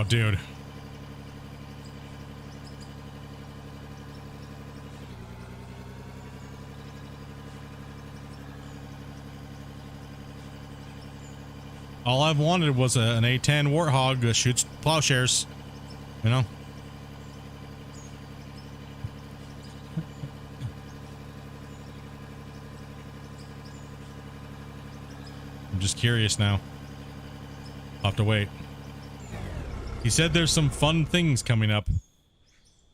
dude. All I've wanted was an A10 Warthog that shoots plowshares, you know. I'm just curious now. I'll have to wait. He said there's some fun things coming up.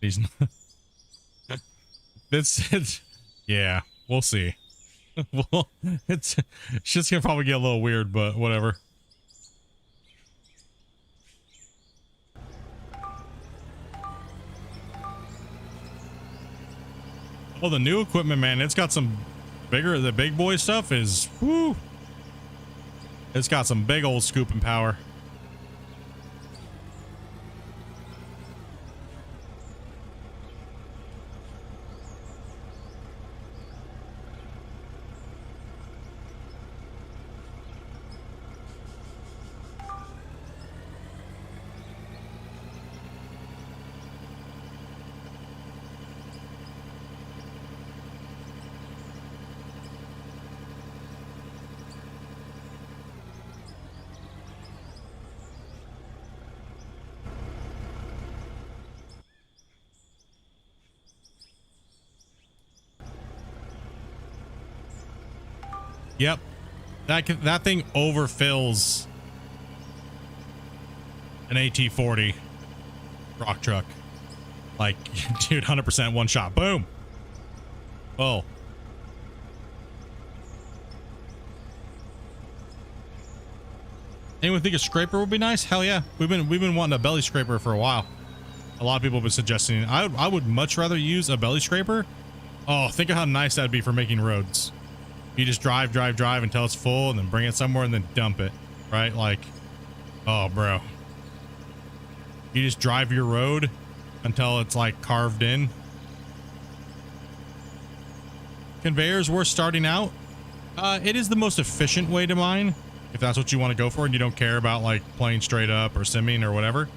He's not. It's yeah, we'll see. Well, it's just gonna probably get a little weird, but whatever. Oh, the new equipment, man, it's got some bigger. The big boy stuff is whoo. It's got some big old scooping power. Yep, that thing overfills an AT-40 rock truck. Like, dude, 100% one shot. Boom. Oh. Anyone think a scraper would be nice? Hell yeah. We've been wanting a belly scraper for a while. A lot of people have been suggesting it. I would much rather use a belly scraper. Oh, think of how nice that'd be for making roads. You just drive until it's full and then bring it somewhere and then dump it, right? Like, oh, bro. You just drive your road until it's like carved in. Conveyors worth starting out. It is the most efficient way to mine, if that's what you want to go for and you don't care about like playing straight up or simming or whatever.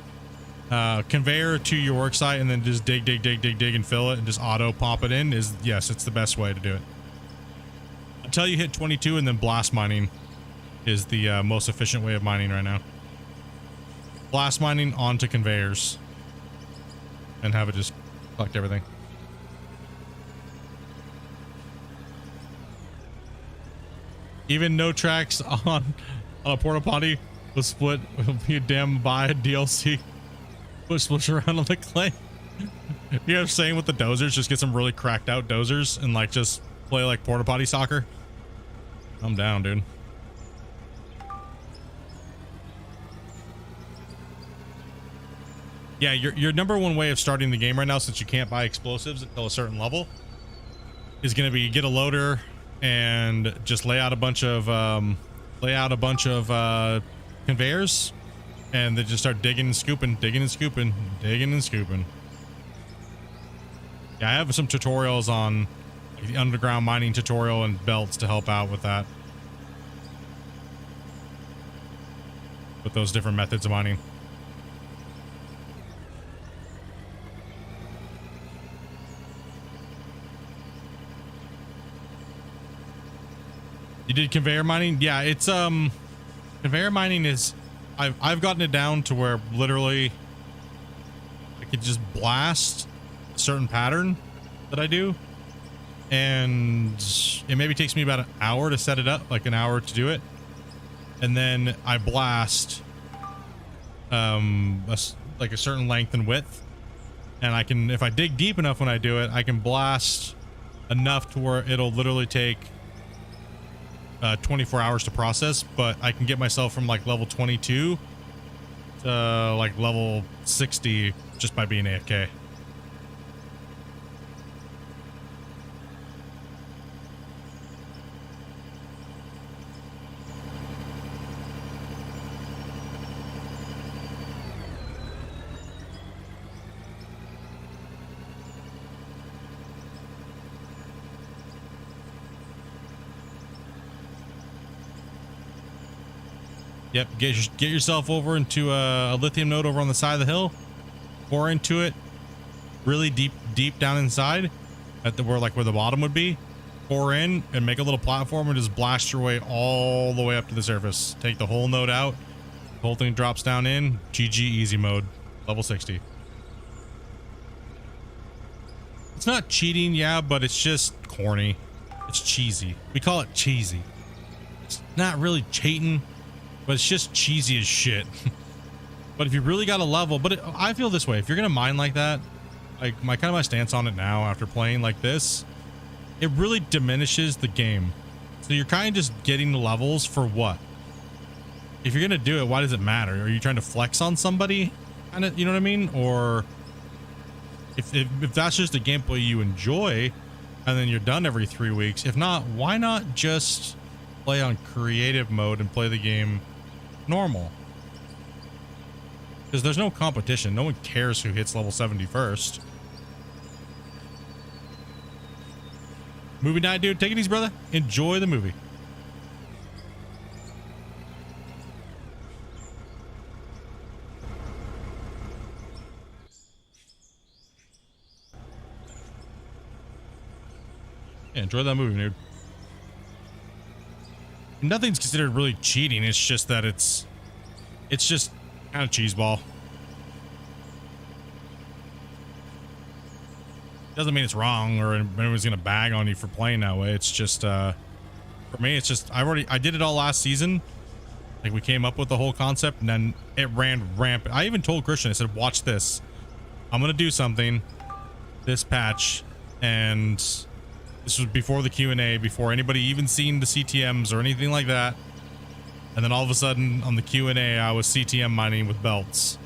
Conveyor to your work site and then just dig and fill it and just auto pop it in is, yes, it's the best way to do it. Until you hit 22 and then blast mining is the most efficient way of mining right now. Blast mining onto conveyors and have it just collect everything. Even no tracks on a porta potty with split will be a damn buy DLC. Push around on the clay. You know what I'm saying with the dozers? Just get some really cracked out dozers and like just play like porta potty soccer. I'm down, dude. Yeah, your number one way of starting the game right now, since you can't buy explosives until a certain level, is going to be get a loader and just lay out a bunch of conveyors, and then just start digging and scooping, digging and scooping, digging and scooping. Yeah, I have some tutorials on like, the underground mining tutorial and belts to help out with that, with those different methods of mining. You did conveyor mining? Yeah, it's conveyor mining is I've gotten it down to where literally I could just blast a certain pattern that I do, and it maybe takes me about an hour to set it up, like an hour to do it, and then I blast like a certain length and width, and I can, if I dig deep enough when I do it, I can blast enough to where it'll literally take 24 hours to process, but I can get myself from like level 22 to like level 60 just by being AFK. Yep, get yourself over into a lithium node over on the side of the hill, pour into it really deep down inside at the where the bottom would be, pour in and make a little platform and just blast your way all the way up to the surface. Take the whole node out, the whole thing drops down in, GG easy mode, level 60. It's not cheating, yeah, but it's just corny. It's cheesy. We call it cheesy. It's not really cheating, but it's just cheesy as shit. But if you really got a level, I feel this way, if you're gonna mine like that, like my stance on it now after playing like this, it really diminishes the game. So you're kind of just getting the levels for what? If you're gonna do it, why does it matter? Are you trying to flex on somebody? Kind of, you know what I mean? Or if that's just a gameplay you enjoy, and then you're done every 3 weeks. If not, why not just play on creative mode and play the game normal? Because there's no competition. No one cares who hits level 70 first. Movie night, dude. Take it easy, brother. Enjoy the movie. Yeah, enjoy that movie, dude. Nothing's considered really cheating. It's just that it's just kind of cheeseball. Doesn't mean it's wrong or anyone's gonna bag on you for playing that way. It's just for me, it's just I did it all last season. Like we came up with the whole concept and then it ran rampant. I even told Christian, I said, watch this. I'm gonna do something this patch, and this was before the Q&A, before anybody even seen the CTMs or anything like that. And then all of a sudden on the Q&A, I was CTM mining with belts,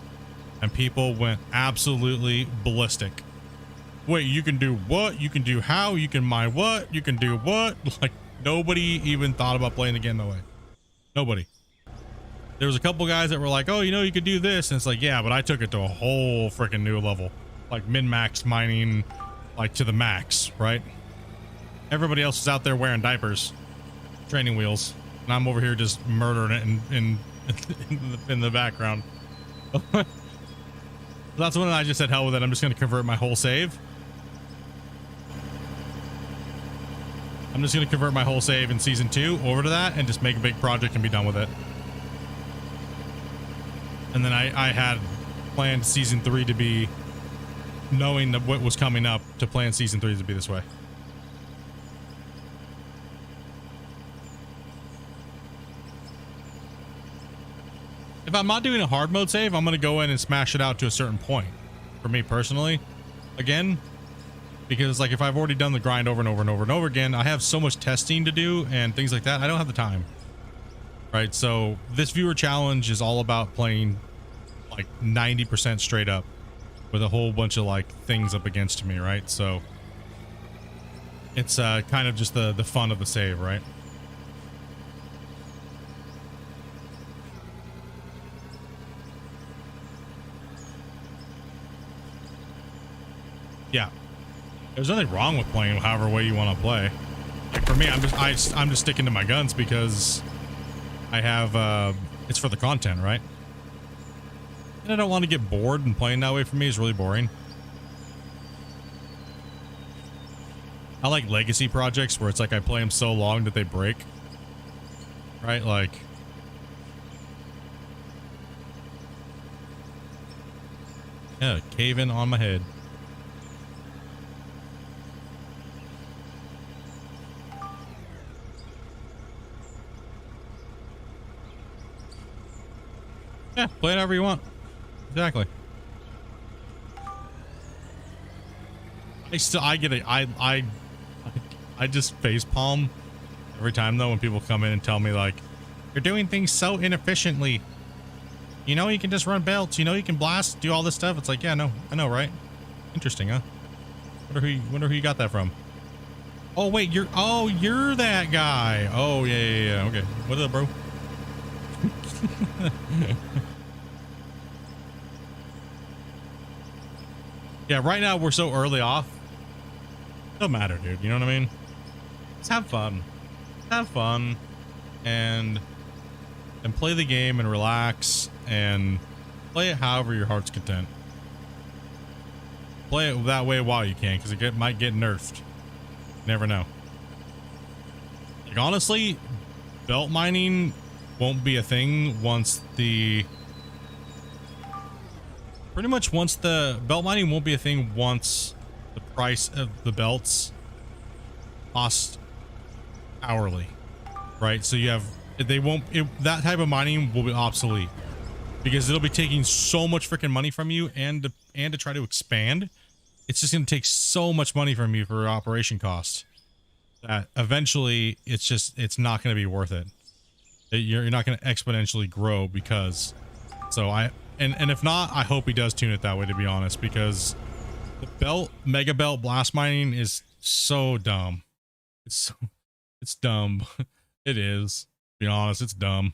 and people went absolutely ballistic. Wait, you can do what? You can do how? You can mine what? You can do what? Like nobody even thought about playing the game that way. Nobody. There was a couple guys that were like, oh, you know, you could do this. And it's like, yeah, but I took it to a whole freaking new level, like min-max mining, like to the max, right? Everybody else is out there wearing diapers, training wheels, and I'm over here just murdering it in the background. That's when I just said, hell with it. I'm just going to convert my whole save. I'm just going to convert my whole save in season 2 over to that and just make a big project and be done with it. And then I had planned season 3 to be, knowing that what was coming up, to plan season 3 to be this way. If I'm not doing a hard mode save, I'm going to go in and smash it out to a certain point. For me personally, again, because like if I've already done the grind over and over and over and over again, I have so much testing to do and things like that. I don't have the time. Right. So this viewer challenge is all about playing like 90% straight up with a whole bunch of like things up against me. Right. So it's kind of just the fun of the save, right? Yeah. There's nothing wrong with playing however way you want to play. Like for me, I'm just sticking to my guns because I have it's for the content, right? And I don't want to get bored, and playing that way for me is really boring. I like legacy projects where it's like I play them so long that they break. Right? Like yeah, cave in on my head. Yeah, play it however you want. Exactly. I get it. I just face palm every time though when people come in and tell me like, you're doing things so inefficiently. You know, you can just run belts. You know, you can blast, do all this stuff. It's like, yeah, no, I know, right? Interesting, huh? Wonder who you got that from. Oh wait, you're that guy. Oh yeah. Okay, what up, bro? Yeah, right now we're so early off. Don't matter, dude. You know what I mean? Let's have fun. Have fun and play the game and relax and play it however your heart's content. Play it that way while you can, because it might get nerfed. Never know. Like honestly, belt mining won't be a thing once the belt mining won't be a thing once the price of the belts cost hourly, right? So you have that type of mining will be obsolete because it'll be taking so much freaking money from you, and to try to expand, it's just going to take so much money from you for operation costs that eventually it's not going to be worth it. You're not going to exponentially grow because and if not, I hope he does tune it that way, to be honest, because the mega belt blast mining is so dumb. It's dumb. It is, to be honest, it's dumb.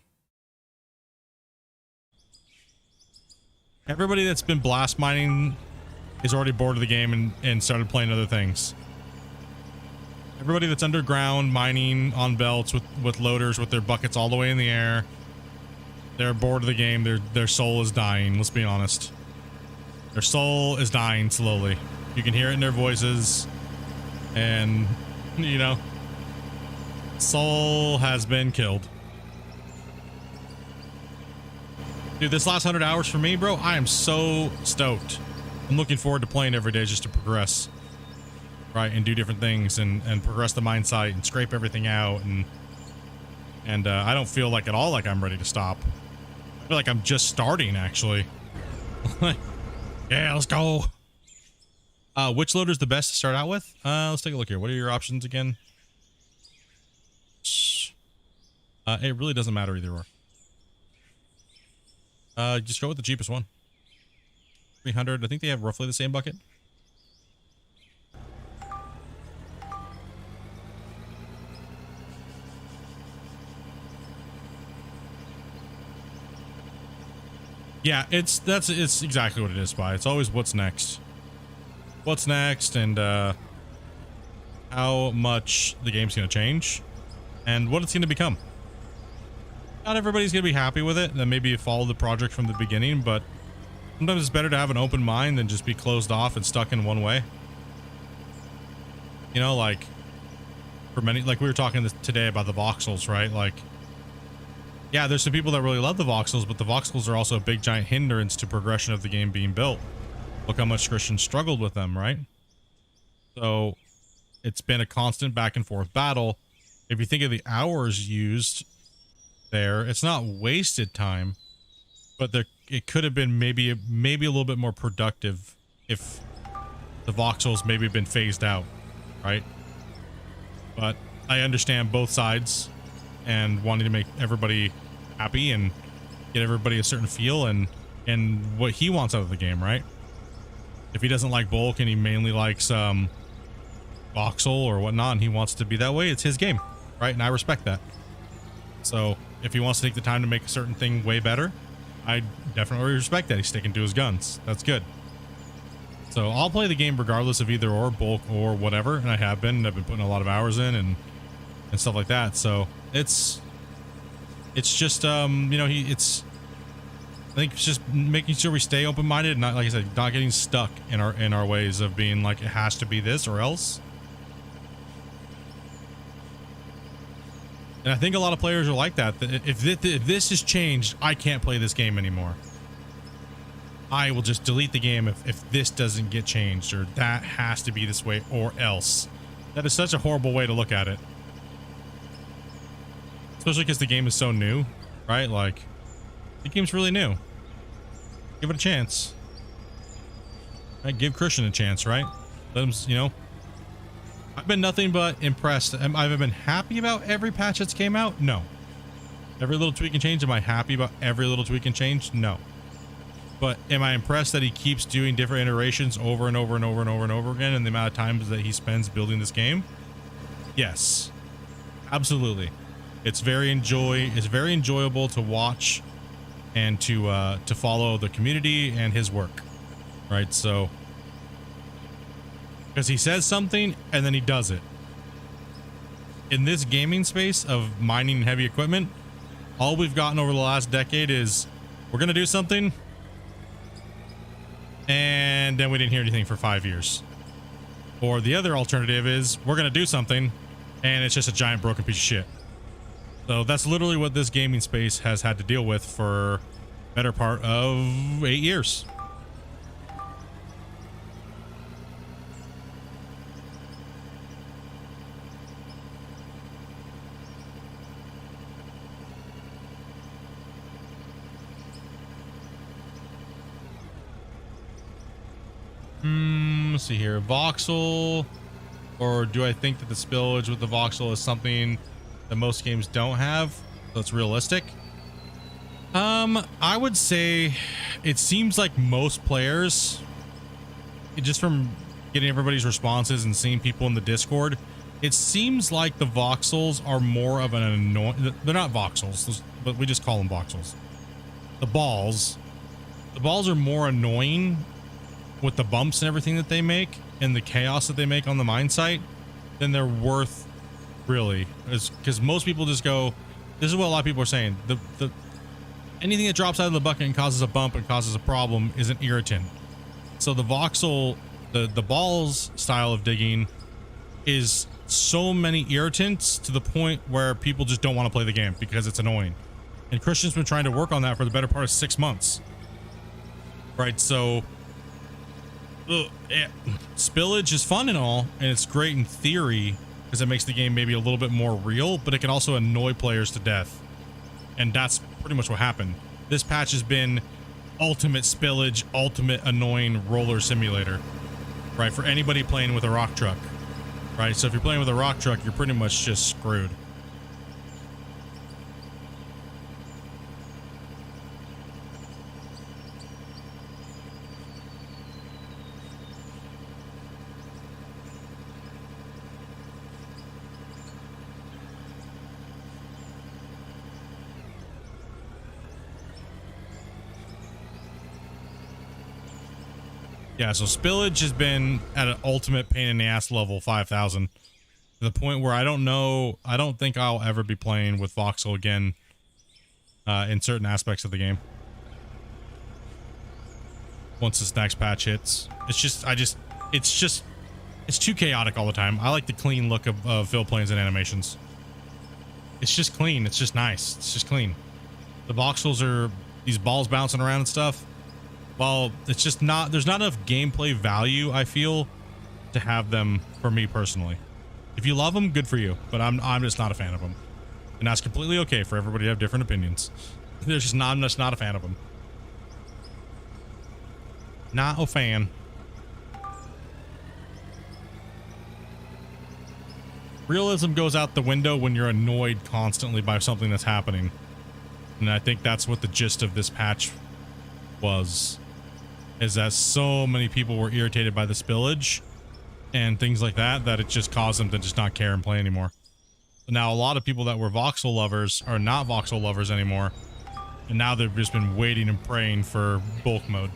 Everybody that's been blast mining is already bored of the game and started playing other things. Everybody that's underground mining on belts with loaders with their buckets all the way in the air, they're bored of the game. Their soul is dying. Let's be honest. Their soul is dying slowly. You can hear it in their voices, and you know, soul has been killed. Dude, this last 100 hours for me, bro, I am so stoked. I'm looking forward to playing every day just to progress. Right, and do different things and progress the mine site and scrape everything out, and I don't feel like at all like I'm ready to stop. I feel like I'm just starting, actually. Yeah, let's go. Which loader is the best to start out with? Let's take a look here. What are your options again? It really doesn't matter either or. Just go with the cheapest one. 300. I think they have roughly the same bucket. Yeah, it's exactly what it is, Spy. It's always what's next. What's next, and how much the game's going to change, and what it's going to become. Not everybody's going to be happy with it, and maybe you follow the project from the beginning, but sometimes it's better to have an open mind than just be closed off and stuck in one way. You know, like, for many, like we were talking today about the voxels, right? Like, yeah, there's some people that really love the voxels, but the voxels are also a big giant hindrance to progression of the game being built. Look how much Christian struggled with them, right? So it's been a constant back and forth battle. If you think of the hours used there, it's not wasted time. but there it could have been maybe a little bit more productive if the voxels maybe been phased out, right? But I understand both sides and wanting to make everybody happy and get everybody a certain feel and what he wants out of the game, right? If he doesn't like bulk and he mainly likes voxel or whatnot and he wants to be that way, it's his game, right? And I respect that. So if he wants to take the time to make a certain thing way better, I definitely respect that. He's sticking to his guns. That's good. So I'll play the game regardless of either or bulk or whatever, and I have been. I've been putting a lot of hours in and stuff like that. So it's just you know, I think it's just making sure we stay open-minded and not, like I said, not getting stuck in our ways of being like it has to be this or else. And I think a lot of players are like that. If this is changed, I can't play this game anymore. I will just delete the game if this doesn't get changed, or that has to be this way or else. That is such a horrible way to look at it. Especially because the game is so new, right? Like, the game's really new. Give it a chance. Right? Give Christian a chance, right? Let him, you know. I've been nothing but impressed. Have I been happy about every patch that's came out? No. Every little tweak and change, am I happy about every little tweak and change? No. But am I impressed that he keeps doing different iterations over and over and over and over and over again, and the amount of times that he spends building this game? Yes. Absolutely. It's very enjoyable to watch and to follow the community and his work. Right? So, because he says something and then he does it. In this gaming space of mining and heavy equipment, all we've gotten over the last decade is we're going to do something, and then we didn't hear anything for 5 years. Or the other alternative is we're going to do something and it's just a giant broken piece of shit. So that's literally what this gaming space has had to deal with for better part of 8 years. Let's see here. Voxel, or do I think that the spillage with the voxel is something that most games don't have, so it's realistic? I would say it seems like most players, just from getting everybody's responses and seeing people in the Discord, it seems like the voxels are more of an annoying. They're not voxels, but we just call them voxels. The balls are more annoying with the bumps and everything that they make and the chaos that they make on the mine site than they're worth, really. Because most people just go, this is what a lot of people are saying, the anything that drops out of the bucket and causes a bump and causes a problem is an irritant. So the voxel, the balls style of digging is so many irritants to the point where people just don't want to play the game because it's annoying. And Christian's been trying to work on that for the better part of 6 months. Right, so spillage is fun and all, and it's great in theory because it makes the game maybe a little bit more real, but it can also annoy players to death. And that's pretty much what happened. This patch has been ultimate spillage, ultimate annoying roller simulator, right? For anybody playing with a rock truck, right? So if you're playing with a rock truck, you're pretty much just screwed. Yeah, so spillage has been at an ultimate pain in the ass level 5,000 to the point where I don't think I'll ever be playing with Voxel again in certain aspects of the game. Once this next patch hits, it's too chaotic all the time. I like the clean look of fill planes and animations. It's just clean. It's just nice. It's just clean. The voxels are these balls bouncing around and stuff. Well, it's just not, there's not enough gameplay value, I feel, to have them for me personally. If you love them, good for you, but I'm just not a fan of them. And that's completely okay for everybody to have different opinions. I'm just not a fan of them. Not a fan. Realism goes out the window when you're annoyed constantly by something that's happening. And I think that's what the gist of this patch was. Is that so many people were irritated by the spillage and things like that, that it just caused them to just not care and play anymore. Now, a lot of people that were voxel lovers are not voxel lovers anymore. And now they've just been waiting and praying for bulk mode.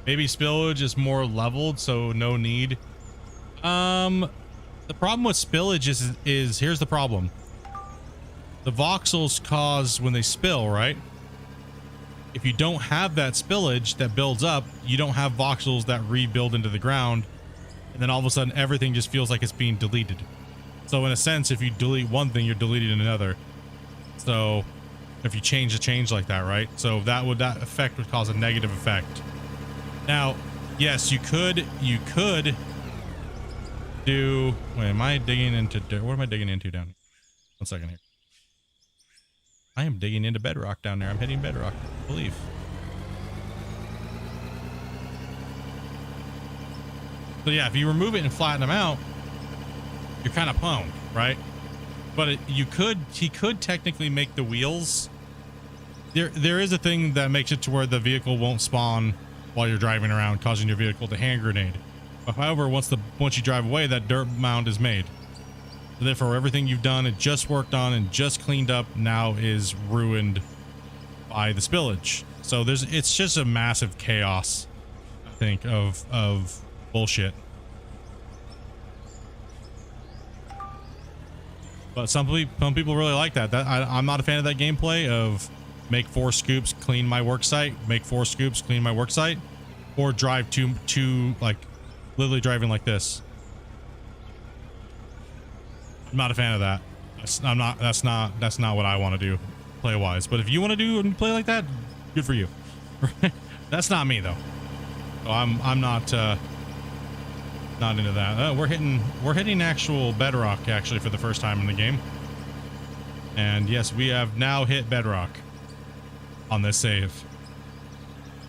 Maybe spillage is more leveled, so no need. The problem with spillage is here's the problem. The voxels cause when they spill, right? If you don't have that spillage that builds up, you don't have voxels that rebuild into the ground, and then all of a sudden everything just feels like it's being deleted. So in a sense, if you delete one thing, you're deleting another. So if you change the change like that, right? So that effect would cause a negative effect. Now, yes, you could do, wait, am I digging into, what am I digging into down here? 1 second here. I am digging into bedrock down there. I'm hitting bedrock, I believe. So yeah, if you remove it and flatten them out, you're kind of pwned, right? But he could technically make the wheels. There is a thing that makes it to where the vehicle won't spawn while you're driving around, causing your vehicle to hand grenade. But however, once you drive away, that dirt mound is made. So therefore, everything you've done and just worked on and just cleaned up now is ruined by the spillage. So it's just a massive chaos, I think, of bullshit. But some people really like that. I'm not a fan of that gameplay of make 4 scoops, clean my work site, make 4 scoops, clean my work site, or drive two like literally driving like this. I'm not a fan of that. That's not what I want to do play wise. But if you want to do and play like that, good for you. That's not me though. So I'm not into that. We're hitting actual bedrock actually for the first time in the game. And yes, we have now hit bedrock on this save.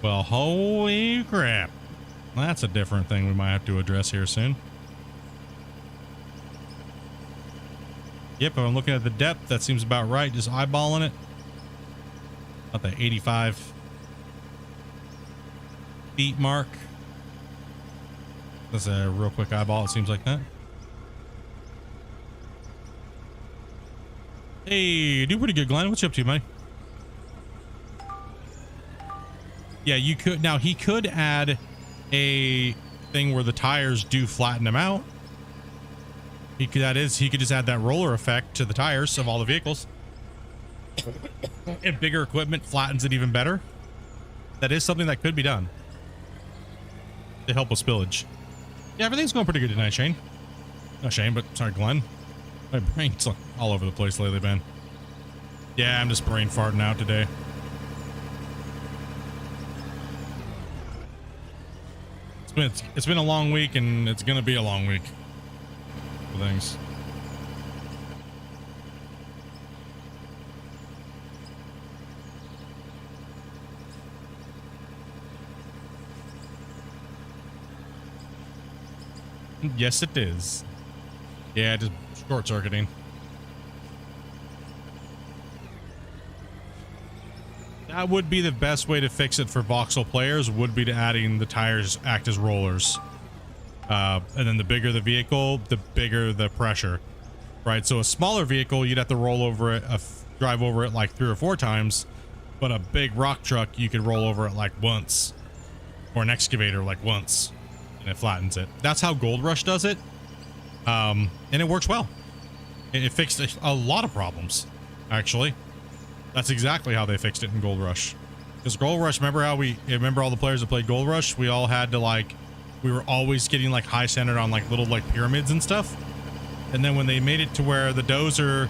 Well, holy crap. That's a different thing we might have to address here soon. Yep, if I'm looking at the depth, that seems about right. Just eyeballing it. About the 85 feet mark. That's a real quick eyeball. It seems like that. Hey, do pretty good, Glenn. What's you up to, buddy? Yeah, you could. Now, he could add a thing where the tires do flatten them out. He could just add that roller effect to the tires of all the vehicles. If bigger equipment flattens it even better. That is something that could be done to help with spillage. Yeah, everything's going pretty good tonight, Shane. Not Shane, but sorry, Glenn. My brain's all over the place lately, man. Yeah, I'm just brain farting out today. It's been a long week, and it's gonna be a long week for things. Yes, it is. Yeah, just short circuiting. That would be the best way to fix it for voxel players, would be to adding the tires act as rollers. And then the bigger the vehicle, the bigger the pressure, right? So a smaller vehicle, you'd have to roll over it, drive over it like 3 or 4 times, but a big rock truck, you could roll over it like once, or an excavator like once, and it flattens it. That's how Gold Rush does it. And it works well. It fixed a lot of problems, actually. That's exactly how they fixed it in Gold Rush. Because Gold Rush, remember all the players that played Gold Rush? We all had to we were always getting like high centered on like little like pyramids and stuff. And then when they made it to where the Dozer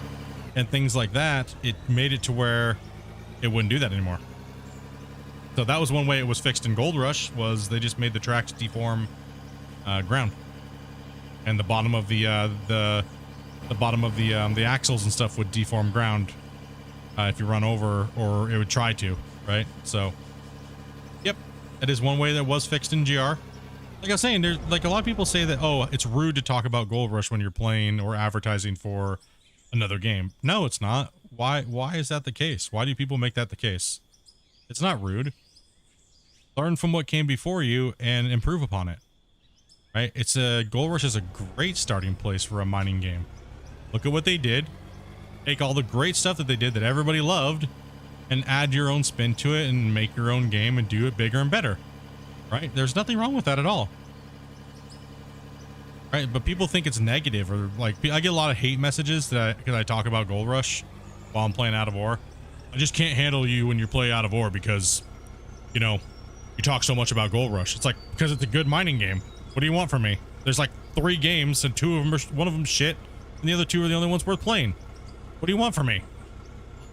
and things like that, it made it to where it wouldn't do that anymore. So that was one way it was fixed in Gold Rush, was they just made the tracks deform ground. And the bottom of the the bottom of the axles and stuff would deform ground if you run over, or it would try to, right? So, yep, that is one way that was fixed in GR. Like I was saying, there's like a lot of people say that, oh, it's rude to talk about Gold Rush when you're playing or advertising for another game. No, it's not. Why is that the case? Why do people make that the case? It's not rude. Learn from what came before you and improve upon it. Right? Gold Rush is a great starting place for a mining game. Look at what they did. Take all the great stuff that they did that everybody loved and add your own spin to it and make your own game and do it bigger and better. Right? There's nothing wrong with that at all. Right? But people think it's negative, or like, I get a lot of hate messages because I talk about Gold Rush while I'm playing Out of Ore. I just can't handle you when you play Out of Ore because, you know, you talk so much about Gold Rush. It's like, because it's a good mining game. What do you want from me? There's like 3 games and one of them shit, and the other 2 are the only ones worth playing. What do you want from me?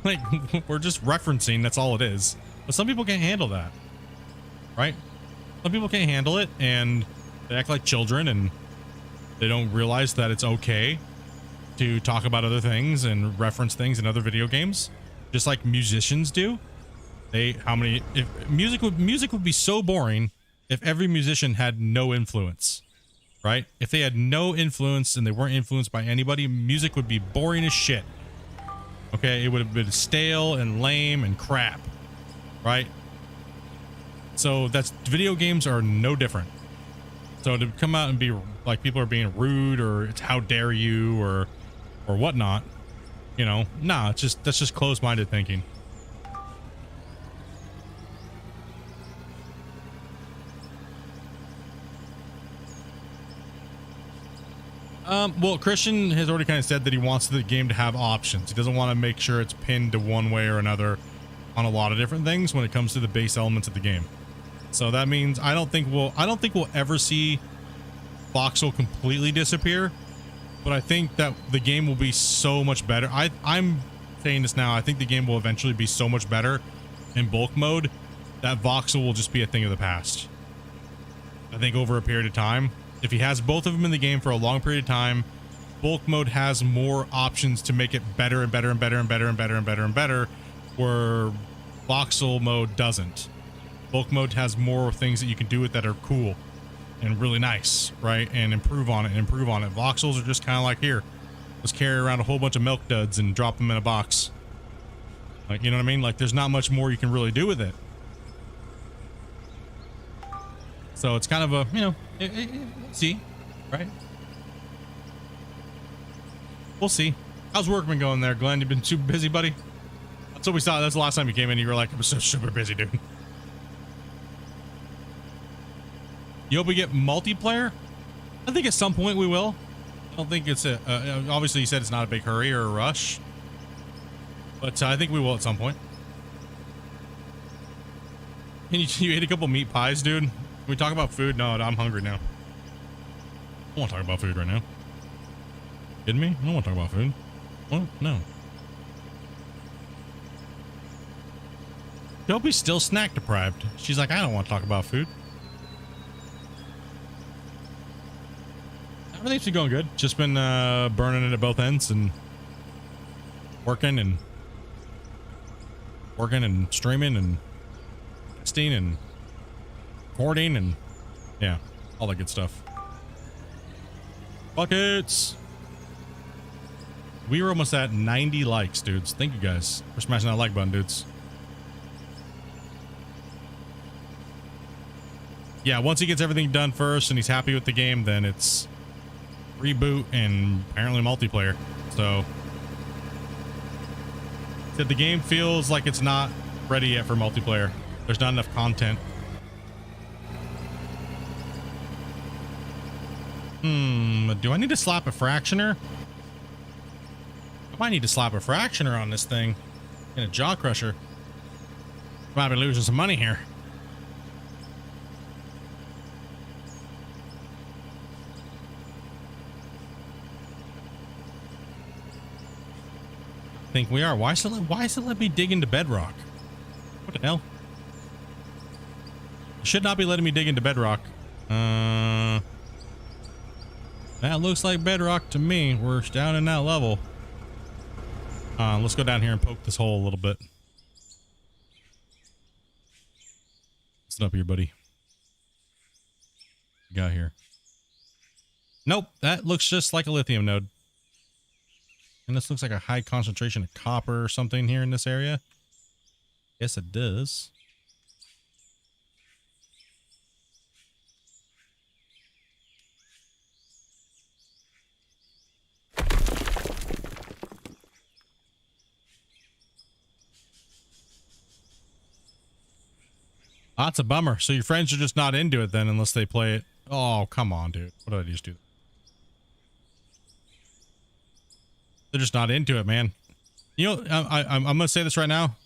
Like, we're just referencing, that's all it is. But some people can't handle that. Right? Some people can't handle it, and they act like children, and they don't realize that it's okay to talk about other things and reference things in other video games, just like musicians do. Music would be so boring if every musician had no influence, right? If they had no influence and they weren't influenced by anybody, music would be boring as shit. Okay, it would have been stale and lame and crap, right? So video games are no different. So to come out and be like people are being rude, or it's how dare you, or whatnot, you know, nah, that's just closed-minded thinking. Well, Christian has already kind of said that he wants the game to have options. He doesn't want to make sure it's pinned to one way or another on a lot of different things when it comes to the base elements of the game. So that means I don't think we'll ever see Voxel completely disappear, but I think that the game will be so much better. I'm saying this now. I think the game will eventually be so much better in bulk mode that Voxel will just be a thing of the past. I think over a period of time, if he has both of them in the game for a long period of time, bulk mode has more options to make it better and better and better and better and better and better and better, where Voxel mode doesn't. Bulk mode has more things that you can do with that are cool and really nice, right? And improve on it and improve on it. Voxels are just kind of like, here, let's carry around a whole bunch of milk duds and drop them in a box. Like, you know what I mean? Like, there's not much more you can really do with it. So it's kind of a, you know, we'll see, right? We'll see. How's work been going there, Glenn? You've been super busy, buddy? That's what we saw. That's the last time you came in. You were like, I was so super busy, dude. You hope we get multiplayer? I think at some point we will. I don't think it's obviously you said it's not a big hurry or a rush, but I think we will at some point. And you ate a couple meat pies, dude? Can we talk about food? No, I'm hungry now. I don't want to talk about food right now. Kidding me? I don't want to talk about food. What? No. Dopey's still snack deprived. She's like, I don't want to talk about food. Everything's been going good. Just been burning it at both ends and working and streaming and testing and recording and yeah, all that good stuff. Buckets. We were almost at 90 likes, dudes. Thank you guys for smashing that like button, dudes. Yeah, once he gets everything done first and he's happy with the game, then it's reboot and apparently multiplayer. So said the game feels like it's not ready yet for multiplayer. There's not enough content. Do I need to slap a fractioner? I might need to slap a fractioner on this thing in a jaw crusher. Might be losing some money here. I think we are. Why is it let me dig into bedrock? What the hell? It should not be letting me dig into bedrock. That looks like bedrock to me. We're down in that level. Let's go down here and poke this hole a little bit. What's up here, buddy? What you got here? Nope, that looks just like a lithium node. And this looks like a high concentration of copper or something here in this area. Yes, it does. That's a bummer. So your friends are just not into it then unless they play it. Oh, come on, dude. What did I just do? They're just not into it, man. You know, I'm going to say this right now.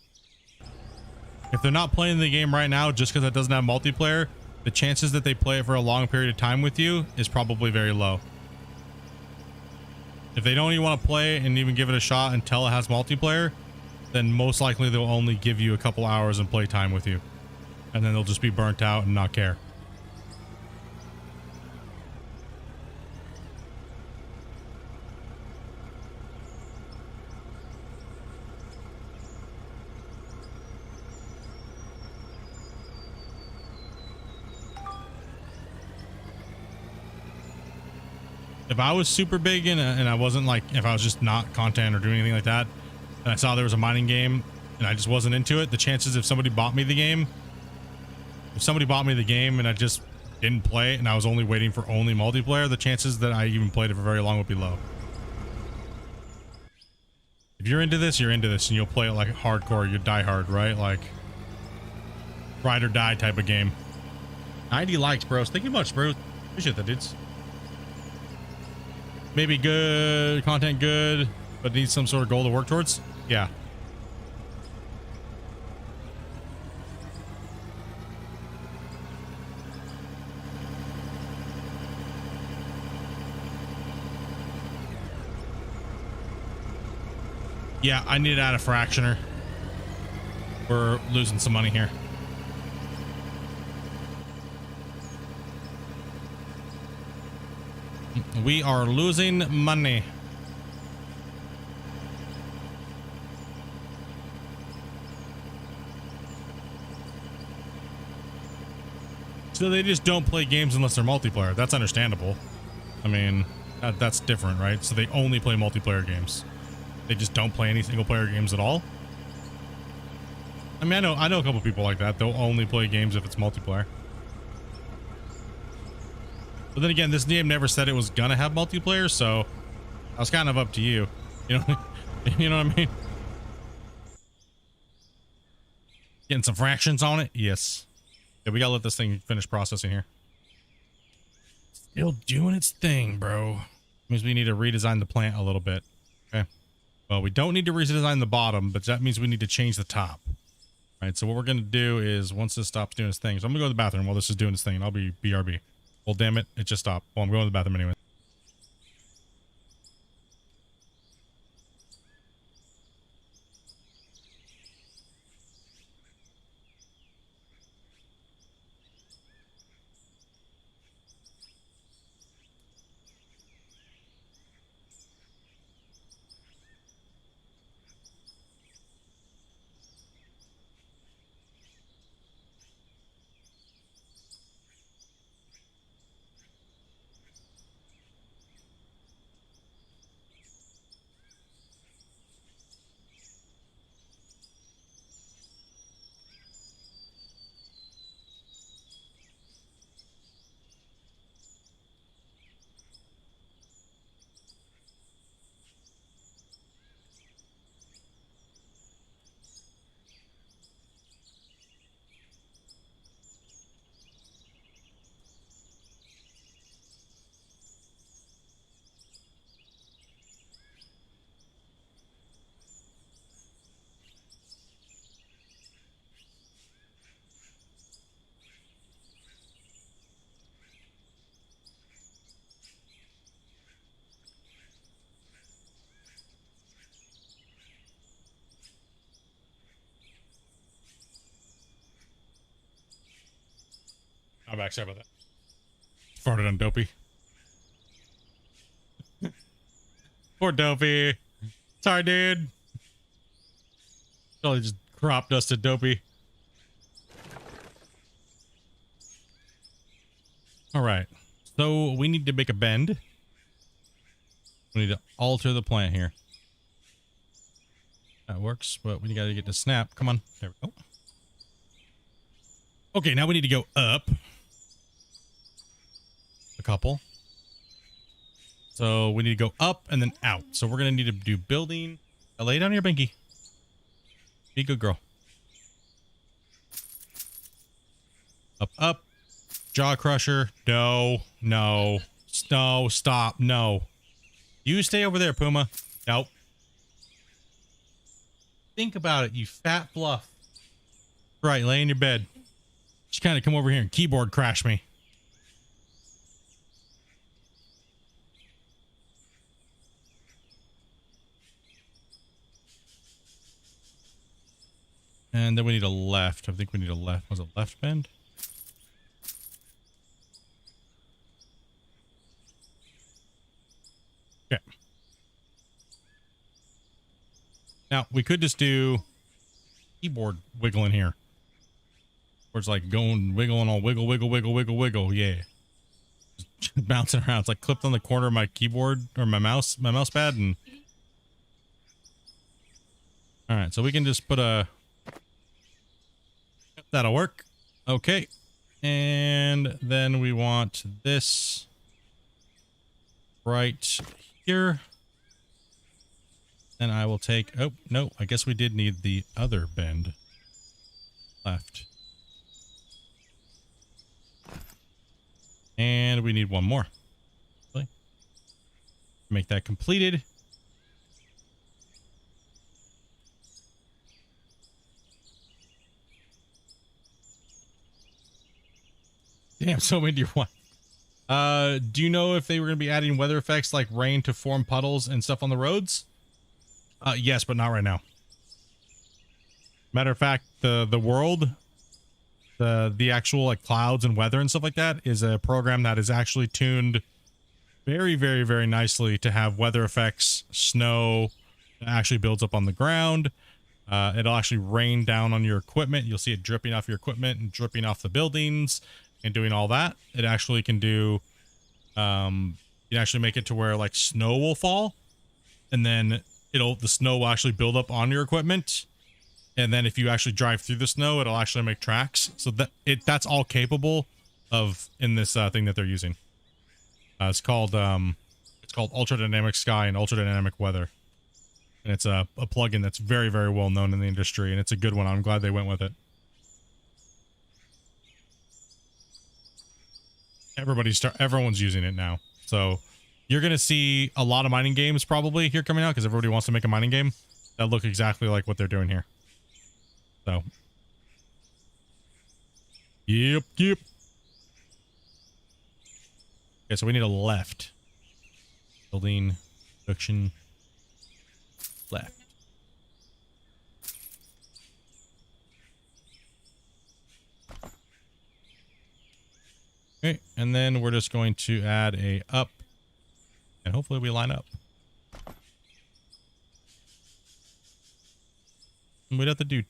If they're not playing the game right now just because it doesn't have multiplayer, the chances that they play it for a long period of time with you is probably very low. If they don't even want to play and even give it a shot until it has multiplayer, then most likely they'll only give you a couple hours and play time with you. And then they'll just be burnt out and not care. If I was super big and I wasn't like, if I was just not content or doing anything like that, and I saw there was a mining game and I just wasn't into it, the chances if somebody bought me the game, and I just didn't play it and I was only waiting for only multiplayer, the chances that I even played it for very long would be low. If you're into this, you're into this and you'll play it like hardcore, you die hard, right? Like ride or die type of game. 90 likes, bros. Thank you much, bro. Appreciate that, dudes. Maybe good content, good, but needs some sort of goal to work towards. Yeah. Yeah, I need to add a fractioner. We're losing some money here. We are losing money. So they just don't play games unless they're multiplayer. That's understandable. I mean, that's different, right? So they only play multiplayer games. They just don't play any single player games at all. I mean, I know a couple people like that. They'll only play games if it's multiplayer. But then again, this game never said it was gonna have multiplayer, so that was kind of up to you. You know, you know what I mean? Getting some fractions on it? Yes. Yeah, we gotta let this thing finish processing here. Still doing its thing, bro. Means we need to redesign the plant a little bit. Okay. Well, we don't need to redesign the bottom, but that means we need to change the top. All right, so what we're gonna do is once this stops doing its thing, so I'm gonna go to the bathroom while this is doing its thing, and I'll be BRB. Well, damn it, it just stopped. Well, I'm going to the bathroom anyway. I'm back. Sorry about that. Farted on Dopey. Poor Dopey. Sorry, dude. Totally just crop dusted Dopey. All right. So we need to make a bend. We need to alter the plant here. That works, but we gotta get to snap. Come on. There we go. Okay, now we need to go up a couple. So we need to go up and then out. So we're gonna need to do building. Lay down your binky. Be a good girl. Up, up. Jaw crusher. No, no, no, stop. No. You stay over there, Puma. Nope. Think about it, you fat fluff. Right, lay in your bed. Just kind of come over here and keyboard crash me. And then we need a left. I think we need a left. Was it left bend? Okay. Now we could just do keyboard wiggling here. Where it's like going wiggling all wiggle, wiggle, wiggle, wiggle, wiggle. Yeah. Just bouncing around. It's like clipped on the corner of my keyboard or my mouse pad, and all right, so we can just put a that'll work. Okay. And then we want this right here. And I will take, oh, no, I guess we did need the other bend left. And we need one more. Really? Make that completed. Damn, so many deer one. Do you know if they were going to be adding weather effects like rain to form puddles and stuff on the roads? Yes, but not right now. Matter of fact, the world, the actual like clouds and weather and stuff like that is a program that is actually tuned very, very, very nicely to have weather effects, snow that actually builds up on the ground. It'll actually rain down on your equipment. You'll see it dripping off your equipment and dripping off the buildings and doing all that. It actually can do, you can actually make it to where like snow will fall, and then the snow will actually build up on your equipment. And then if you actually drive through the snow, it'll actually make tracks. So that's all capable of in this thing that they're using. It's called Ultra Dynamic Sky and Ultra Dynamic Weather. And it's a plugin that's very, very well known in the industry, and it's a good one. I'm glad they went with it. Everyone's using it now. So you're going to see a lot of mining games probably here coming out because everybody wants to make a mining game that look exactly like what they're doing here. So. Yep. Okay, so we need a left. Building, production, left. Okay, and then we're just going to add a up, and hopefully we line up. And we'd have to do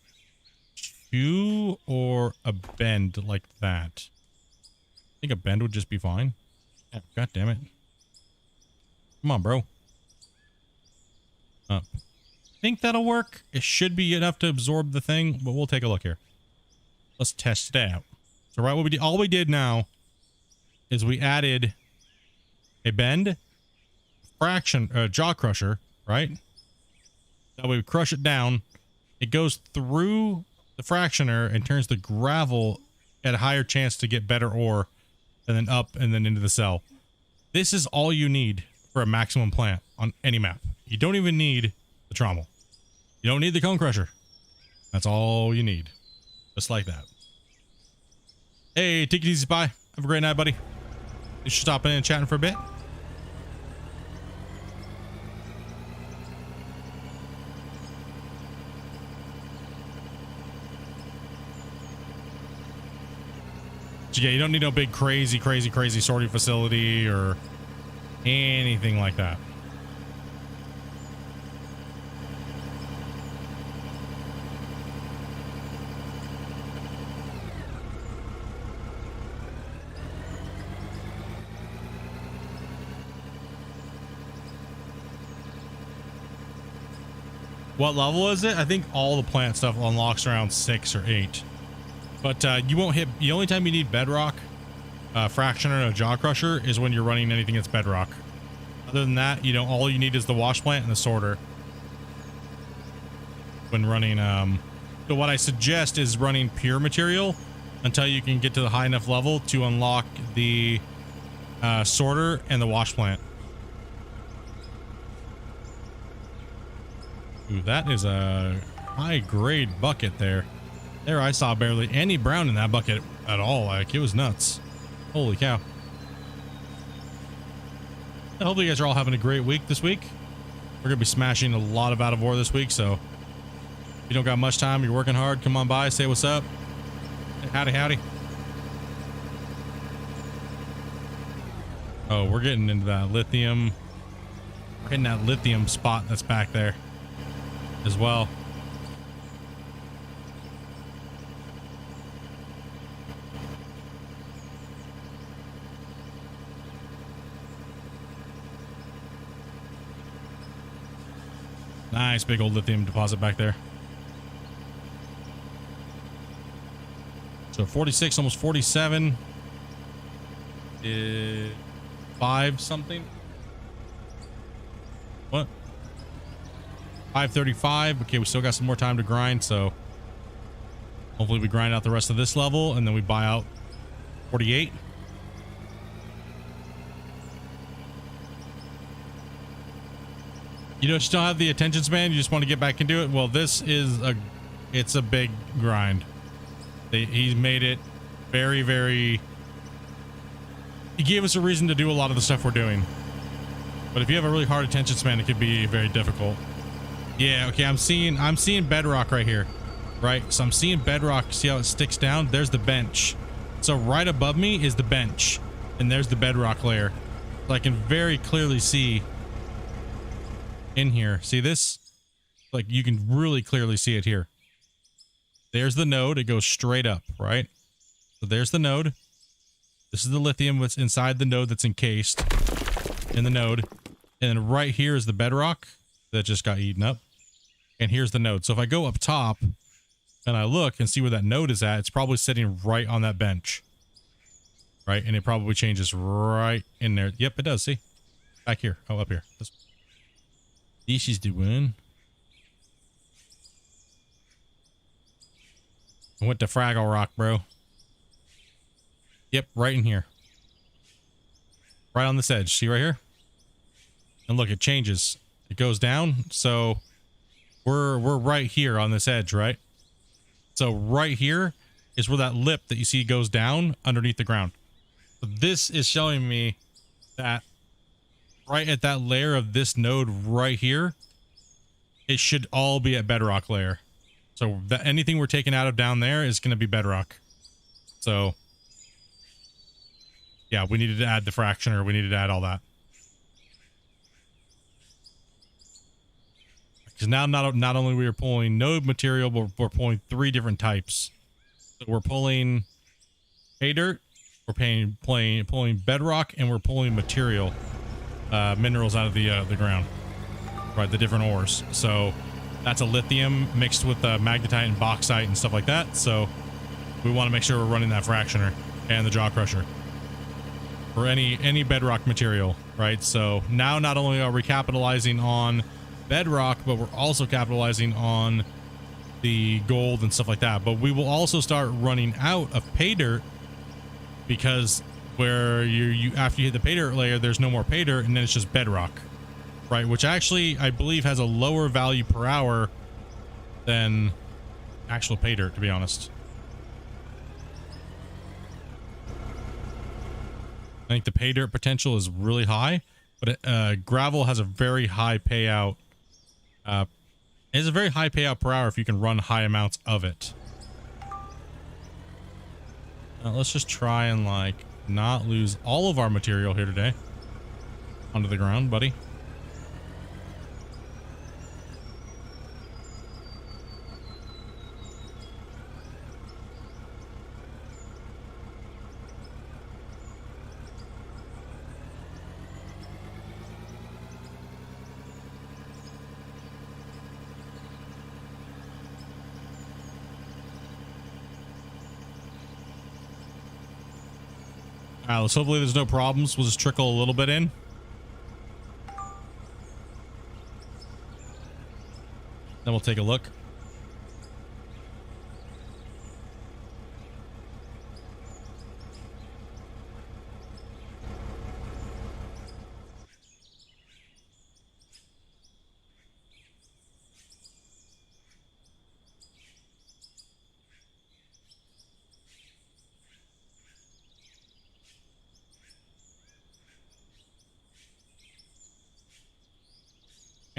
two or a bend like that. I think a bend would just be fine. Yeah, God damn it. Come on, bro. Up. I think that'll work. It should be enough to absorb the thing, but we'll take a look here. Let's test it out. So right, all we did now is we added a bend, jaw crusher, right? That way we crush it down. It goes through the fractioner and turns the gravel at a higher chance to get better ore, and then up and then into the cell. This is all you need for a maximum plant on any map. You don't even need the trommel. You don't need the cone crusher. That's all you need. Just like that. Hey, take it easy, bye. Have a great night, buddy. You should stop in and chatting for a bit. So yeah, you don't need no big crazy sorting facility or anything like that. What level is it? I think all the plant stuff unlocks around 6 or 8. But you won't hit... The only time you need bedrock, fractioner, and a jaw crusher is when you're running anything that's bedrock. Other than that, you know, all you need is the wash plant and the sorter. When running... So what I suggest is running pure material until you can get to the high enough level to unlock the sorter and the wash plant. Ooh, that is a high grade bucket there. There I saw barely any brown in that bucket at all. Like, it was nuts. Holy cow. Hopefully you guys are all having a great week this week. We're gonna be smashing a lot of out of ore this week, so if you don't got much time, you're working hard, come on by, say what's up. Howdy, howdy. Oh, we're getting into that lithium. We're hitting that lithium spot that's back there as well. Nice big old lithium deposit back there. So 46, almost 47. 5 something. What? 535. Okay, we still got some more time to grind, so hopefully we grind out the rest of this level and then we buy out 48. You just don't have the attention span, you just want to get back into it. Well, this is it's a big grind. He's made it very, very... He gave us a reason to do a lot of the stuff we're doing. But if you have a really hard attention span, it could be very difficult. Yeah, okay, I'm seeing bedrock right here. Right? So I'm seeing bedrock. See how it sticks down? There's the bench. So right above me is the bench. And there's the bedrock layer. So I can very clearly see in here. See this? Like, you can really clearly see it here. There's the node. It goes straight up, right? So there's the node. This is the lithium that's inside the node that's encased in the node. And then right here is the bedrock that just got eaten up. And here's the node. So if I go up top and I look and see where that node is at, it's probably sitting right on that bench. Right? And it probably changes right in there. Yep, it does. See? Back here. Oh, up here. She's doing. I went to Fraggle Rock, bro. Yep, right in here. Right on this edge. See right here? And look, it changes. It goes down. So we're right here on this edge, right? So right here is where that lip that you see goes down underneath the ground. So this is showing me that right at that layer of this node right here, it should all be at bedrock layer. So that anything we're taking out of down there is going to be bedrock. So yeah, we needed to add the fractioner. We needed to add all that. Because now not only we are pulling node material, but we're pulling 3 different types. So we're pulling pay dirt, we're pulling bedrock, and we're pulling material, minerals out of the ground. Right, the different ores. So that's a lithium mixed with magnetite and bauxite and stuff like that. So we want to make sure we're running that fractioner and the jaw crusher for any bedrock material, right? So now not only are we capitalizing on bedrock, but we're also capitalizing on the gold and stuff like that. But we will also start running out of pay dirt, because where you after you hit the pay dirt layer, there's no more pay dirt, and then it's just bedrock, right? Which actually I believe has a lower value per hour than actual pay dirt, to be honest. I think the pay dirt potential is really high, but gravel has a very high payout. It has a very high payout per hour if you can run high amounts of it. Now let's just try and like not lose all of our material here today onto the ground, buddy. All right, let's hopefully there's no problems. We'll just trickle a little bit in. Then we'll take a look.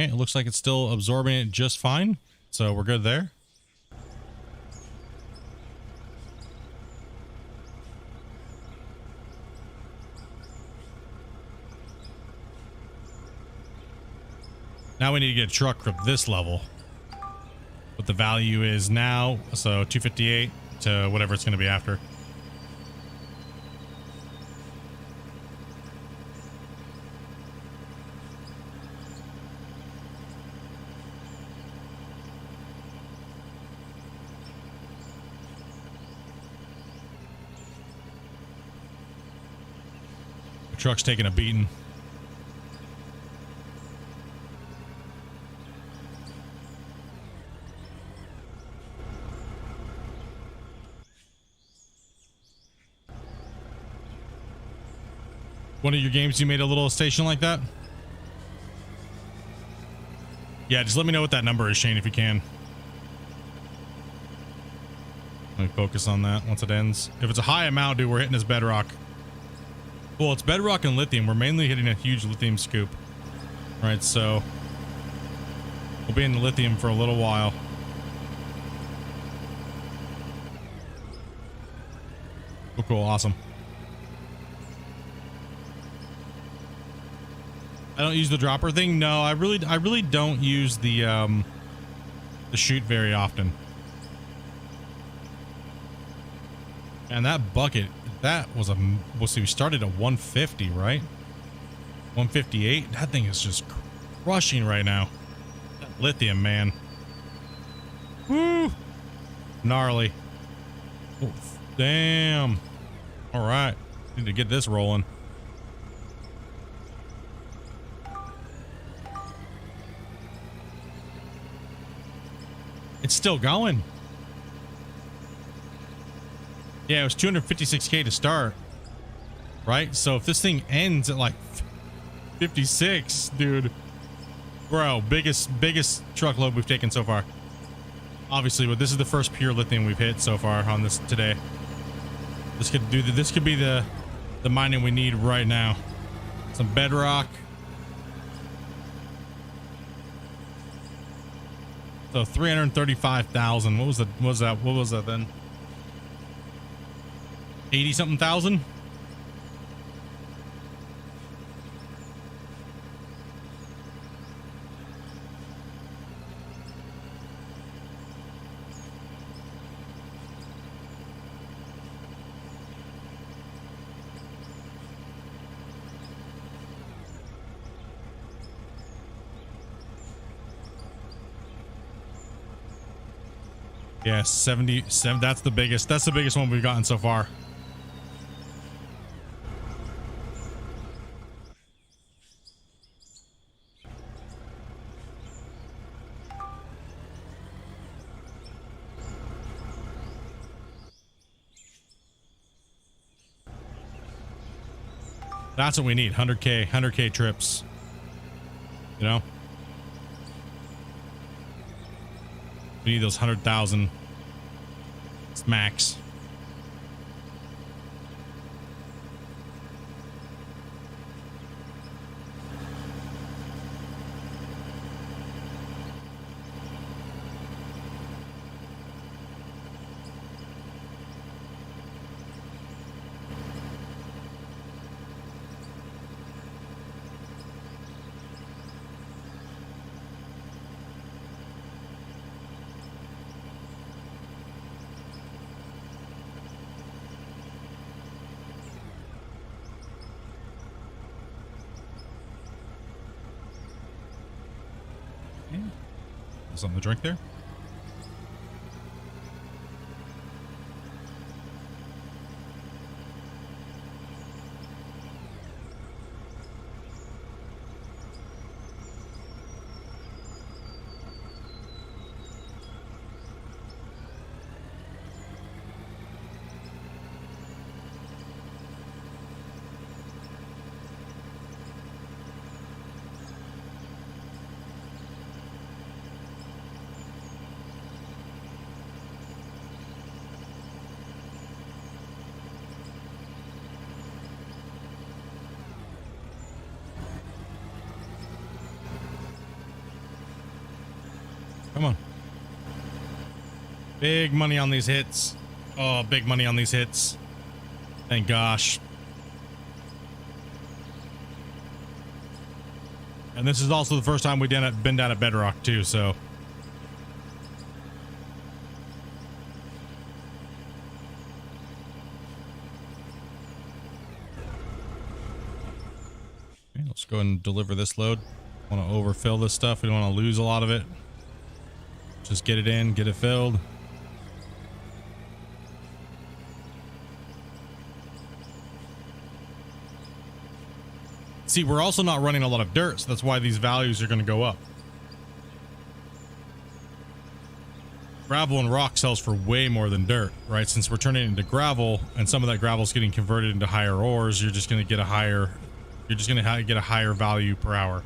And it looks like it's still absorbing it just fine. So we're good there. Now we need to get a truck from this level. What the value is now. So 258 to whatever it's going to be after. Truck's taking a beating. One of your games you made a little station like that? Yeah, just let me know what that number is, Shane, if you can. Let me focus on that once it ends. If it's a high amount, dude, we're hitting this bedrock. Well, it's bedrock and lithium. We're mainly hitting a huge lithium scoop. All right, so we'll be in the lithium for a little while. Oh, cool. Awesome. I don't use the dropper thing. No, I really don't use the chute very often. And that bucket, that was we'll see, we started at 150, right? 158. That thing is just crushing right now. That lithium, man. Woo! Gnarly. Oh, damn. All right. Need to get this rolling. It's still going. Yeah, it was 256K to start. Right? So if this thing ends at like 56, dude. Bro, biggest truckload we've taken so far. Obviously, but this is the first pure lithium we've hit so far on this today. This could be the mining we need right now. Some bedrock. So 335,000. What was that then? 80 something thousand. Yeah, 77. That's the biggest one we've gotten so far. That's what we need. 100K trips. You know? We need those 100,000. It's max. Something to drink there. Come on. Big money on these hits. Oh, big money on these hits. Thank gosh. And this is also the first time we've been down at Bedrock too, so. Okay, let's go ahead and deliver this load. Want to overfill this stuff. We don't want to lose a lot of it. Just get it in, get it filled. See, we're also not running a lot of dirt, so that's why these values are going to go up. Gravel and rock sells for way more than dirt, right? Since we're turning it into gravel, and some of that gravel is getting converted into higher ores, you're just going to get a higher, get a higher value per hour.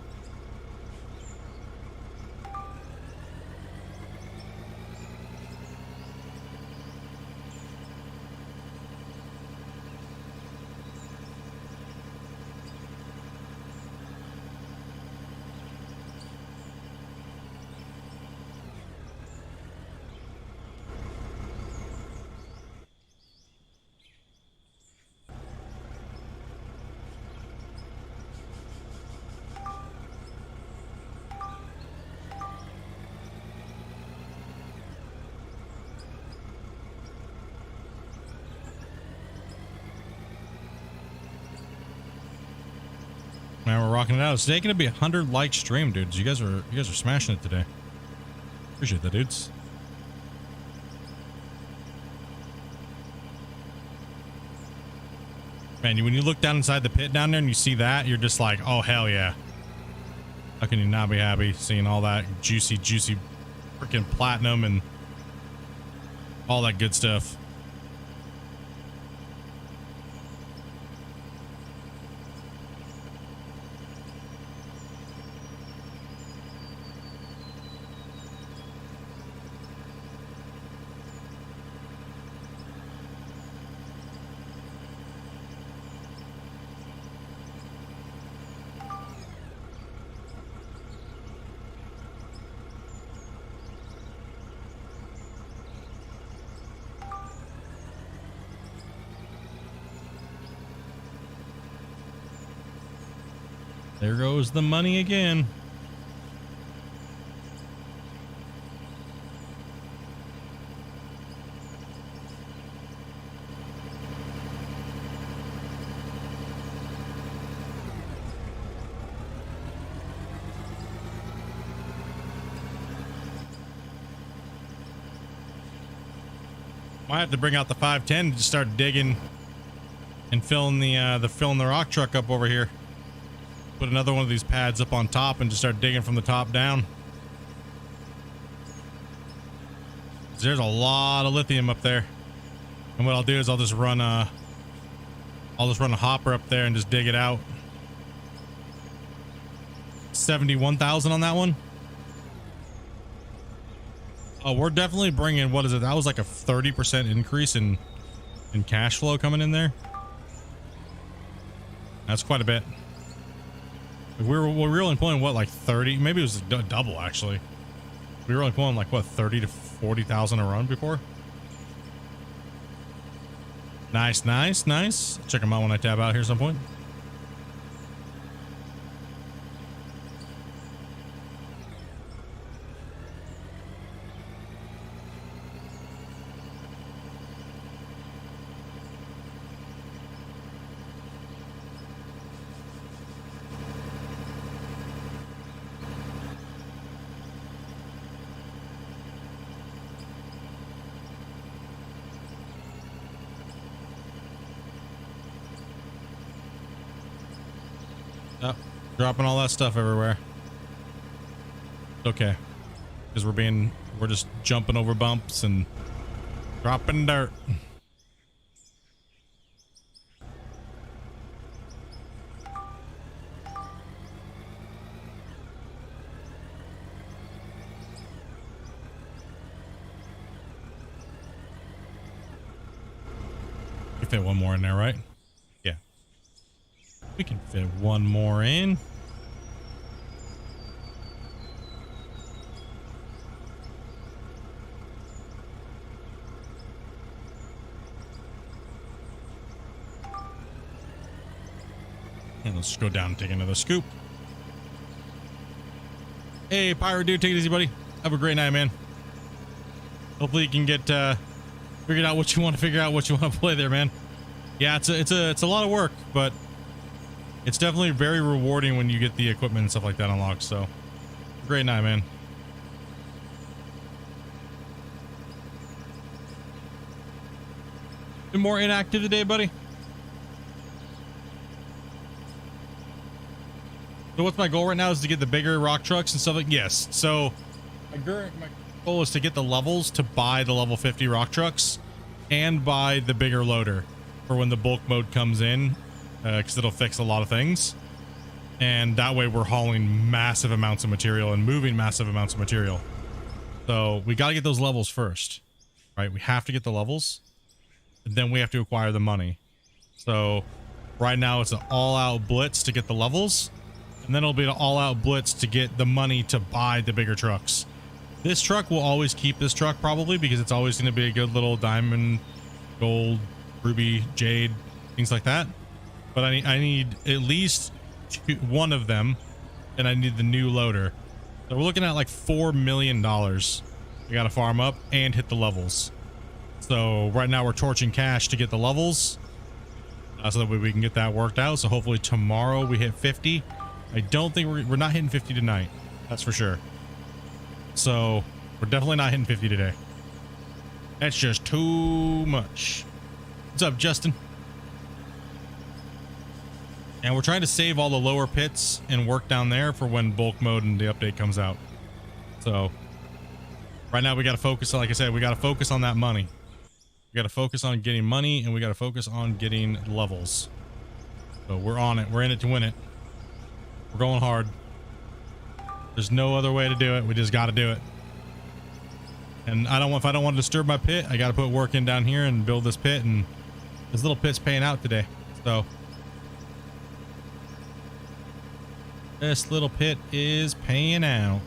Man, we're rocking it out. It's today gonna be 100 like stream, dudes. You guys are smashing it today. Appreciate that, dudes. Man, when you look down inside the pit down there and you see that, you're just like, oh hell yeah. How can you not be happy seeing all that juicy freaking platinum and all that good stuff? There goes the money again. Might have to bring out the 510 to just start digging and filling the rock truck up over here. Put another one of these pads up on top and just start digging from the top down. There's a lot of lithium up there. And what I'll do is I'll just run a hopper up there and just dig it out. 71,000 on that one. Oh, we're definitely bringing, what is it? That was like a 30% increase in cash flow coming in there. That's quite a bit. We were only pulling what, like 30, maybe it was double actually. We were only pulling like what, 30 to 40,000 a run before. Nice. Check them out when I tab out here at some point. Dropping all that stuff everywhere. Okay, because we're just jumping over bumps and dropping dirt. You fit one more in there, right? Yeah, we can fit one more in. And let's just go down and take another scoop. Hey, Pirate Dude, take it easy, buddy. Have a great night, man. Hopefully you can get figured out what you want to figure out, what you want to play there, man. Yeah, it's a lot of work, but it's definitely very rewarding when you get the equipment and stuff like that unlocked. So, great night, man. Been more inactive today, buddy? So what's my goal right now is to get the bigger rock trucks and stuff like, yes. So my goal is to get the levels to buy the level 50 rock trucks and buy the bigger loader for when the bulk mode comes in, because it'll fix a lot of things. And that way we're hauling massive amounts of material and moving massive amounts of material. So we got to get those levels first, right? We have to get the levels. And then we have to acquire the money. So right now it's an all-out blitz to get the levels, and then it'll be an all-out blitz to get the money to buy the bigger trucks. This truck will always keep this truck probably because it's always going to be a good little diamond, gold, ruby, jade, things like that. But I need at least one of them, and I need the new loader. So we're looking at like $4 million. We got to farm up and hit the levels. So right now we're torching cash to get the levels, so that way we can get that worked out. So hopefully tomorrow we hit 50. I don't think we're not hitting 50 tonight. That's for sure. So we're definitely not hitting 50 today. That's just too much. What's up, Justin? And we're trying to save all the lower pits and work down there for when bulk mode and the update comes out. So right now we got to focus, like I said, we got to focus on that money. We got to focus on getting money, and we got to focus on getting levels. So we're on it. We're in it to win it. We're going hard. There's no other way to do it. We just got to do it. And if I don't want to disturb my pit, I got to put work in down here and build this pit, and this little pit's paying out today. So this little pit is paying out.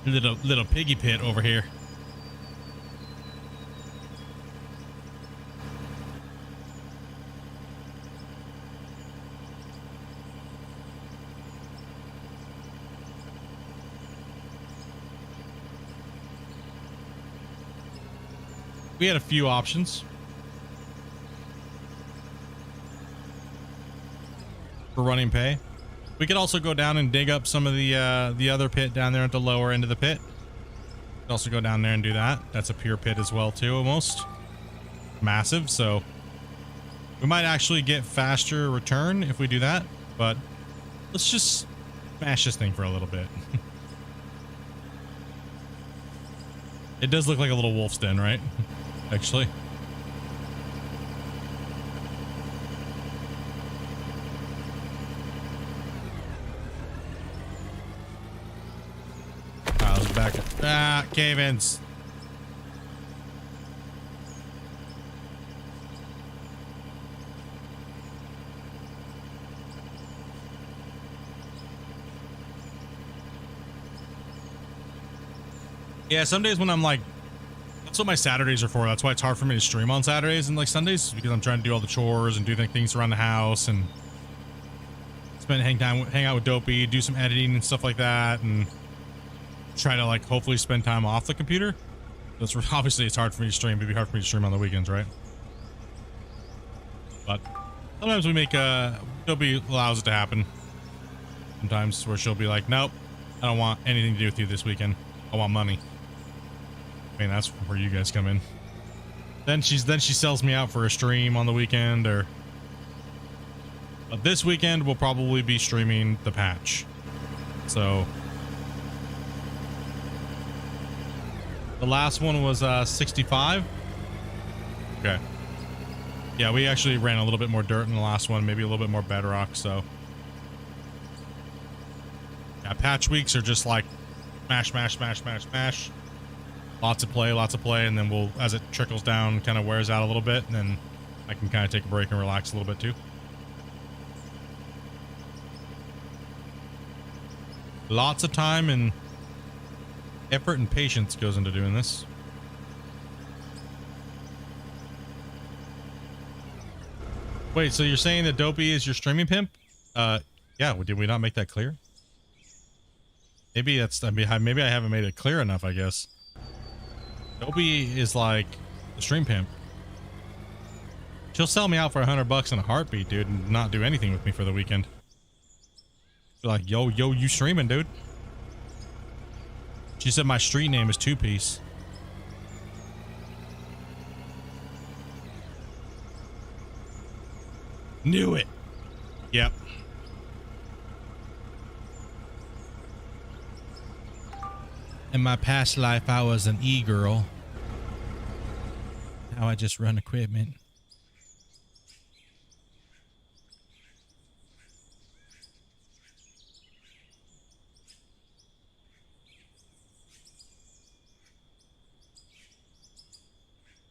Little piggy pit over here. We had a few options for running pay. We could also go down and dig up some of the other pit down there at the lower end of the pit. We could also go down there and do that. That's a pure pit as well too, almost. Massive, so we might actually get faster return if we do that, but let's just smash this thing for a little bit. It does look like a little wolf's den, right? Actually. Back. Cave-ins. Yeah, some days when I'm like, that's what my Saturdays are for. That's why it's hard for me to stream on Saturdays and like Sundays, because I'm trying to do all the chores and do things around the house and hang out with Dopey, do some editing and stuff like that, and try to like hopefully spend time off the computer. That's obviously it's hard for me to stream. It'd be hard for me to stream on the weekends, right? But sometimes we make Dopey allows it to happen. Sometimes where she'll be like, nope, I don't want anything to do with you this weekend. I want money. I mean, that's where you guys come in. Then she sells me out for a stream on the weekend, or but this weekend we'll probably be streaming the patch. So the last one was 65. Okay. Yeah, we actually ran a little bit more dirt in the last one, maybe a little bit more bedrock, so yeah, patch weeks are just like smash. Lots of play, and then we'll, as it trickles down, kind of wears out a little bit, and then I can kind of take a break and relax a little bit too. Lots of time and Effort and patience goes into doing this. Wait, so you're saying that Dopey is your streaming pimp? Yeah, did we not make that clear? Maybe that's, I mean, maybe I haven't made it clear enough, I guess. Dopey is like the stream pimp. She'll sell me out for $100 in a heartbeat, dude, and not do anything with me for the weekend. Be like, yo, you streaming, dude? She said my street name is Two Piece. Knew it. Yep. In my past life, I was an e-girl. Now I just run equipment.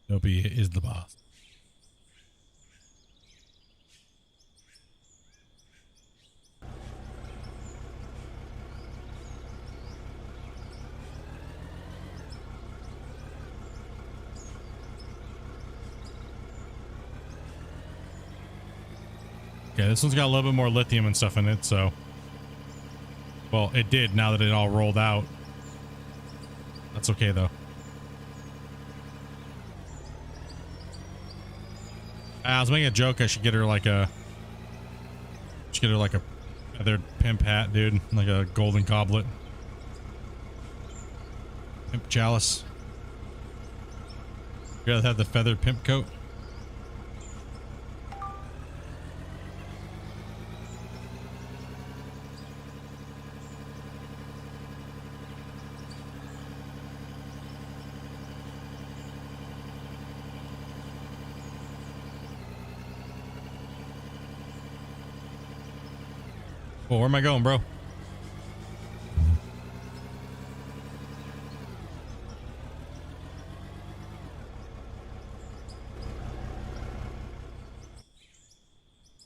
Dopey is the boss. Okay, this one's got a little bit more lithium and stuff in it, so... Well, it did now that it all rolled out. That's okay, though. I was making a joke. I should get her like a... Should get her like a feathered pimp hat, dude. Like a golden goblet. Pimp chalice. You gotta have the feathered pimp coat. Well, where am I going, bro?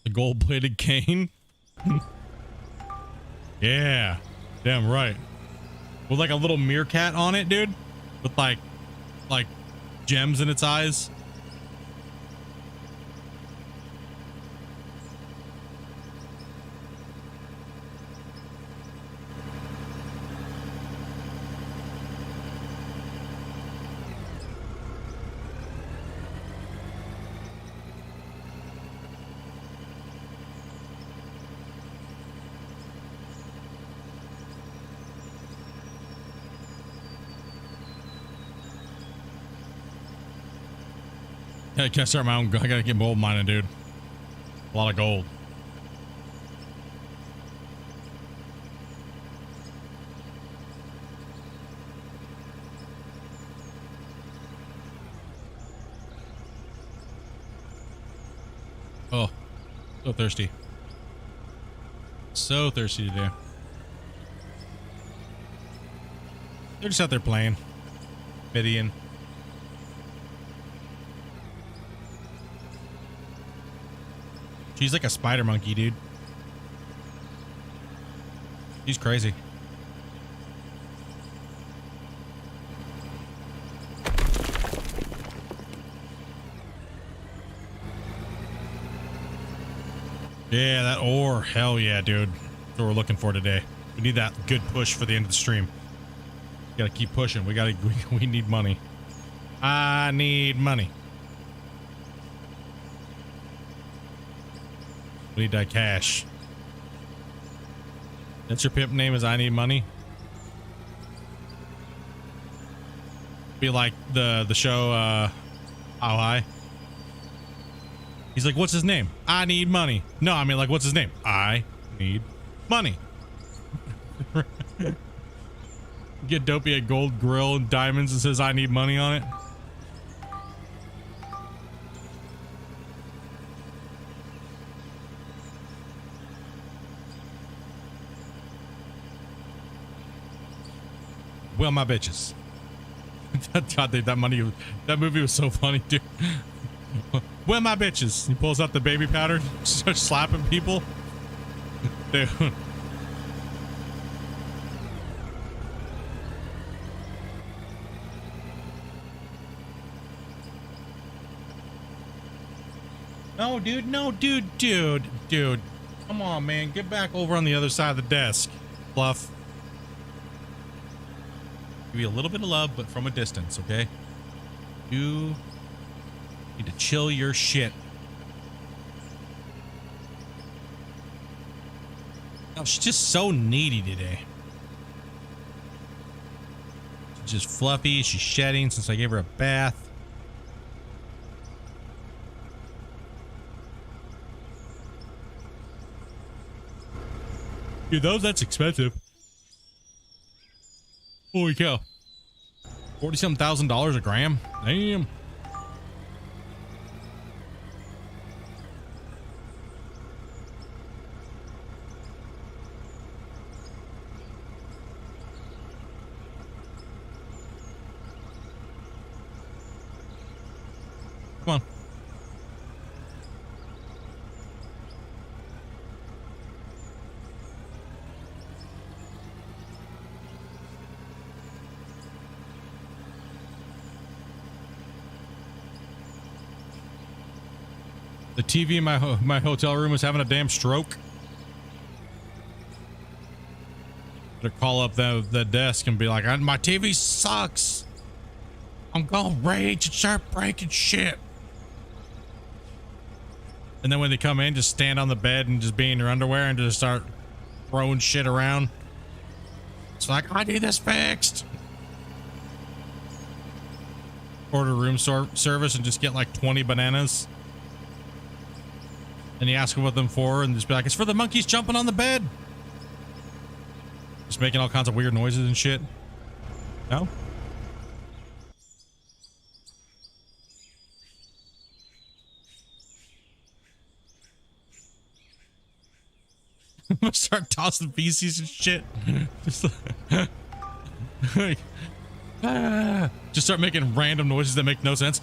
The gold-plated cane? Yeah. Damn right. With like a little meerkat on it, dude. With like gems in its eyes. I can't start my own. I gotta get gold mining, dude. A lot of gold. Oh, so thirsty. So thirsty today. They're just out there playing. Midian. She's like a spider monkey, dude. She's crazy. Yeah, that ore. Hell yeah, dude. That's what we're looking for today. We need that good push for the end of the stream. Gotta keep pushing. We need money. I need money. We need that cash. That's your pimp name is I Need Money? Be like the show How High. He's like, what's his name? I need money. No, I mean like, what's his name? I need money. Get Dopey a gold grill and diamonds and says I need money on it. Well, my bitches. God, dude, that movie was so funny, dude. Well, my bitches. He pulls out the baby powder, starts slapping people. Dude. No, dude. No, dude. Come on, man. Get back over on the other side of the desk. Fluff. Give you a little bit of love, but from a distance, okay? You need to chill your shit. Oh, she's just so needy today. She's just fluffy. She's shedding since I gave her a bath. Dude, that's expensive. Holy cow. $47,000 a gram? Damn. Come on. The TV in my hotel room is having a damn stroke. Better call up the desk and be like, my TV sucks. I'm gonna rage and start breaking shit. And then when they come in, just stand on the bed and just be in your underwear and just start throwing shit around. It's like, I need this fixed. Order room service and just get like 20 bananas. And you ask them what them for, and just be like, it's for the monkeys jumping on the bed. Just making all kinds of weird noises and shit. No? I'm gonna start tossing feces and shit. Just, like, just start making random noises that make no sense.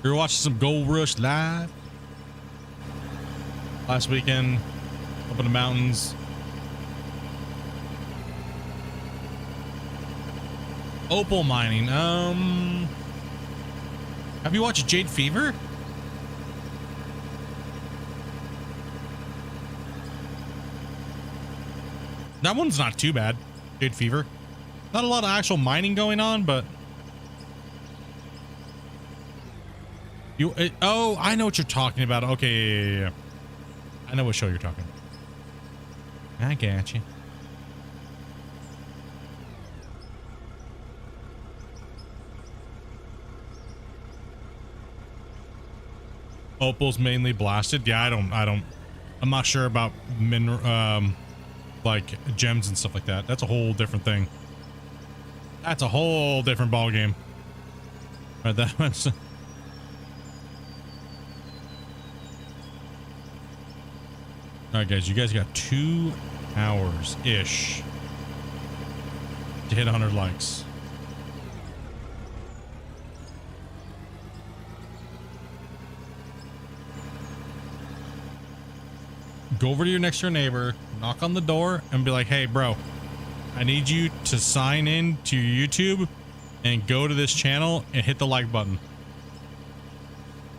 We were watching some Gold Rush live last weekend up in the mountains. Opal mining. Have you watched Jade Fever? That one's not too bad. Jade Fever. Not a lot of actual mining going on, but oh, I know what you're talking about. Okay, yeah. I know what show you're talking about. I got you. Opal's mainly blasted. Yeah, I'm not sure about like gems and stuff like that. That's a whole different thing. That's a whole different ball game. All right, that one's. All right, guys, you guys got 2 hours-ish to hit 100 likes. Go over to your next door neighbor, knock on the door, and be like, hey, bro, I need you to sign in to your YouTube and go to this channel and hit the like button.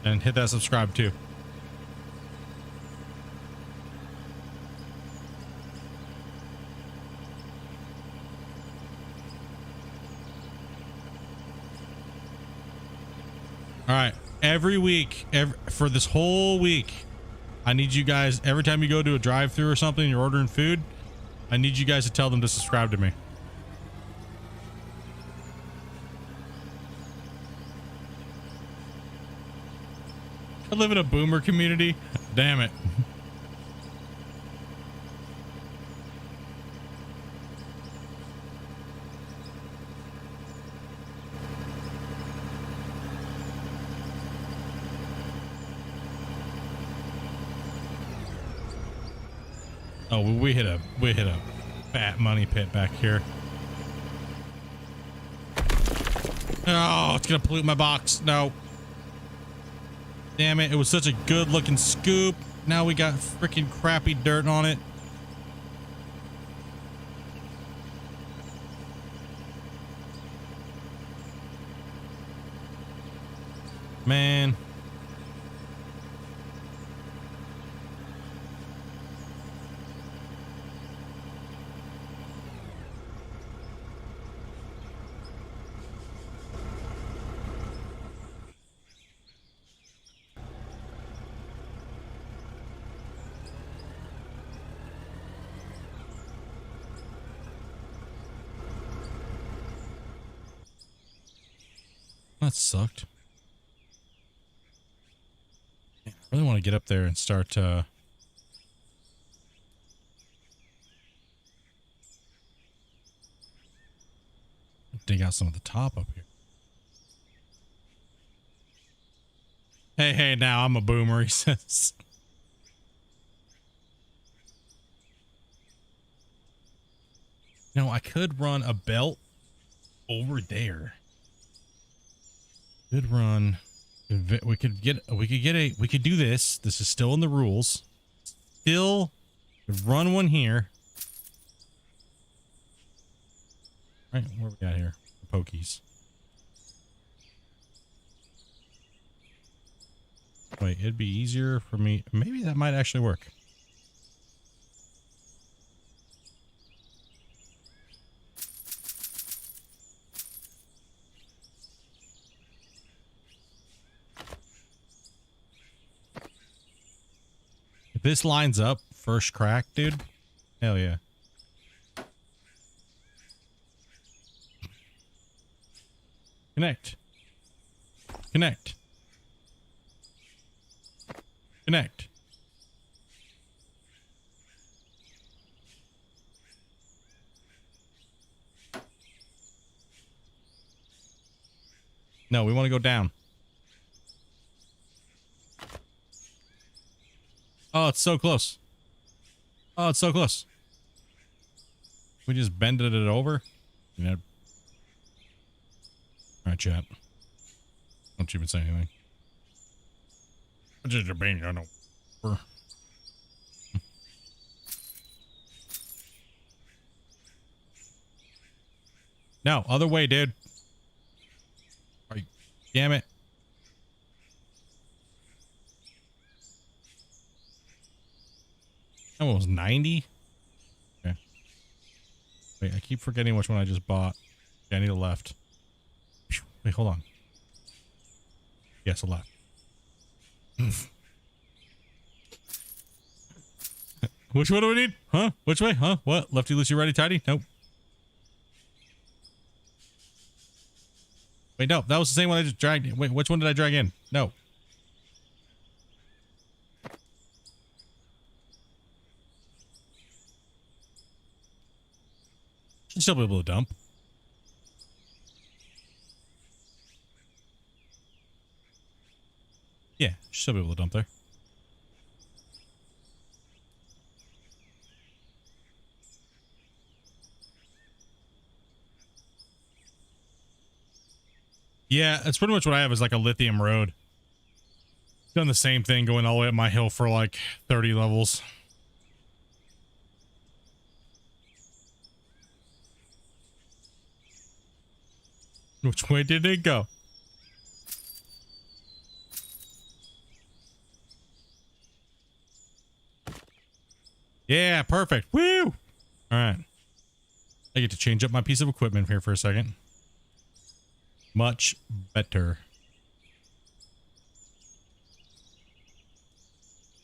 And hit that subscribe too. All right, every week, for this whole week, I need you guys, every time you go to a drive-thru or something, you're ordering food, I need you guys to tell them to subscribe to me. I live in a boomer community. Damn it. Oh, we hit a fat money pit back here. Oh, it's gonna pollute my box. No. Damn it, it was such a good looking scoop. Now we got freaking crappy dirt on it. Man. That sucked. I really want to get up there and start dig out some of the top up here. Hey, now I'm a boomer, he says. You know, I could run a belt over there. Could run. We could do this. This is still in the rules. Still run one here. Right, where we got here? The pokies. Wait, it'd be easier for me. Maybe that might actually work. If this lines up, first crack, dude. Hell yeah. Connect. Connect. Connect. No, we want to go down. Oh, it's so close. Oh, it's so close. We just bended it over. You know. All right, chat. Don't you even say anything. Just a bend on over. No, other way, dude. Right. Damn it. That one was 90? Okay. Wait, I keep forgetting which one I just bought. Okay, I need a left. Wait, hold on. Yes, a left. Which one do we need? Huh? Which way? Huh? What? Lefty, loosey, righty, tighty? Nope. Wait, no. That was the same one I just dragged in. Wait, which one did I drag in? No. Should still be able to dump. Yeah, should still be able to dump there. Yeah, that's pretty much what I have is like a lithium road. Done the same thing going all the way up my hill for like 30 levels. Which way did it go? Yeah, perfect. Woo! All right. I get to change up my piece of equipment here for a second. Much better.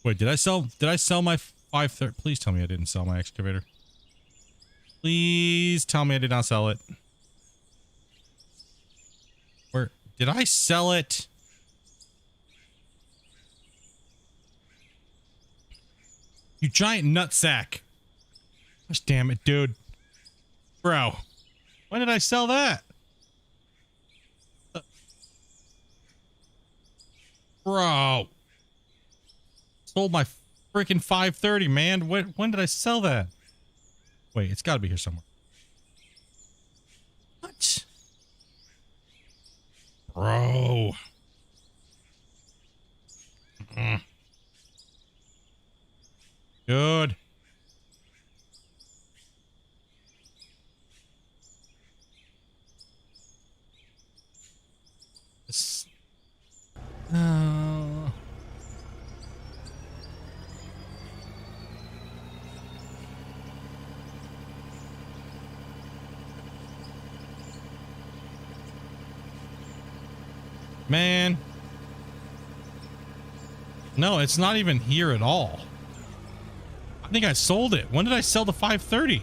Wait, did I sell my 530? Please tell me I didn't sell my excavator. Please tell me I did not sell it. Where did I sell it? You giant nutsack. Gosh damn it, dude. Bro. When did I sell that? Bro. Sold my freaking 530, man. When did I sell that? Wait, it's got to be here somewhere. What? Bro. Good. Man. No, it's not even here at all. I think I sold it. When did I sell the 530?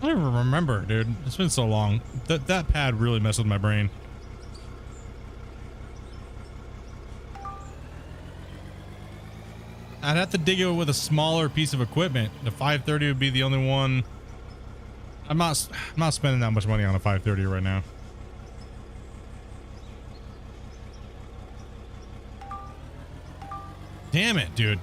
I don't even remember, dude. It's been so long. That pad really messed with my brain. I'd have to dig it with a smaller piece of equipment. The 530 would be the only one. I'm not spending that much money on a 530 right now. Damn it, dude.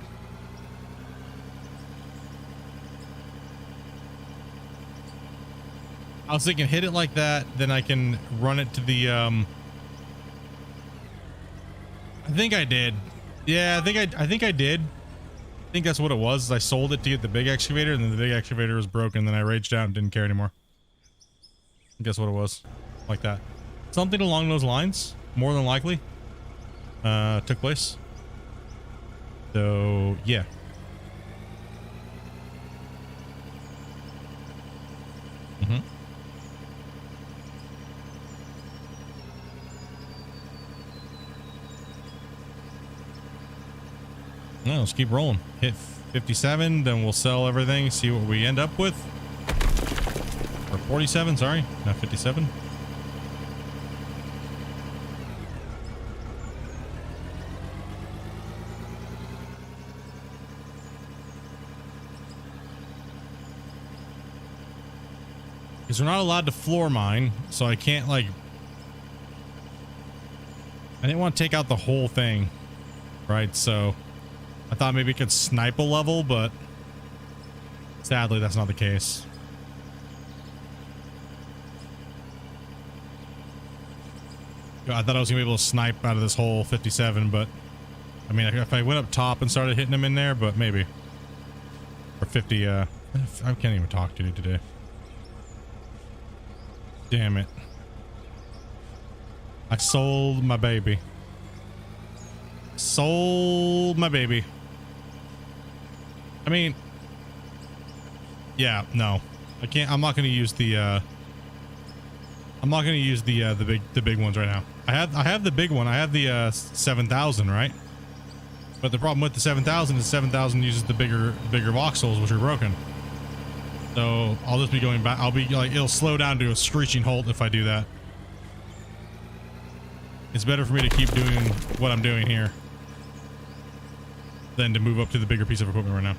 I was thinking hit it like that, then I can run it to the I think I did. Yeah, I think I did. I think that's what it was. I sold it to get the big excavator, and then the big excavator was broken. Then I raged out and didn't care anymore. I guess what it was. Like that. Something along those lines, more than likely, took place. So, yeah. Mm-hmm. No, let's keep rolling. Hit 57, then we'll sell everything, see what we end up with. Or 47, sorry, not 57. Because we're not allowed to floor mine, so I can't, like... I didn't want to take out the whole thing, right? So I thought maybe it could snipe a level, but sadly that's not the case. I thought I was gonna be able to snipe out of this whole 57, but I mean, if I went up top and started hitting them in there, but maybe. Or 50, I can't even talk to you today. Damn it. I sold my baby. Sold my baby. I mean, yeah, no. I can't. I'm not going to use the I'm not going to use the big ones right now. I have the big one. I have the 7000, right? But the problem with the 7000 is 7000 uses the bigger voxels, which are broken. So I'll just be going back. I'll be like, it'll slow down to a screeching halt if I do that. It's better for me to keep doing what I'm doing here than to move up to the bigger piece of equipment right now.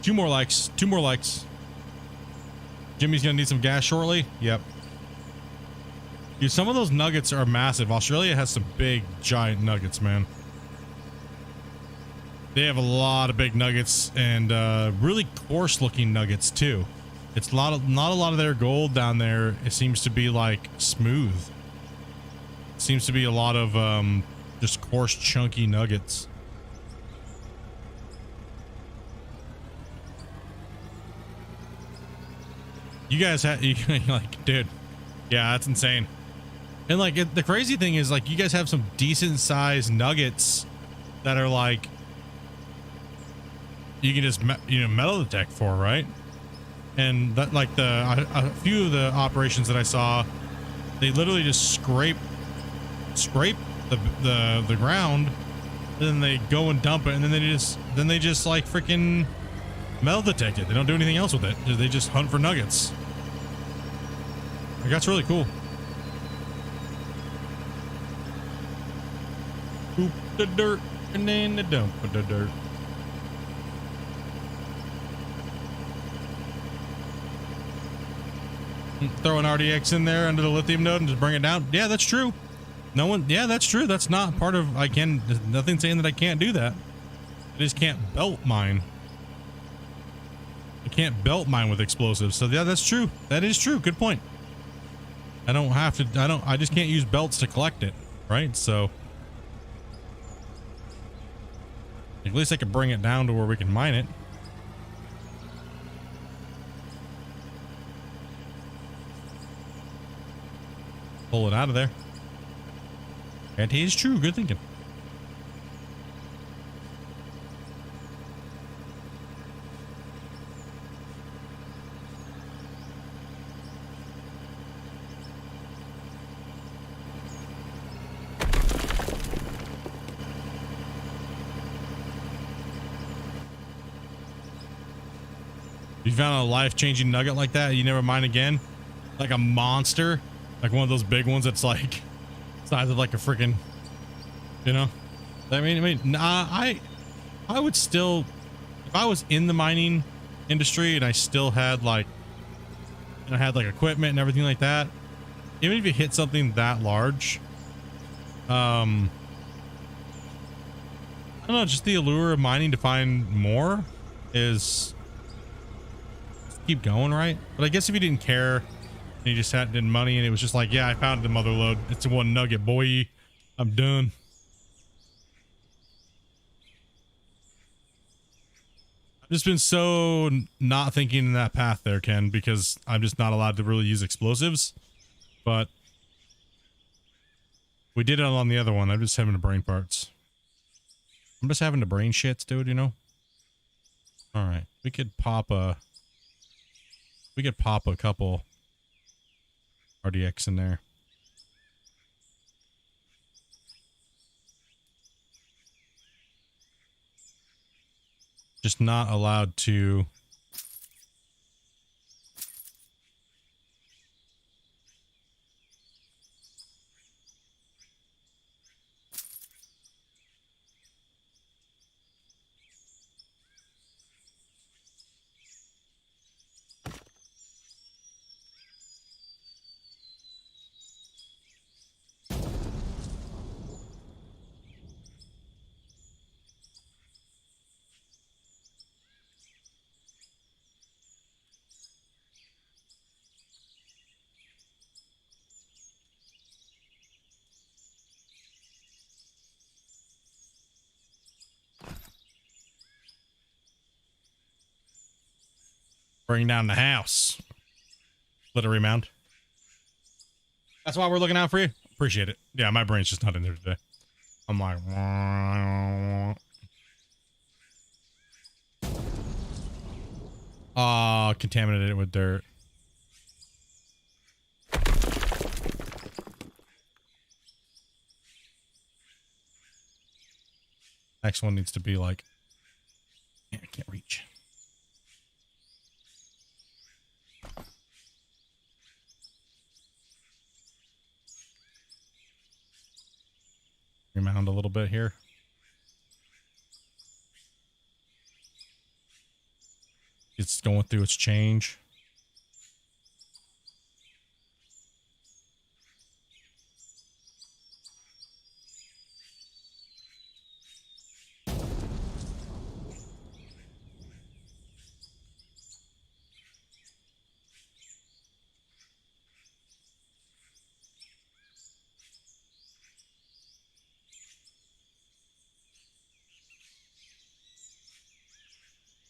2 more likes. 2 more likes. Jimmy's gonna need some gas shortly. Yep. Dude, some of those nuggets are massive. Australia has some big, giant nuggets, man. They have a lot of big nuggets and really coarse looking nuggets too. It's not a lot of their gold down there. It seems to be like smooth. It seems to be a lot of just coarse, chunky nuggets. You guys have like, dude, yeah, that's insane. And like the crazy thing is, like, you guys have some decent sized nuggets that are like, you can just metal detect for, right? And that, like, a few of the operations that I saw, they literally just scrape the ground, and then they go and dump it, and then they just like freaking metal detect it. They don't do anything else with it. They just hunt for nuggets. Like, that's really cool. Scoop the dirt and then the dump of the dirt. Throw an RDX in there under the lithium node and just bring it down. Yeah, that's true. No one. Yeah, that's true. That's not part of. There's nothing saying that I can't do that. I just can't belt mine. I can't belt mine with explosives. So yeah, that's true. That is true. Good point. I don't have to. I just can't use belts to collect it. Right. So at least I can bring it down to where we can mine it. Pull it out of there. That is true. Good thinking. You found a life-changing nugget like that, you never mine again? Like a monster? Like one of those big ones that's like size of like a freaking, you know? I would still, if I was in the mining industry and I still had like, and I had like equipment and everything like that, even if you hit something that large, I don't know, just the allure of mining to find more is keep going, right? But I guess if you didn't care and you just had money and it was just like, yeah, I found the mother lode, it's one nugget, boy, I'm done. I've just been so not thinking in that path there, Ken, because I'm just not allowed to really use explosives. But we did it on the other one. I'm just having the brain parts. I'm just having the brain shits, dude, you know? All right. We could pop a couple RDX in there. Just not allowed to. Bring down the house. Let it remount. That's why we're looking out for you. Appreciate it. Yeah, my brain's just not in there today. I'm like, contaminated it with dirt. Next one needs to be like, I can't reach. Remount a little bit here. It's going through its change.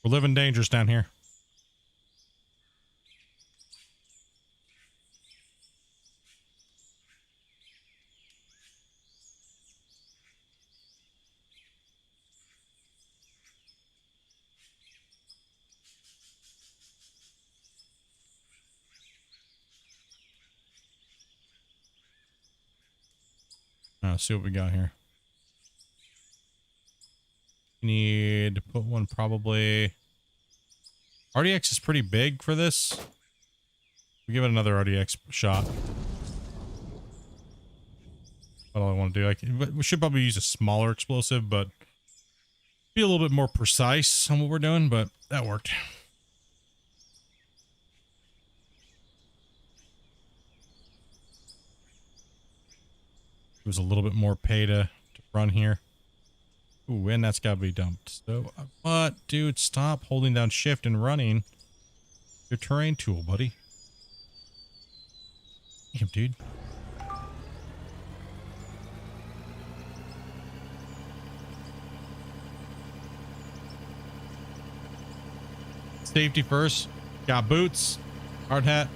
We're living dangerous down here. Let's see what we got here. Need to put one probably. RDX is pretty big for this. We give it another RDX shot. What do I want to do? We should probably use a smaller explosive, but be a little bit more precise on what we're doing, but that worked. It was a little bit more pay to run here. Ooh, and that's gotta be dumped. So, but dude, stop holding down shift and running your terrain tool, buddy. Damn, dude. Safety first. Got boots, hard hat.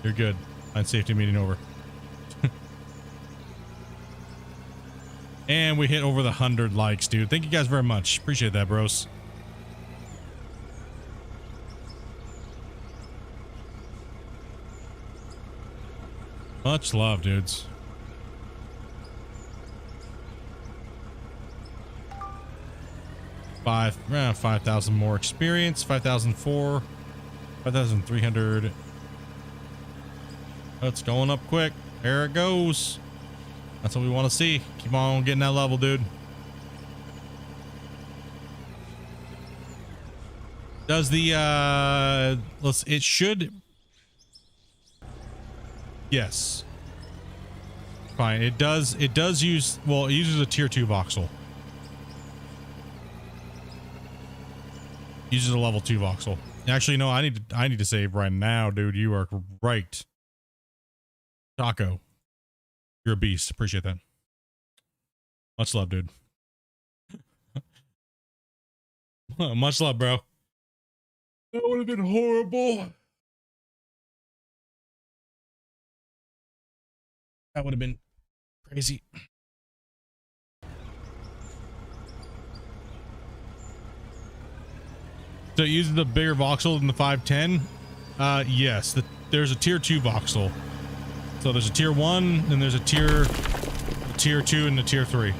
You're good. Line safety meeting over. And we hit over the 100 likes, dude. Thank you guys very much. Appreciate that, bros. Much love, dudes. 5,000 more experience. 5,004. 5,300. Oh, it's going up quick. There it goes. That's what we want to see. Keep on getting that level, dude. Does the it should, yes, fine. It does use, well, it uses a tier 2 voxel. Uses a level 2 voxel. Actually, no, I need to save right now, dude. You are right. Taco, you're a beast. Appreciate that. Much love, dude. Much love, bro. That would have been horrible. That would have been crazy. So it uses the bigger voxel than the 510. Yes, there's a tier 2 voxel. So there's a tier 1, then there's a tier 2, and a tier 3.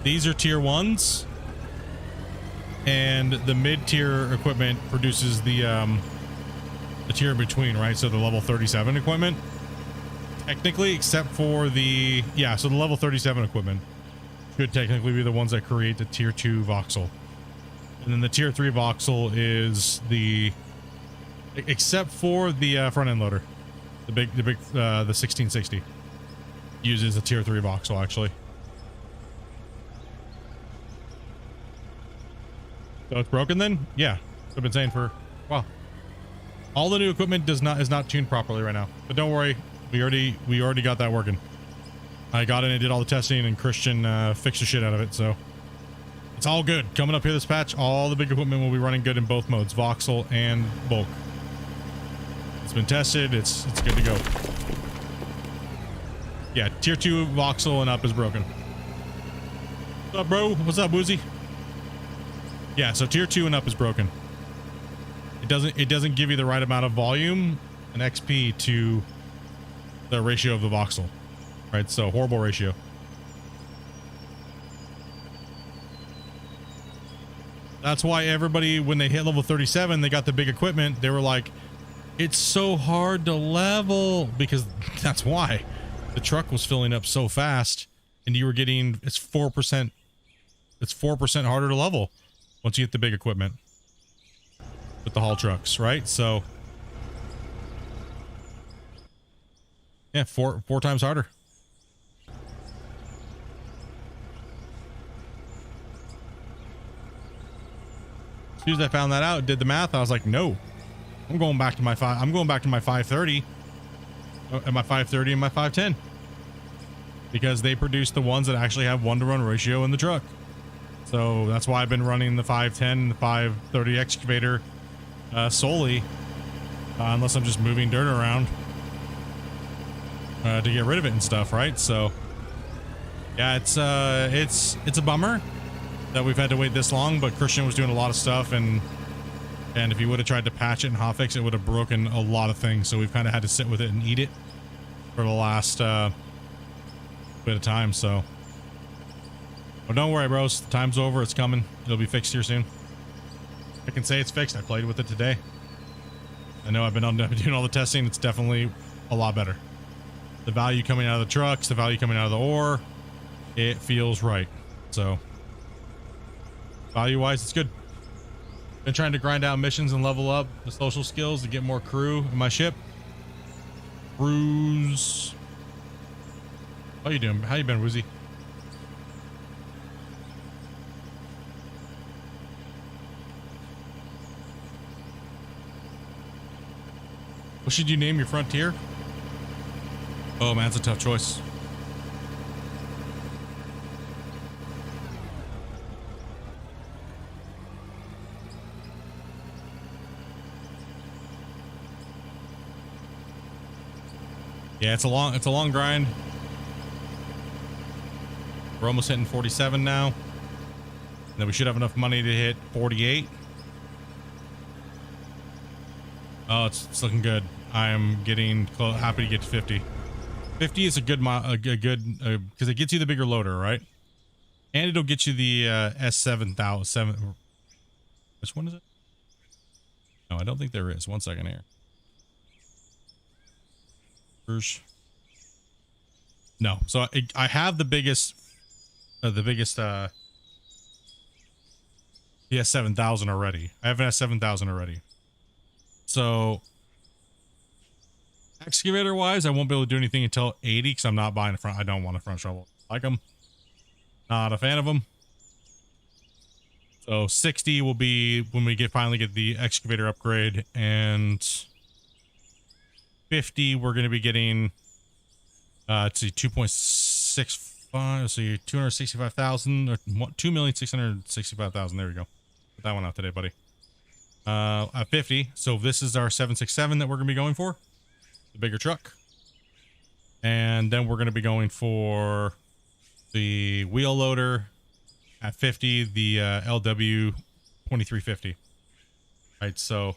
These are tier 1s, and the mid-tier equipment produces the tier in between, right? So the level 37 equipment, technically, except for the, yeah, so the level 37 equipment should technically be the ones that create the tier 2 voxel. And then the tier 3 voxel is the, except for the front end loader, the 1660 uses a tier 3 voxel actually. So it's broken then? Yeah, I've been saying for, well, all the new equipment is not tuned properly right now. But don't worry, we already got that working. I got in and did all the testing, and Christian fixed the shit out of it, so it's all good. Coming up here this patch, all the big equipment will be running good in both modes, voxel and bulk. It's been tested, it's good to go. Yeah, tier 2 voxel and up is broken. What's up, bro? What's up, Woozy? Yeah, so tier 2 and up is broken. It doesn't give you the right amount of volume and XP to the ratio of the voxel. Right, so horrible ratio. That's why everybody, when they hit level 37, they got the big equipment, they were like, it's so hard to level, because that's why the truck was filling up so fast, and you were getting, it's 4% harder to level once you hit the big equipment with the haul trucks, right? So yeah, four times harder. As soon as I found that out, did the math, I was like, no, I'm going back to my 530 and my 530 and my 510, because they produce the ones that actually have 1-to-1 ratio in the truck. So that's why I've been running the 510 and the 530 excavator solely, unless I'm just moving dirt around to get rid of it and stuff, right? So yeah, it's a bummer that we've had to wait this long, but Christian was doing a lot of stuff, and if he would have tried to patch it and hotfix, it would have broken a lot of things. So we've kind of had to sit with it and eat it for the last bit of time. So, well, don't worry, bros. The time's over. It's coming. It'll be fixed here soon. I can say it's fixed. I played with it today. I know I've been doing all the testing. It's definitely a lot better. The value coming out of the trucks, the value coming out of the ore, it feels right. So value-wise, it's good. Been trying to grind out missions and level up the social skills to get more crew in my ship. Bruise. How you doing? How you been, Woozy? What should you name your frontier? Oh man, it's a tough choice. Yeah, it's a long grind. We're almost hitting 47 now. And then we should have enough money to hit 48. Oh, it's looking good. I am getting happy to get to 50. 50 is a good because it gets you the bigger loader, right? And it'll get you the S7007. Which one is it? No, I don't think there is. 1 second here. No, so I have the biggest PS 7000 already. I have an S7000 already. So excavator wise, I won't be able to do anything until 80 because I'm not buying a front. I don't want a front shovel. Like them. Not a fan of them. So 60 will be when we finally get the excavator upgrade, and 50 we're going to be getting to 2.65, so 265,000 or 2,665,000. There we go. Put that one out today, buddy. At 50, so this is our 767 that we're going to be going for, the bigger truck, and then we're going to be going for the wheel loader at 50, the LW 2350. Right, so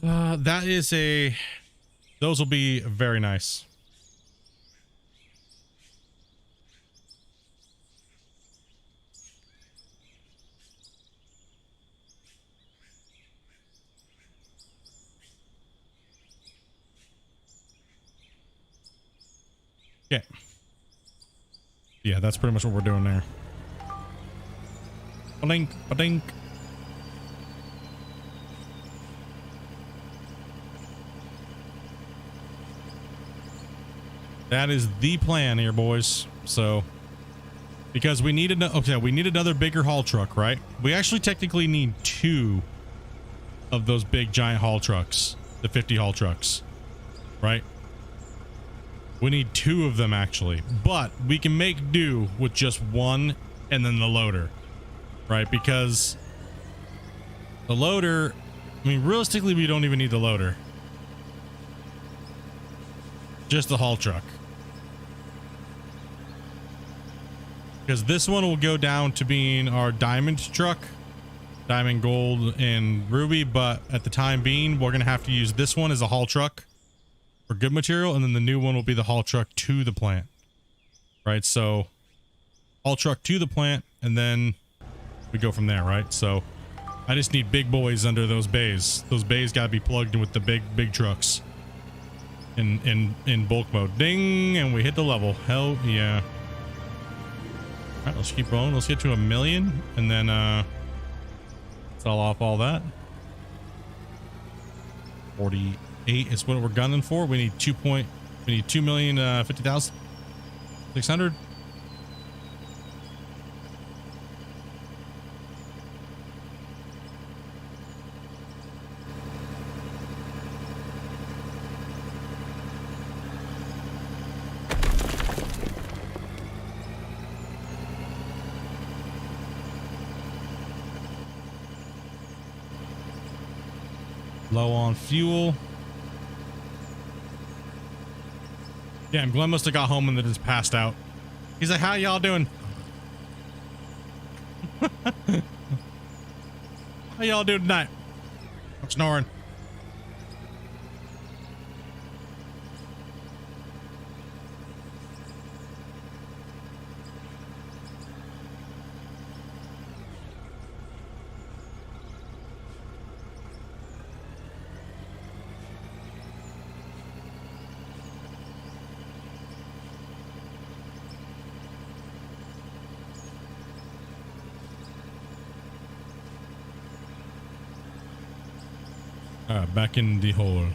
that is those will be very nice. Okay. Yeah, that's pretty much what we're doing there. Ba-dink, ba-dink. That is the plan here, boys. So, because we need we need another bigger haul truck, right? We actually technically need 2 of those big giant haul trucks, the 50 haul trucks, right? We need 2 of them actually, but we can make do with just 1 and then the loader, right? Because the loader, I mean, realistically, we don't even need the loader. Just the haul truck. Because this one will go down to being our diamond truck, diamond, gold, and ruby, but at the time being, we're going to have to use this one as a haul truck for good material, and then the new one will be the haul truck to the plant, right? So haul truck to the plant, and then we go from there, right? So I just need big boys under those bays. Those bays got to be plugged in with the big trucks in bulk mode. Ding, and we hit the level. Hell yeah. All right, let's keep rolling. Let's get to 1 million, and then sell off all that. 48 is what we're gunning for. We need 2,050,600. Low on fuel. Damn, Glenn must have got home and then just passed out. He's like, how y'all doing? How y'all doing tonight? I'm snoring. Back in the hole.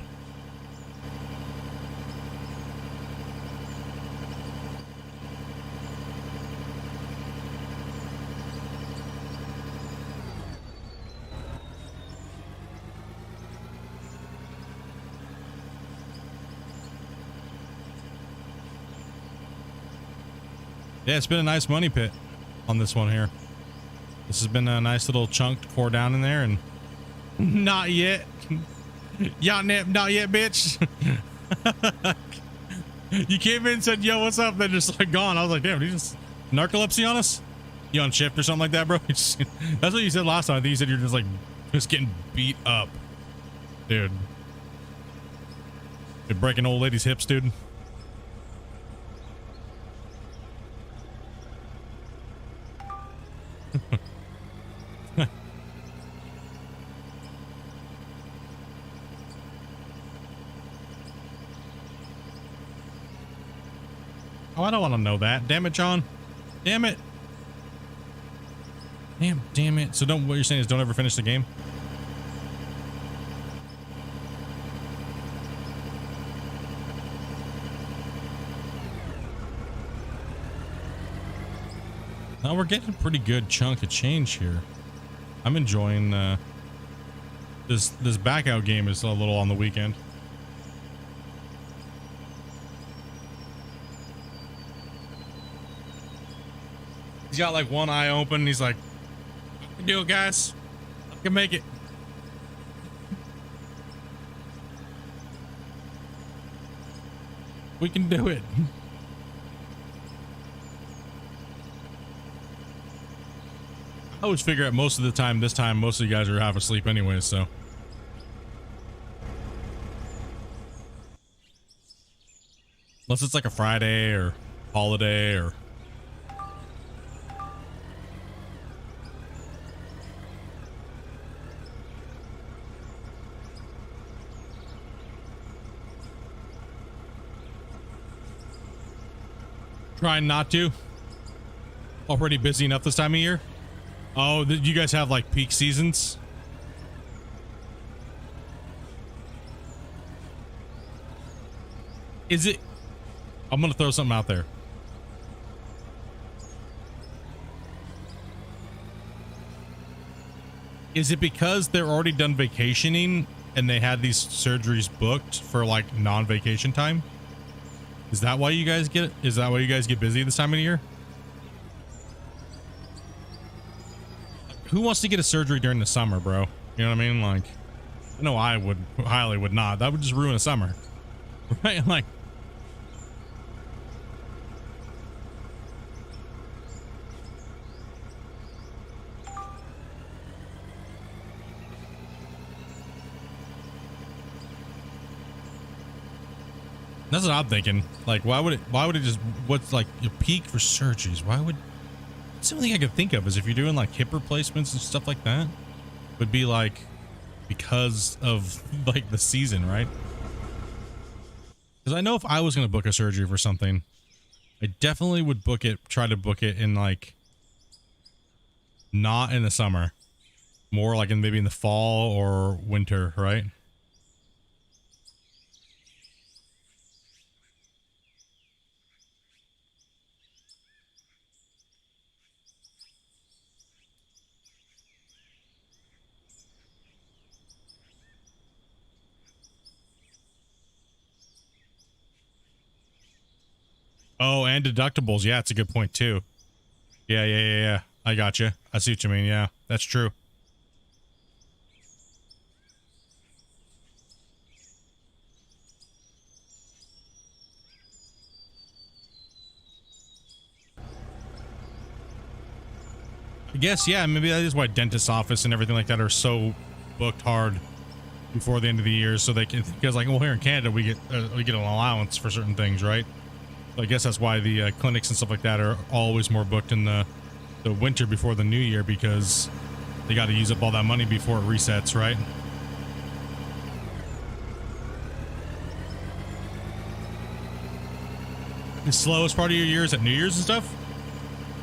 Yeah, it's been a nice money pit on this one here. This has been a nice little chunk to pour down in there, and not yet. Yacht nip, not yet, bitch. You came in and said, yo, what's up? Then just like gone. I was like, damn, did you just narcolepsy on us? You on shift or something like that, bro? That's what you said last time. I think you said you're just getting beat up. Dude. You're breaking old ladies' hips, dude. Oh, I don't want to know that. Damn it, John. Damn it. Damn it. So what you're saying is don't ever finish the game? Now we're getting a pretty good chunk of change here. I'm enjoying this back out game is a little on the weekend. He's got like one eye open. He's like, I can do it, guys. I can make it. We can do it. I always figure out most of the time, this time, most of you guys are half asleep anyway, so. Unless it's like a Friday or holiday or. Trying not to. Already busy enough this time of year. Oh, you guys have like peak seasons? Is it? I'm gonna throw something out there. Is it because they're already done vacationing and they had these surgeries booked for like non-vacation time? Is that why you guys get busy this time of the year? Who wants to get a surgery during the summer, bro? You know what I mean? Like, I know I would not. That would just ruin a summer. Right? Like, that's what I'm thinking. Like, why would it just, what's like your peak for surgeries? Why would, something I could think of is if you're doing like hip replacements and stuff like that, would be like because of like the season, right? Because I know if I was going to book a surgery for something, I definitely would try to book it in like, not in the summer, more like maybe in the fall or winter, right? Oh, and deductibles. Yeah, it's a good point too. Yeah. I got you. I see what you mean. Yeah, that's true. I guess, yeah, maybe that is why dentist's office and everything like that are so booked hard before the end of the year, so they can, because like, well, here in Canada we get an allowance for certain things, right? I guess that's why the clinics and stuff like that are always more booked in the winter before the new year, because they got to use up all that money before it resets, right? The slowest part of your year is at New Year's and stuff?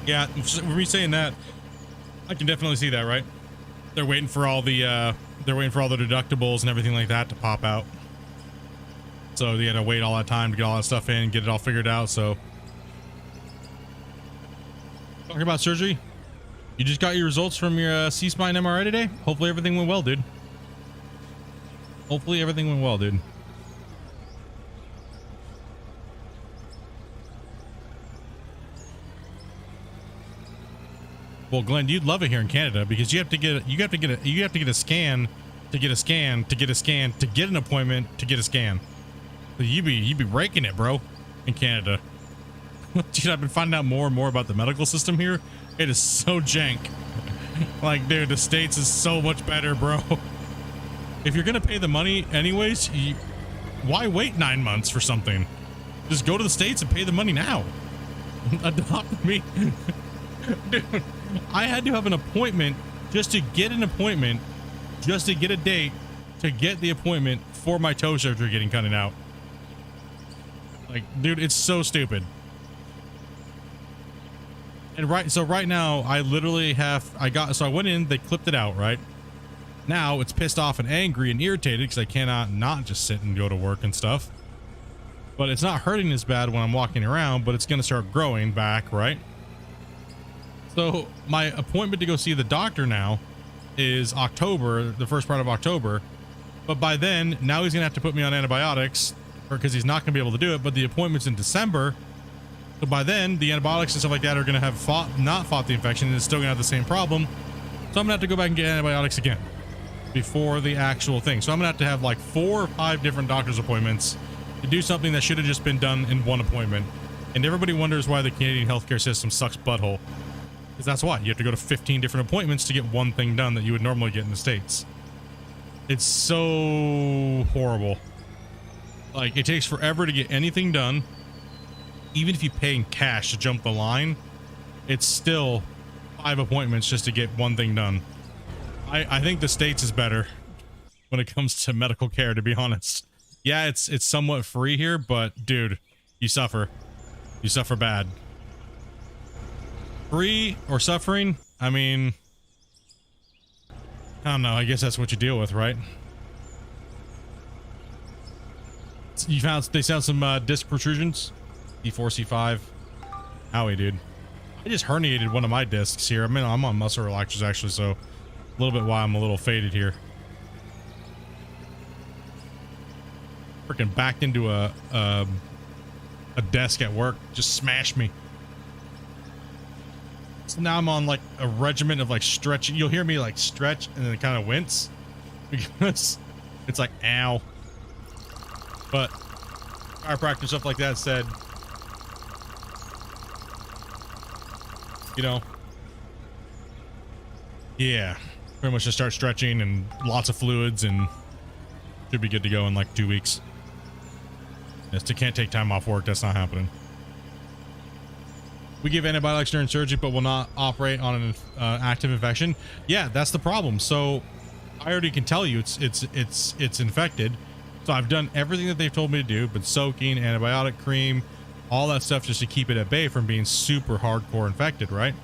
Yeah, for me saying that, I can definitely see that, right? They're waiting for all the deductibles and everything like that to pop out. So they had to wait all that time to get all that stuff in, get it all figured out. So, talking about surgery, you just got your results from your C-spine MRI today. Hopefully everything went well, dude. Hopefully everything went well, dude. Well, Glenn, you'd love it here in Canada because you have to get a scan to get a scan to get a scan to get an appointment to get a scan. You be breaking it, bro, in Canada. Dude, I've been finding out more and more about the medical system here. It is so jank. Like, dude, the States is so much better, bro. If you're gonna pay the money anyways, why wait 9 months for something? Just go to the States and pay the money now. Adopt me. Dude, I had to have an appointment just to get an appointment, just to get a date, to get the appointment for my toe surgery getting cut out. Like, dude, it's so stupid. And right now I literally have, so I went in, they clipped it out, right? Now it's pissed off and angry and irritated because I cannot not just sit and go to work and stuff. But it's not hurting as bad when I'm walking around, but it's going to start growing back, right? So my appointment to go see the doctor now is October, the first part of October. But by then, now he's going to have to put me on antibiotics because he's not going to be able to do it. But the appointment's in December. So by then, the antibiotics and stuff like that are going to have not fought the infection, and it's still going to have the same problem. So I'm going to have to go back and get antibiotics again before the actual thing. So I'm going to have like 4 or 5 different doctor's appointments to do something that should have just been done in one appointment. And everybody wonders why the Canadian healthcare system sucks butthole. Because that's why. You have to go to 15 different appointments to get one thing done that you would normally get in the States. It's so horrible. Like, it takes forever to get anything done. Even if you pay in cash to jump the line, it's still 5 appointments just to get one thing done. I think the States is better when it comes to medical care, to be honest. Yeah, it's somewhat free here, but dude, you suffer. You suffer bad. Free or suffering? I mean, I don't know. I guess that's what you deal with, right? They found some disc protrusions. C4, C5. Howie, dude. I just herniated one of my discs here. I mean, I'm on muscle relaxers actually, so a little bit why I'm a little faded here. Freaking backed into a desk at work. Just smashed me. So now I'm on like a regimen of like stretching. You'll hear me like stretch and then it kind of wince because it's like, ow. But chiropractor stuff like that said, you know, yeah, pretty much just start stretching and lots of fluids and should be good to go in like 2 weeks. Yes, can't take time off work. That's not happening. We give antibiotics during surgery, but will not operate on an active infection. Yeah, that's the problem. So I already can tell you it's infected. So I've done everything that they've told me to do, but soaking, antibiotic cream, all that stuff just to keep it at bay from being super hardcore infected, right?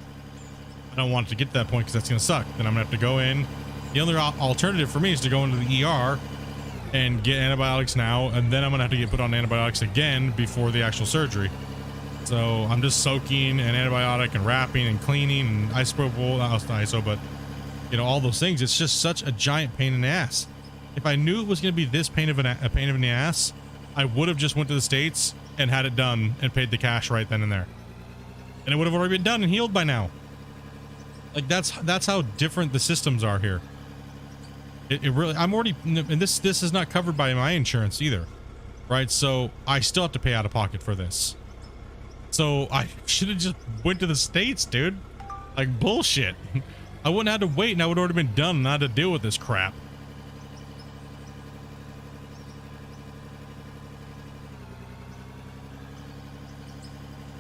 I don't want it to get to that point because that's going to suck. Then I'm going to have to go in. The only alternative for me is to go into the ER and get antibiotics now, and then I'm going to have to get put on antibiotics again before the actual surgery. So I'm just soaking and antibiotic and wrapping and cleaning and isopropyl, not iso, but you know, all those things. It's just such a giant pain in the ass. If I knew it was going to be this pain of a pain in the ass, I would have just went to the States and had it done and paid the cash right then and there. And it would have already been done and healed by now. Like that's how different the systems are here. It really, I'm already, and this is not covered by my insurance either, right? So I still have to pay out of pocket for this. So I should have just went to the States, dude. Like bullshit. I wouldn't have to wait and I would have already been done and not had to deal with this crap.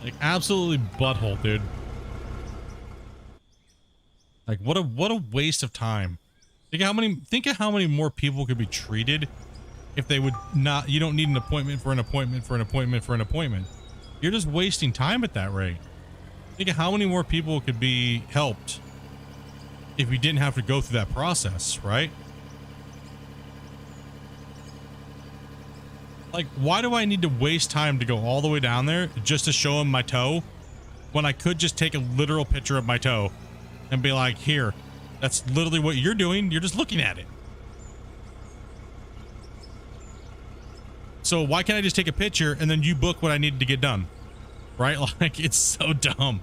Like absolutely butthole, dude. Like what a waste of time. Think of how many more people could be treated if they would not, you don't need an appointment for an appointment for an appointment for an appointment. You're just wasting time at that rate. Think of how many more people could be helped if we didn't have to go through that process, right? Like, why do I need to waste time to go all the way down there just to show him my toe when I could just take a literal picture of my toe and be like, here, that's literally what you're doing. You're just looking at it. So why can't I just take a picture and then you book what I needed to get done? Right? Like, it's so dumb.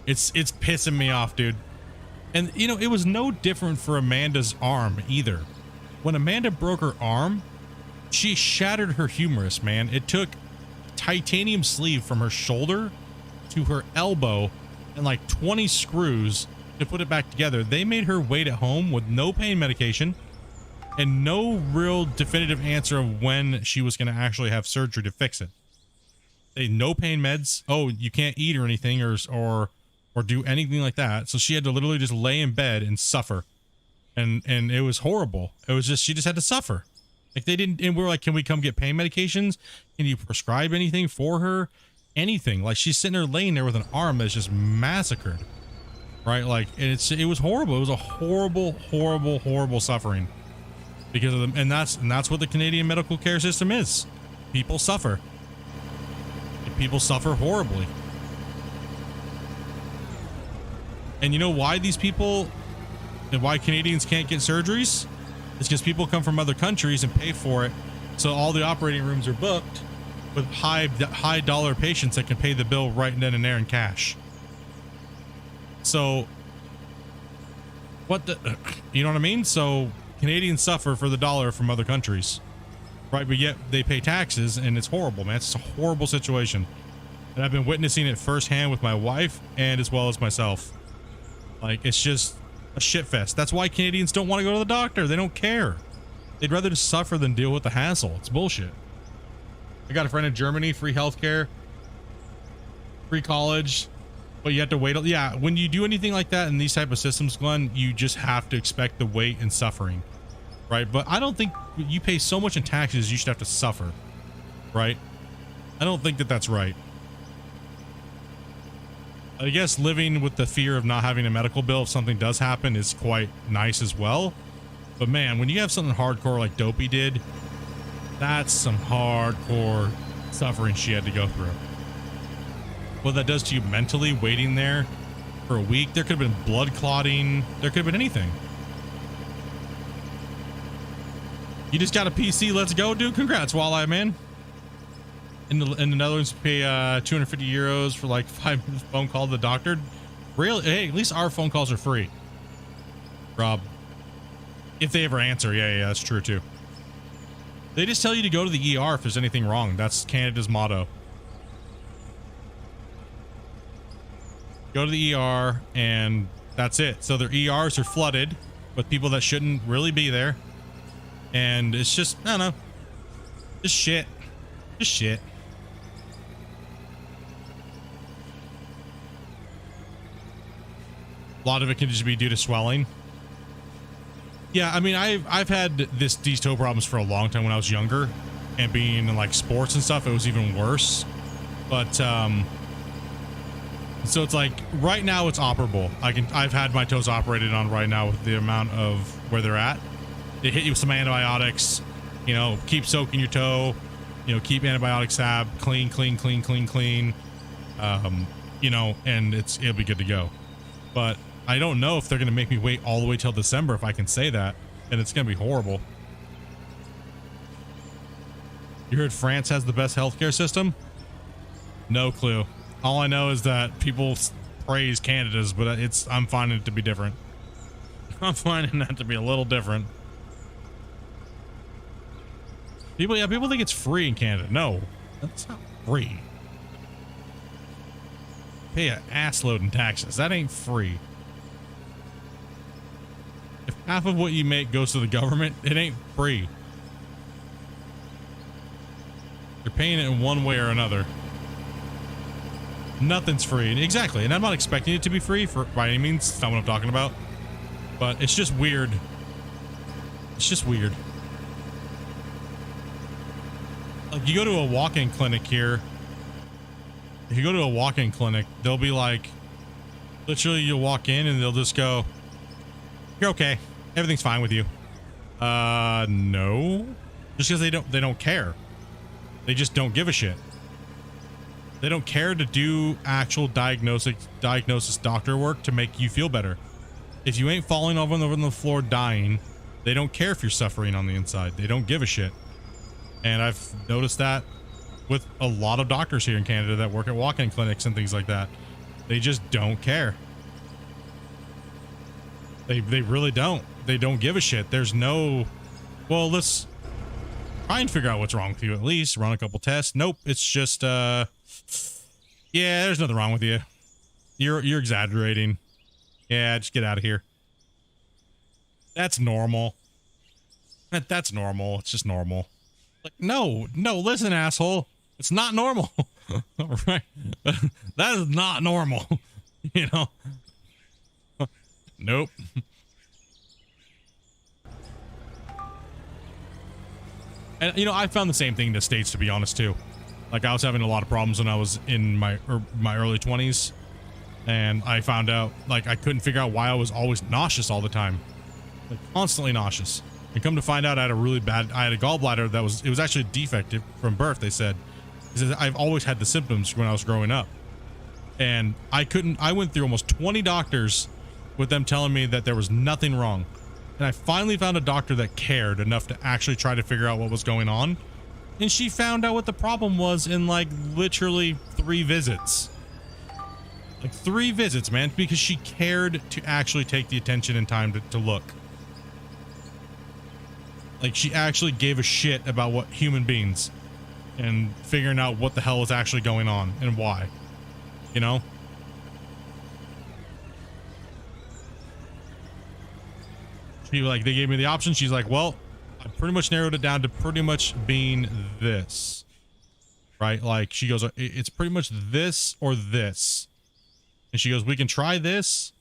It's pissing me off, dude. And, you know, it was no different for Amanda's arm either. When Amanda broke her arm, she shattered her humerus, man. It took titanium sleeve from her shoulder to her elbow and like 20 screws to put it back together. They made her wait at home with no pain medication and no real definitive answer of when she was going to actually have surgery to fix it. They no pain meds. Oh, you can't eat or anything or do anything like that. So she had to literally just lay in bed and suffer. And it was horrible. It was just, she just had to suffer. Like they didn't, and we were like, can we come get pain medications? Can you prescribe anything for her? anything. Like, she's sitting there laying there with an arm that's just massacred, right? Like, and it was horrible. It was a horrible, horrible, horrible suffering because of them. And that's what the Canadian medical care system is. People suffer. People suffer horribly. And you know why these people and why Canadians can't get surgeries? It's because people come from other countries and pay for it. So all the operating rooms are booked with high dollar patients that can pay the bill right then and there in cash. So you know what I mean? So Canadians suffer for the dollar from other countries, right? But yet they pay taxes, and it's horrible, man. It's a horrible situation. And I've been witnessing it firsthand with my wife and as well as myself. Like, it's just a shit fest. That's why Canadians don't want to go to the doctor. They don't care. They'd rather just suffer than deal with the hassle. It's bullshit. I got a friend in Germany, free healthcare, free college, but you have to wait. Yeah, when you do anything like that in these type of systems, Glenn, you just have to expect the wait and suffering, right? But I don't think you pay so much in taxes you should have to suffer, right? I don't think that that's right. I guess living with the fear of not having a medical bill if something does happen is quite nice as well. But man, when you have something hardcore like Dopey did, that's some hardcore suffering she had to go through. What that does to you mentally, waiting there for a week, there could have been blood clotting, there could have been anything. You just got a PC, let's go, dude. Congrats, Walleye, man. In the Netherlands, pay 250 euros for like 5 minutes phone call to the doctor. Really? Hey, at least our phone calls are free, Rob. If they ever answer. Yeah, that's true too. They just tell you to go to the ER if there's anything wrong. That's Canada's motto. Go to the ER and that's it. So their ERs are flooded with people that shouldn't really be there. And it's just, I don't know, just shit. Just shit. A lot of it can just be due to swelling. Yeah, I mean, I've had these toe problems for a long time when I was younger, and being in like sports and stuff, it was even worse. But so it's like right now it's operable. I've had my toes operated on right now with the amount of where they're at. They hit you with some antibiotics, you know, keep soaking your toe, you know, keep antibiotic sab, clean, you know, and it'll be good to go. But I don't know if they're going to make me wait all the way till December, if I can say that, and it's going to be horrible. You heard France has the best healthcare system? No clue. All I know is that people praise Canada's, but I'm finding it to be different. I'm finding that to be a little different. People think it's free in Canada. No, that's not free. Pay an assload in taxes. That ain't free. If half of what you make goes to the government, it ain't free. You're paying it in one way or another. Nothing's free. Exactly. And I'm not expecting it to be free by any means. That's not what I'm talking about. But it's just weird. It's just weird. Like, you go to a walk-in clinic here. If you go to a walk-in clinic, they'll be like, literally you'll walk in and they'll just go, "You're okay. Everything's fine with you." No. Just because they don't care. They just don't give a shit. They don't care to do actual diagnosis doctor work to make you feel better. If you ain't falling over on the floor dying, they don't care if you're suffering on the inside. They don't give a shit. And I've noticed that with a lot of doctors here in Canada that work at walk-in clinics and things like that. They just don't care. They really don't. They don't give a shit. There's no, well, let's try and figure out what's wrong with you at least. Run a couple tests. Nope. It's just, yeah, there's nothing wrong with you. You're exaggerating. Yeah, just get out of here. That's normal. That's normal. It's just normal. Like, no, listen, asshole. It's not normal. All right. That is not normal. You know? Nope. And, you know, I found the same thing in the States, to be honest, too. Like I was having a lot of problems when I was in my early 20s, and I found out like I couldn't figure out why I was always nauseous all the time, like constantly nauseous. And come to find out, I had a gallbladder that was actually defective from birth. They said, I've always had the symptoms when I was growing up, and I went through almost 20 doctors with them telling me that there was nothing wrong. And I finally found a doctor that cared enough to actually try to figure out what was going on. And she found out what the problem was in like literally 3 visits. Like 3 visits, man, because she cared to actually take the attention and time to look. Like she actually gave a shit about what human beings and figuring out what the hell is actually going on and why, you know? They gave me the option. She's like, well, I pretty much narrowed it down to pretty much being this, right? Like she goes, it's pretty much this or this. And she goes, we can try this,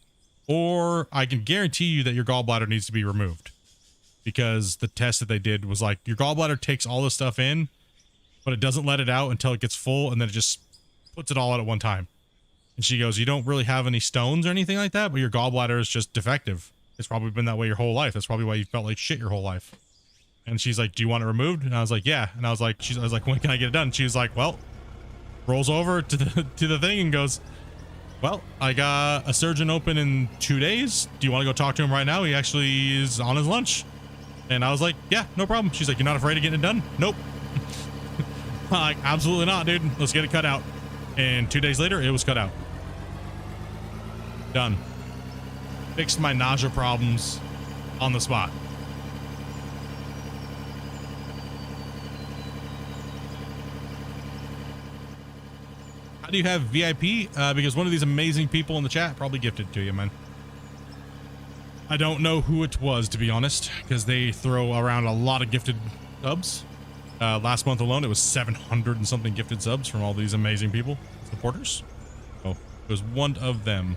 or I can guarantee you that your gallbladder needs to be removed, because the test that they did was like, your gallbladder takes all this stuff in, but it doesn't let it out until it gets full, and then it just puts it all out at one time. And she goes, you don't really have any stones or anything like that, but your gallbladder is just defective. It's probably been that way your whole life. That's probably why you felt like shit your whole life. And she's like, do you want it removed? And I was like, yeah. And I was like, when can I get it done? She was like, well, rolls over to the thing and goes, well, I got a surgeon open in 2 days. Do you want to go talk to him right now? He actually is on his lunch. And I was like, yeah, no problem. She's like, you're not afraid of getting it done? Nope. I'm like, absolutely not, dude. Let's get it cut out. And 2 days later, it was cut out. Done. Fixed my nausea problems on the spot. How do you have VIP? Because one of these amazing people in the chat probably gifted to you, man. I don't know who it was, to be honest, because they throw around a lot of gifted subs. Last month alone, it was 700 and something gifted subs from all these amazing people, supporters. Oh, it was one of them.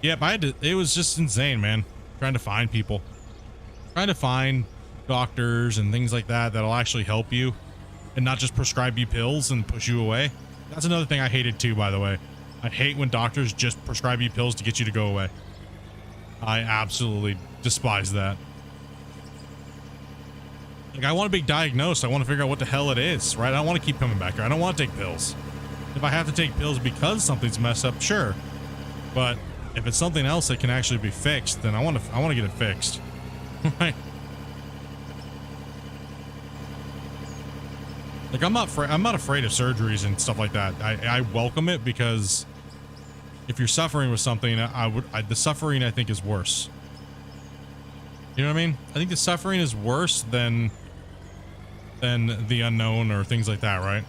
Yep, it was just insane, man. Trying to find people. Trying to find doctors and things like that that'll actually help you and not just prescribe you pills and push you away. That's another thing I hated too, by the way. I hate when doctors just prescribe you pills to get you to go away. I absolutely despise that. Like, I want to be diagnosed. I want to figure out what the hell it is, right? I don't want to keep coming back here. I don't want to take pills. If I have to take pills because something's messed up, sure. But if it's something else that can actually be fixed, then I want to get it fixed. Right? Like, I'm not afraid of surgeries and stuff like that. I welcome it, because if you're suffering with something, the suffering I think is worse. You know what I mean? I think the suffering is worse than the unknown or things like that, right?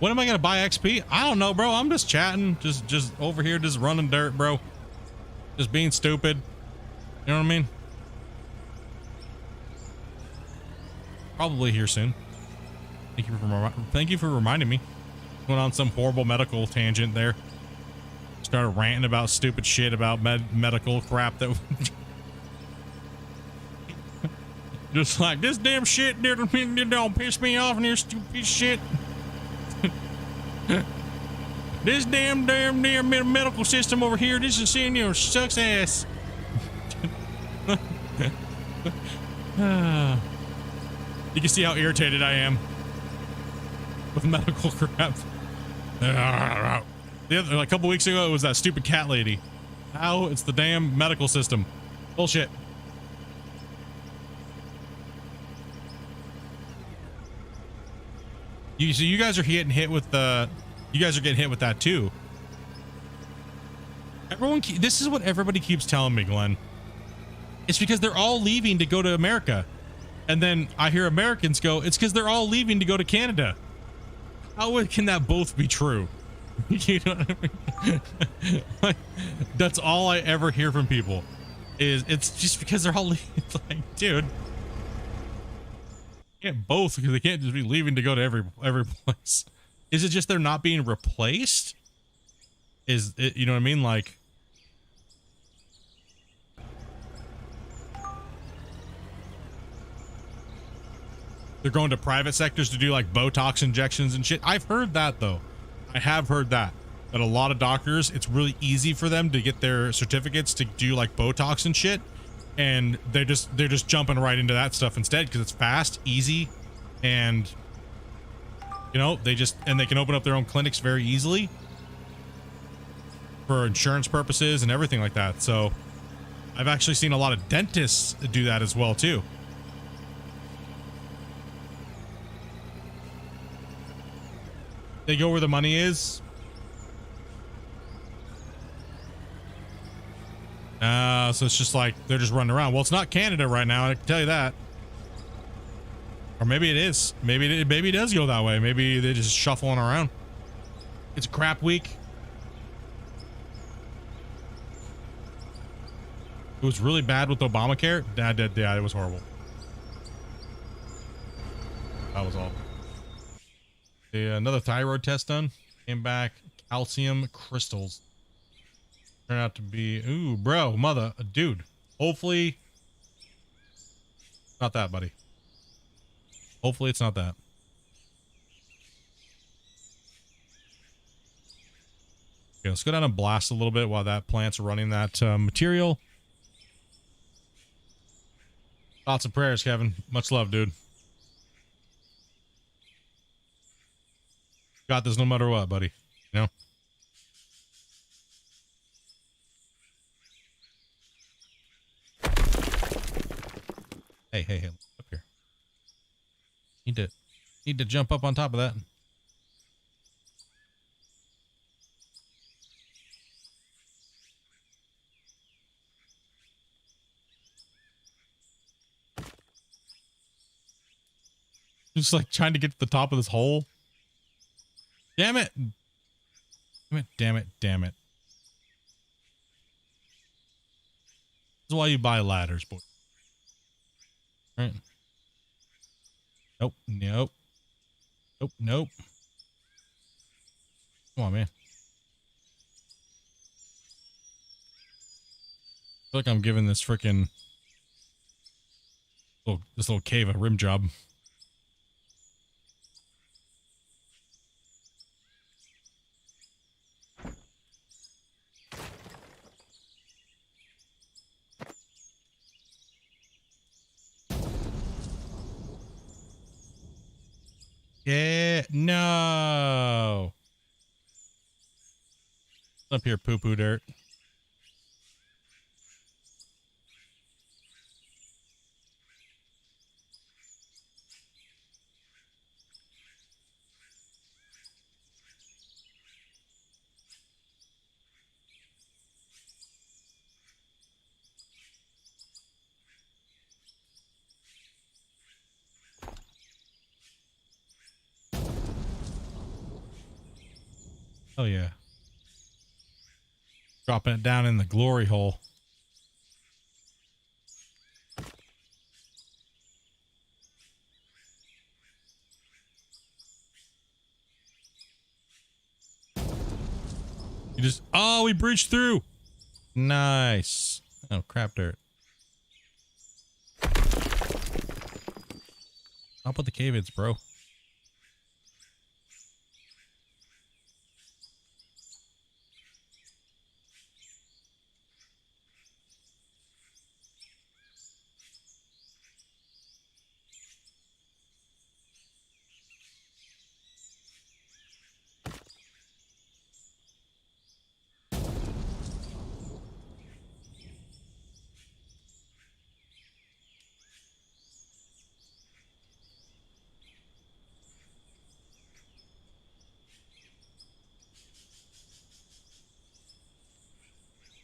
When am I gonna buy XP? I don't know, bro. I'm just chatting, just over here, just running dirt, bro. Just being stupid. You know what I mean? Probably here soon. Thank you for reminding me. Went on some horrible medical tangent there. Started ranting about stupid shit about medical crap that just like, this damn shit don't piss me off, and this stupid piece of shit. This damn medical system over here, this is seeing you sucks ass. You can see how irritated I am with medical crap. A couple weeks ago, it was that stupid cat lady. Now it's the damn medical system. Bullshit. So you guys are getting hit with the. You guys are getting hit with that too. This is what everybody keeps telling me, Glenn. It's because they're all leaving to go to America. And then I hear Americans go, it's because they're all leaving to go to Canada. How can that both be true? You know what I mean? Like, that's all I ever hear from people. Is it's just because they're all leaving. It's like, dude. Can't both, because they can't just be leaving to go to every place. Is it just they're not being replaced? Is it, you know what I mean? Like, They're going to private sectors to do like Botox injections and shit. I've heard that though. I have heard that a lot of doctors, it's really easy for them to get their certificates to do like Botox and shit. And they're just jumping right into that stuff instead because it's fast, easy, and you know, they can open up their own clinics very easily for insurance purposes and everything like that. So I've actually seen a lot of dentists do that as well too. They go where the money is. So it's just like they're just running around. Well, it's not Canada right now, I can tell you that. Or maybe it is. Maybe it does go that way. Maybe they're just shuffling around. It's a crap week. It was really bad with Obamacare. Yeah, it was horrible. That was all. Another thyroid test done. Came back calcium crystals. Turned out to be, ooh, bro, mother, dude. Hopefully, not that, buddy. Hopefully it's not that. Okay, let's go down and blast a little bit while that plant's running that material. Thoughts and prayers, Kevin. Much love, dude. Got this no matter what, buddy. You know? Hey, up here. Need to jump up on top of that. Just like trying to get to the top of this hole. Damn it. Damn it. This is why you buy ladders, boy. All right. Nope. Come on, man. I feel like I'm giving this freaking this little cave a rim job. Yeah, no. Up here, poo-poo dirt. Oh yeah. Dropping it down in the glory hole. You just, oh, we breached through. Nice. Oh, crap dirt. I'll put the cave-ins, bro.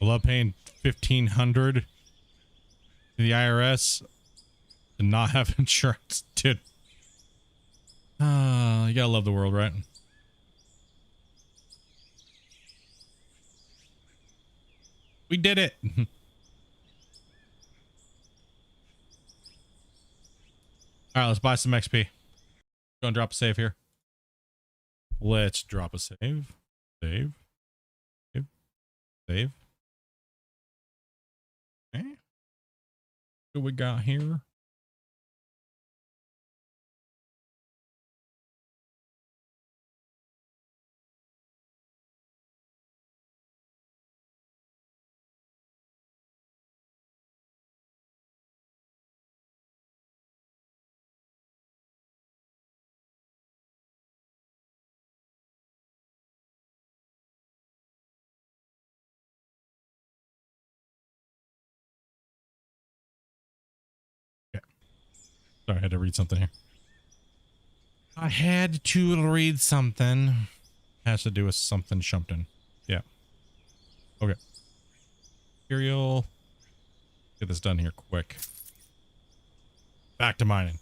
I love paying $1,500 to the IRS and not have insurance, dude. You gotta love the world, right? We did it. All right, let's buy some XP. Go and drop a save here. Let's drop a save. Save. Okay. What we got here? Sorry, I had to read something here. I had to read something. Has to do with something. Yeah. Okay. Material. Get this done here quick. Back to mining.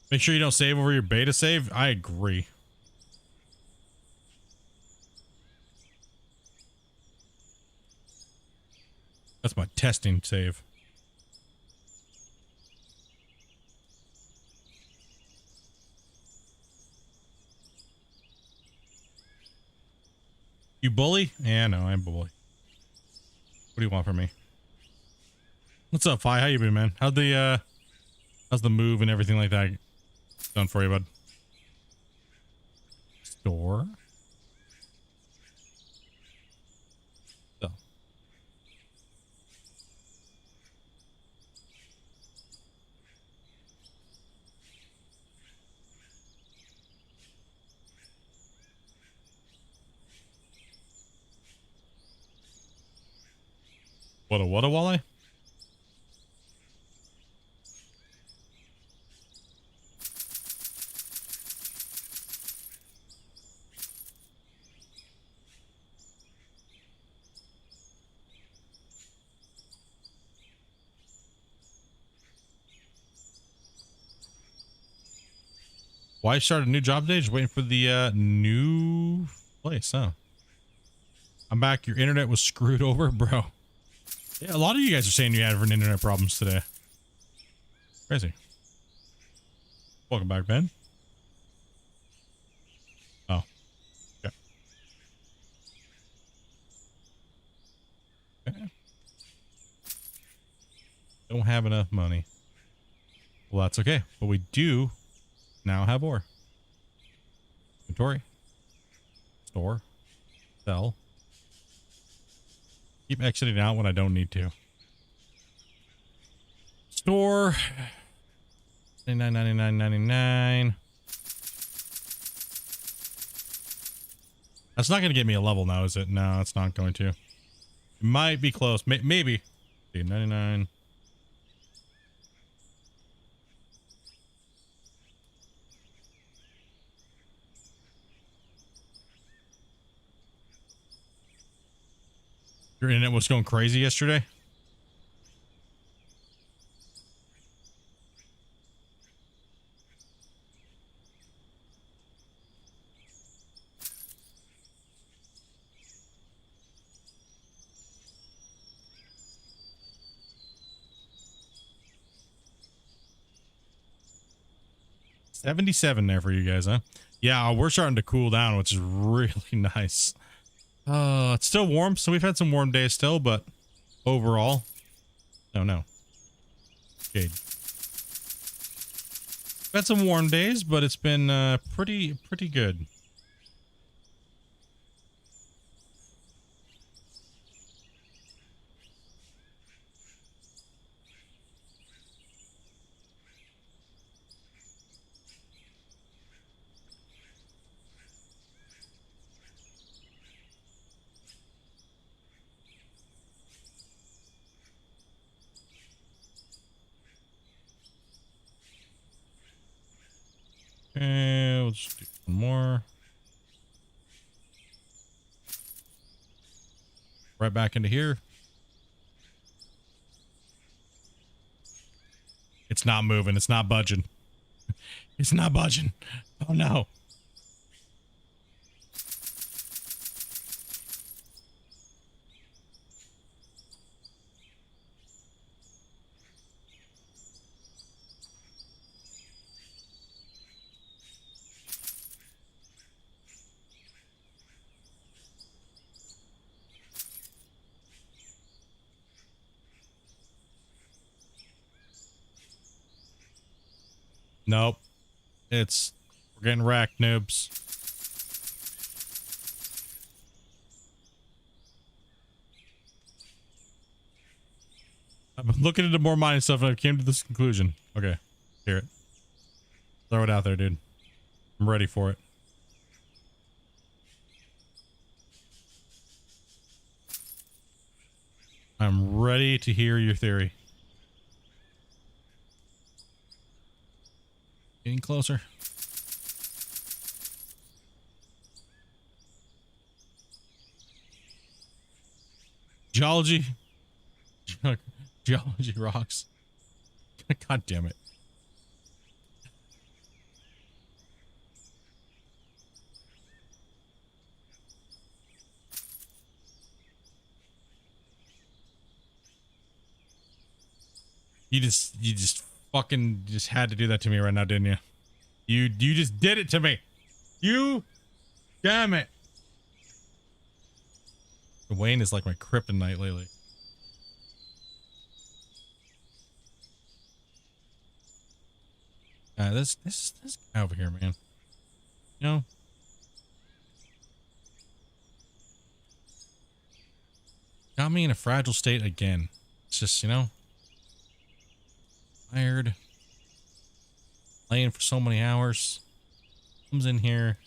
Make sure you don't save over your beta save. I agree. That's my testing save. You bully? Yeah, no, I'm bully. What do you want from me? What's up, Fi? How you been, man? How's the move and everything like that done for you, bud? Store. So. What a walleye? Why start a new job today? Just waiting for the new place, huh? I'm back. Your internet was screwed over, bro. Yeah, a lot of you guys are saying you had internet problems today. Crazy. Welcome back, Ben. Oh. Okay. Okay. Don't have enough money. Well, that's okay. But we do now have ore. Inventory. Store. Sell. Keep exiting out when I don't need to. Store. 99.99.99. That's not going to get me a level now, is it? No, it's not going to. It might be close. Maybe. 99. Your internet was going crazy yesterday? $77 there for you guys, huh? Yeah, we're starting to cool down, which is really nice. It's still warm, so we've had some warm days still, but overall, no. Okay. We've had some warm days, but it's been pretty good. Okay, we'll just do one more. Right back into here. It's not moving. It's not budging. It's not budging. Oh no. Nope. We're getting wrecked, noobs. I've been looking into more mining stuff and I came to this conclusion. Okay. Hear it. Throw it out there, dude. I'm ready for it. I'm ready to hear your theory. Getting closer. Geology. Geology rocks. God damn it. You just fucking just had to do that to me right now, didn't you? You just did it to me. You damn it. Wayne is like my kryptonite lately. This guy over here, man. You know? Got me in a fragile state again. It's just, you know, tired. Playing for so many hours. Comes in here.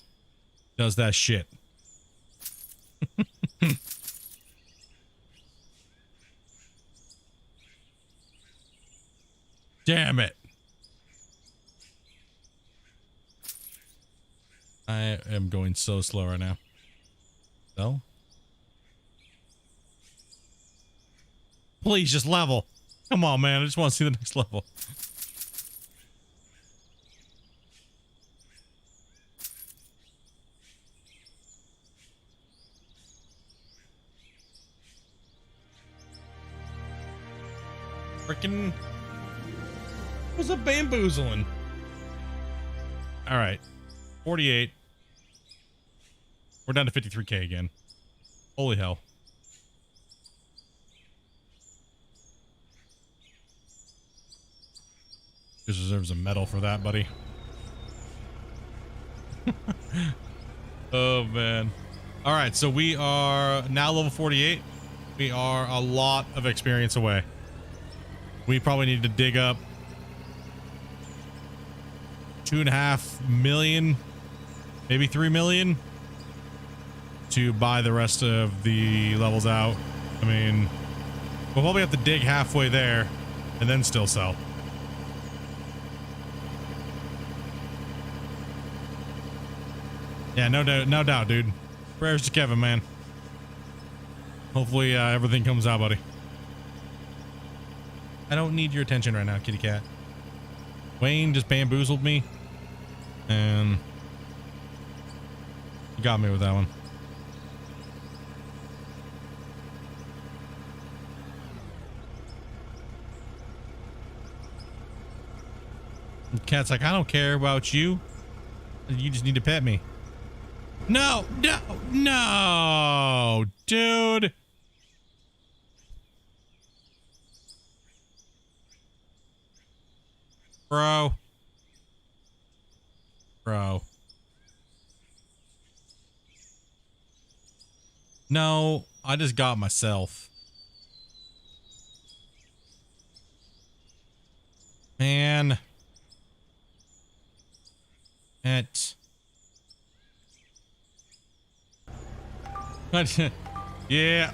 Does that shit. Damn it. I am going so slow right now. So? Please just level. Come on, man. I just want to see the next level. Freaking was a bamboozling. All right. 48. We're down to 53k again. Holy hell. This deserves a medal for that, buddy. Oh, man. All right, so we are now level 48. We are a lot of experience away. We probably need to dig up 2.5 million, maybe 3 million to buy the rest of the levels out. I mean, we'll probably have to dig halfway there and then still sell. Yeah, no doubt, dude. Prayers to Kevin, man. Hopefully everything comes out, buddy. I don't need your attention right now, kitty cat. Wayne just bamboozled me, and you got me with that one. The cat's like, I don't care about you. You just need to pet me. No, dude. Bro. No, I just got myself. Man. Yeah.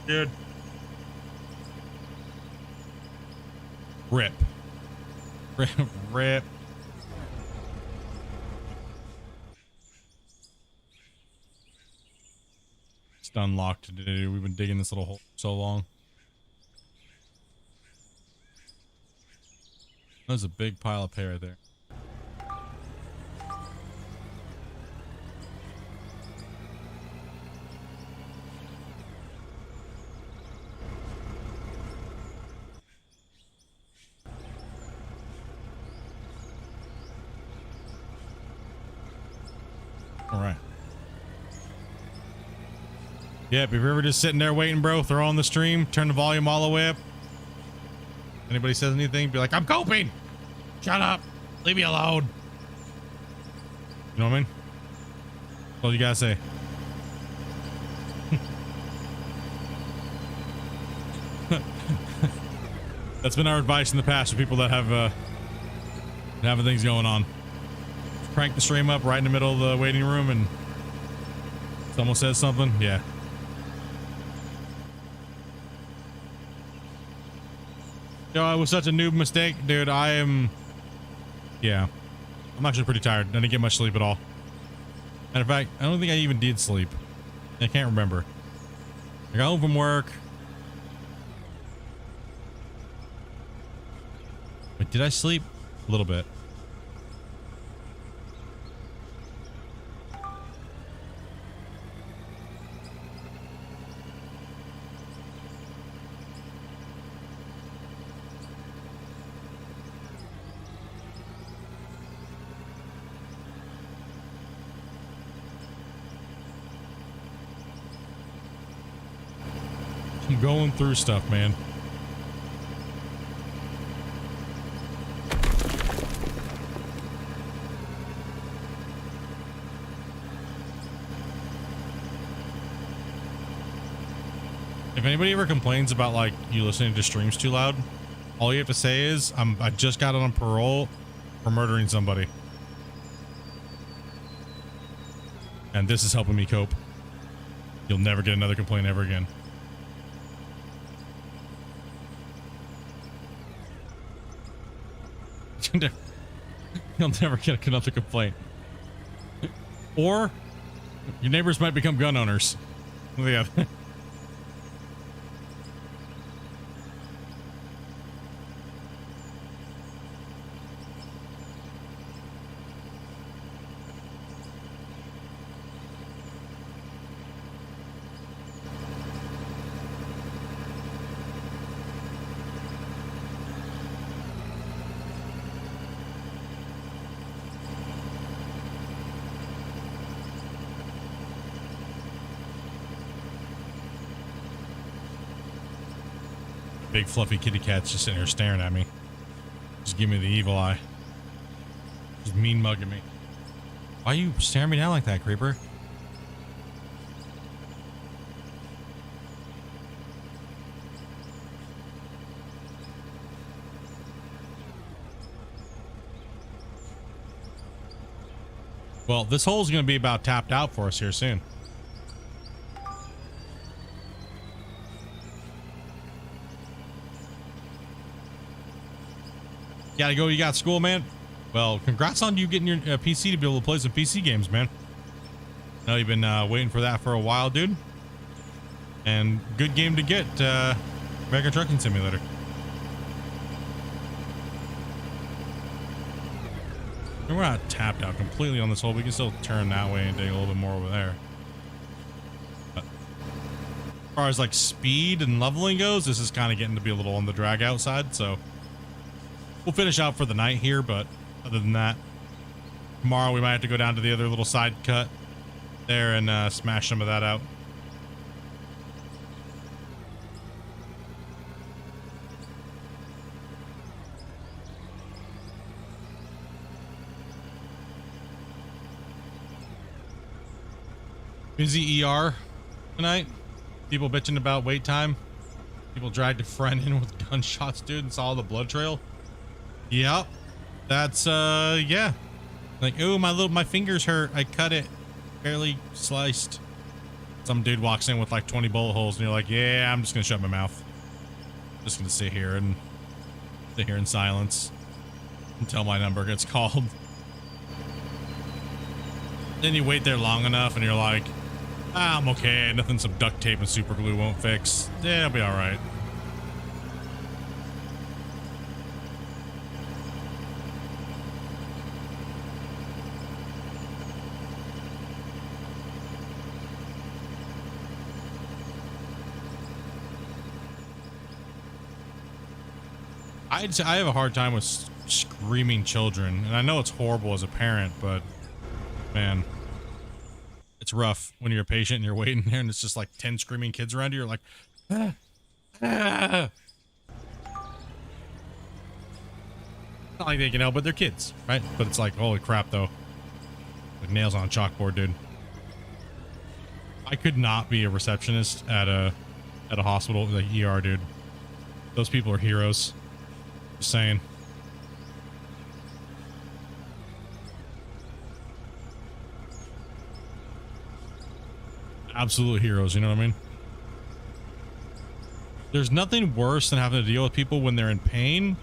Dude. Rip. Rip. It's unlocked today. We've been digging this little hole for so long. There's a big pile of hay right there. All right. Yep, if you're ever just sitting there waiting, bro, throw on the stream, turn the volume all the way up. Anybody says anything, be like, I'm coping. Shut up. Leave me alone. You know what I mean? That's all you gotta say. That's been our advice in the past for people that have having things going on. crank the stream up right in the middle of the waiting room and someone says something. Yeah. Yo, it was such a noob mistake, dude. Yeah. I'm actually pretty tired. I didn't get much sleep at all. Matter of fact, I don't think I even did sleep. I can't remember. I got home from work. Wait, did I sleep? A little bit. I'm going through stuff, man. If anybody ever complains about like you listening to streams too loud, all you have to say is I just got on parole for murdering somebody. And this is helping me cope. You'll never get another complaint ever again. You'll never get another complaint. Or your neighbors might become gun owners. Yeah. Big fluffy kitty cat's just sitting here staring at me. Just give me the evil eye. Just mean mugging me. Why are you staring me down like that, creeper? Well, this hole's gonna be about tapped out for us here soon. Gotta go, you got school, man. Well, congrats on you getting your PC to be able to play some PC games, man. I know you've been waiting for that for a while, dude. And good game to get, American Trucking Simulator. And we're not tapped out completely on this hole. We can still turn that way and dig a little bit more over there. But as far as like speed and leveling goes, this is kind of getting to be a little on the drag out side, so we'll finish out for the night here, but other than that, tomorrow we might have to go down to the other little side cut there and smash some of that out. Busy ER tonight. People bitching about wait time. People dragged a friend in with gunshots, dude, and saw the blood trail. Yep, that's yeah. Like, oh, my fingers hurt. I cut it, barely sliced. Some dude walks in with like 20 bullet holes, and you're like, yeah, I'm just gonna shut my mouth. Just gonna sit here in silence until my number gets called. Then you wait there long enough, and you're like, ah, I'm okay. Nothing some duct tape and super glue won't fix. Yeah, I'll be all right. I have a hard time with screaming children, and I know it's horrible as a parent, but man, it's rough when you're a patient and you're waiting there and it's just like 10 screaming kids around you. You're like, ah, ah. Not like they can help, but they're kids, right? But it's like, holy crap, though. Like nails on a chalkboard, dude. I could not be a receptionist at a hospital, like ER, dude. Those people are heroes. Just saying. absolute heroes. You know what I mean? There's nothing worse than having to deal with people when they're in pain,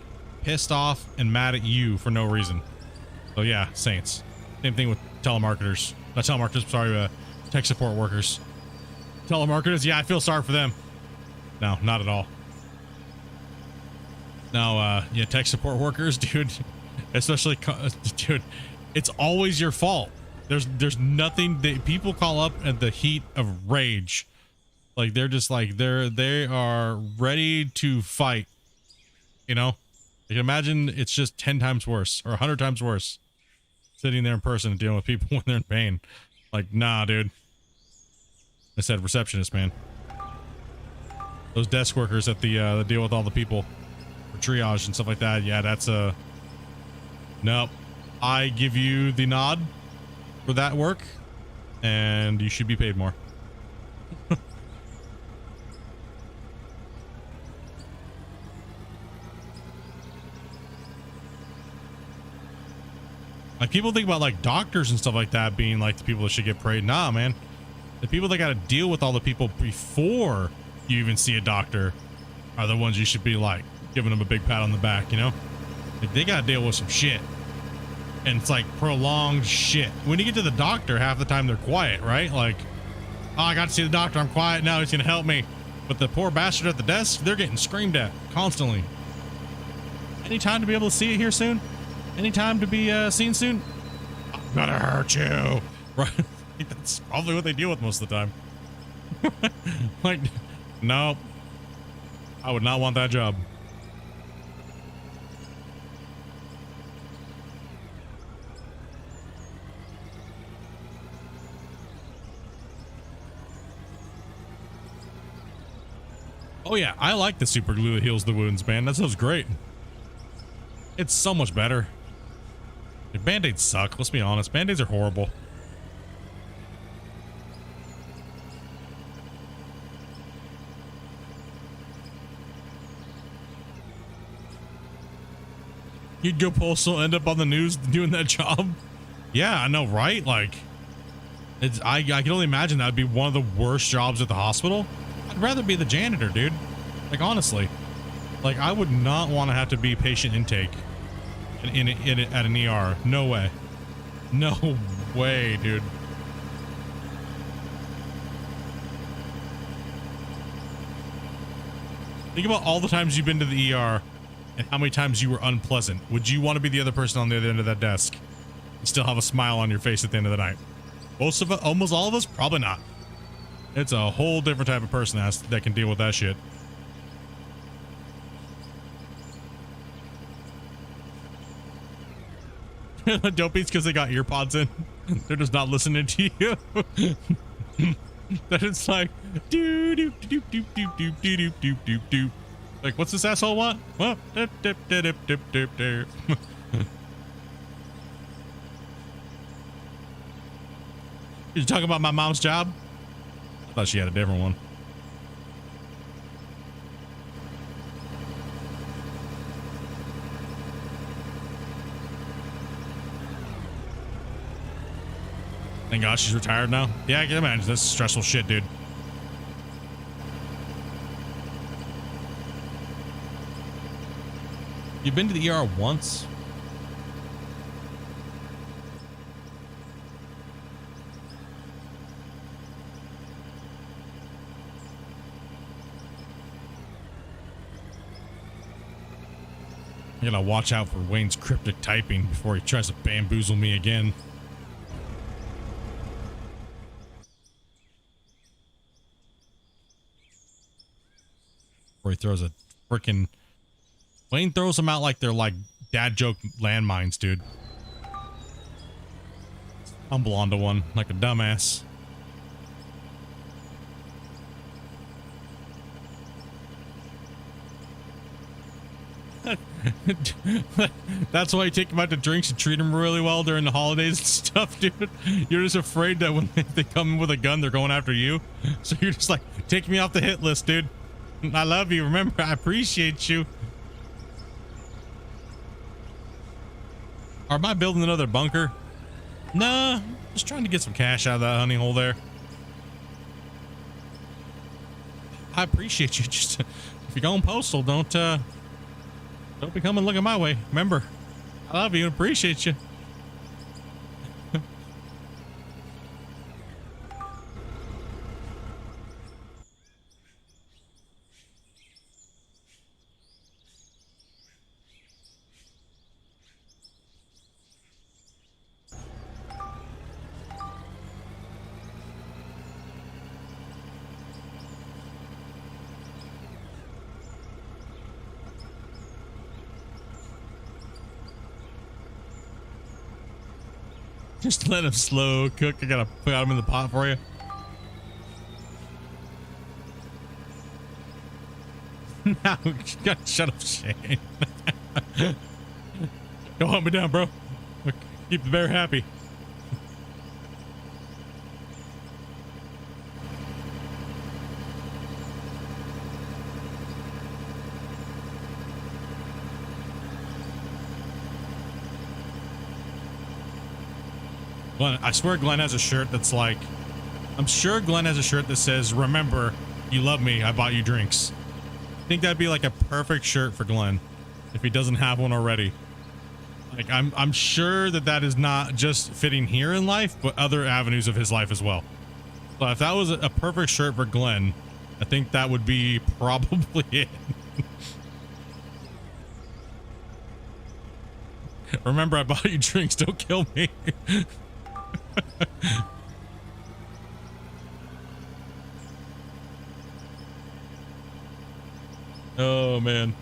pissed off, and mad at you for no reason. So yeah, saints. Same thing with telemarketers. Not telemarketers, sorry, tech support workers. Telemarketers, yeah, I feel sorry for them. No, not at all. No, yeah, tech support workers, dude. Especially, dude, it's always your fault. There's nothing. People call up at the heat of rage. Like, they're just like, they are ready to fight. You know? You can imagine it's just 10 times worse or 100 times worse. Sitting there in person and dealing with people when they're in pain. Like, nah, dude. I said receptionist, man. Those desk workers at the that deal with all the people for triage and stuff like that. Yeah, that's nope. I give you the nod for that work, and you should be paid more. Like, people think about like doctors and stuff like that being like the people that should get paid. Nah, man. The people that got to deal with all the people before you even see a doctor are the ones you should be like giving them a big pat on the back, you know? Like, they got to deal with some shit. And it's like prolonged shit. When you get to the doctor, half the time they're quiet, right? Like, oh, I got to see the doctor. I'm quiet now. He's going to help me. But the poor bastard at the desk, they're getting screamed at constantly. Any time to be able to see it here soon? Any time to be seen soon? I'm gonna hurt you. Right? That's probably what they deal with most of the time. Like, no. I would not want that job. Oh yeah, I like the super glue that heals the wounds, man. That sounds great. It's so much better. Band-aids suck, let's be honest. Band-aids are horrible. You'd go postal, end up on the news doing that job. Yeah, I know, right? Like, it's I can only imagine that would be one of the worst jobs at the hospital. I'd rather be the janitor, dude. Like, honestly. Like, I would not want to have to be patient intake in at an ER. No way. No way, dude. Think about all the times you've been to the ER and how many times you were unpleasant. Would you want to be the other person on the other end of that desk and still have a smile on your face at the end of the night? Most of us, almost all of us, probably not. It's a whole different type of person that can deal with that shit. Dopies because they got ear pods in. They're just not listening to you. That it's like doo doo doo doo doo doo doo doo doo doo. Like, what's this asshole want? Well, dip dip dip dip dip dip dip. You talking about my mom's job? I thought she had a different one. Thank God she's retired now. Yeah, I can imagine. That's stressful shit, dude. You've been to the ER once? I gotta watch out for Wayne's cryptic typing before he tries to bamboozle me again. Where he throws a freaking... Wayne throws them out like they're like dad joke landmines, dude. Humble onto one like a dumbass. That's why you take them out to drinks and treat them really well during the holidays and stuff, dude. You're just afraid that when they come with a gun, they're going after you. So you're just like, take me off the hit list, dude. I love you. Remember, I appreciate you. Am I building another bunker? Nah, just trying to get some cash out of that honey hole there. I appreciate you. Just if you're going postal, don't be coming looking my way. Remember, I love you and appreciate you. Just let him slow cook. I gotta put him in the pot for you. Now, shut up, Shane. Don't hunt me down, bro. Keep the bear happy. Glenn, I swear Glenn has a shirt that's like, I'm sure Glenn has a shirt that says, remember, you love me, I bought you drinks. I think that'd be like a perfect shirt for Glenn if he doesn't have one already. Like, I'm sure that that is not just fitting here in life, but other avenues of his life as well. So if that was a perfect shirt for Glenn, I think that would be probably it. Remember, I bought you drinks, don't kill me. Oh man.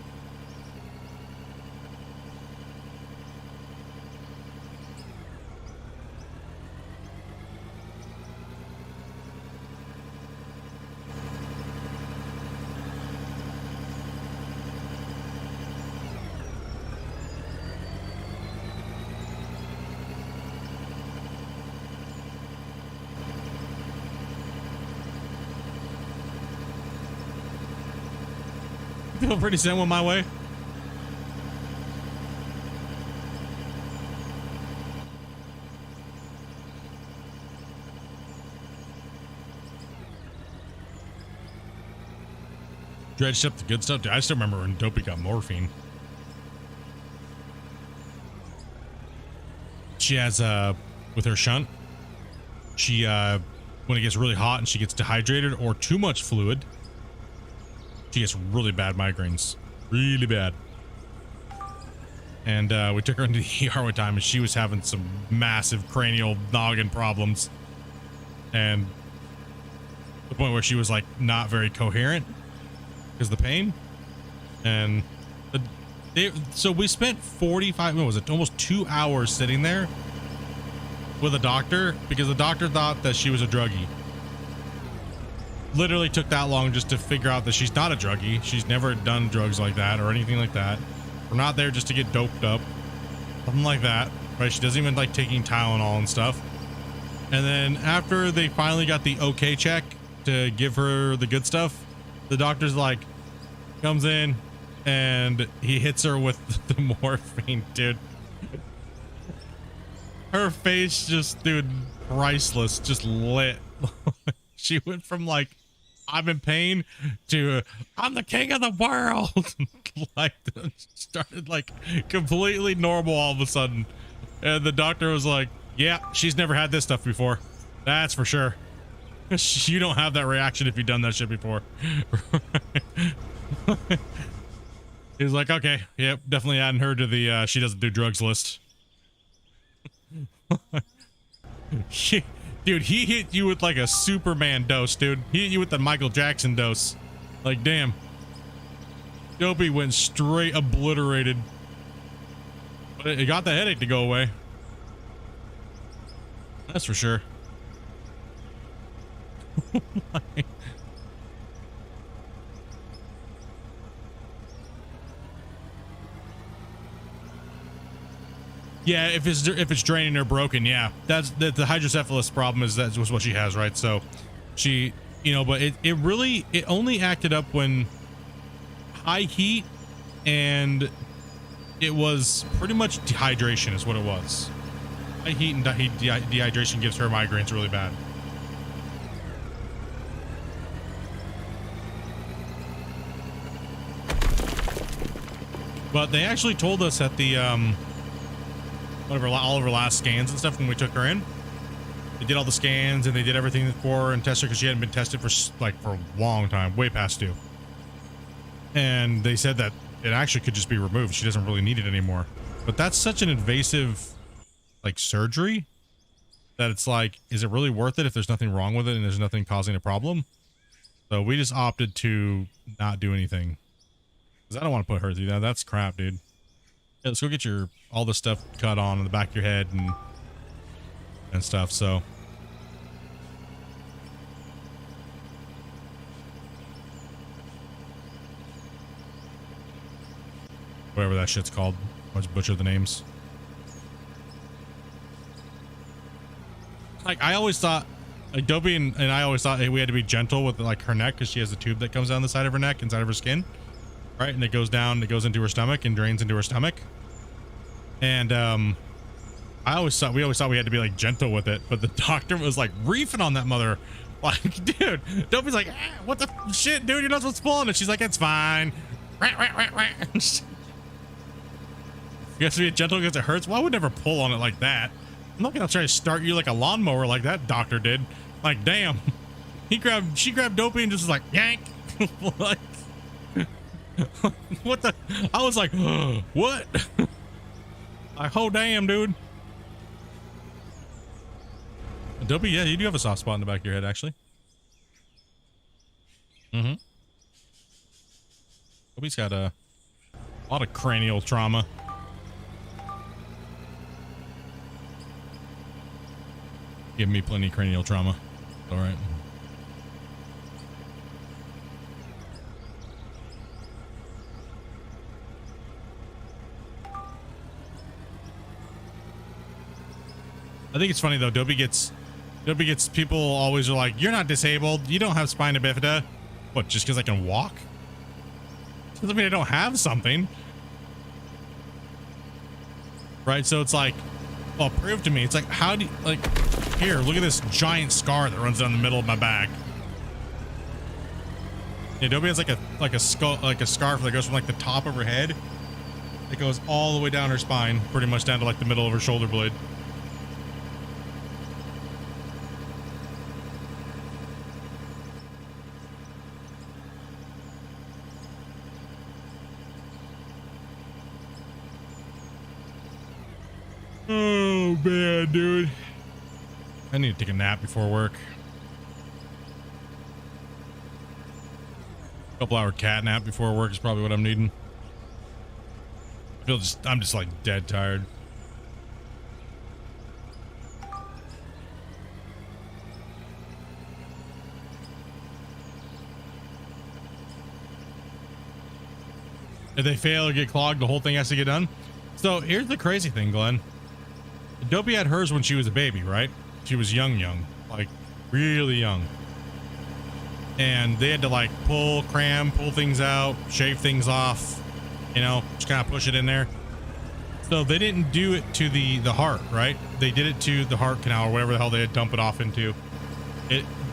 Feel pretty send one my way. Dredged up the good stuff. Dude, I still remember when Dopey got morphine. She has with her shunt, she when it gets really hot and she gets dehydrated or too much fluid, she gets really bad migraines. Really bad. And we took her into the ER one time and she was having some massive cranial noggin problems. And the point where she was like not very coherent because of the pain. And so we spent 45, what was it, almost 2 hours sitting there with a doctor because the doctor thought that she was a druggie. Literally took that long just to figure out that she's not a druggie. She's never done drugs like that or anything like that. We're not there just to get doped up. Something like that, right? She doesn't even like taking Tylenol and stuff. And then after they finally got the okay check to give her the good stuff, the doctor's like, comes in and he hits her with the morphine, dude. Her face just, dude, priceless, just lit. She went from like, I'm in pain to I'm the king of the world. Like started like completely normal all of a sudden. And the doctor was like, yeah, she's never had this stuff before. That's for sure. You don't have that reaction if you've done that shit before. He was like, okay, yep, definitely adding her to the she doesn't do drugs list. Dude, he hit you with like a Superman dose, dude. He hit you with the Michael Jackson dose. Like, damn. Dopey went straight obliterated. But it got the headache to go away. That's for sure. Yeah, if it's draining or broken, yeah, that's the hydrocephalus problem is that's what she has, right? So she, you know, but it only acted up when high heat, and it was pretty much dehydration is what it was. High heat and dehydration gives her migraines really bad. But they actually told us at the whatever, all of her last scans and stuff when we took her in. They did all the scans and they did everything for her and tested her because she hadn't been tested for a long time, way past due. And they said that it actually could just be removed. She doesn't really need it anymore. But that's such an invasive, like, surgery that it's like, is it really worth it if there's nothing wrong with it and there's nothing causing a problem? So we just opted to not do anything. Because I don't want to put her through that. That's crap, dude. Yeah, let's go get all the stuff cut on the back of your head and stuff, so. Whatever that shit's called. I'll just butcher the names. Like, I always thought, like, Dobie and I always thought, hey, we had to be gentle with, like, her neck because she has a tube that comes down the side of her neck, inside of her skin. Right? And it goes down, it goes into her stomach and drains into her stomach. And, we always thought we had to be, like, gentle with it, but the doctor was, like, reefing on that mother. Like, dude, Dobie's like, what the shit, dude? You're not supposed to pull on it. She's like, it's fine. You have to be gentle because it hurts. Well, I would never pull on it like that. I'm not gonna try to start you like a lawnmower like that doctor did. Like, damn. She grabbed Dopey and just was like, yank. Like, what the? I was like, what? Like, oh damn, dude. Dopey, yeah, you do have a soft spot in the back of your head, actually. Mm-hmm. Dopey's got a lot of cranial trauma. Give me plenty of cranial trauma. All right. I think it's funny though. Dobie gets people always are like, you're not disabled. You don't have spina bifida. What? Just because I can walk? Doesn't mean I don't have something. Right? So it's like, well, prove to me. It's like, how do you, like, here, look at this giant scar that runs down the middle of my back. Yeah, Dobie has like a skull, like a scarf that goes from like the top of her head. It goes all the way down her spine, pretty much down to like the middle of her shoulder blade. Oh man, dude. I need to take a nap before work. Couple-hour cat nap before work is probably what I'm needing. I'm just like dead tired. If they fail or get clogged, the whole thing has to get done. So here's the crazy thing, Glenn. Dobie had hers when she was a baby, right? She was young, like really young. And they had to like pull things out, shave things off, you know, just kind of push it in there. So they didn't do it to the heart, right? They did it to the heart canal or whatever the hell they had dump it off into.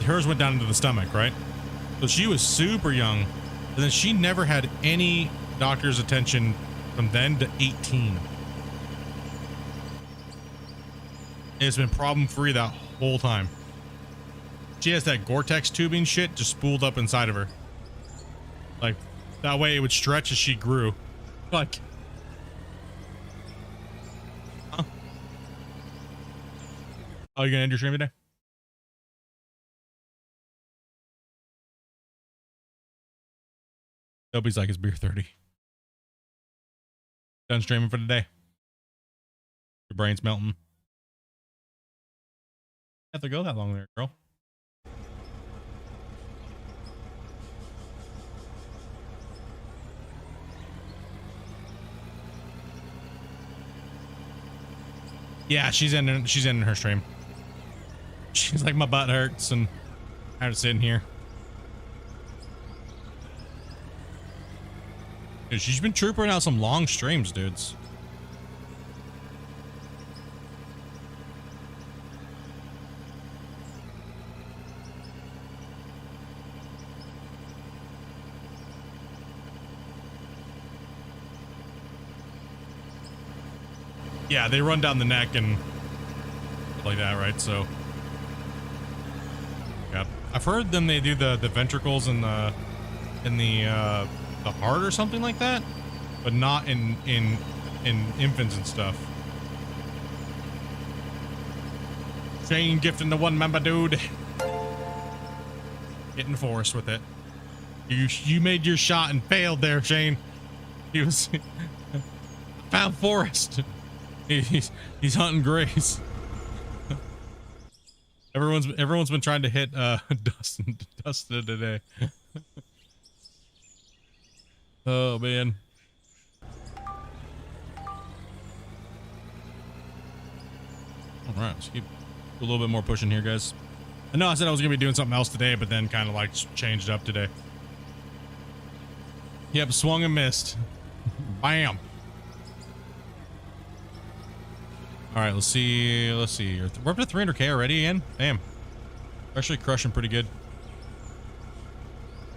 Hers went down into the stomach, right? So she was super young. And then she never had any doctor's attention from then to 18. It's been problem free that whole time. She has that Gore-Tex tubing shit just spooled up inside of her. Like, that way it would stretch as she grew. Like, huh? Oh, you gonna end your stream today? Dobie's like, it's beer 30. Done streaming for the day. Your brain's melting. Have to go that long there, girl. Yeah, she's in her stream. She's like, my butt hurts and I have to sit in here. Dude, she's been troopering out some long streams, dudes. Yeah, they run down the neck and like that, right? So, yeah, I've heard them. They do the ventricles and the heart or something like that, but not in infants and stuff. Shane gifting the one member dude. Get in the forest with it. You made your shot and failed there, Shane. He was found forest. He's hunting grays. Everyone's been trying to hit Dustin today. Oh man. All right, let's keep a little bit more pushing here, guys. I know I said I was gonna be doing something else today, but then kind of like changed up today. Yep, swung and missed. Bam. All right, let's see. We're up to 300K already again. Damn. Actually crushing pretty good.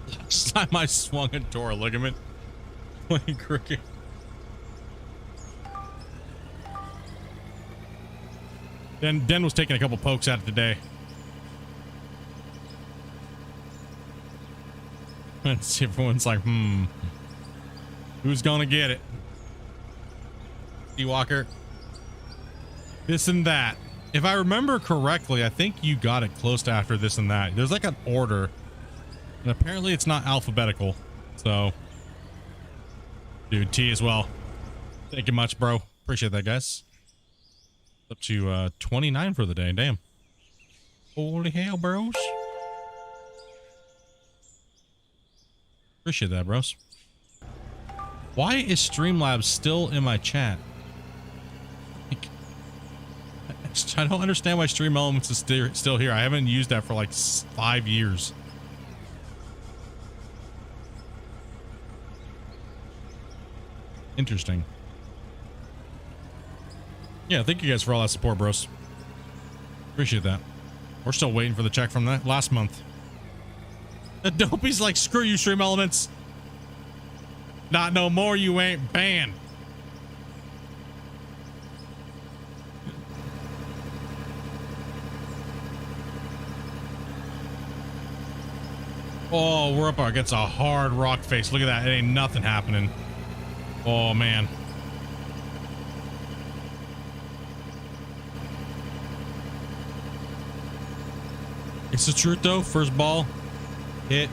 Last time I swung and tore a ligament. Playing cricket. Then Den was taking a couple pokes at it today. Let's see, everyone's like, who's gonna get it? Walker. This and that. If I remember correctly, I think you got it close to after this and that. There's like an order, and apparently it's not alphabetical. So, dude, T as well. Thank you much, bro. Appreciate that, guys. Up to 29 for the day. Damn. Holy hell, bros. Appreciate that, bros. Why is Streamlabs still in my chat? I don't understand why Stream Elements is still here. I haven't used that for like 5 years. Interesting. Yeah, thank you guys for all that support, bros. Appreciate that. We're still waiting for the check from that last month. The Dopey's like, screw you, Stream Elements. Not no more, you ain't banned. Oh, we're up against a hard rock face. Look at that. It ain't nothing happening. Oh, man. It's the truth, though. First ball. Hit.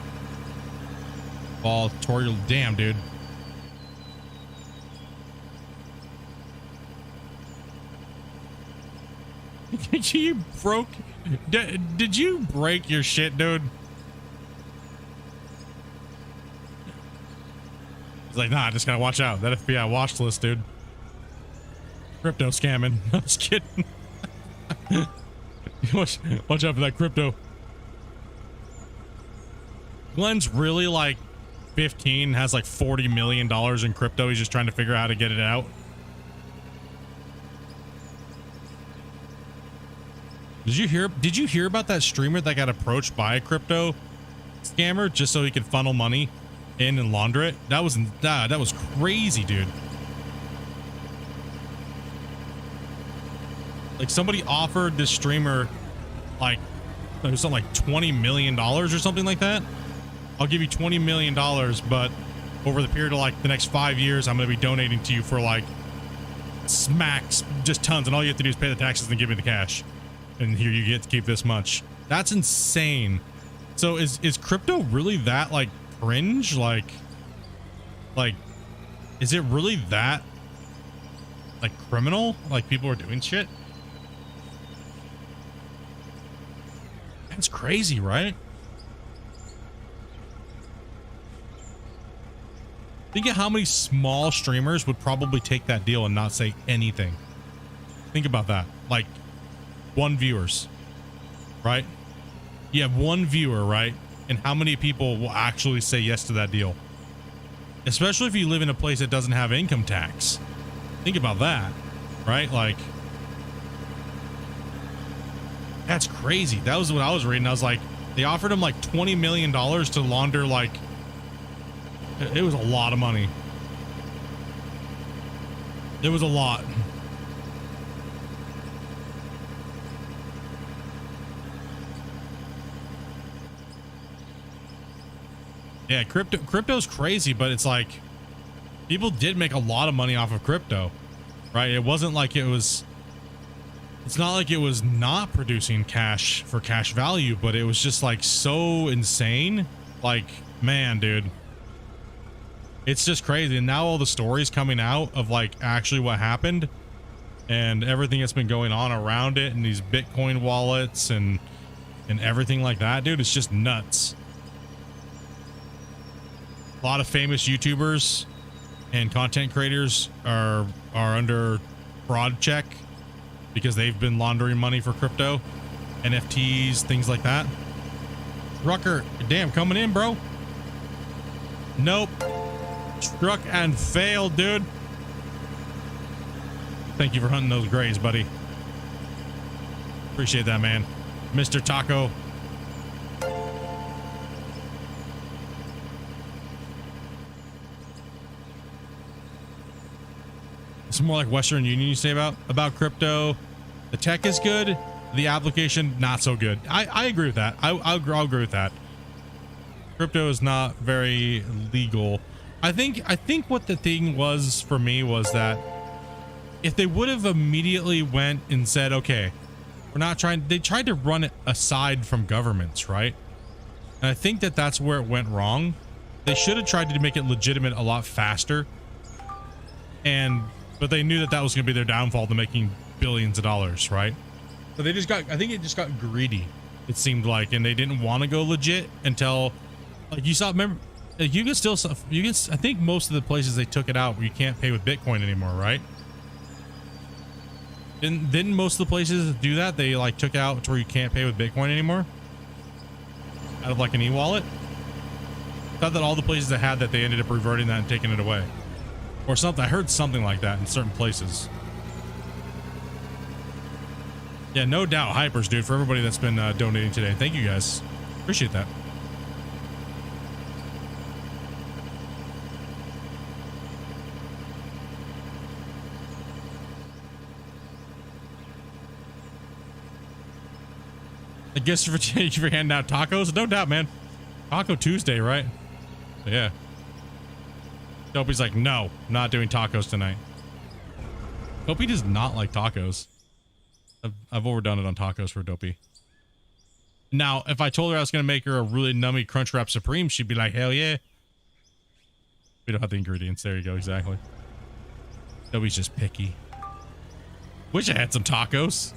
Ball. Tore your... Damn, dude. You broke... Did you break your shit, dude? He's like, nah, I just gotta watch out. That FBI watch list, dude. Crypto scamming. I'm just kidding. watch out for that crypto. Glenn's really like 15, has like $40 million in crypto. He's just trying to figure out how to get it out. Did you hear about that streamer that got approached by a crypto scammer just so he could funnel money in and launder it? That was crazy, dude. Like, somebody offered this streamer like it was something like $20 million or something like that. I'll give you $20 million, but over the period of like the next 5 years, I'm going to be donating to you for like smacks, just tons, and all you have to do is pay the taxes and give me the cash, and here you get to keep this much. That's insane. So is crypto really that like cringe? Like is it really that like criminal? Like people are doing shit? That's crazy, right? Think of how many small streamers would probably take that deal and not say anything. Think about that. Like 1 viewers, right? You have 1 viewer, right? And how many people will actually say yes to that deal? Especially if you live in a place that doesn't have income tax. Think about that, right? Like, that's crazy. That was what I was reading. I was like, they offered him like $20 million to launder, like, it was a lot of money. It was a lot. Yeah, crypto's crazy, but it's like people did make a lot of money off of crypto, right? It wasn't like it's not like it was not producing cash for cash value, but it was just like so insane. Like, man, dude, it's just crazy. And now all the stories coming out of like actually what happened and everything that's been going on around it and these Bitcoin wallets and everything like that, dude, it's just nuts. A lot of famous YouTubers and content creators are under fraud check because they've been laundering money for crypto, NFTs, things like that. Rucker, damn, coming in, bro. Nope. Struck and failed, dude. Thank you for hunting those grays, buddy. Appreciate that, man. Mr. Taco. It's more like Western Union you say about crypto. The tech is good. The application, not so good. I agree with that. I'll agree with that. Crypto is not very legal. I think what the thing was for me was that if they would have immediately went and said, okay, we're not trying, they tried to run it aside from governments, right? And I think that's where it went wrong. They should have tried to make it legitimate a lot faster. But they knew that was going to be their downfall to making billions of dollars, right? So they just got, I think it just got greedy, it seemed like, and they didn't want to go legit until, like, you saw, remember, like, you can still, I think most of the places they took it out where you can't pay with Bitcoin anymore, right? Didn't most of the places do that? They like took out to where you can't pay with Bitcoin anymore out of like an e-wallet. Thought that all the places that had that, they ended up reverting that and taking it away or something. I heard something like that in certain places. Yeah, no doubt. Hypers, dude, for everybody that's been donating today. Thank you guys. Appreciate that. I guess for handing out tacos, no doubt, man. Taco Tuesday, right? Yeah. Dopey's like, no, not doing tacos tonight. Dopey does not like tacos. I've overdone it on tacos for Dopey. Now, if I told her I was going to make her a really nummy Crunchwrap Supreme, she'd be like, hell yeah. We don't have the ingredients. There you go. Exactly. Dopey's just picky. Wish I had some tacos.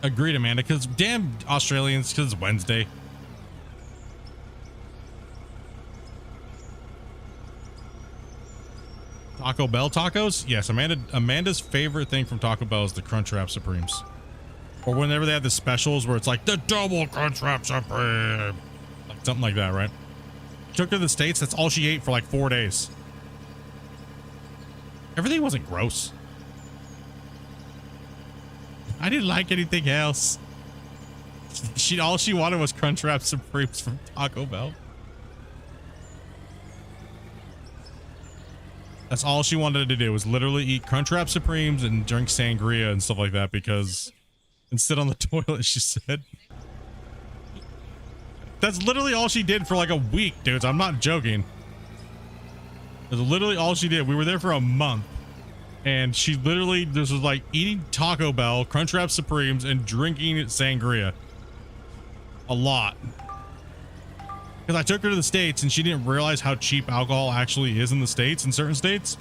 Agreed, Amanda, because damn Australians, because it's Wednesday. Taco Bell tacos? Yes, Amanda's favorite thing from Taco Bell is the Crunchwrap Supremes. Or whenever they have the specials where it's like the double Crunchwrap Supreme. Like something like that, right? Took her to the States, that's all she ate for like 4 days. Everything wasn't gross. I didn't like anything else. All she wanted was Crunchwrap Supremes from Taco Bell. That's all she wanted to do, was literally eat Crunchwrap Supremes and drink sangria and stuff like that, because and sit on the toilet, she said. That's literally all she did for like a week, dudes. I'm not joking. That's literally all she did. We were there for a month. And she literally, this was like eating Taco Bell, Crunchwrap Supremes, and drinking sangria. A lot. Because I took her to the States and she didn't realize how cheap alcohol actually is in the States, in certain states.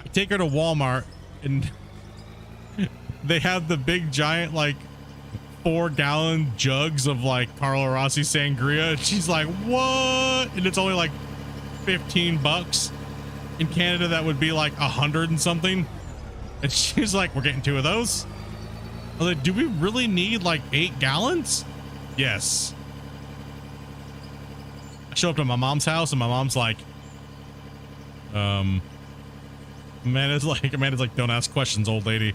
I take her to Walmart and they have the big giant, like 4-gallon jugs of like Carlo Rossi sangria. And she's like, what? And it's only like $15. In Canada, that would be like 100 and something. And she's like, we're getting 2 of those. I was like, do we really need like 8 gallons? Yes. I show up to my mom's house and my mom's like, Amanda's like, don't ask questions, old lady.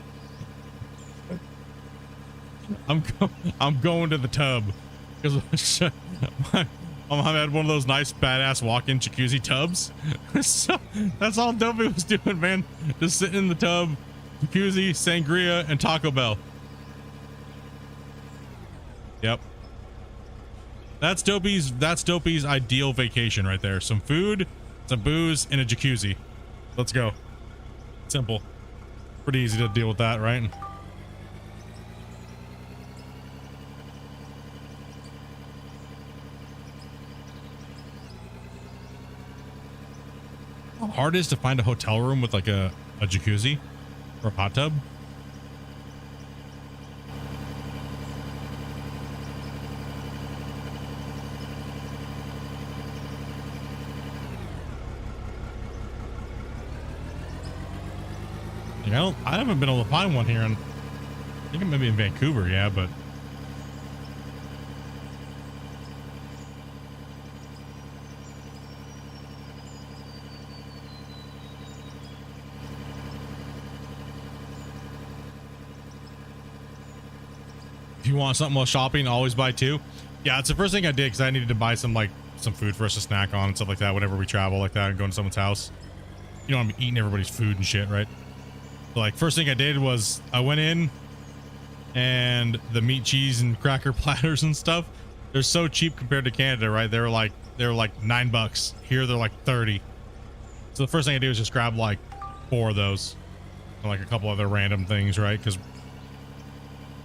I'm going to the tub because My mom had one of those nice badass walk-in jacuzzi tubs. So that's all Dopey was doing, man. Just sitting in the tub, jacuzzi, sangria, and Taco Bell. Yep. That's Dopey's ideal vacation right there. Some food, some booze, and a jacuzzi. Let's go. Simple. Pretty easy to deal with that, right? How hard it is to find a hotel room with like a jacuzzi or a hot tub? You know, I haven't been able to find one here, and I think it may be in Vancouver, yeah, but if you want something while shopping, always buy two. Yeah, it's the first thing I did because I needed to buy some food for us to snack on and stuff like that whenever we travel like that and go to someone's house. You know, I'm eating everybody's food and shit, right? So, like, first thing I did was I went in, and the meat, cheese, and cracker platters and stuff, they're so cheap compared to Canada, right? They were like $9. Here they're like 30. So the first thing I did was just grab like 4 of those and like a couple other random things, right? Because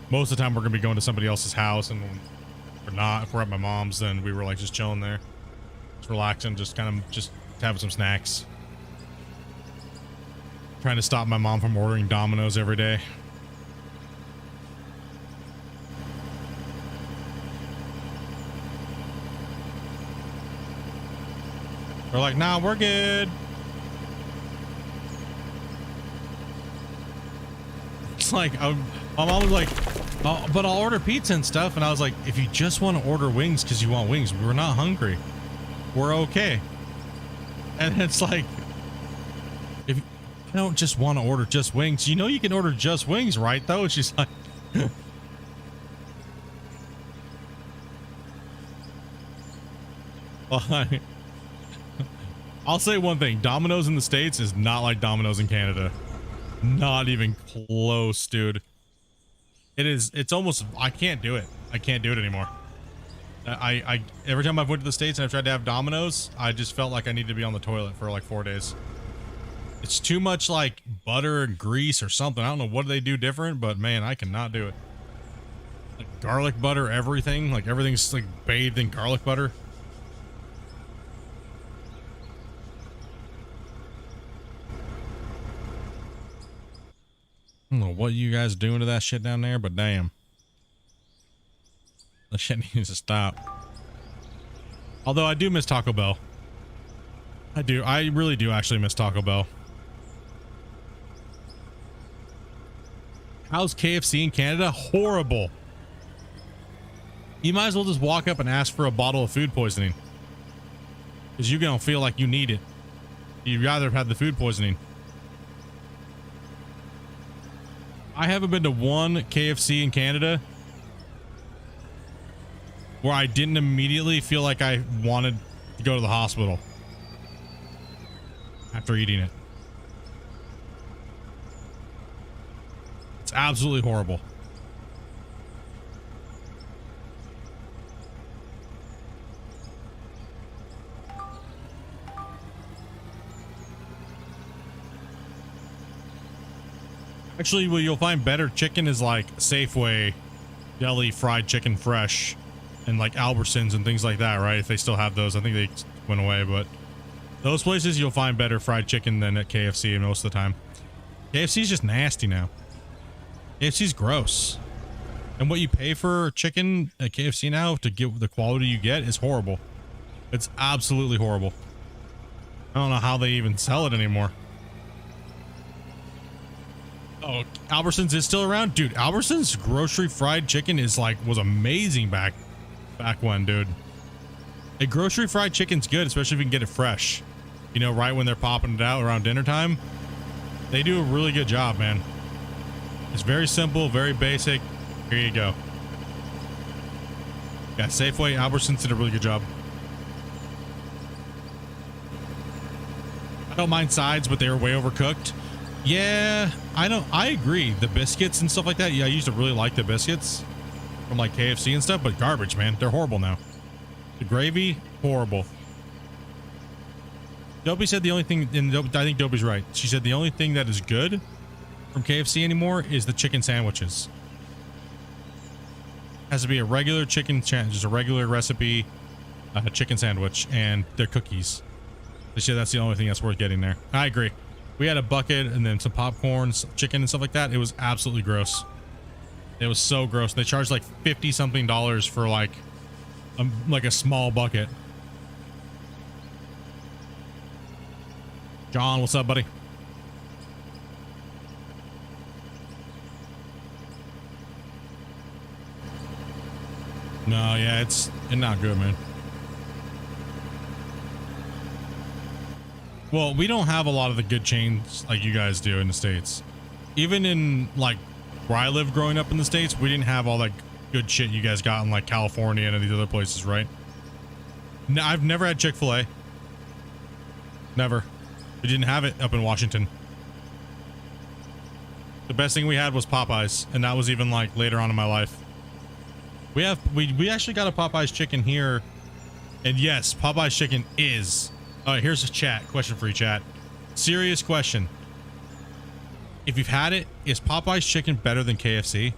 most of the time we're gonna be going to somebody else's house, and if we're not, if we're at my mom's, then we were like just chilling there, just relaxing, just kind of just having some snacks. Trying to stop my mom from ordering Domino's every day. We're like, nah, we're good. It's like, my mom was like, oh, but I'll order pizza and stuff. And I was like, if you just want to order wings because you want wings, we're not hungry. We're okay. And it's like, if I don't just want to order just wings, you know, you can order just wings, right? Though she's like, well, I'll say one thing: Domino's in the States is not like Domino's in Canada. Not even close, dude. It is. It's almost. I can't do it. I can't do it anymore. I every time I've went to the States and I've tried to have Domino's, I just felt like I need to be on the toilet for like 4 days. It's too much like butter and grease or something. I don't know what they do different, but man, I cannot do it. Like garlic butter, everything. Like everything's like bathed in garlic butter. I don't know what you guys are doing to that shit down there, but damn. That shit needs to stop. Although I do miss Taco Bell. I do. I really do actually miss Taco Bell. How's KFC in Canada? Horrible. You might as well just walk up and ask for a bottle of food poisoning, because you're gonna feel like you need it. You'd rather have had the food poisoning. I haven't been to one KFC in Canada where I didn't immediately feel like I wanted to go to the hospital after eating it. It's absolutely horrible. Actually, what you'll find better chicken is like Safeway deli fried chicken fresh, and like Albertsons and things like that, right? If they still have those. I think they went away, but those places you'll find better fried chicken than at KFC most of the time. KFC's just nasty now. KFC's gross. And what you pay for chicken at KFC now to get the quality you get is horrible. It's absolutely horrible. I don't know how they even sell it anymore. Oh, Albertsons is still around? Dude, Albertsons grocery fried chicken is like, was amazing back when, dude. A grocery fried chicken's good, especially if you can get it fresh. You know, right when they're popping it out around dinner time. They do a really good job, man. It's very simple, very basic. Here you go. Yeah, Safeway, Albertsons did a really good job. I don't mind sides, but they were way overcooked. Yeah, I agree. The biscuits and stuff like that. Yeah, I used to really like the biscuits from like KFC and stuff, but garbage, man. They're horrible now. The gravy, horrible. Dobie said the only thing, and I think Dobie's right. She said the only thing that is good from KFC anymore is the chicken sandwiches. Has to be a regular chicken, just a regular recipe, chicken sandwich, and their cookies. They said that's the only thing that's worth getting there. I agree. We had a bucket and then some popcorn, some chicken and stuff like that. It was absolutely gross. It was so gross. They charged like $50 something for like a small bucket. John, what's up, buddy? No, yeah, it's not good, man. Well, we don't have a lot of the good chains like you guys do in the States. Even in like where I lived growing up in the States, we didn't have all that good shit you guys got in like California and these other places, right? No, I've never had Chick-fil-A. Never. We didn't have it up in Washington. The best thing we had was Popeyes, and that was even like later on in my life. We actually got a Popeyes chicken here, and yes, Popeyes chicken is. All right, here's a question for you, chat. Serious question. If you've had it, is Popeyes chicken better than KFC?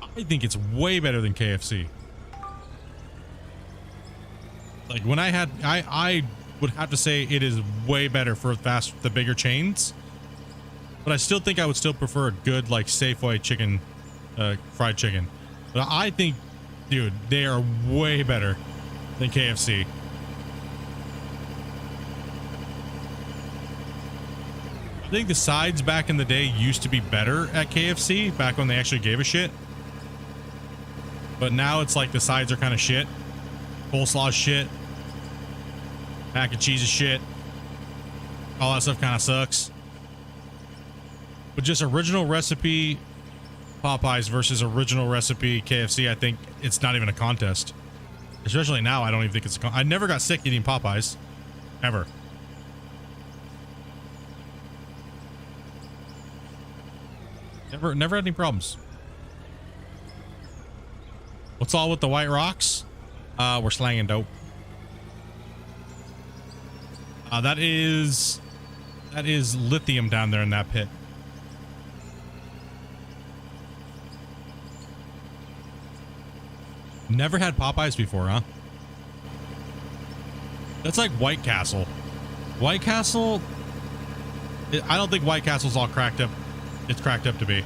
I think it's way better than KFC. Like when I would have to say it is way better for the bigger chains, but I still think I would still prefer a good like Safeway chicken, fried chicken. But I think, dude, they are way better than KFC. I think the sides back in the day used to be better at KFC back when they actually gave a shit. But now it's like the sides are kind of shit. Coleslaw shit. Mac and cheese is shit. All that stuff kind of sucks. But just original recipe Popeyes versus original recipe KFC, I think it's not even a contest. Especially now, I don't even think it's I never got sick eating Popeyes. Ever. Never had any problems. What's all with the white rocks? We're slanging dope. That is lithium down there in that pit. Never had Popeyes before, huh? That's like White Castle. White Castle, I don't think White Castle's all cracked up. It's cracked up to be.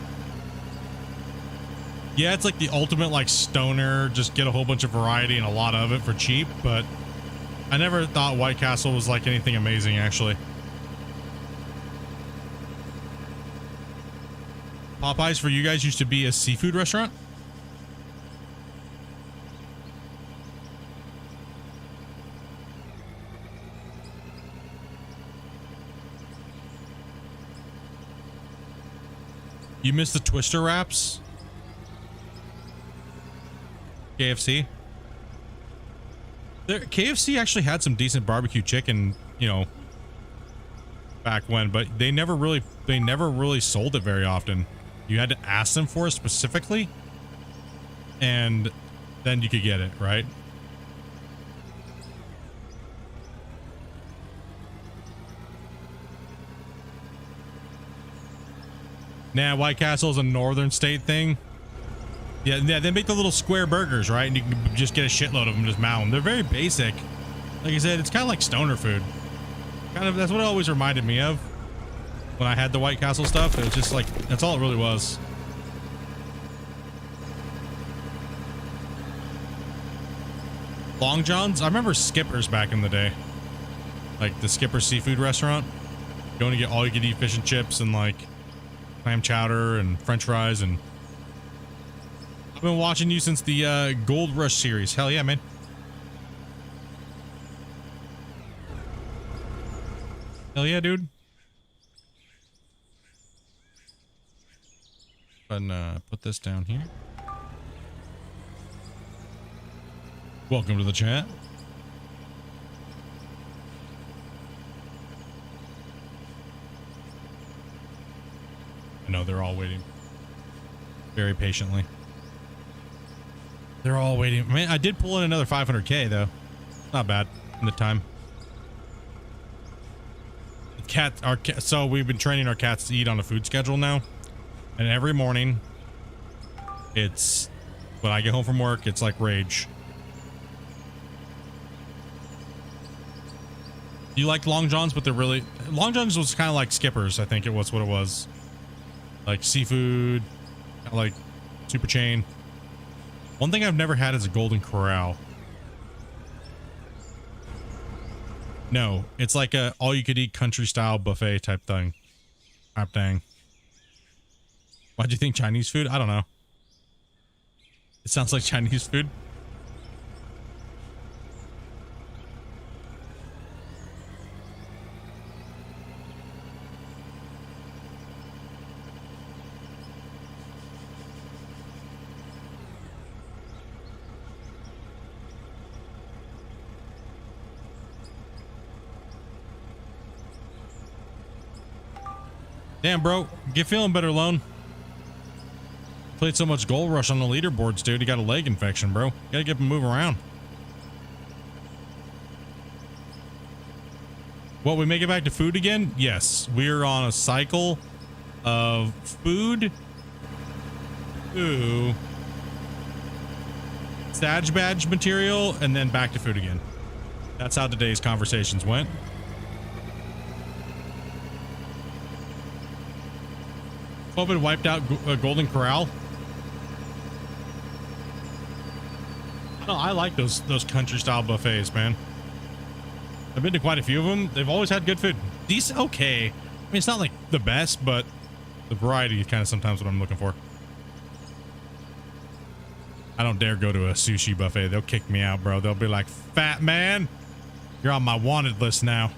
Yeah, it's like the ultimate like stoner, just get a whole bunch of variety and a lot of it for cheap, but I never thought White Castle was like anything amazing, actually. Popeyes for you guys used to be a seafood restaurant? You missed the Twister wraps? KFC? KFC actually had some decent barbecue chicken, you know, back when, but they never really sold it very often. You had to ask them for it specifically, and then you could get it, right? Nah, White Castle is a northern state thing. Yeah, they make the little square burgers, right? And you can just get a shitload of them and just mound them. They're very basic. Like I said, it's kind of like stoner food. Kind of, that's what it always reminded me of when I had the White Castle stuff. It was just like, that's all it really was. Long John's? I remember Skipper's back in the day. Like the Skipper seafood restaurant. Going to get all you can eat fish and chips and like clam chowder and french fries. And I've been watching you since the Gold Rush series. Hell yeah, man. Hell yeah, dude. And put this down here. Welcome to the chat. I know they're all waiting very patiently. They're all waiting. Man, I did pull in another 500K though. Not bad in the time. So we've been training our cats to eat on a food schedule now. And every morning, it's when I get home from work, it's like rage. You like Long Johns, but they're really... Long Johns was kind of like Skippers, I think it was what it was. Like seafood, like super chain. One thing I've never had is a Golden Corral. No, it's like a all-you-could-eat country-style buffet type thing. Dang. Why'd you think Chinese food? I don't know. It sounds like Chinese food. Damn, bro. Get feeling better, Lone. Played so much Gold Rush on the leaderboards, dude. You got a leg infection, bro. You gotta get him moving around. What, we make it back to food again? Yes. We're on a cycle of food to Sag Badge material and then back to food again. That's how today's conversations went. COVID wiped out Golden Corral. No, I like those country style buffets, man. I've been to quite a few of them. They've always had good food. Decent, okay. I mean, it's not like the best, but the variety is kind of sometimes what I'm looking for. I don't dare go to a sushi buffet. They'll kick me out, bro. They'll be like, "Fat man, you're on my wanted list now."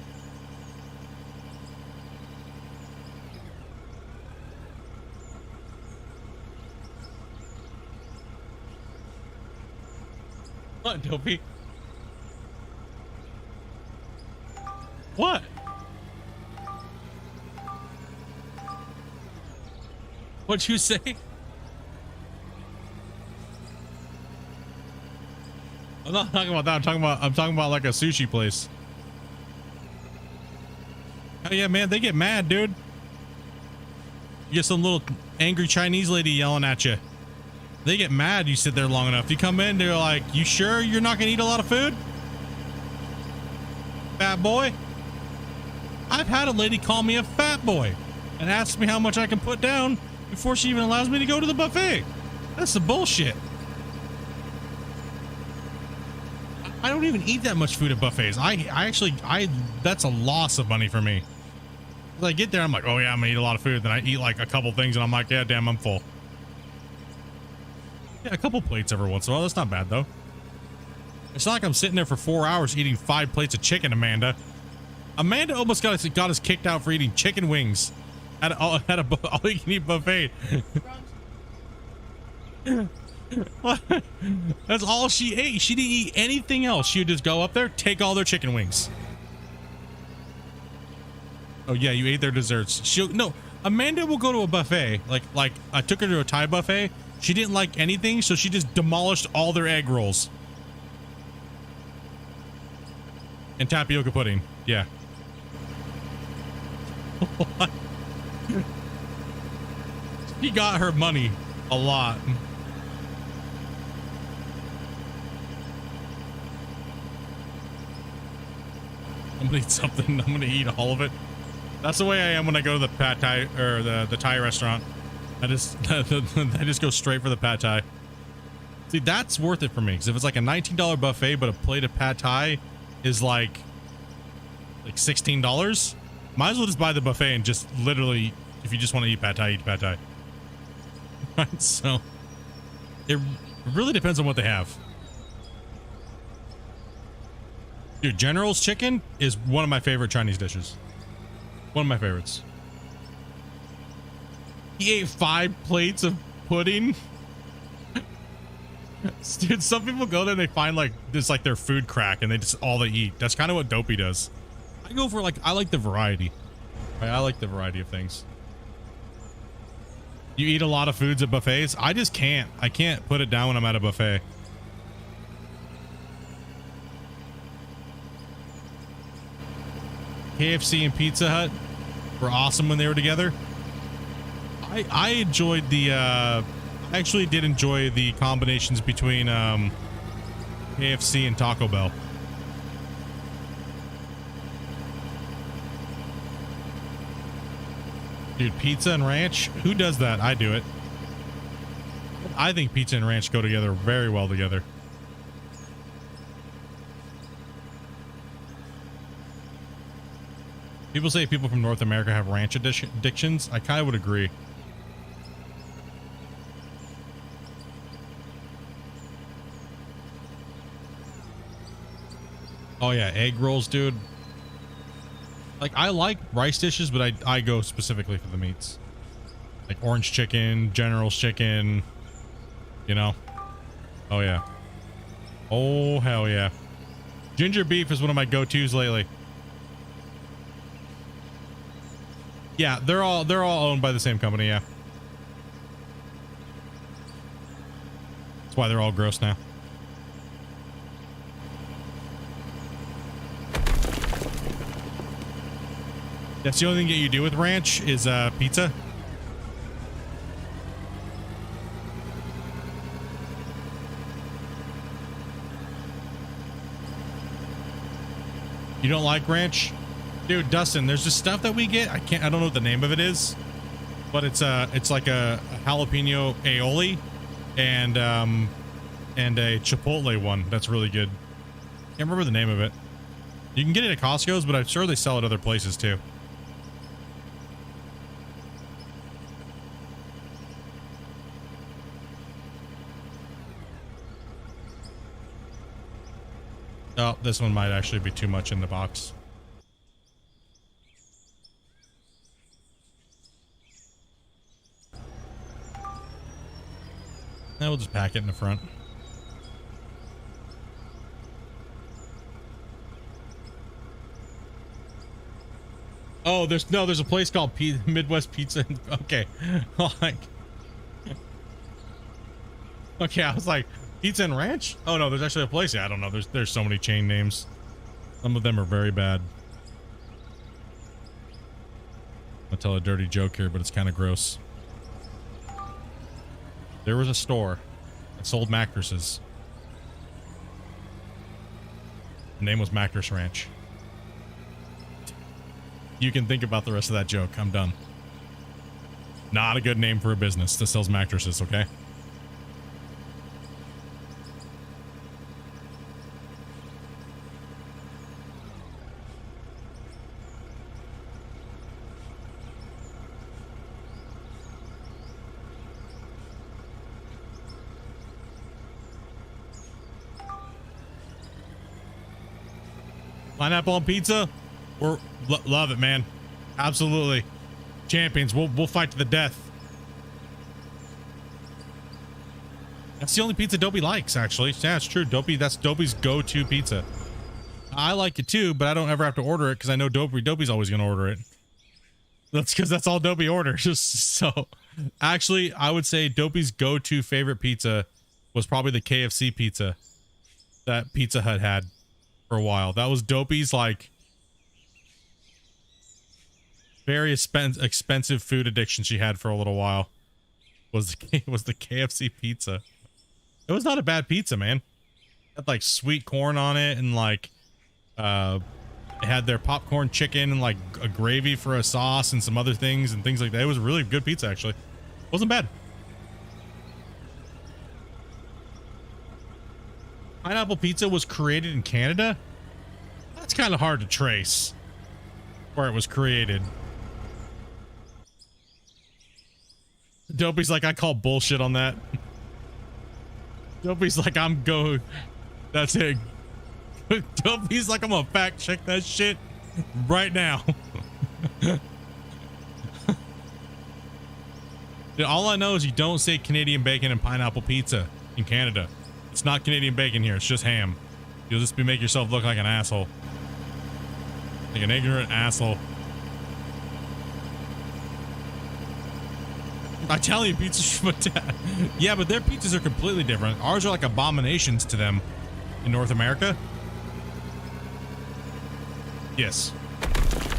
What, Dopey? What? What'd you say? I'm not talking about that. I'm talking about like a sushi place. Oh yeah, man, they get mad, dude. You get some little angry Chinese lady yelling at you. They get mad. You sit there long enough. You come in, they're like, "You sure you're not gonna eat a lot of food, fat boy?" I've had a lady call me a fat boy and ask me how much I can put down before she even allows me to go to the buffet. That's the bullshit. I don't even eat that much food at buffets. I that's a loss of money for me. As I get there, I'm like, "Oh yeah, I'm gonna eat a lot of food." Then I eat like a couple things and I'm like, "Yeah, damn, I'm full." Yeah, a couple plates every once in a while. That's not bad though. It's not like I'm sitting there for 4 hours eating 5 plates of chicken, Amanda. Amanda almost got us kicked out for eating chicken wings at a all-you-can-eat buffet. What? That's all she ate. She didn't eat anything else. She would just go up there, take all their chicken wings. Oh yeah, you ate their desserts. No, Amanda will go to a buffet. Like I took her to a Thai buffet. She didn't like anything, so she just demolished all their egg rolls. And tapioca pudding. Yeah. What? He got her money a lot. I'm gonna eat something. I'm gonna eat all of it. That's the way I am when I go to the pad thai or the Thai restaurant. I just go straight for the pad thai. See, that's worth it for me. Because if it's like a $19 buffet, but a plate of pad thai is like $16, might as well just buy the buffet and just literally, if you just want to eat pad thai, eat pad thai. Right? So it really depends on what they have. Dude, General's chicken is one of my favorite Chinese dishes. One of my favorites. He ate 5 plates of pudding. Dude, some people go there and they find like this, like their food crack, and they just all they eat. That's kind of what Dopey does. I go for like, I like the variety. Right? I like the variety of things. You eat a lot of foods at buffets? I just can't. I can't put it down when I'm at a buffet. KFC and Pizza Hut were awesome when they were together. I enjoyed the I actually did enjoy the combinations between KFC and Taco Bell. Dude, pizza and ranch? Who does that? I do it. I think pizza and ranch go together very well together. People say people from North America have ranch addictions. I kind of would agree. Oh yeah, egg rolls, dude. Like, I like rice dishes, but I go specifically for the meats. Like orange chicken, General's chicken, you know? Oh yeah. Oh hell yeah. Ginger beef is one of my go-tos lately. Yeah, they're all owned by the same company, yeah. That's why they're all gross now. That's the only thing that you do with ranch is pizza. You don't like ranch? Dude, Dustin, there's just stuff that we get. I don't know what the name of it is, but it's like a jalapeno aioli and a chipotle one that's really good. Can't remember the name of it. You can get it at Costco's, but I'm sure they sell it other places too. Oh, this one might actually be too much in the box. Now we'll just pack it in the front. Oh, there's a place called Midwest Pizza. Okay. Okay, I was like, Pizza and Ranch? Oh no, there's actually a place. Yeah, I don't know. There's so many chain names. Some of them are very bad. I'll tell a dirty joke here, but it's kind of gross. There was a store that sold mattresses. The name was Mattress Ranch. You can think about the rest of that joke. I'm done. Not a good name for a business that sells mattresses, okay? Pineapple on pizza? Love it, man. Absolutely. Champions. We'll fight to the death. That's the only pizza Dopey likes, actually. Yeah, it's true. That's Dopey's go-to pizza. I like it too, but I don't ever have to order it because I know Dopey's always going to order it. That's because that's all Dopey orders. So, actually, I would say Dopey's go-to favorite pizza was probably the KFC pizza that Pizza Hut had for a while. That was Dopey's, like, very expensive food addiction she had for a little while. Was the KFC pizza. It was not a bad pizza, man. It had like sweet corn on it, and like it had their popcorn chicken and like a gravy for a sauce and some other things and things like that. It was a really good pizza, actually. Wasn't bad. Pineapple pizza was created in Canada? That's kind of hard to trace where it was created. Dopey's like, I call bullshit on that. Dopey's like, that's it. Dopey's like, I'm gonna fact check that shit right now. Dude, all I know is you don't say Canadian bacon and pineapple pizza in Canada. It's not Canadian bacon here. It's just ham. You'll just make yourself look like an asshole. Like an ignorant asshole. Italian pizzas, yeah, but their pizzas are completely different. Ours are like abominations to them in North America. Yes.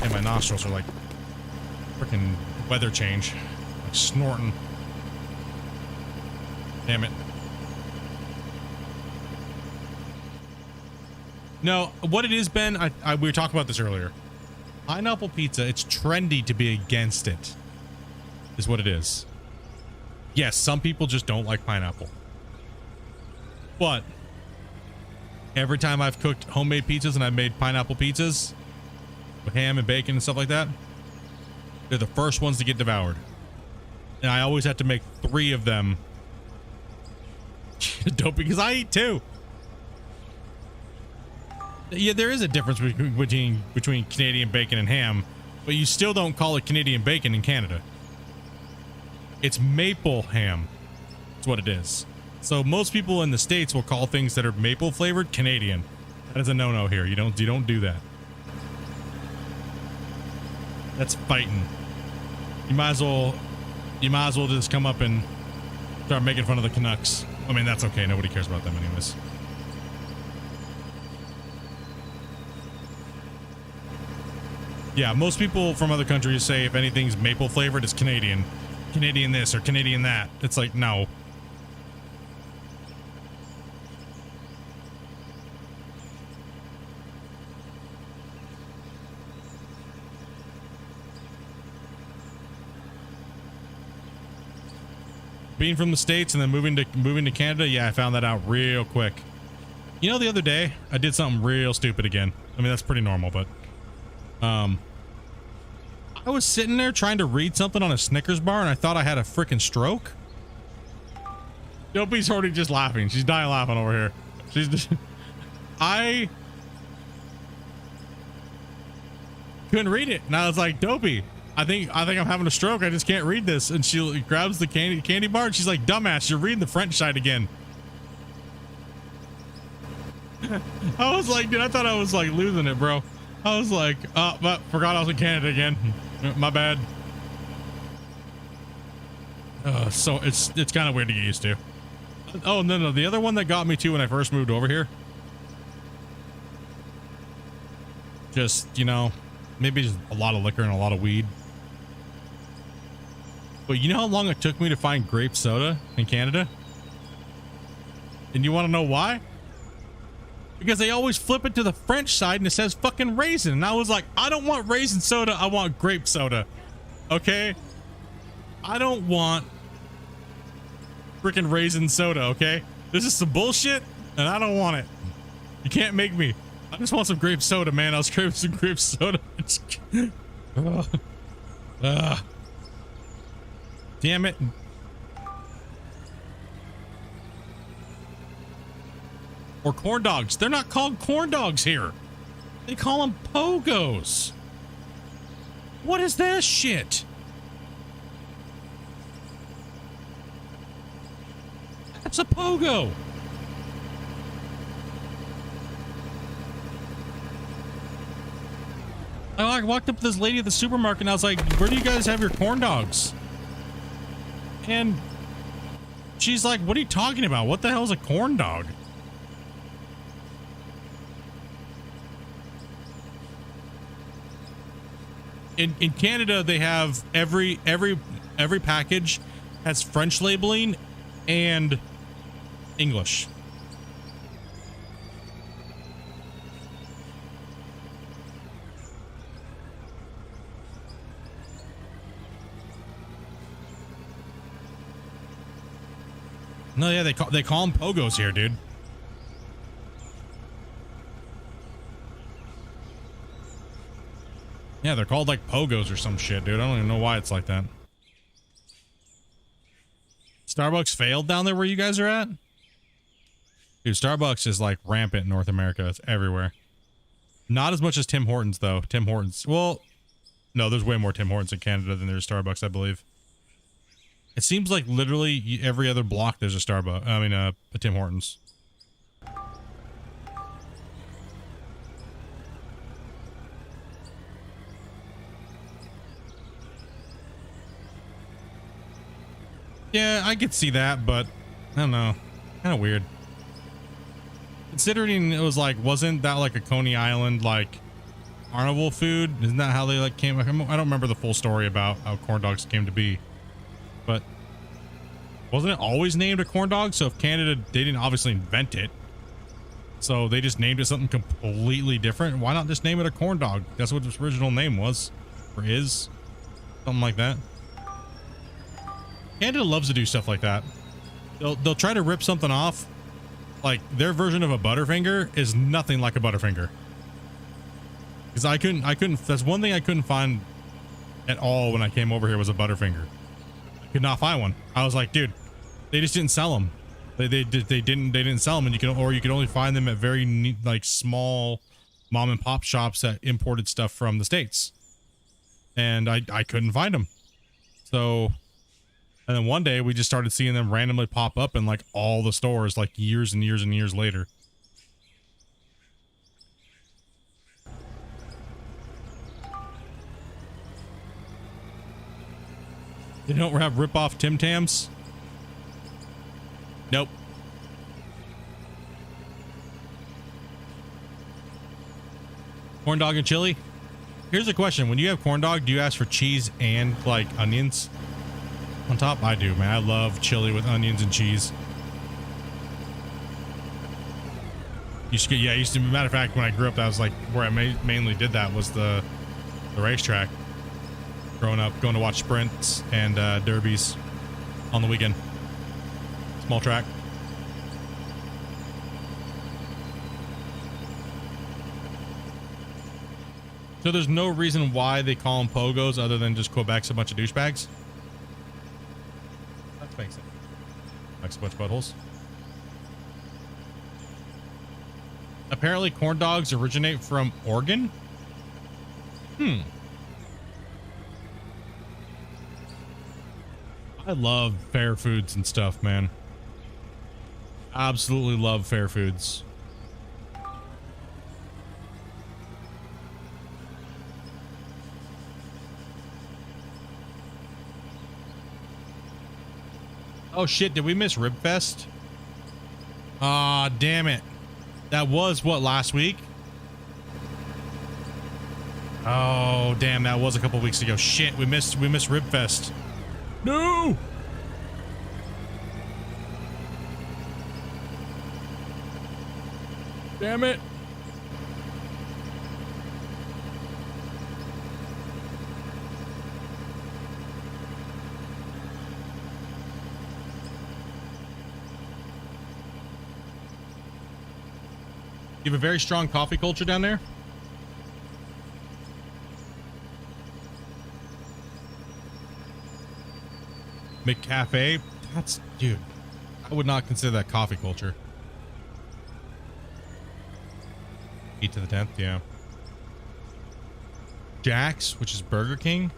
And my nostrils are like freaking weather change. Like snorting. Damn it. No, what it is, Ben, we were talking about this earlier. Pineapple pizza, it's trendy to be against it, is what it is. Yes, some people just don't like pineapple. But every time I've cooked homemade pizzas and I've made pineapple pizzas with ham and bacon and stuff like that, they're the first ones to get devoured. And I always have to make 3 of them. Dope, because I eat 2. Yeah, there is a difference between Canadian bacon and ham, but you still don't call it Canadian bacon in Canada. It's maple ham. That's what it is. So most people in the States will call things that are maple flavored Canadian. That is a no-no here. You don't do that. That's fighting. You might as well just come up and start making fun of the Canucks. I mean, that's okay. Nobody cares about them anyways. Yeah, most people from other countries say if anything's maple flavored, it's Canadian. Canadian this or Canadian that. It's like, no. Being from the States and then moving to Canada, yeah, I found that out real quick. You know, the other day I did something real stupid again. I mean, that's pretty normal, but I was sitting there trying to read something on a Snickers bar and I thought I had a freaking stroke. Dopey's already just laughing. She's dying laughing over here. She's just, I couldn't read it. And I was like, Dopey, I think I'm having a stroke. I just can't read this. And she grabs the candy bar and she's like, dumbass, you're reading the French side again. I was like, dude, I thought I was like losing it, bro. I was like, but forgot I was in Canada again. My bad. So it's kind of weird to get used to. Oh, no, the other one that got me too when I first moved over here. Just, you know, maybe just a lot of liquor and a lot of weed. But you know how long it took me to find grape soda in Canada? And you want to know why? Because they always flip it to the French side and it says fucking raisin. And I was like, I don't want raisin soda. I want grape soda. Okay? I don't want freaking raisin soda, okay? This is some bullshit and I don't want it. You can't make me. I just want some grape soda, man. I was craving some grape soda. Damn it. Or corn dogs. They're not called corn dogs here. They call them pogos. What is that shit? That's a pogo. I walked up to this lady at the supermarket and I was like, where do you guys have your corn dogs? And she's like, what are you talking about? What the hell is a corn dog? In Canada, they have every package has French labeling and English. No, yeah, they call them pogos here, dude. Yeah, they're called like pogos or some shit, dude. I don't even know why it's like that. Starbucks failed down there where you guys are at? Dude, Starbucks is like rampant in North America. It's everywhere. Not as much as Tim Hortons, though. Tim Hortons. Well, no, there's way more Tim Hortons in Canada than there's Starbucks, I believe. It seems like literally every other block there's a Starbucks. I mean, a Tim Hortons. Yeah, I could see that, but I don't know. Kind of weird. Considering it was like, wasn't that like a Coney Island, like carnival food? Isn't that how they like came? I don't remember the full story about how corn dogs came to be, but wasn't it always named a corn dog? So if Canada, they didn't obviously invent it. So they just named it something completely different. Why not just name it a corn dog? That's what its original name was, or is. Something like that. Canada loves to do stuff like that. They'll try to rip something off. Like their version of a Butterfinger is nothing like a Butterfinger. Because I couldn't. That's one thing I couldn't find at all when I came over here was a Butterfinger. I could not find one. I was like, dude, they just didn't sell them. They didn't sell them, and you could only find them at very neat, like small mom and pop shops that imported stuff from the States. And I couldn't find them. So, and then one day we just started seeing them randomly pop up in like all the stores, like years and years and years later. They don't have rip-off Tim Tams? Nope. Corn dog and chili? Here's a question. When you have corn dog, do you ask for cheese and like onions on top? I do, man. I love chili with onions and cheese. Used to, matter of fact, when I grew up, that was like where I mainly did that was the racetrack. Growing up, going to watch sprints and derbies on the weekend. Small track. So there's no reason why they call them pogos other than just Quebec's a bunch of douchebags? That makes sense. Quebec's a bunch of buttholes. Apparently corn dogs originate from Oregon? I love fair foods and stuff, man. Absolutely love fair foods. Oh shit, did we miss Ribfest? Ah, damn it. That was what, last week? Oh, damn, that was a couple weeks ago. Shit, we missed Ribfest. No! Damn it. You have a very strong coffee culture down there? McCafe? That's, dude, I would not consider that coffee culture. 8 to the 10th, yeah. Jack's, which is Burger King.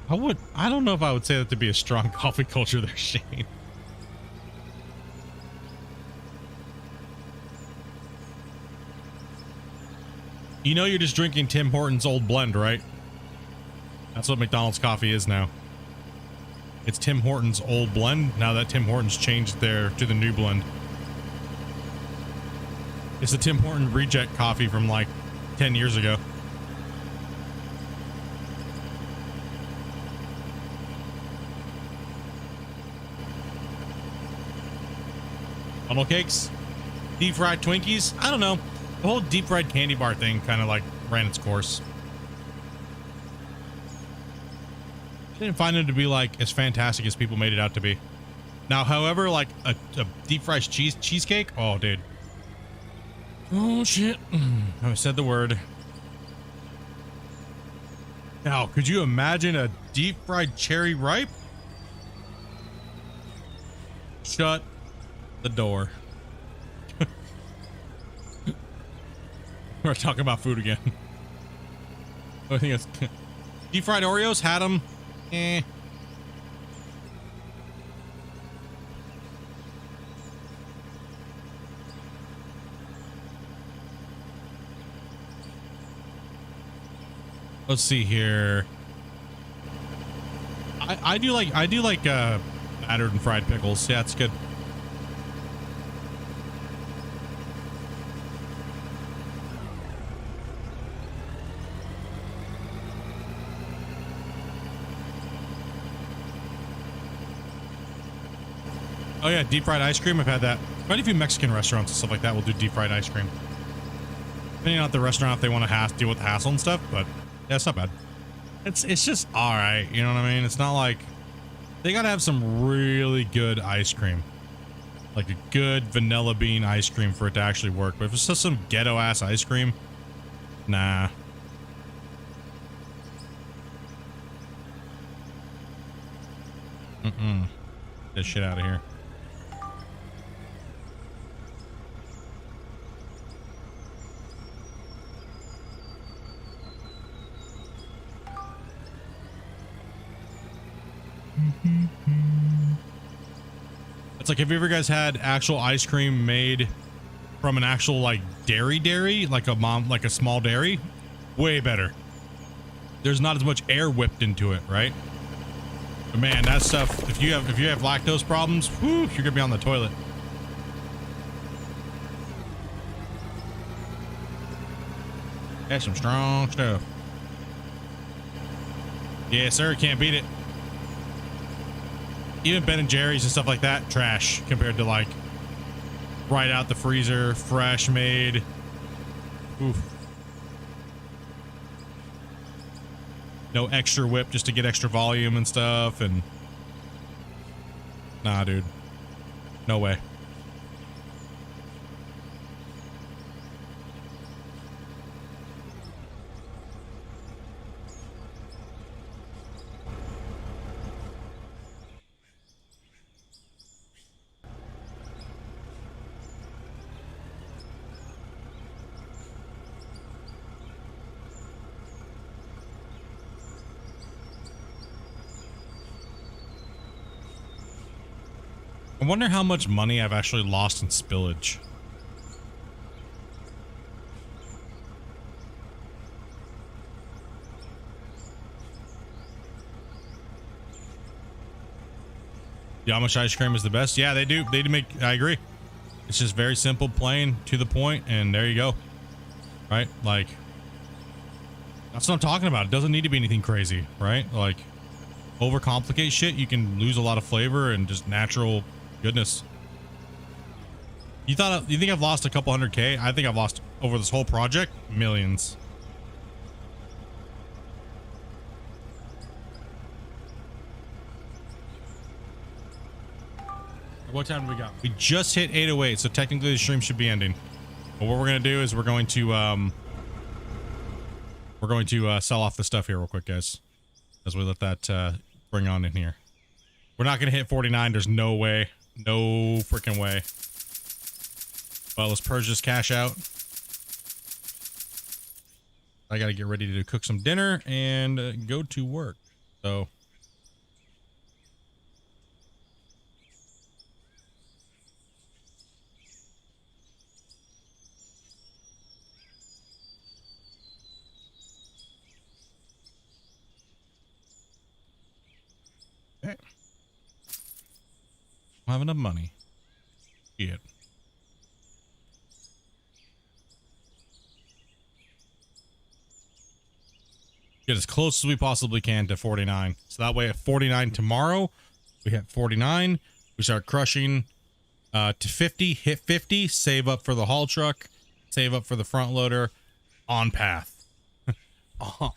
I don't know if I would say that to be a strong coffee culture there, Shane. You know you're just drinking Tim Hortons Old Blend, right? That's what McDonald's coffee is now. It's Tim Hortons Old Blend, now that Tim Hortons changed to the new blend. It's the Tim Horton reject coffee from like 10 years ago. Funnel cakes? Deep fried Twinkies? I don't know. The whole deep fried candy bar thing kind of like ran its course. I didn't find it to be like as fantastic as people made it out to be. Now, however, like a deep fried cheesecake. Oh, dude. Oh shit. I said the word. Now, could you imagine a deep fried cherry ripe? Shut the door. We're talking about food again. I think it's deep fried Oreos. Had them. Let's see here. I do like battered and fried pickles. Yeah, it's good. Oh yeah, deep fried ice cream. I've had that. Quite a few Mexican restaurants and stuff like that will do deep fried ice cream. Depending on the restaurant, if they want to deal with the hassle and stuff, but yeah, it's not bad. It's just all right. You know what I mean? It's not like they gotta have some really good ice cream, like a good vanilla bean ice cream for it to actually work. But if it's just some ghetto ass ice cream, nah. Get this shit out of here. It's like, have you ever guys had actual ice cream made from an actual like dairy, like a small dairy? Way better. There's not as much air whipped into it, right? But man, that stuff, if you have lactose problems, whew, you're gonna be on the toilet. That's some strong stuff. Yeah, sir, can't beat it. Even Ben and Jerry's and stuff like that, trash compared to like right out the freezer, fresh made. Oof. No extra whip just to get extra volume and stuff, and nah, dude, no way. I wonder how much money I've actually lost in spillage. The Amish ice cream is the best. Yeah, they do. They do make. I agree. It's just very simple, plain, to the point, and there you go. Right? Like, that's what I'm talking about. It doesn't need to be anything crazy, right? Like, overcomplicate shit, you can lose a lot of flavor and just natural goodness. You think I've lost a couple 100K? I think I've lost over this whole project millions. What time do we got? We just hit 8:08, so technically the stream should be ending. But what we're gonna do is we're going to sell off the stuff here real quick, guys, as we let that bring on in here. We're not gonna hit 49. There's no way. No freaking way. Well, let's purge this cash out. I gotta get ready to cook some dinner and go to work. So okay. I don't have enough money. Shit. Get as close as we possibly can to 49. So that way at 49 tomorrow, we hit 49. We start crushing to 50, hit 50, save up for the haul truck, save up for the front loader, on path.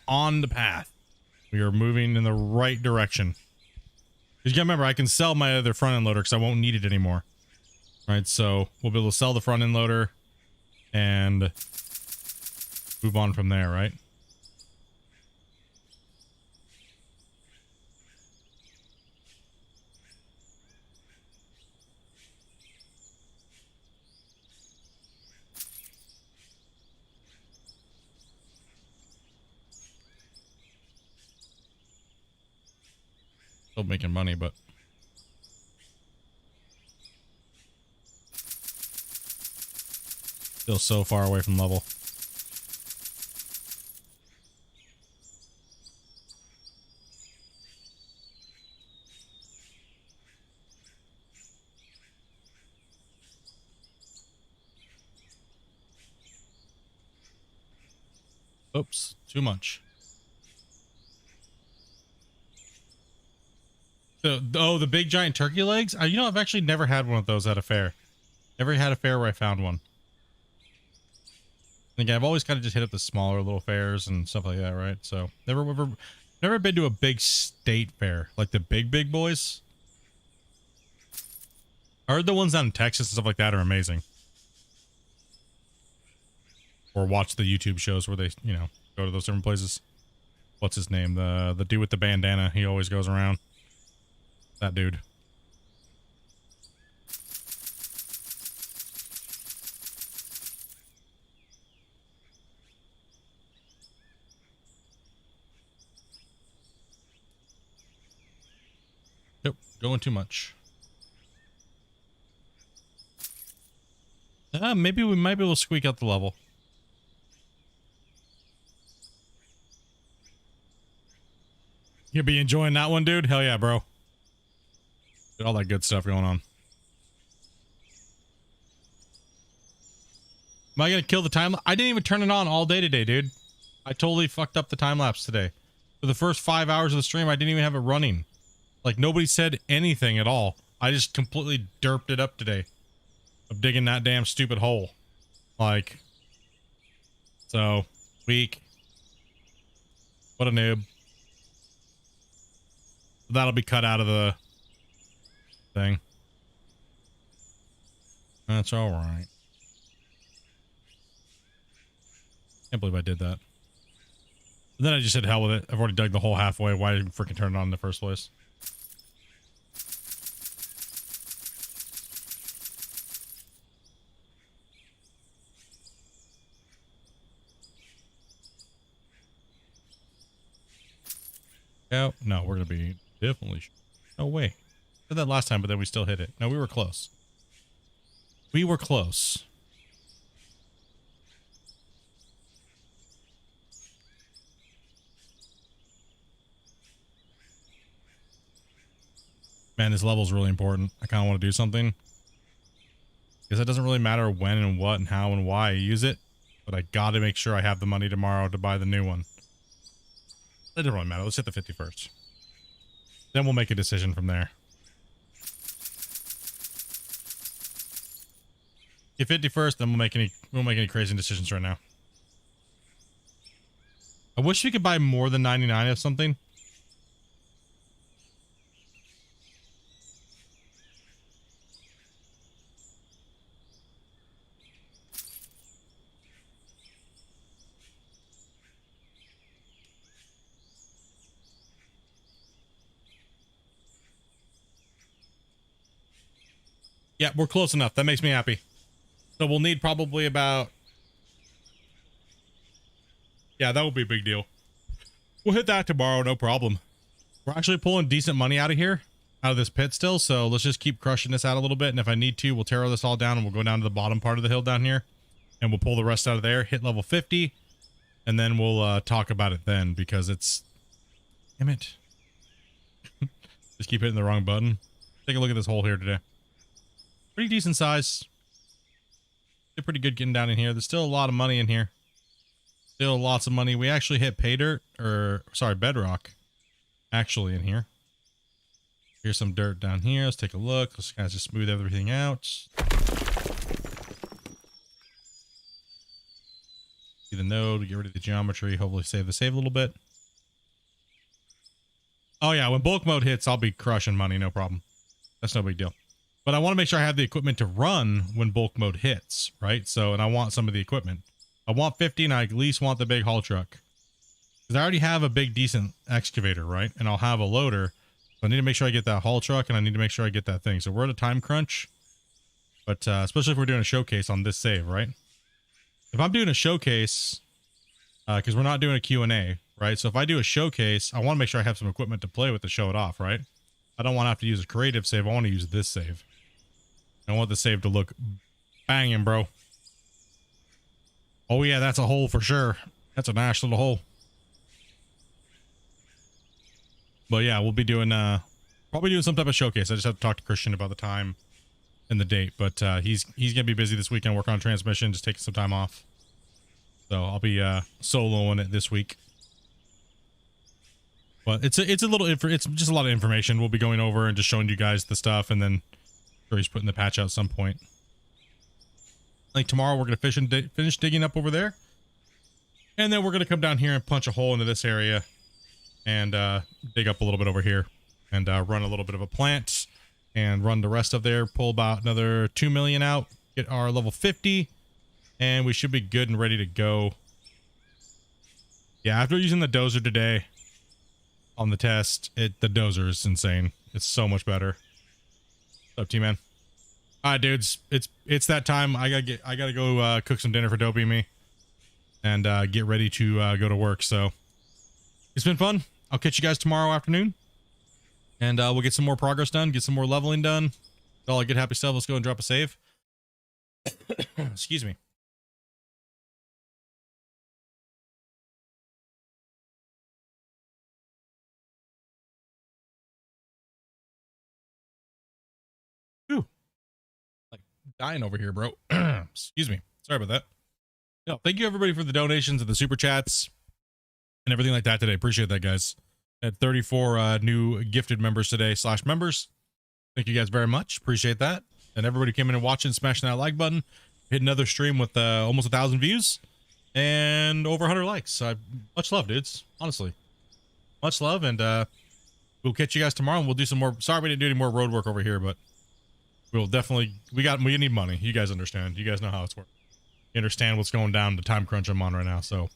On the path. We are moving in the right direction. Because you gotta remember, I can sell my other front end loader because I won't need it anymore. Right, so we'll be able to sell the front end loader and move on from there, right? Still making money, but still so far away from level. Oops, too much. Oh, the big giant turkey legs? You know, I've actually never had one of those at a fair. Never had a fair where I found one. Again, I've always kind of just hit up the smaller little fairs and stuff like that, right? So never been to a big state fair, like the big boys. I heard the ones down in Texas and stuff like that are amazing. Or watch the YouTube shows where they, you know, go to those different places. What's his name? The dude with the bandana. He always goes around. That dude. Nope, going too much. Maybe we might be able to squeak out the level. You'll be enjoying that one, dude? Hell yeah, bro. All that good stuff going on. Am I gonna kill the time? I didn't even turn it on all day today, dude. I totally fucked up the time lapse today. For the first 5 hours of the stream, I didn't even have it running. Like, nobody said anything at all. I just completely derped it up today. Of digging that damn stupid hole. Like, so, weak. What a noob. That'll be cut out of the thing. That's all right. Can't believe I did that. And then I just said hell with it. I've already dug the hole halfway. Why did I freaking turn it on in the first place? Oh, no, we're going to be definitely... No way. Did that last time, but then we still hit it. No, we were close. We were close. Man, this level is really important. I kind of want to do something. Because it doesn't really matter when and what and how and why I use it. But I got to make sure I have the money tomorrow to buy the new one. It doesn't really matter. Let's hit the 51st. Then we'll make a decision from there. Get 51st, then we'll make any crazy decisions right now. I wish we could buy more than 99 of something. Yeah, we're close enough. That makes me happy. So we'll need probably about... Yeah, that will be a big deal. We'll hit that tomorrow, no problem. We're actually pulling decent money out of here, out of this pit still, so let's just keep crushing this out a little bit, and if I need to, we'll tear this all down, and we'll go down to the bottom part of the hill down here, and we'll pull the rest out of there, hit level 50, and then we'll talk about it then, because it's... Damn it. Just keep hitting the wrong button. Take a look at this hole here today. Pretty decent size. Did pretty good getting down in here. There's still a lot of money in here. Still lots of money. We actually hit pay dirt, or sorry, bedrock, actually in here. Here's some dirt down here. Let's take a look. Let's kind of just smooth everything out. See the node. Get rid of the geometry. Hopefully save a little bit. Oh yeah, when bulk mode hits, I'll be crushing money. No problem. That's no big deal. But I want to make sure I have the equipment to run when bulk mode hits, right? So, and I want some of the equipment. I want 50 and I at least want the big haul truck. Because I already have a big decent excavator, right? And I'll have a loader. So I need to make sure I get that haul truck and I need to make sure I get that thing. So we're at a time crunch. But especially if we're doing a showcase on this save, right? If I'm doing a showcase, because we're not doing a Q&A, right? So if I do a showcase, I want to make sure I have some equipment to play with to show it off, right? I don't want to have to use a creative save. I want to use this save. I want the save to look banging, bro. Oh yeah, that's a hole for sure. That's a nice little hole. But yeah, we'll be doing probably doing some type of showcase. I just have to talk to Christian about the time and the date. But he's gonna be busy this weekend working on transmission, just taking some time off. So I'll be soloing it this week. But it's just a lot of information. We'll be going over and just showing you guys the stuff, and then sure he's putting the patch out at some point. Like tomorrow, we're gonna finish digging up over there, and then we're gonna come down here and punch a hole into this area, and dig up a little bit over here, and run a little bit of a plant, and run the rest of there. Pull about another 2 million out, get our level 50, and we should be good and ready to go. Yeah, after using the dozer today on the test, the dozer is insane. It's so much better. What's up, T-Man? All right, dudes, it's that time. I gotta go cook some dinner for Dopey and me, and get ready to go to work. So it's been fun. I'll catch you guys tomorrow afternoon, and we'll get some more progress done, get some more leveling done. All good, happy stuff. Let's go and drop a save. Excuse me. Ooh, like dying over here, bro. Excuse me. Sorry about that. No, thank you everybody for the donations and the super chats and everything like that today. Appreciate that, guys. Had 34 new gifted members today / members. Thank you guys very much. Appreciate that. And everybody came in and watching, smashing that like button. Hit another stream with almost 1,000 views and over 100 likes. Much love, dudes. Honestly, much love. And we'll catch you guys tomorrow, and we'll do some more. Sorry we didn't do any more road work over here, but we'll definitely. We need money. You guys understand. You guys know how it's working. You understand what's going down, the time crunch I'm on right now. So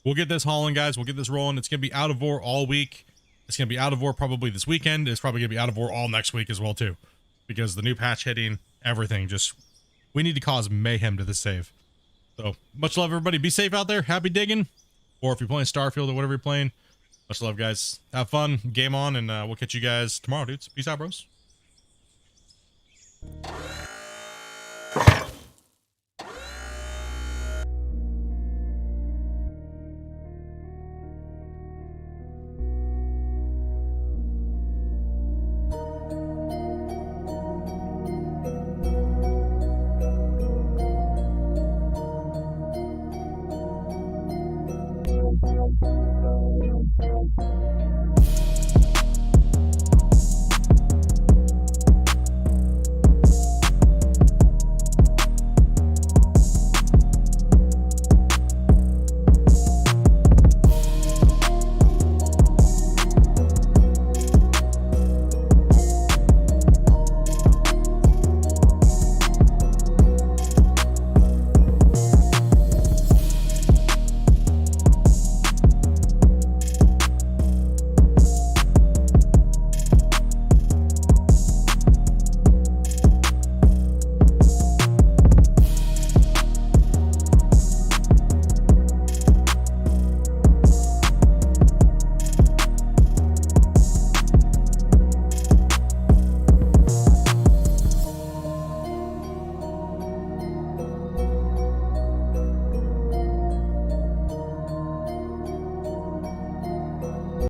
we'll get this hauling, guys. We'll get this rolling. It's gonna be out of war all week. It's gonna be out of war probably this weekend. It's probably gonna be out of war all next week as well too, because the new patch hitting, everything, just we need to cause mayhem to this save. So much love, everybody. Be safe out there. Happy digging. Or if you're playing Starfield or whatever you're playing, much love, guys. Have fun, game on, and we'll catch you guys tomorrow, dudes. Peace out, bros.